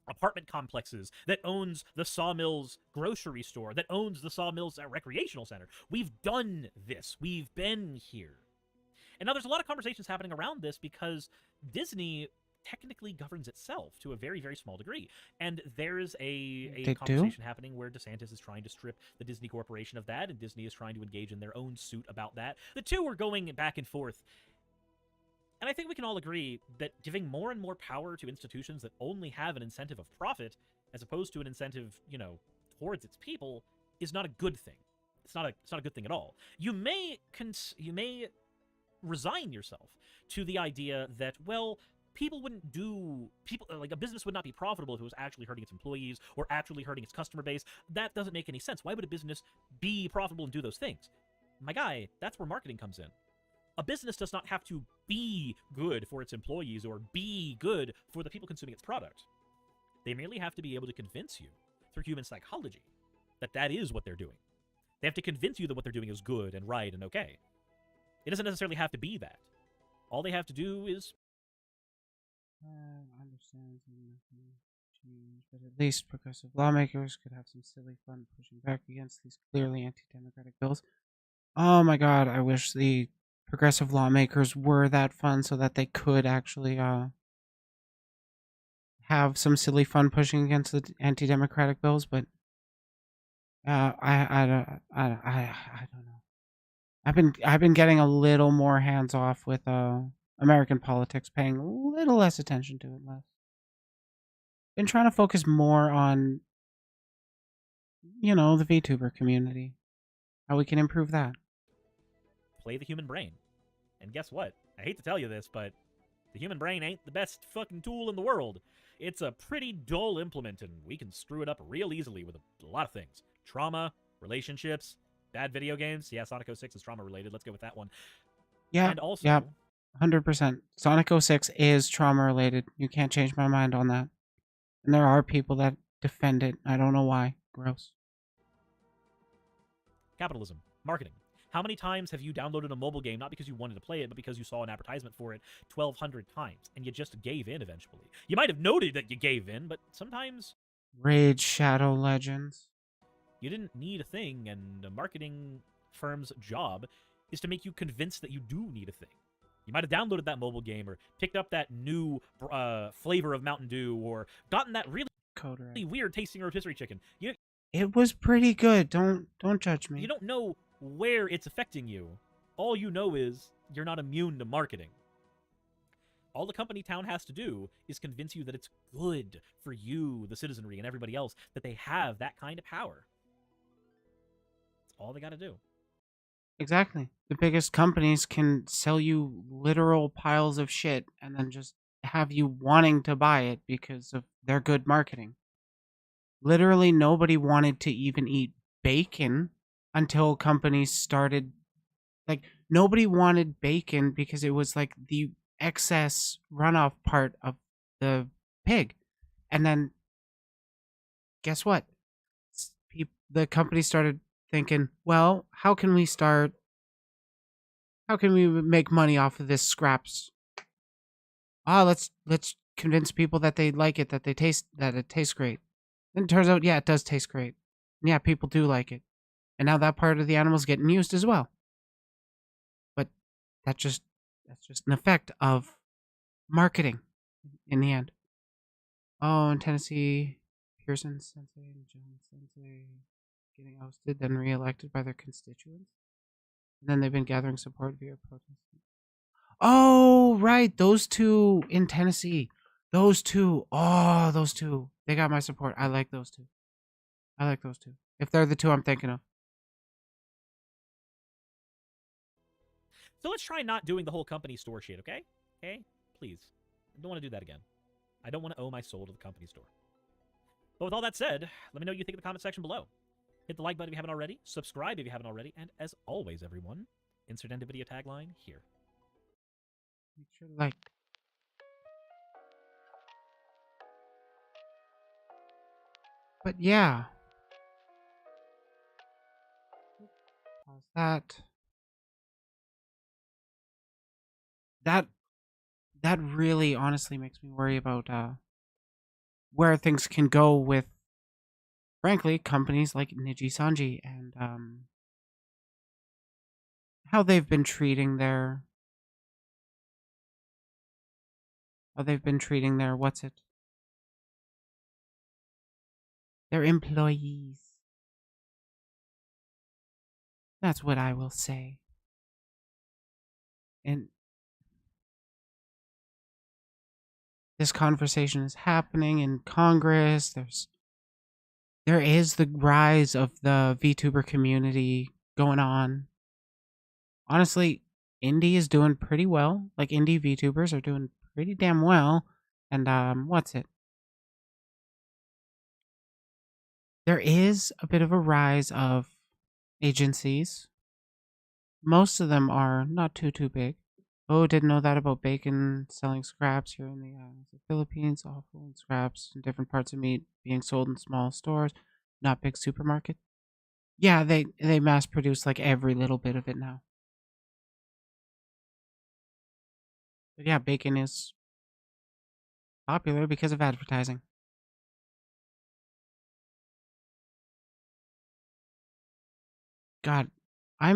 Speaker 6: apartment complexes, that owns the sawmill's grocery store, that owns the sawmill's recreational center. We've done this. We've been here. And now there's a lot of conversations happening around this because Disney technically governs itself to a very, very small degree. And there's a conversation happening where DeSantis is trying to strip the Disney Corporation of that, and Disney is trying to engage in their own suit about that. The two are going back and forth. And I think we can all agree that giving more and more power to institutions that only have an incentive of profit, as opposed to an incentive, towards its people is not a good thing. It's not a good thing at all. You may resign yourself to the idea that, well, like a business would not be profitable if it was actually hurting its employees or actually hurting its customer base. That doesn't make any sense. Why would a business be profitable and do those things? My guy, that's where marketing comes in. A business does not have to be good for its employees or be good for the people consuming its product. They merely have to be able to convince you through human psychology that that is what they're doing. They have to convince you that what they're doing is good and right and okay. It doesn't necessarily have to be that. All they have to do is...
Speaker 1: I understand nothing changed, but at least progressive lawmakers could have some silly fun pushing back against these clearly anti-democratic bills. Oh my god, I wish the progressive lawmakers were that fun so that they could actually have some silly fun pushing against the anti-democratic bills, but I don't know. I've been getting a little more hands off with American politics, paying a little less attention to it less. Been trying to focus more on, the VTuber community, how we can improve that.
Speaker 6: play the human brain. And guess what? I hate to tell you this, but the human brain ain't the best fucking tool in the world. It's a pretty dull implement, and we can screw it up real easily with a lot of things. Trauma, relationships, bad video games. Yeah, Sonic 06 is trauma-related. Let's go with that one.
Speaker 1: Yeah,
Speaker 6: And also,
Speaker 1: yeah. 100%. Sonic 06 is trauma-related. You can't change my mind on that. And there are people that defend it. I don't know why. Gross.
Speaker 6: capitalism, marketing. How many times have you downloaded a mobile game not because you wanted to play it, but because you saw an advertisement for it 1,200 times, and you just gave in eventually? You might have noted that you gave in, but sometimes
Speaker 1: Raid Shadow Legends.
Speaker 6: you didn't need a thing, and a marketing firm's job is to make you convinced that you do need a thing. You might have downloaded that mobile game, or picked up that new flavor of Mountain Dew, or gotten that really
Speaker 1: Code Red.
Speaker 6: weird tasting rotisserie chicken.
Speaker 1: It was pretty good. Don't judge me.
Speaker 6: You don't know where it's affecting you. All you know is you're not immune to marketing. All the company town has to do is convince you that it's good for you, the citizenry, and everybody else, that they have that kind of power. That's all they got to do.
Speaker 1: Exactly. The biggest companies can sell you literal piles of shit and then just have you wanting to buy it because of their good marketing. Literally nobody wanted to even eat bacon until companies started, like, nobody wanted bacon because it was like the excess runoff part of the pig. And then guess what? The company started thinking, well, how can we make money off of this scraps? Let's convince people that they like it, that it tastes great. And it turns out, yeah, it does taste great. And yeah, people do like it. And now that part of the animal's getting used as well. But that's just an effect of marketing in the end. Oh, in Tennessee, Pearson Sensei and Jones Sensei getting ousted, then re-elected by their constituents. And then they've been gathering support via protest. Oh, right. Those two in Tennessee. Those two. Oh, those two. They got my support. I like those two. If they're the two I'm thinking of.
Speaker 6: So let's try not doing the whole company store shit, okay? Okay? Please. I don't want to do that again. I don't want to owe my soul to the company store. But with all that said, let me know what you think in the comment section below. Hit the like button if you haven't already, subscribe if you haven't already, and as always, everyone, insert end of video tagline here.
Speaker 1: Make sure to like. But yeah. Pause that. That really honestly makes me worry about where things can go with, frankly, companies like Niji-Sanji and how they've been treating their their employees. That's what I will say. And this conversation is happening in Congress. there is the rise of the VTuber community going on. Honestly, indie is doing pretty well. Like indie VTubers are doing pretty damn well. And what's it? There is a bit of a rise of agencies. Most of them are not too big. Oh, didn't know that about bacon selling scraps here in the islands of Philippines. Offal and scraps in different parts of meat being sold in small stores, not big supermarkets. Yeah, they mass produce like every little bit of it now. But yeah, bacon is popular because of advertising. God, I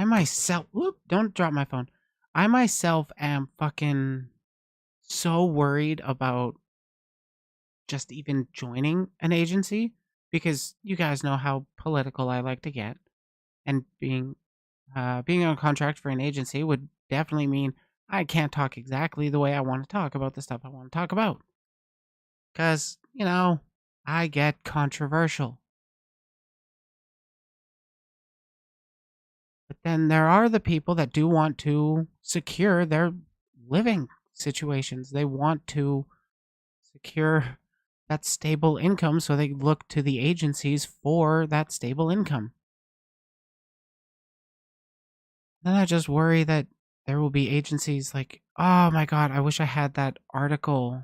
Speaker 1: myself, whoop, don't drop my phone. I myself am fucking so worried about just even joining an agency because you guys know how political I like to get, and being on contract for an agency would definitely mean I can't talk exactly the way I want to talk about the stuff I want to talk about. Cause, I get controversial. But then there are the people that do want to secure their living situations. They want to secure that stable income, so they look to the agencies for that stable income. Then I just worry that there will be agencies like, oh my god, I wish I had that article.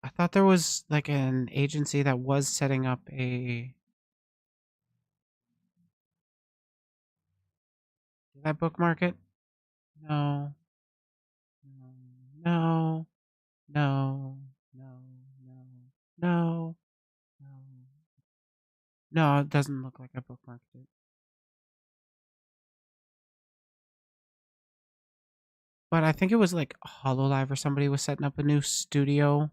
Speaker 1: I thought there was like an agency that was setting up a. Did I bookmark it? No. No. No. No. No. No. No. No, it doesn't look like I bookmarked it. But I think it was like HoloLive or somebody was setting up a new studio.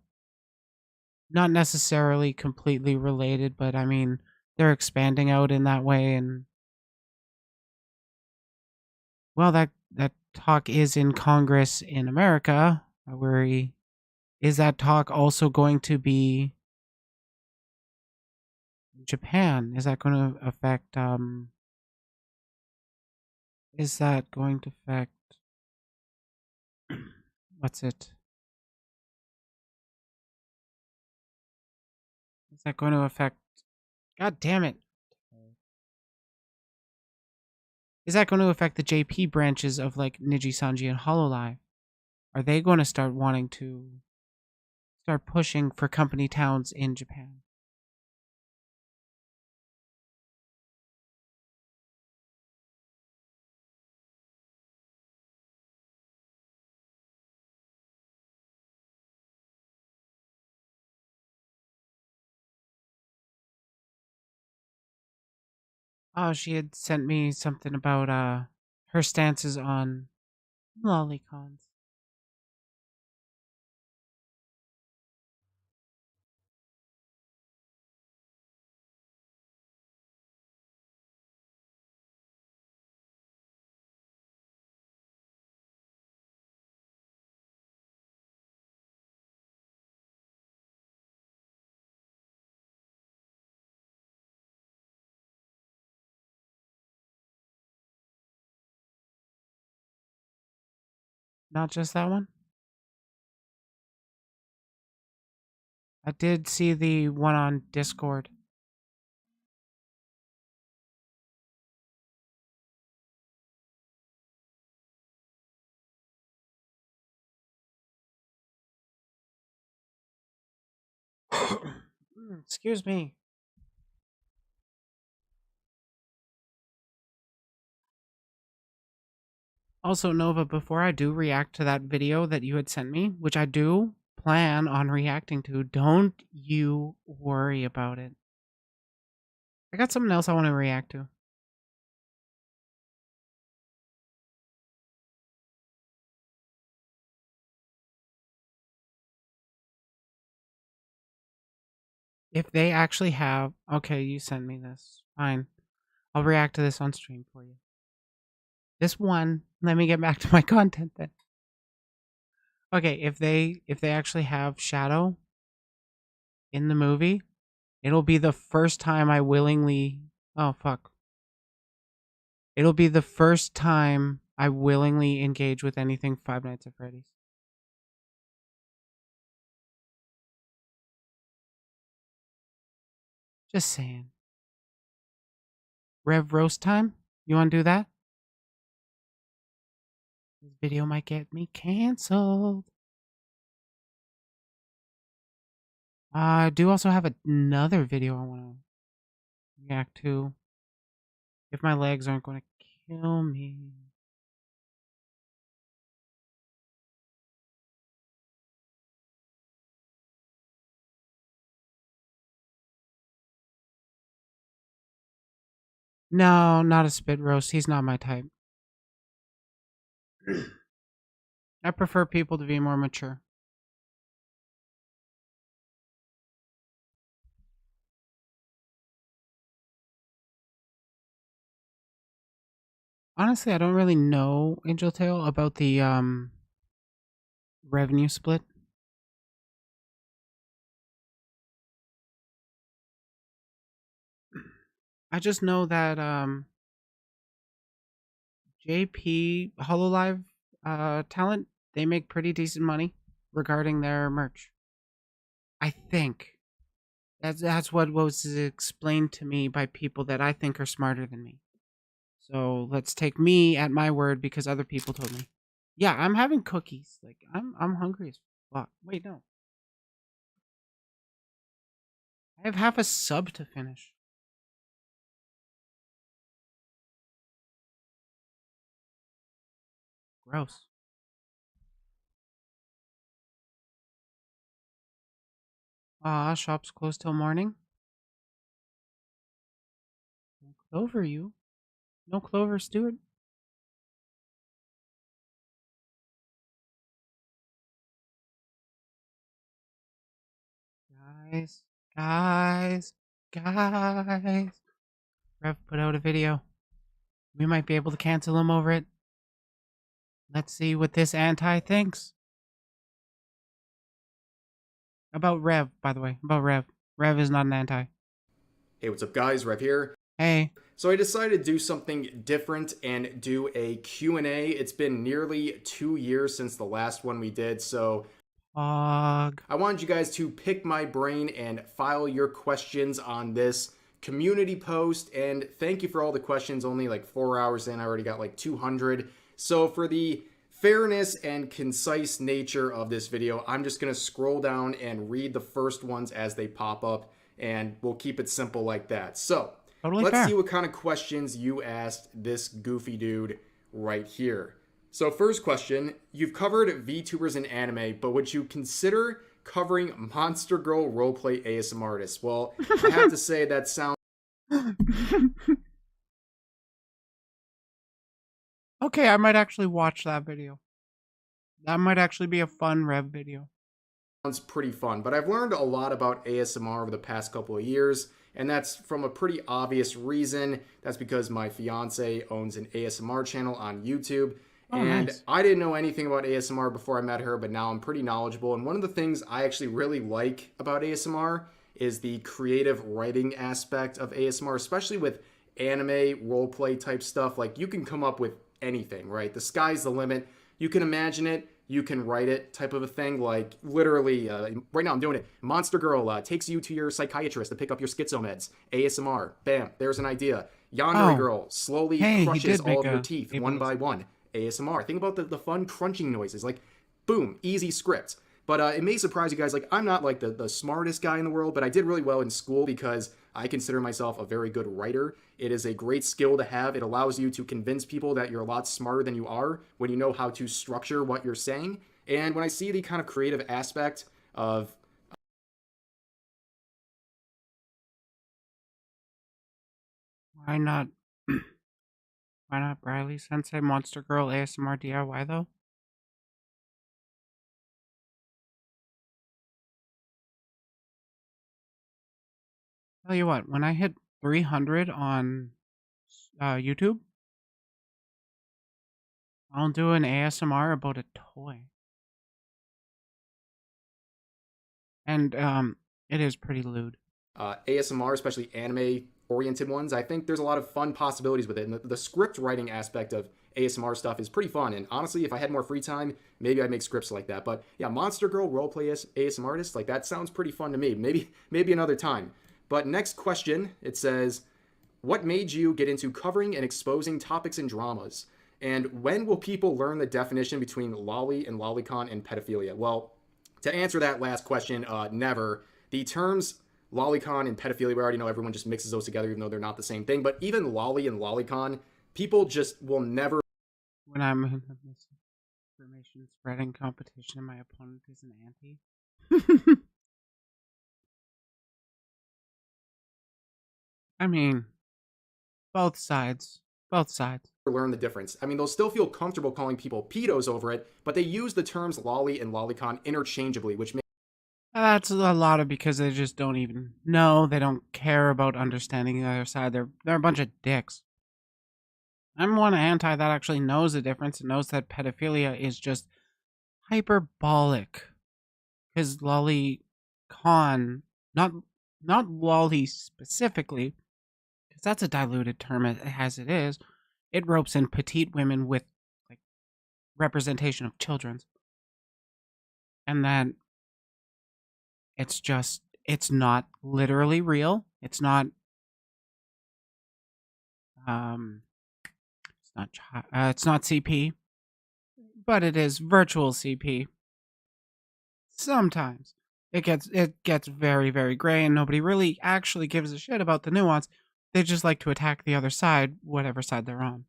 Speaker 1: Not necessarily completely related, but I mean, they're expanding out in that way. And well, that talk is in Congress in America. I worry, is that talk also going to be in Japan? Is that going to affect is that going to affect what's it? Is that going to affect, god damn it. Is that going to affect the JP branches of like Niji Sanji and HoloLive? Are they going to start wanting to start pushing for company towns in Japan? Oh, she had sent me something about her stances on lolicons. Not just that one. I did see the one on Discord. Excuse me. Also, Nova, before I do react to that video that you had sent me, which I do plan on reacting to, don't you worry about it. I got something else I want to react to. If they actually have... Okay, you sent me this. Fine. I'll react to this on stream for you. This one, let me get back to my content then. Okay, if they actually have Shadow in the movie, it'll be the first time I willingly. Oh fuck! It'll be the first time I willingly engage with anything Five Nights at Freddy's. Just saying. Rev roast time? You want to do that? This video might get me canceled. I do also have another video I want to react to. If my legs aren't going to kill me. No, not a spit roast. He's not my type. I prefer people to be more mature. Honestly, I don't really know, Angel Tail, about the revenue split. I just know that JP Hololive talent, they make pretty decent money regarding their merch. I think that's what was explained to me by people that I think are smarter than me. So let's take me at my word because other people told me. Yeah, I'm having cookies. Like I'm hungry as fuck. Wait, no. I have half a sub to finish. Gross. Shop's closed till morning. No Clover, you. No Clover, Stewart. Guys, guys, guys. Rev put out a video. We might be able to cancel him over it. Let's see what this anti thinks. About Rev, by the way. About Rev. Rev is not an anti.
Speaker 7: Hey, what's up guys? Rev here.
Speaker 1: Hey.
Speaker 7: So I decided to do something different and do a Q&A. It's been nearly 2 years since the last one we did, so I wanted you guys to pick my brain and file your questions on this community post. And thank you for all the questions. Only like 4 hours in, I already got like 200. So for the fairness and concise nature of this video, I'm just going to scroll down and read the first ones as they pop up, and we'll keep it simple like that. So
Speaker 1: Totally
Speaker 7: let's
Speaker 1: fair.
Speaker 7: see what kind of questions you asked this goofy dude right here. So first question, you've covered VTubers and anime, but would you consider covering Monster Girl roleplay ASMR artists? Well, I have to say that sounds
Speaker 1: Okay, I might actually watch that video. That might actually be a fun Rev video.
Speaker 7: pretty fun, but I've learned a lot about ASMR over the past couple of years, and that's from a pretty obvious reason. That's because my fiance owns an ASMR channel on YouTube.
Speaker 1: Oh,
Speaker 7: And
Speaker 1: nice.
Speaker 7: I didn't know anything about ASMR before I met her, but now I'm pretty knowledgeable. And one of the things I actually really like about ASMR is the creative writing aspect of ASMR, especially with anime roleplay type stuff. Like, you can come up with anything, right? The sky's the limit. You can imagine it, you can write it, type of a thing. Like, literally, right now I'm doing it. Monster Girl takes you to your psychiatrist to pick up your schizomeds. ASMR. Bam, there's an idea. Yandere
Speaker 1: Oh.
Speaker 7: Girl slowly
Speaker 1: Hey, he
Speaker 7: crushes
Speaker 1: did
Speaker 7: all of
Speaker 1: make
Speaker 7: your
Speaker 1: a
Speaker 7: teeth
Speaker 1: ableist.
Speaker 7: one by one. ASMR. Think about the fun crunching noises. Like, boom, easy script. But it may surprise you guys. Like, I'm not like the smartest guy in the world, but I did really well in school because I consider myself a very good writer. It is a great skill to have. It allows you to convince people that you're a lot smarter than you are when you know how to structure what you're saying. And when I see the kind of creative aspect of
Speaker 1: Why not? Why not Briley Sensei Monster Girl ASMR DIY though? Tell you what, when I hit 300 on YouTube, I'll do an ASMR about a toy. And it is pretty lewd.
Speaker 7: ASMR, especially anime-oriented ones, I think there's a lot of fun possibilities with it. And the script writing aspect of ASMR stuff is pretty fun. And honestly, if I had more free time, maybe I'd make scripts like that. But yeah, Monster Girl roleplay ASMR artist, like that sounds pretty fun to me. Maybe another time. But next question, it says, what made you get into covering and exposing topics and dramas? And when will people learn the definition between lolly and lolicon and pedophilia? Well, to answer that last question, never. The terms lolicon and pedophilia, we already know everyone just mixes those together even though they're not the same thing. But even lolly and lolicon, people just will never.
Speaker 1: When I'm in a misinformation spreading competition, my opponent is an anti. I mean, both sides. Both sides.
Speaker 7: Learn the difference. I mean, they'll still feel comfortable calling people pedos over it, but they use the terms lolly and lolicon interchangeably, which makes.
Speaker 1: That's a lot of because they just don't even know. They don't care about understanding the other side. They're a bunch of dicks. I'm one anti that actually knows the difference and knows that pedophilia is just hyperbolic. Because lolicon, not lolly specifically, because that's a diluted term as it is. It ropes in petite women with like representation of children's, and then it's not literally real. It's not it's not CP, but it is virtual CP. Sometimes it gets very, very gray, and nobody really actually gives a shit about the nuance. They just like to attack the other side, whatever side they're on.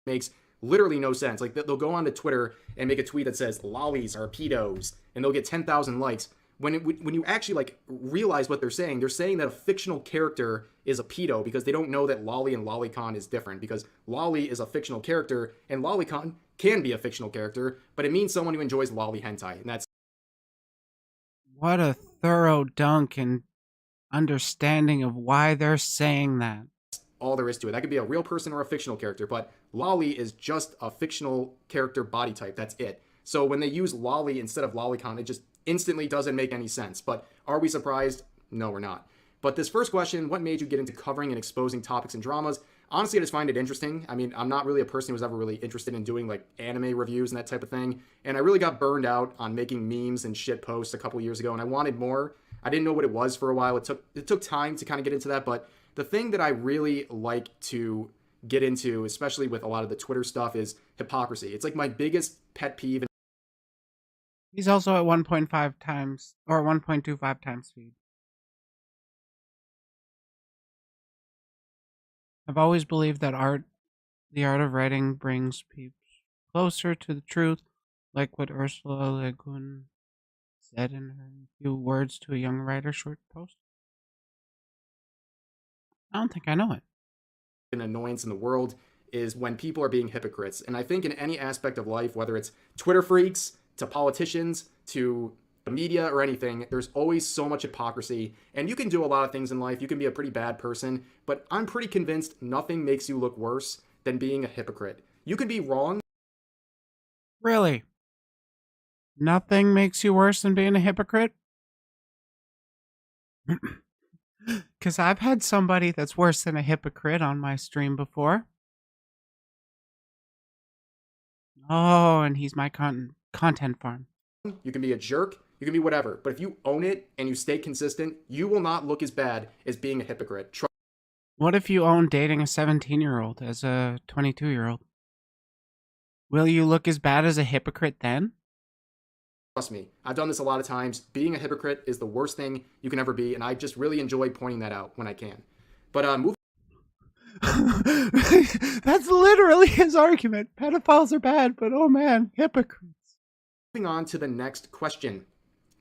Speaker 7: Makes literally no sense. Like, they'll go onto Twitter and make a tweet that says lollies are pedos, and they'll get 10,000 likes. When you actually like realize what they're saying that a fictional character is a pedo because they don't know that lolly and lolicon is different, because lolly is a fictional character and lolicon can be a fictional character, but it means someone who enjoys lolly hentai, and that's.
Speaker 1: What a thorough dunk and understanding of why they're saying that.
Speaker 7: All there is to it. That could be a real person or a fictional character, but lolly is just a fictional character body type. That's it. So when they use lolly instead of lolicon, it just instantly doesn't make any sense. But are we surprised? No, we're not. But this first question, what made you get into covering and exposing topics and dramas? Honestly, I just find it interesting. I mean, I'm not really a person who was ever really interested in doing like anime reviews and that type of thing. And I really got burned out on making memes and shit posts a couple years ago, and I wanted more. I didn't know what it was for a while. It took time to kind of get into that, but the thing that I really like to get into, especially with a lot of the Twitter stuff, is hypocrisy. It's like my biggest pet peeve.
Speaker 1: He's also at 1.5 times or 1.25 times speed. I've always believed that the art of writing brings people closer to the truth, like what Ursula Le Guin said in her Few Words to a Young Writer short post. I don't think I know it.
Speaker 7: An annoyance in the world is when people are being hypocrites. And I think in any aspect of life, whether it's Twitter freaks, to politicians, to the media or anything, there's always so much hypocrisy. And you can do a lot of things in life. You can be a pretty bad person, but I'm pretty convinced nothing makes you look worse than being a hypocrite. You can be wrong.
Speaker 1: Really? Nothing makes you worse than being a hypocrite? Because I've had somebody that's worse than a hypocrite on my stream before. Oh, and he's my content farm.
Speaker 7: You can be a jerk. You can be whatever. But if you own it and you stay consistent, you will not look as bad as being a hypocrite.
Speaker 1: What if you own dating a 17-year-old as a 22-year-old? Will you look as bad as a hypocrite then?
Speaker 7: Trust me, I've done this a lot of times. Being a hypocrite is the worst thing you can ever be, and I just really enjoy pointing that out when I can. But moving.
Speaker 1: That's literally his argument. Pedophiles are bad, but oh man, hypocrites.
Speaker 7: Moving on to the next question.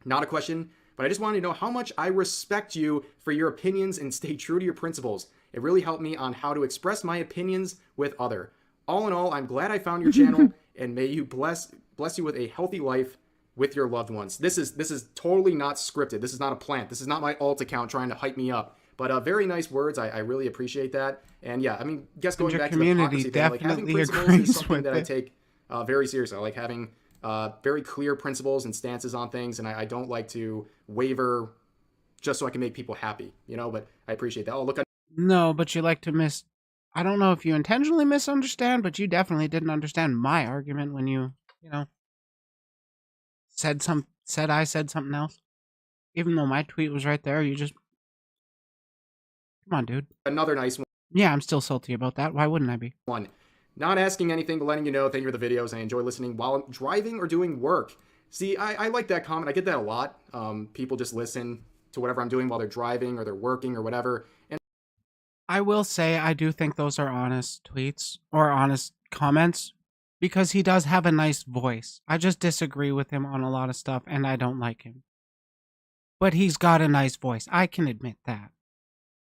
Speaker 7: Not a question, but I just wanted to know how much I respect you for your opinions and stay true to your principles. It really helped me on how to express my opinions with other. All in all, I'm glad I found your channel, and may you bless you with a healthy life with your loved ones. This is totally not scripted. This is not a plant. This is not my alt account trying to hype me up. But very nice words. I really appreciate that. And yeah, I mean, guess going back to the hypocrisy thing, like having principles is something that I take very seriously. I like having very clear principles and stances on things, and I don't like to waver just so I can make people happy, you know, but I appreciate that. Oh, look,
Speaker 1: No, but you like to I don't know if you intentionally misunderstand, but you definitely didn't understand my argument when you know, said I said something else. Even though my tweet was right there, you just come on, dude.
Speaker 7: another nice
Speaker 1: Yeah, I'm still salty about that. Why wouldn't I be?
Speaker 7: one. Not asking anything, but letting you know, thank you for the videos. I enjoy listening while I'm driving or doing work. See, I like that comment. I get that a lot. People just listen to whatever I'm doing while they're driving or they're working or whatever. And
Speaker 1: I will say I do think those are honest tweets or honest comments because he does have a nice voice. I just disagree with him on a lot of stuff and I don't like him. But he's got a nice voice. I can admit that.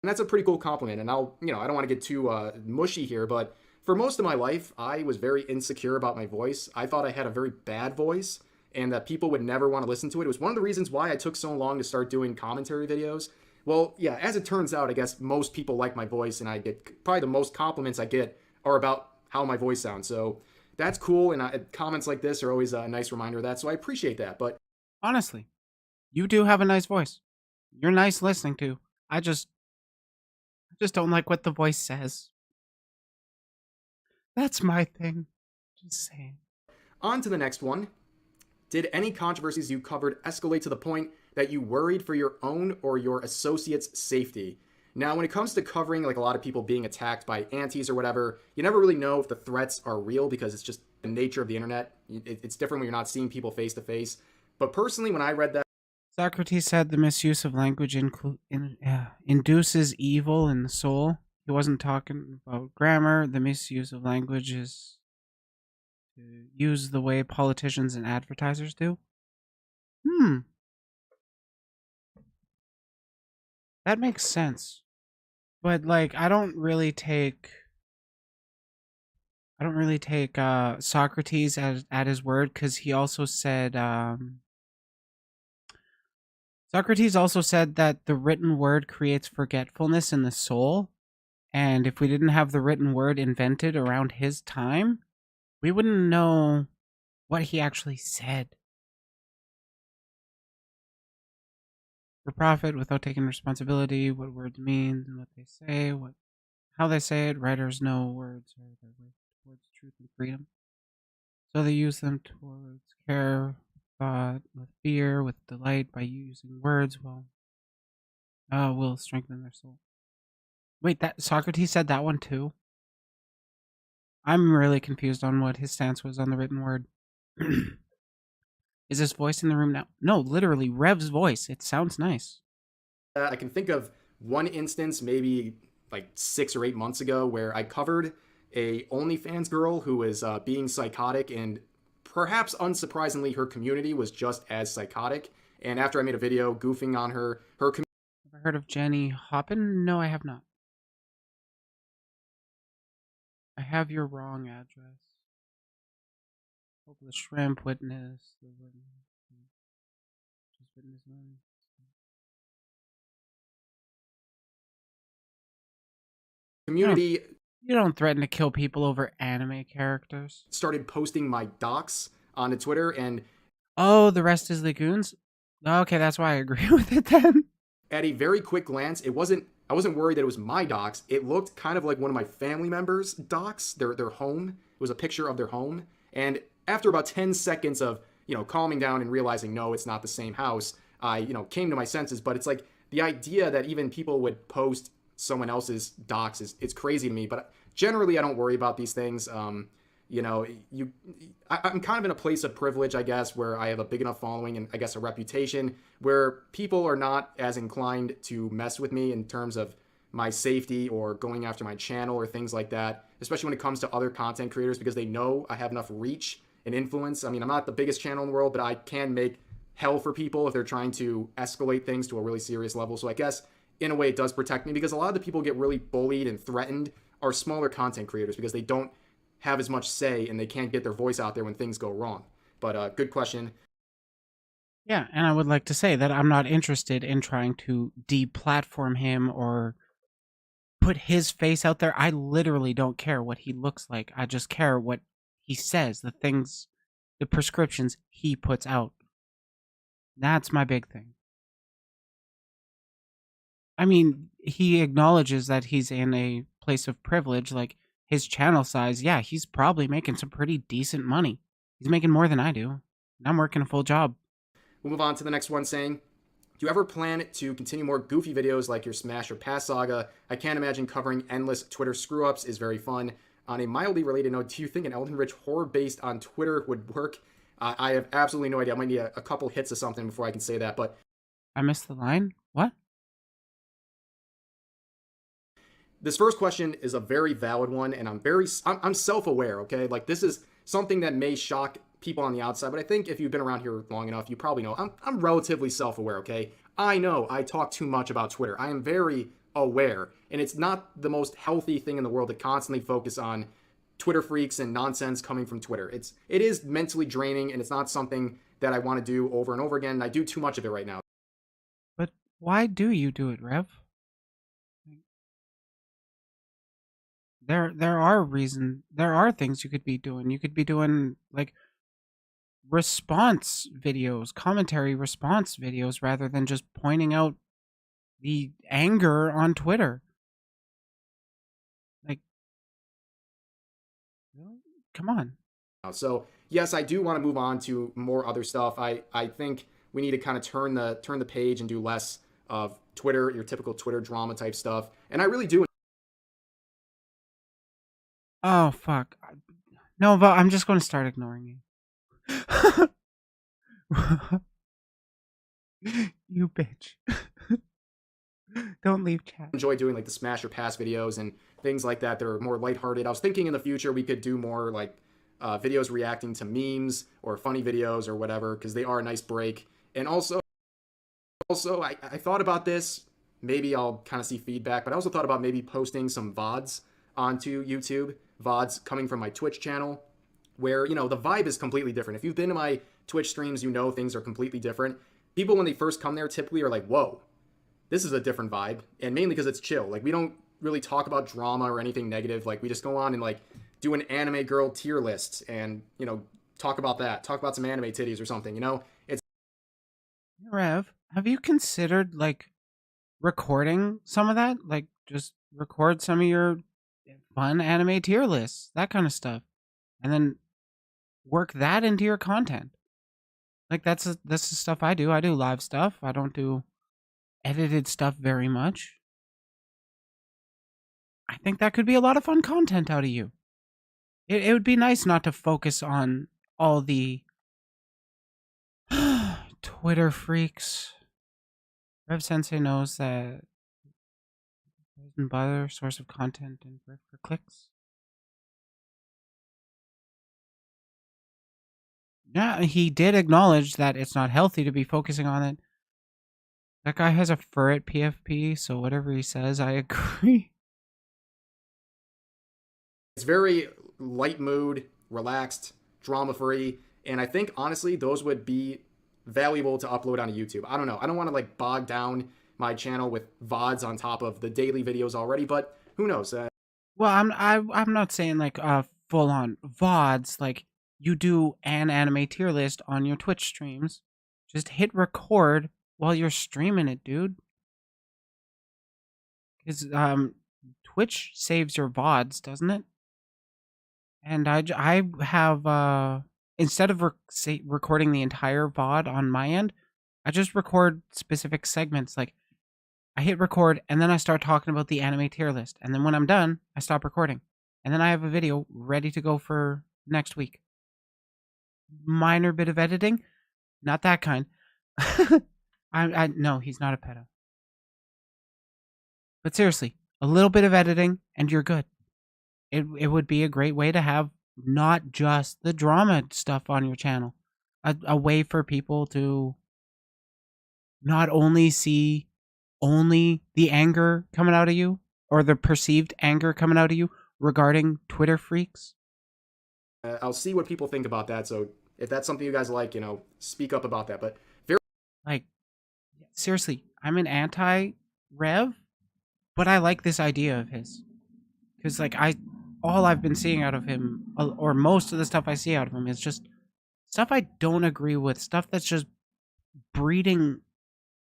Speaker 7: that's a pretty cool compliment. And I don't want to get too mushy here, but for most of my life, I was very insecure about my voice. I thought I had a very bad voice and that people would never want to listen to it. It was one of the reasons why I took so long to start doing commentary videos. Well, yeah, as it turns out, I guess most people like my voice, and I get probably the most compliments I get are about how my voice sounds. So that's cool, and comments like this are always a nice reminder of that, so I appreciate that. But
Speaker 1: honestly, you do have a nice voice. You're nice listening to. I just don't like what the voice says. That's my thing. Just saying.
Speaker 7: On to the next one. Did any controversies you covered escalate to the point that you worried for your own or your associates' safety? Now, when it comes to covering like a lot of people being attacked by antis or whatever, you never really know if the threats are real because it's just the nature of the internet. It's different when you're not seeing people face to face. But personally, when I read that,
Speaker 1: Socrates said the misuse of language induces evil in the soul. He wasn't talking about grammar. The misuse of language is to use the way politicians and advertisers do. That makes sense. But like I don't really take Socrates at his word because he also said Socrates also said that the written word creates forgetfulness in the soul, and if we didn't have the written word invented around his time, we wouldn't know what he actually said. For profit without taking responsibility, what words mean and what they say, how they say it. Writers know words are their way towards truth and freedom, so they use them towards care, thought, with fear, with delight. By using words, will strengthen their soul. Wait, that Socrates said that one too? I'm really confused on what his stance was on the written word. Is his voice in the room now? No, literally, Rev's voice. It sounds nice.
Speaker 7: I can think of one instance, maybe like 6 or 8 months ago, where I covered a OnlyFans girl who was being psychotic, and perhaps unsurprisingly, her community was just as psychotic. And after I made a video goofing on her community.
Speaker 1: Ever heard of Jenny Hoppin? No, I have not. I have your wrong address. Hopeless Shrimp, Witness, the Witness. Just Witness one.
Speaker 7: Community.
Speaker 1: You don't threaten to kill people over anime characters.
Speaker 7: Started posting my docs onto Twitter, and
Speaker 1: oh, the rest is Lagoons? Okay, that's why I agree with it then.
Speaker 7: At a very quick glance, I wasn't worried that it was my docs. It looked kind of like one of my family members' docs, their home. It was a picture of their home. And after about 10 seconds of, calming down and realizing, no, it's not the same house, I, came to my senses. But it's like the idea that even people would post someone else's docs it's crazy to me. But generally, I don't worry about these things. I'm kind of in a place of privilege, I guess, where I have a big enough following and I guess a reputation where people are not as inclined to mess with me in terms of my safety or going after my channel or things like that, especially when it comes to other content creators, because they know I have enough reach and influence. I mean, I'm not the biggest channel in the world, but I can make hell for people if they're trying to escalate things to a really serious level. So I guess in a way it does protect me, because a lot of the people get really bullied and threatened are smaller content creators because they don't have as much say and they can't get their voice out there when things go wrong. But good question.
Speaker 1: Yeah, and I would like to say that I'm not interested in trying to deplatform him or put his face out there. I literally don't care what he looks like. I just care what he says, the things the prescriptions he puts out. That's my big thing. I mean, he acknowledges that he's in a place of privilege, like his channel size. Yeah, he's probably making some pretty decent money. He's making more than I do. And I'm working a full job.
Speaker 7: We'll move on to the next one saying, do you ever plan to continue more goofy videos like your Smash or Pass saga? I can't imagine covering endless Twitter screw-ups is very fun. On a mildly related note, do you think an Elden Ridge horror based on Twitter would work? I have absolutely no idea. I might need a couple hits of something before I can say that, but
Speaker 1: I missed the line? What?
Speaker 7: this first question is a very valid one, and I'm self-aware, okay? Like, this is something that may shock people on the outside, but I think if you've been around here long enough, you probably know I'm relatively self-aware, okay? I know I talk too much about Twitter. I am very aware, and it's not the most healthy thing in the world to constantly focus on Twitter freaks and nonsense coming from Twitter. It is mentally draining, and it's not something that I want to do over and over again, and I do too much of it right now.
Speaker 1: But why do you do it, Rev? There are things you could be doing. You could be doing like response videos, commentary response videos, rather than just pointing out the anger on Twitter. Like, come on.
Speaker 7: So yes, I do want to move on to more other stuff. I think we need to kind of turn the page and do less of Twitter, your typical Twitter drama type stuff. And I really do.
Speaker 1: Oh, fuck. No, but I'm just going to start ignoring you. You bitch. Don't leave chat.
Speaker 7: Enjoy doing like the Smash or Pass videos and things like that. They're more lighthearted. I was thinking in the future we could do more like videos reacting to memes or funny videos or whatever, because they are a nice break. And also I thought about this. Maybe I'll kind of see feedback, but I also thought about maybe posting some VODs onto YouTube. VODs coming from my Twitch channel, where, you know, the vibe is completely different. If you've been to my Twitch streams, you know things are completely different. People, when they first come there, typically are like, whoa, this is a different vibe. And mainly because it's chill. Like, we don't really talk about drama or anything negative. Like, we just go on and, like, do an anime girl tier list and, you know, talk about that. Talk about some anime titties or something, you know? It's
Speaker 1: Rev, have you considered, like, recording some of that? Like, just record some of your fun anime tier lists, that kind of stuff, and then work that into your content. Like, that's the stuff I do. I do live stuff. I don't do edited stuff very much. I think that could be a lot of fun content out of you. It would be nice not to focus on all the Twitter freaks. Rev Sensei knows that and butter source of content and for clicks. Yeah, he did acknowledge that it's not healthy to be focusing on it. That guy has a fur at PFP, so whatever he says, I agree.
Speaker 7: It's very light mood, relaxed, drama free, and I think honestly those would be valuable to upload onto YouTube. I don't know. I don't want to like bog down my channel with VODs on top of the daily videos already, but who knows?
Speaker 1: Well, I'm not saying like full on VODs. Like, you do an anime tier list on your Twitch streams. Just hit record while you're streaming it, dude. Because Twitch saves your VODs, doesn't it? And I have instead of recording the entire VOD on my end, I just record specific segments. Like, I hit record, and then I start talking about the anime tier list. And then when I'm done, I stop recording. And then I have a video ready to go for next week. Minor bit of editing. Not that kind. No, he's not a pedo. But seriously, a little bit of editing, and you're good. It would be a great way to have not just the drama stuff on your channel. A way for people to not only see only the anger coming out of you, or the perceived anger coming out of you regarding Twitter freaks.
Speaker 7: I'll see what people think about that. So if that's something you guys like, you know, speak up about that. But
Speaker 1: like, seriously, I'm an anti-Rev, but I like this idea of his. Because, like, all I've been seeing out of him, or most of the stuff I see out of him, is just stuff I don't agree with, stuff that's just breeding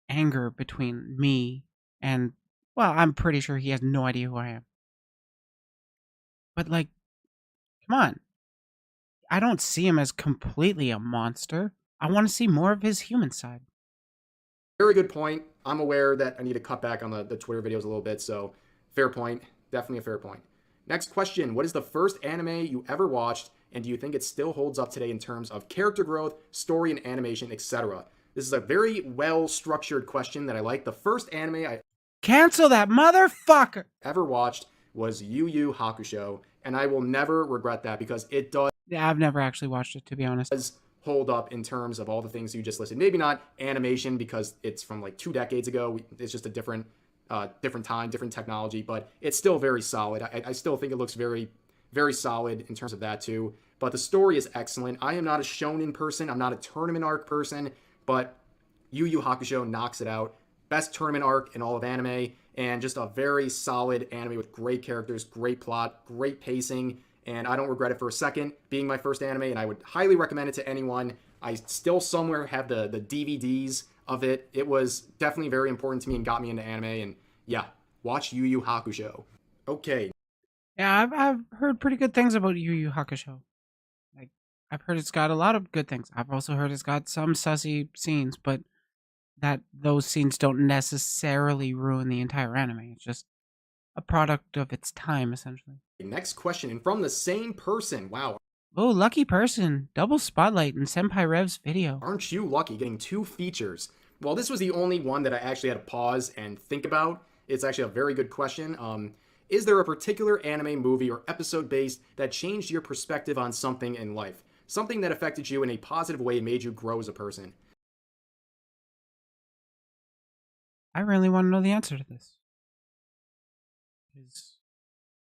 Speaker 1: anger between me and, well, I'm pretty sure he has no idea who I am. But like, come on. I don't see him as completely a monster. I want to see more of his human side.
Speaker 7: Very good point. I'm aware that I need to cut back on the Twitter videos a little bit, so fair point. Definitely a fair point. Next question. What is the first anime you ever watched, and do you think it still holds up today in terms of character growth, story and animation, etc.? This is a very well-structured question that I like. The first anime I
Speaker 1: Cancel that motherfucker!
Speaker 7: ever watched was Yu Yu Hakusho, and I will never regret that because it does
Speaker 1: Yeah, I've never actually watched it, to be honest.
Speaker 7: hold up in terms of all the things you just listed. Maybe not animation because it's from like 2 decades ago. It's just a different time, different technology, but it's still very solid. I still think it looks very, very solid in terms of that too. But the story is excellent. I am not a shonen person. I'm not a tournament arc person, but Yu Yu Hakusho knocks it out. Best tournament arc in all of anime, and just a very solid anime with great characters, great plot, great pacing, and I don't regret it for a second being my first anime, and I would highly recommend it to anyone. I still somewhere have the DVDs of it. It was definitely very important to me and got me into anime, and yeah, watch Yu Yu Hakusho. Okay,
Speaker 1: Yeah, I've heard pretty good things about Yu Yu Hakusho. Like, I've heard it's got a lot of good things. I've also heard it's got some sussy scenes, but that those scenes don't necessarily ruin the entire anime. It's just a product of its time, essentially.
Speaker 7: next question, and from the same person. Wow,
Speaker 1: Oh, lucky person. Double spotlight in Senpai Rev's video.
Speaker 7: aren't you lucky getting 2 features? Well, this was the only one that I actually had to pause and think about. It's actually a very good question. Is there a particular anime, movie, or episode based that changed your perspective on something in life? Something that affected you in a positive way and made you grow as a person?
Speaker 1: I really want to know the answer to this. 'Cause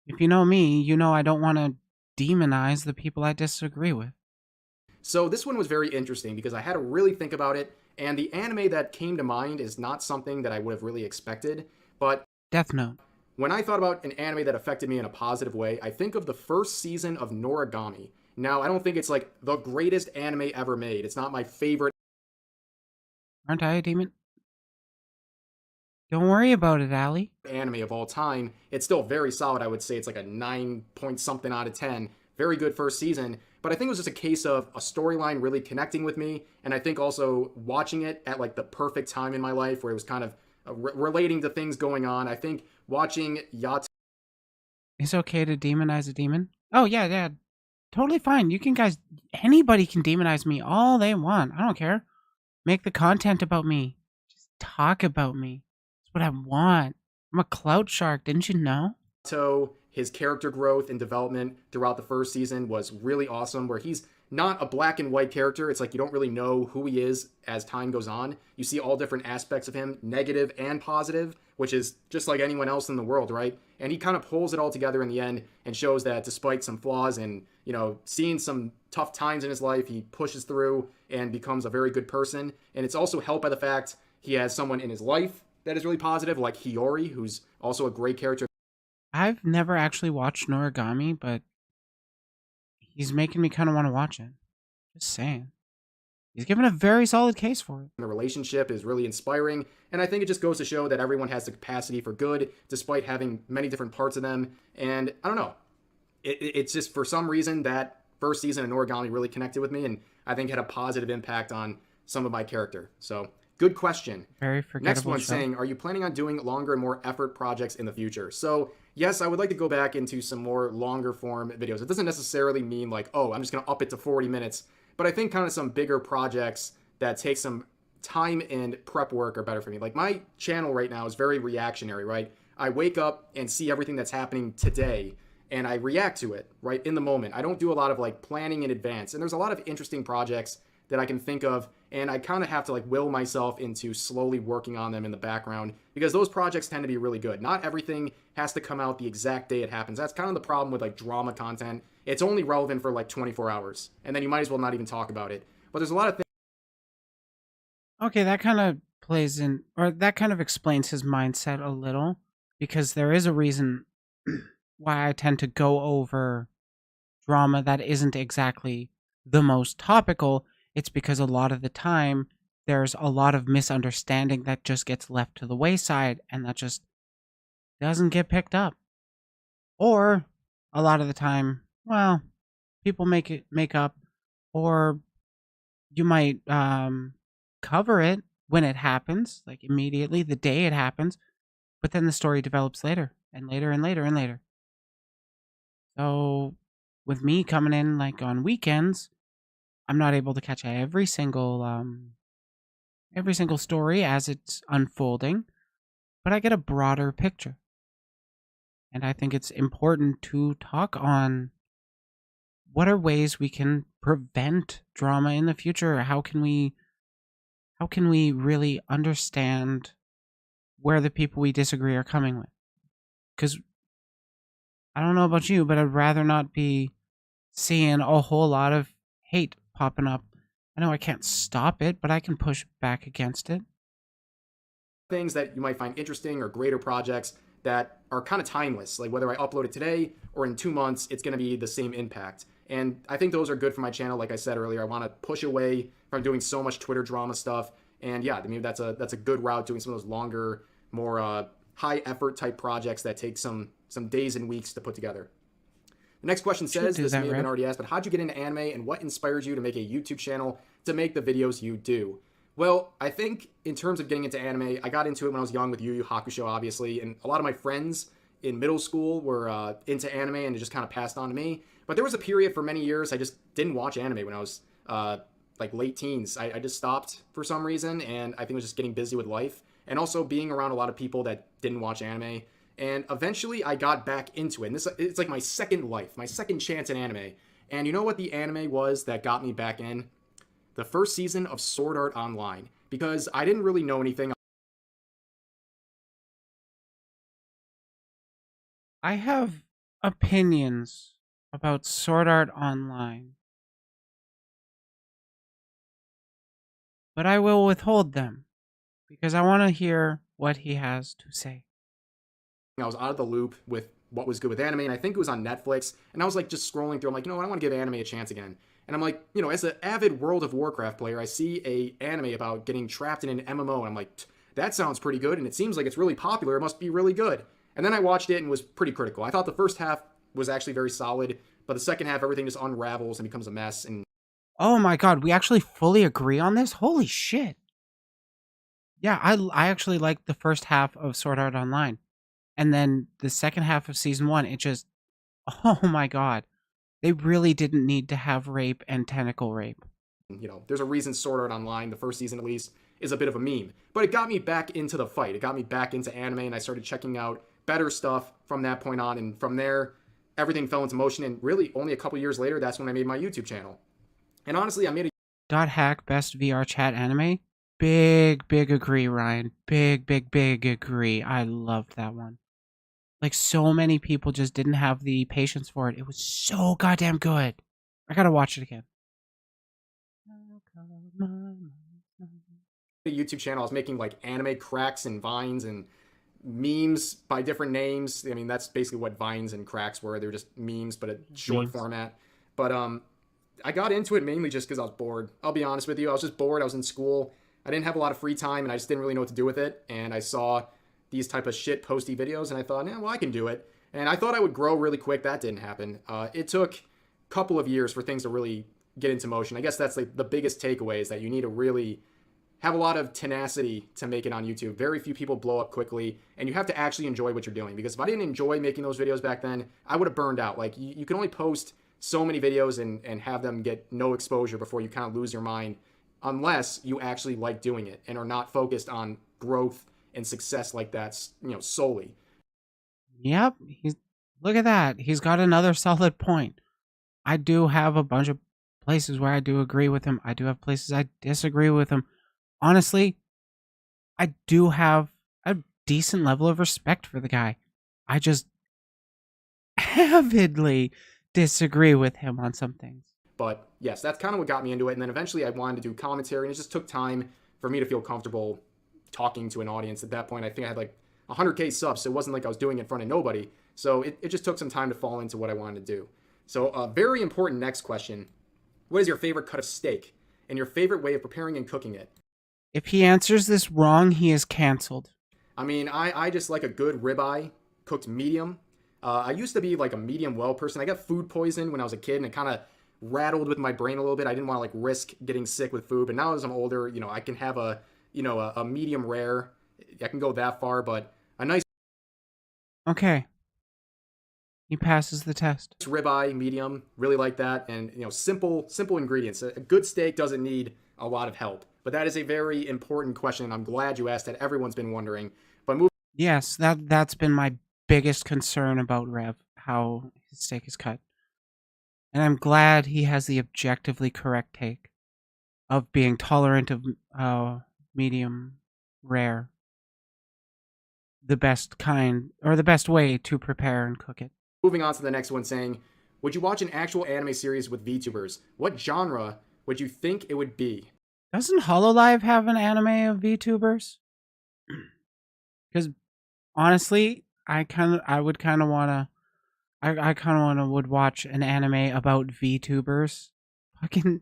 Speaker 1: if you know me, you know I don't want to demonize the people I disagree with.
Speaker 7: So this one was very interesting because I had to really think about it, and the anime that came to mind is not something that I would have really expected, but
Speaker 1: Death Note.
Speaker 7: when I thought about an anime that affected me in a positive way, I think of the first season of Noragami. Now, I don't think it's like the greatest anime ever made. It's not my favorite
Speaker 1: Aren't I a demon? Don't worry about it, Allie.
Speaker 7: anime of all time. It's still very solid. I would say it's like a 9 point something out of 10. Very good first season. But I think it was just a case of a storyline really connecting with me. And I think also watching it at like the perfect time in my life where it was kind of relating to things going on. I think watching Yato
Speaker 1: It's okay to demonize a demon? Oh, yeah. Totally fine. You can guys, anybody can demonize me all they want. I don't care. Make the content about me. Just talk about me. That's what I want. I'm a clout shark, didn't you know?
Speaker 7: his character growth and development throughout the first season was really awesome, where he's not a black and white character. It's like you don't really know who he is as time goes on. You see all different aspects of him, negative and positive, which is just like anyone else in the world, right? And he kind of pulls it all together in the end and shows that despite some flaws and, you know, seeing some tough times in his life, he pushes through and becomes a very good person. And it's also helped by the fact he has someone in his life that is really positive, like Hiyori, who's also a great character.
Speaker 1: I've never actually watched Noragami, but he's making me kind of want to watch it. Just saying. He's given a very solid case for it.
Speaker 7: The relationship is really inspiring, and I think it just goes to show that everyone has the capacity for good, despite having many different parts of them. And I don't know, it's just for some reason that first season of Noragami really connected with me, and I think had a positive impact on some of my character. So, good question.
Speaker 1: Very forgettable.
Speaker 7: Next one
Speaker 1: show.
Speaker 7: saying, are you planning on doing longer and more effort projects in the future? So, yes, I would like to go back into some more longer form videos. It doesn't necessarily mean like, oh, I'm just going to up it to 40 minutes. But I think kind of some bigger projects that take some time and prep work are better for me. Like my channel right now is very reactionary, right? I wake up and see everything that's happening today and I react to it right in the moment. I don't do a lot of like planning in advance. And there's a lot of interesting projects that I can think of, and I kind of have to like will myself into slowly working on them in the background because those projects tend to be really good. Not everything has to come out the exact day it happens. That's kind of the problem with like drama content. It's only relevant for like 24 hours, and then you might as well not even talk about it. But there's a lot of things.
Speaker 1: Okay, that kind of plays in, or that kind of explains his mindset a little, because there is a reason why I tend to go over drama that isn't exactly the most topical, it's because a lot of the time there's a lot of misunderstanding that just gets left to the wayside and that just doesn't get picked up. Or a lot of the time, well, people make up, or you might cover it when it happens, like immediately the day it happens, but then the story develops later and later and later and later. So with me coming in like on weekends, I'm not able to catch every single story as it's unfolding, but I get a broader picture. And I think it's important to talk on what are ways we can prevent drama in the future. How can we really understand where the people we disagree are coming with? Because I don't know about you, but I'd rather not be seeing a whole lot of hate popping up. I know I can't stop it, but I can push back against it.
Speaker 7: Things that you might find interesting or greater projects that are kind of timeless, like whether I upload it today or in 2 months, it's going to be the same impact. And I think those are good for my channel. Like I said earlier, I want to push away from doing so much Twitter drama stuff. And yeah, I mean, that's a good route, doing some of those longer, more high effort type projects that take some days and weeks to put together. The next question says, this may have been already asked, but how'd you get into anime and what inspires you to make a YouTube channel to make the videos you do? Well, I think in terms of getting into anime, I got into it when I was young with Yu Yu Hakusho, obviously, and a lot of my friends in middle school were into anime and it just kind of passed on to me. But there was a period for many years I just didn't watch anime when I was like late teens. I just stopped for some reason, and I think I was just getting busy with life and also being around a lot of people that didn't watch anime. And eventually I got back into it. And it's like my second life, my second chance in anime. And you know what the anime was that got me back in? The first season of Sword Art Online. Because I didn't really know anything.
Speaker 1: I have opinions about Sword Art Online, but I will withhold them because I want to hear what he has to say.
Speaker 7: I was out of the loop with what was good with anime, and I think it was on Netflix, and I was like just scrolling through. I'm like, you know what, I want to give anime a chance again. And I'm like, you know, as an avid World of Warcraft player, I see a anime about getting trapped in an MMO, and I'm like, that sounds pretty good, and it seems like it's really popular. It must be really good. And then I watched it and was pretty critical. I thought the first half was actually very solid, but the second half, everything just unravels and becomes a mess. And
Speaker 1: oh my god, we actually fully agree on this? Holy shit. Yeah, I actually liked the first half of Sword Art Online. And then the second half of season 1, it just, oh my god. They really didn't need to have rape and tentacle rape.
Speaker 7: You know, there's a reason Sword Art Online, the first season at least, is a bit of a meme. But it got me back into the fight. It got me back into anime, and I started checking out better stuff from that point on. And from there, everything fell into motion. And really, only a couple years later, that's when I made my YouTube channel. And honestly, I made a
Speaker 1: .hack best VR chat anime. Big agree, Ryan. Big agree. I loved that one. Like, so many people just didn't have the patience for it. It was so goddamn good. I gotta watch it again.
Speaker 7: a YouTube channel. I was making like anime cracks and vines and memes by different names. I mean, that's basically what vines and cracks were. They were just memes, but a short format. But I got into it mainly just because I was bored. I'll be honest with you. I was just bored. I was in school. I didn't have a lot of free time, and I just didn't really know what to do with it. And I saw these type of shit posty videos, and I thought, yeah, well, I can do it. And I thought I would grow really quick. That didn't happen. It took a couple of years for things to really get into motion. I guess that's like the biggest takeaway, is that you need to really have a lot of tenacity to make it on YouTube. Very few people blow up quickly, and you have to actually enjoy what you're doing. Because if I didn't enjoy making those videos back then, I would have burned out. Like, you can only post so many videos and have them get no exposure before you kind of lose your mind, unless you actually like doing it and are not focused on growth and success like that, you know, solely.
Speaker 1: Yep, look at that. He's got another solid point. I do have a bunch of places where I do agree with him. I do have places I disagree with him. Honestly, I do have a decent level of respect for the guy. I just avidly disagree with him on some things.
Speaker 7: But yes, that's kind of what got me into it. And then eventually I wanted to do commentary, and it just took time for me to feel comfortable talking to an audience. At that point, I think I had like 100K subs, so it wasn't like I was doing it in front of nobody. So it just took some time to fall into what I wanted to do. So a very important next question What is your favorite cut of steak? And your favorite way of preparing and cooking it?
Speaker 1: If he answers this wrong, he is canceled.
Speaker 7: I mean, I just like a good ribeye cooked medium. I used to be like a medium well person. I got food poison when I was a kid, and it kind of rattled with my brain a little bit. I didn't want to like risk getting sick with food, but now as I'm older, you know, I can have a medium rare. I can go that far, but a nice
Speaker 1: Okay. He passes the test.
Speaker 7: ribeye medium, really like that, and you know, simple ingredients. A good steak doesn't need a lot of help, but that is a very important question, and I'm glad you asked that. Everyone's been wondering. But
Speaker 1: Yes, that's been my biggest concern about Rev, how his steak is cut. And I'm glad he has the objectively correct take of being tolerant of medium rare. The best kind, or the best way to prepare and cook it.
Speaker 7: moving on to the next one, saying, would you watch an actual anime series with VTubers? What genre would you think it would be?
Speaker 1: Doesn't Hololive have an anime of VTubers? Because honestly, I would kind of would watch an anime about VTubers. Fucking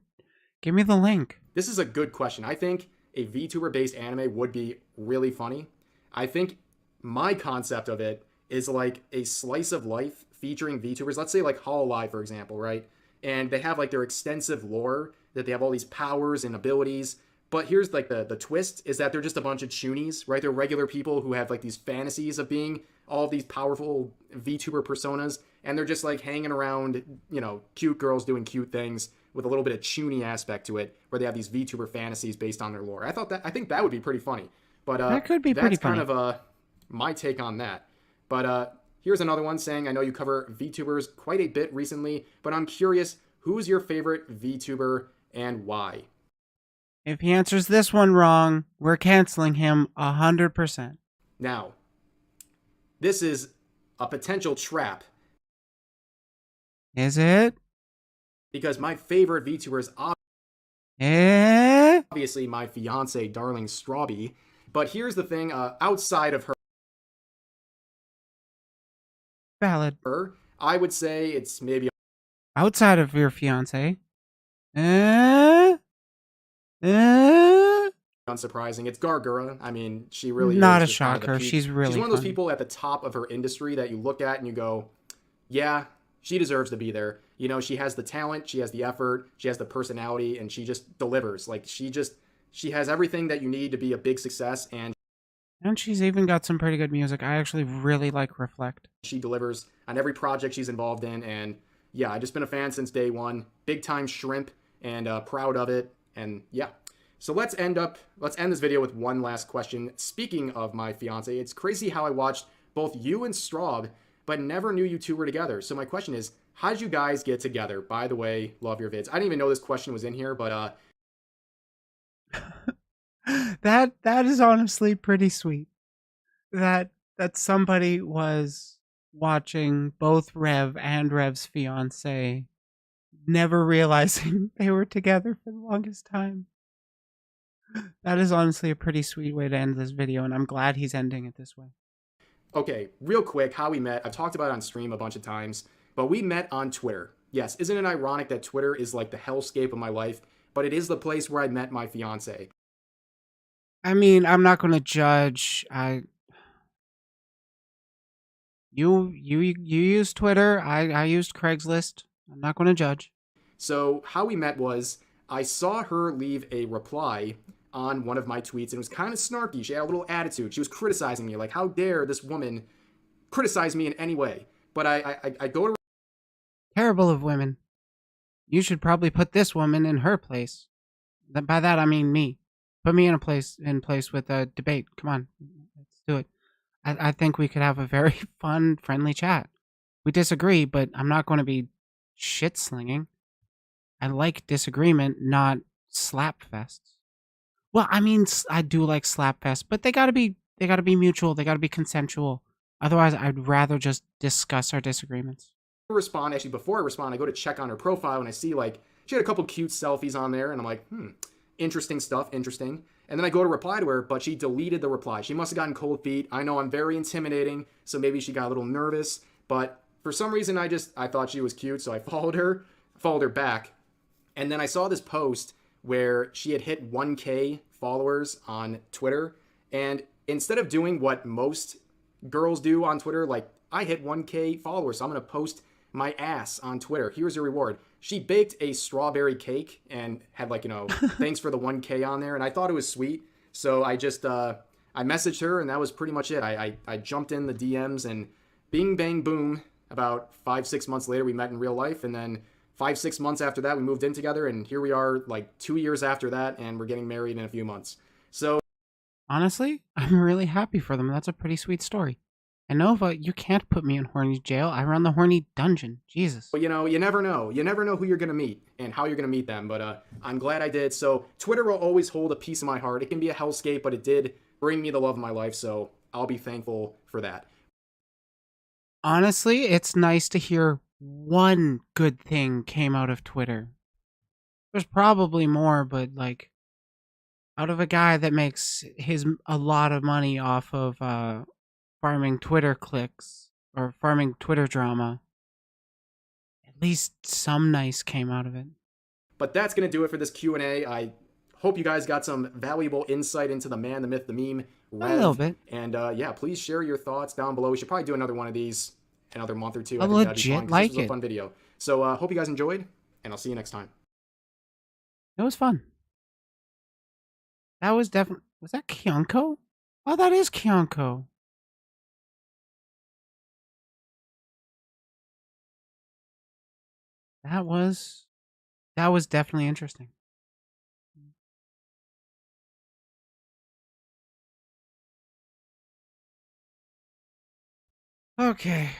Speaker 1: give me the link.
Speaker 7: This is a good question. I think a VTuber based anime would be really funny. I think my concept of it is like a slice of life featuring VTubers. Let's say like Hololive, for example, right? And they have like their extensive lore, that they have all these powers and abilities. But here's like the twist is that they're just a bunch of choonies, right? They're regular people who have like these fantasies of being all of these powerful VTuber personas. And they're just like hanging around, you know, cute girls doing cute things with a little bit of choony aspect to it, where they have these VTuber fantasies based on their lore. I think that would be pretty funny. But
Speaker 1: that could be pretty funny.
Speaker 7: That's kind of my take on that. But here's another one saying, I know you cover VTubers quite a bit recently, but I'm curious, who's your favorite VTuber and why?
Speaker 1: If he answers this one wrong, we're canceling him 100%.
Speaker 7: Now, this is a potential trap.
Speaker 1: Is it?
Speaker 7: Because my favorite VTuber is
Speaker 1: Eh?
Speaker 7: obviously my fiance, Darling Strawby. But here's the thing, outside of
Speaker 1: Valid.
Speaker 7: her, I would say it's maybe
Speaker 1: Outside of your fiance. Eh? Eh?
Speaker 7: unsurprising. It's Gargura. I mean, she really
Speaker 1: Not
Speaker 7: is
Speaker 1: a
Speaker 7: just kind of the
Speaker 1: shocker.
Speaker 7: peak.
Speaker 1: She's really
Speaker 7: She's one of those
Speaker 1: funny.
Speaker 7: people at the top of her industry that you look at and you go, yeah, she deserves to be there. You know, she has the talent, she has the effort, she has the personality, and she just delivers. Like, she has everything that you need to be a big success, and
Speaker 1: she's even got some pretty good music. I actually really like Reflect.
Speaker 7: she delivers on every project she's involved in. And yeah, I've just been a fan since day one. Big time shrimp, and proud of it. And yeah. So let's end this video with one last question. Speaking of my fiance, it's crazy how I watched both you and Straub, but never knew you two were together. So my question is, how did you guys get together? By the way, love your vids. I didn't even know this question was in here, but
Speaker 1: that is honestly pretty sweet. That somebody was watching both Rev and Rev's fiance, never realizing they were together for the longest time. That is honestly a pretty sweet way to end this video, and I'm glad he's ending it this way.
Speaker 7: okay, real quick, how we met. I've talked about it on stream a bunch of times, but we met on Twitter. Yes, isn't it ironic that Twitter is like the hellscape of my life, but it is the place where I met my fiance.
Speaker 1: I mean, I'm not going to judge. You used Twitter. I used Craigslist. I'm not going to judge.
Speaker 7: So how we met was I saw her leave a reply on one of my tweets, and it was kind of snarky. She had a little attitude. She was criticizing me, like, how dare this woman criticize me in any way? But I go to
Speaker 1: Terrible of women. You should probably put this woman in her place. By that I mean me. Put me in place with a debate. Come on, let's do it. I think we could have a very fun, friendly chat. We disagree, but I'm not going to be shit slinging. I like disagreement, not slap fests. Well, I mean, I do like slap fests, but they gotta be mutual. They gotta be consensual. Otherwise, I'd rather just discuss our disagreements.
Speaker 7: respond. Actually, before I respond, I go to check on her profile, and I see, like, she had a couple cute selfies on there, and I'm like, interesting stuff, interesting. And then I go to reply to her, but she deleted the reply. She must have gotten cold feet. I know I'm very intimidating, so maybe she got a little nervous, but for some reason I thought she was cute, so I followed her back. And then I saw this post where she had hit 1K followers on Twitter. And instead of doing what most girls do on Twitter, like, I hit 1K followers, so I'm going to post my ass on Twitter. Here's your reward. She baked a strawberry cake and had, like, thanks for the 1K on there. And I thought it was sweet. So I just, I messaged her, and that was pretty much it. I jumped in the DMs, and bing, bang, boom. About 5-6 months later, we met in real life. And then 5-6 months after that, we moved in together. And here we are, like, 2 years after that, and we're getting married in a few months. So
Speaker 1: Honestly, I'm really happy for them. That's a pretty sweet story. And Nova, you can't put me in horny jail. I run the horny dungeon. Jesus.
Speaker 7: you never know. You never know who you're going to meet and how you're going to meet them. But I'm glad I did. So Twitter will always hold a piece of my heart. It can be a hellscape, but it did bring me the love of my life. So I'll be thankful for that.
Speaker 1: Honestly, it's nice to hear one good thing came out of Twitter. There's probably more, but like, out of a guy that makes a lot of money off of farming Twitter clicks or farming Twitter drama, at least some nice came out of it.
Speaker 7: But that's going to do it for this Q&A. I hope you guys got some valuable insight into the man, the myth, the meme, Rev.
Speaker 1: A little bit.
Speaker 7: And yeah, please share your thoughts down below. We should probably do another one of these another month or two.
Speaker 1: I
Speaker 7: think that'd be
Speaker 1: legit
Speaker 7: fun, 'cause
Speaker 1: like
Speaker 7: this was
Speaker 1: it.
Speaker 7: a fun video. So hope you guys enjoyed, and I'll see you next time.
Speaker 1: It was fun. That was definitely... Was that Kyunko? Oh, that is Kyunko. That was definitely interesting. Okay.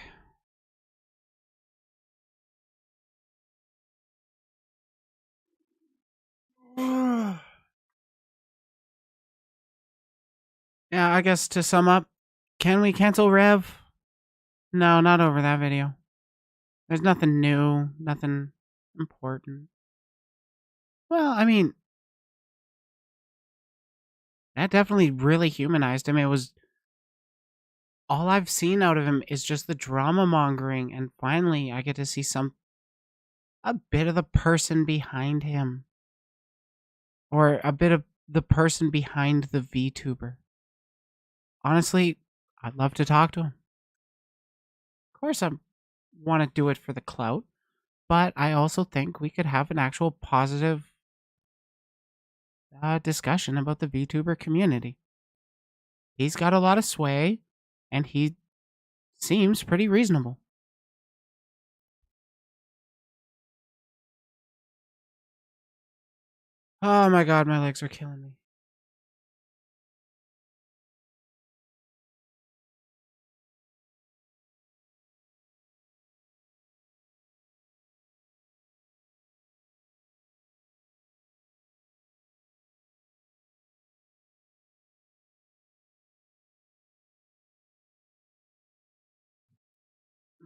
Speaker 1: Yeah, I guess to sum up, can we cancel Rev? No, not over that video. There's nothing new, nothing important. Well, I mean, that definitely really humanized him. It was... All I've seen out of him is just the drama mongering, and finally I get to see a bit of the person behind him. Or a bit of the person behind the VTuber. Honestly, I'd love to talk to him. Of course, I want to do it for the clout, but I also think we could have an actual positive discussion about the VTuber community. He's got a lot of sway, and he seems pretty reasonable. Oh my god, my legs are killing me.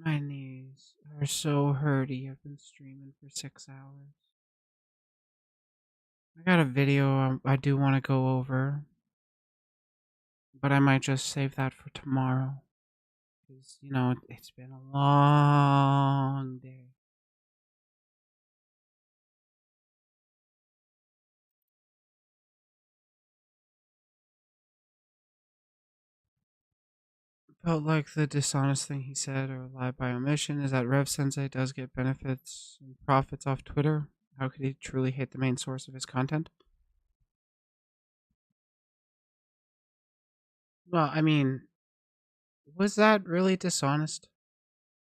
Speaker 1: My knees are so hurty. I've been streaming for 6 hours. I got a video I do want to go over, but I might just save that for tomorrow. Because, it's been a long day. Felt like the dishonest thing he said, or lie by omission, is that Rev Sensei does get benefits and profits off Twitter. How could he truly hate the main source of his content? Well, I mean, was that really dishonest?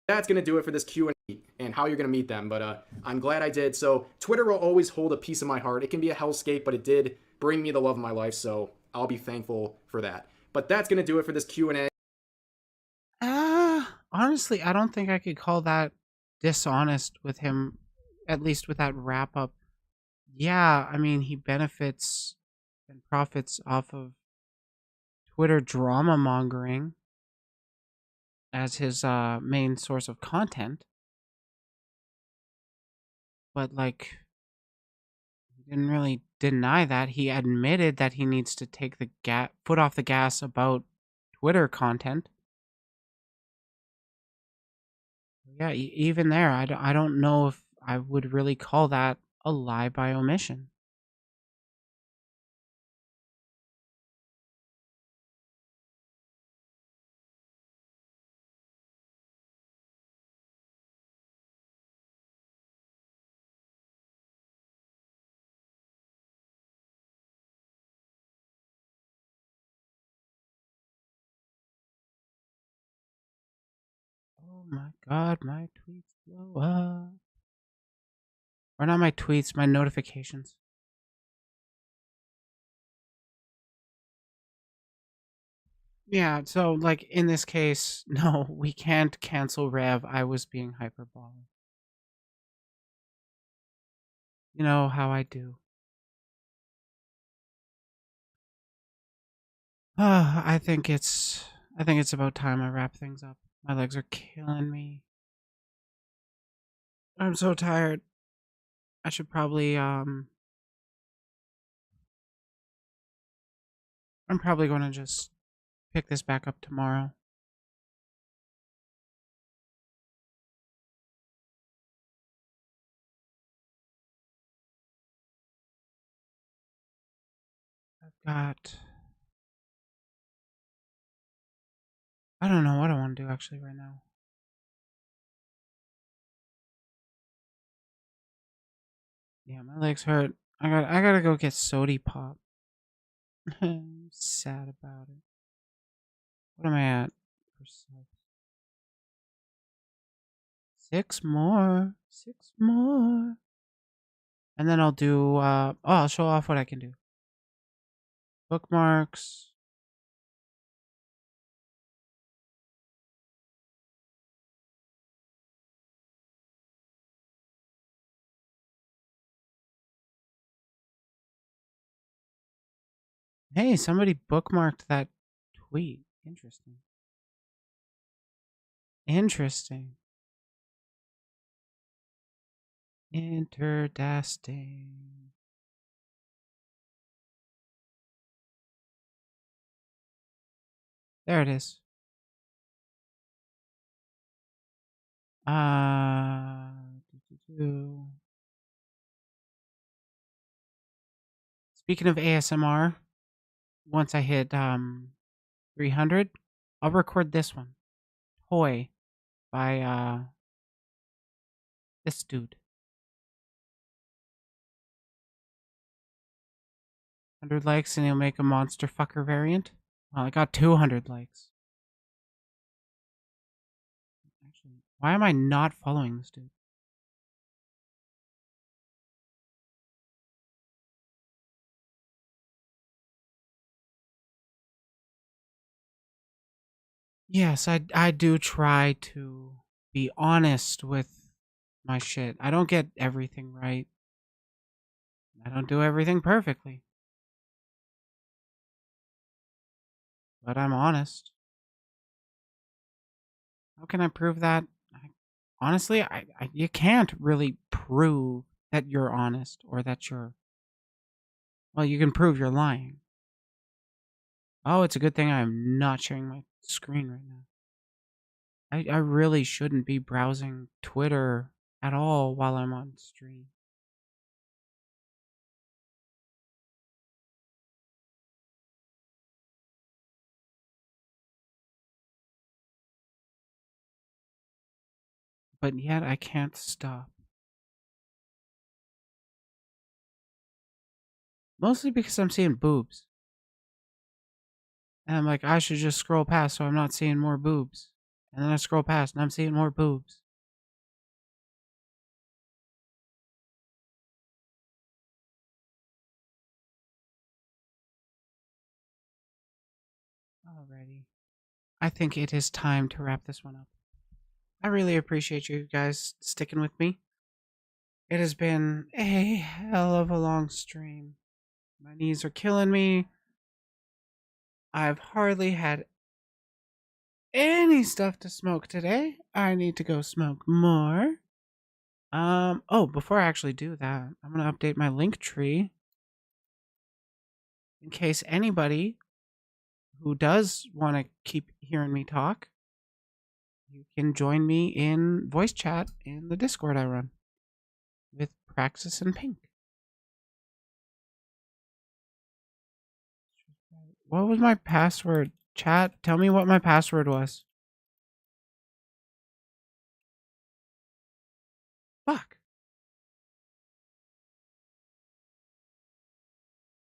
Speaker 7: That's going to do it for this Q&A and how you're going to meet them. But I'm glad I did. So Twitter will always hold a piece of my heart. It can be a hellscape, but it did bring me the love of my life. So I'll be thankful for that. But that's going to do it for this Q&A.
Speaker 1: Honestly, I don't think I could call that dishonest with him, at least with that wrap up. Yeah, I mean, he benefits and profits off of Twitter drama mongering as his main source of content. But, like, he didn't really deny that. He admitted that he needs to take the foot off the gas about Twitter content. Yeah, even there, I don't know if I would really call that a lie by omission. Oh my god, my tweets blow up. Or not my tweets, my notifications. Yeah, so like in this case, no, we can't cancel Rev. I was being hyperbolic. You know how I do. I think it's about time I wrap things up. My legs are killing me. I'm so tired. I should probably I'm probably going to just pick this back up tomorrow. I don't know what I want to do actually right now. Yeah, my legs hurt. I gotta go get sody pop. I'm sad about it. What am I at? For subs? 6 more. 6 more. And then I'll do I'll show off what I can do. Bookmarks. Hey, somebody bookmarked that tweet. Interesting. Interesting. Interdasting. There it is. Speaking of ASMR, once I hit 300, I'll record this one. Toy by this dude. 100 likes and he'll make a monster fucker variant. Well, I got 200 likes. Actually, why am I not following this dude? Yes, I do try to be honest with my shit. I don't get everything right. I don't do everything perfectly. But I'm honest. How can I prove that? Honestly, you can't really prove that you're honest or that you're... Well, you can prove you're lying. Oh, it's a good thing I'm not sharing my screen right now. I really shouldn't be browsing Twitter at all while I'm on stream. But yet I can't stop. Mostly because I'm seeing boobs. And I'm like, I should just scroll past so I'm not seeing more boobs. And then I scroll past and I'm seeing more boobs. Alrighty. I think it is time to wrap this one up. I really appreciate you guys sticking with me. It has been a hell of a long stream. My knees are killing me. I've hardly had any stuff to smoke today. I need to go smoke more. Oh, before I actually do that, I'm gonna update my link tree in case anybody who does want to keep hearing me talk, you can join me in voice chat in the Discord I run with Praxis and Pink. What was my password? Chat, tell me what my password was. Fuck.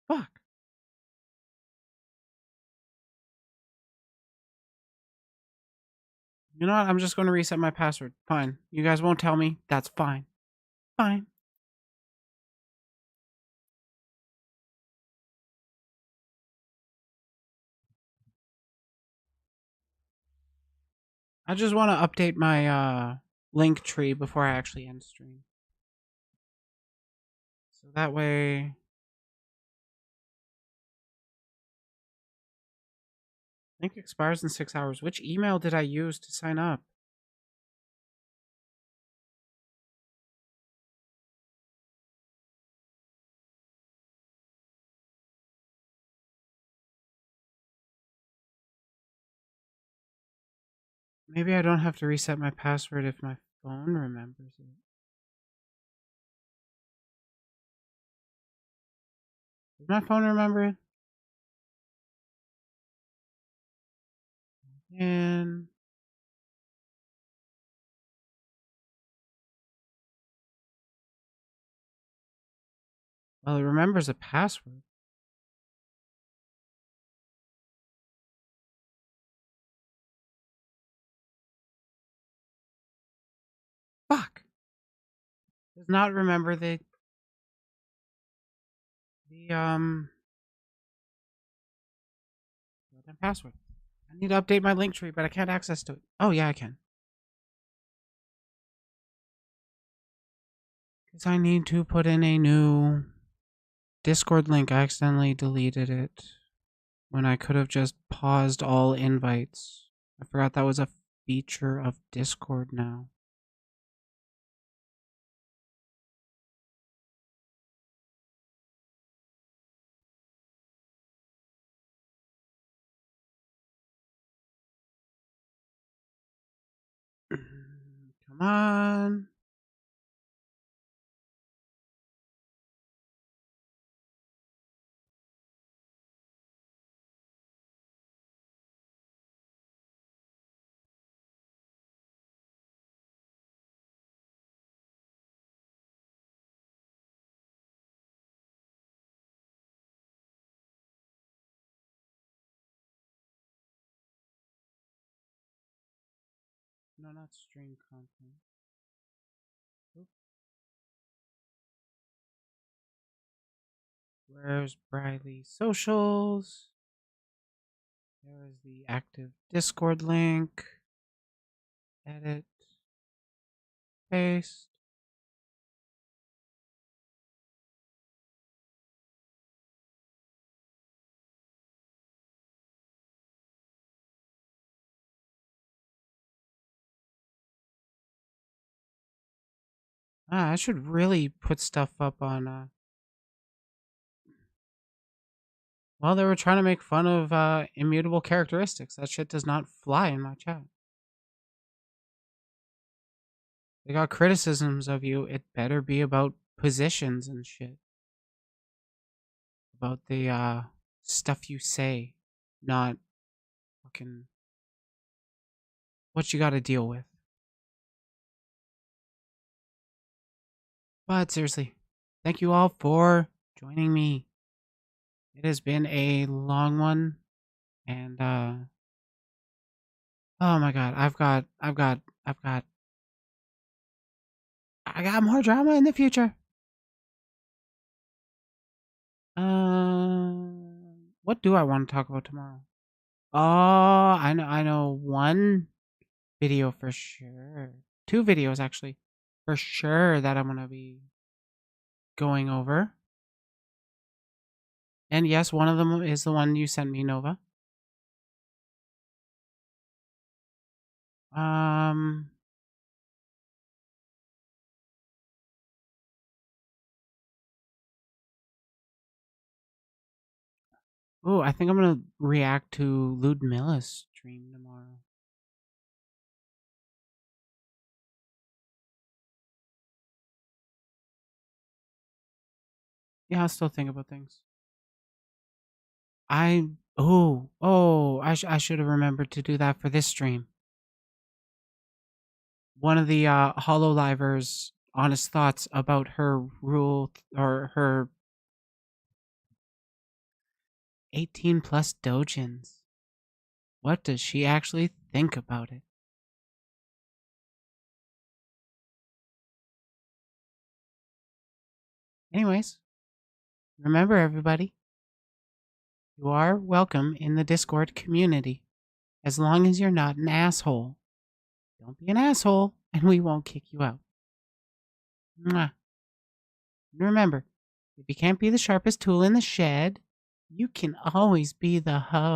Speaker 1: Fuck. You know what? I'm just going to reset my password. Fine. You guys won't tell me. That's fine. Fine. I just want to update my link tree before I actually end stream. So that way link expires in 6 hours. Which email did I use to sign up? Maybe I don't have to reset my password if my phone remembers it. Does my phone remember it? And well, it remembers a password. Fuck. Does not remember the password. I need to update my link tree, but I can't access to it. Oh yeah, I can. Because I need to put in a new Discord link. I accidentally deleted it when I could have just paused all invites. I forgot that was a feature of Discord now. Come on. No, not stream content. Oop. Where's Briley socials? There's the active Discord link. Edit. Paste. I should really put stuff up on well, they were trying to make fun of immutable characteristics. That shit does not fly in my chat. They got criticisms of you. It better be about positions and shit. About the stuff you say, not fucking what you gotta deal with. But seriously, thank you all for joining me. It has been a long one, and oh my god, I got more drama in the future. What do I want to talk about tomorrow? Oh, I know one video for sure. 2 videos actually, for sure that I'm gonna be going over. And yes, one of them is the one you sent me, Nova. Oh, I think I'm gonna react to Ludmilla's stream tomorrow. Yeah, I'll still think about things. I should have remembered to do that for this stream. One of the Hololivers' honest thoughts about her rule or her 18 plus dojins. What does she actually think about it? Anyways, remember everybody, you are welcome in the Discord community as long as you're not an asshole. Don't be an asshole and we won't kick you out. Mwah. And remember, if you can't be the sharpest tool in the shed, you can always be the hoe.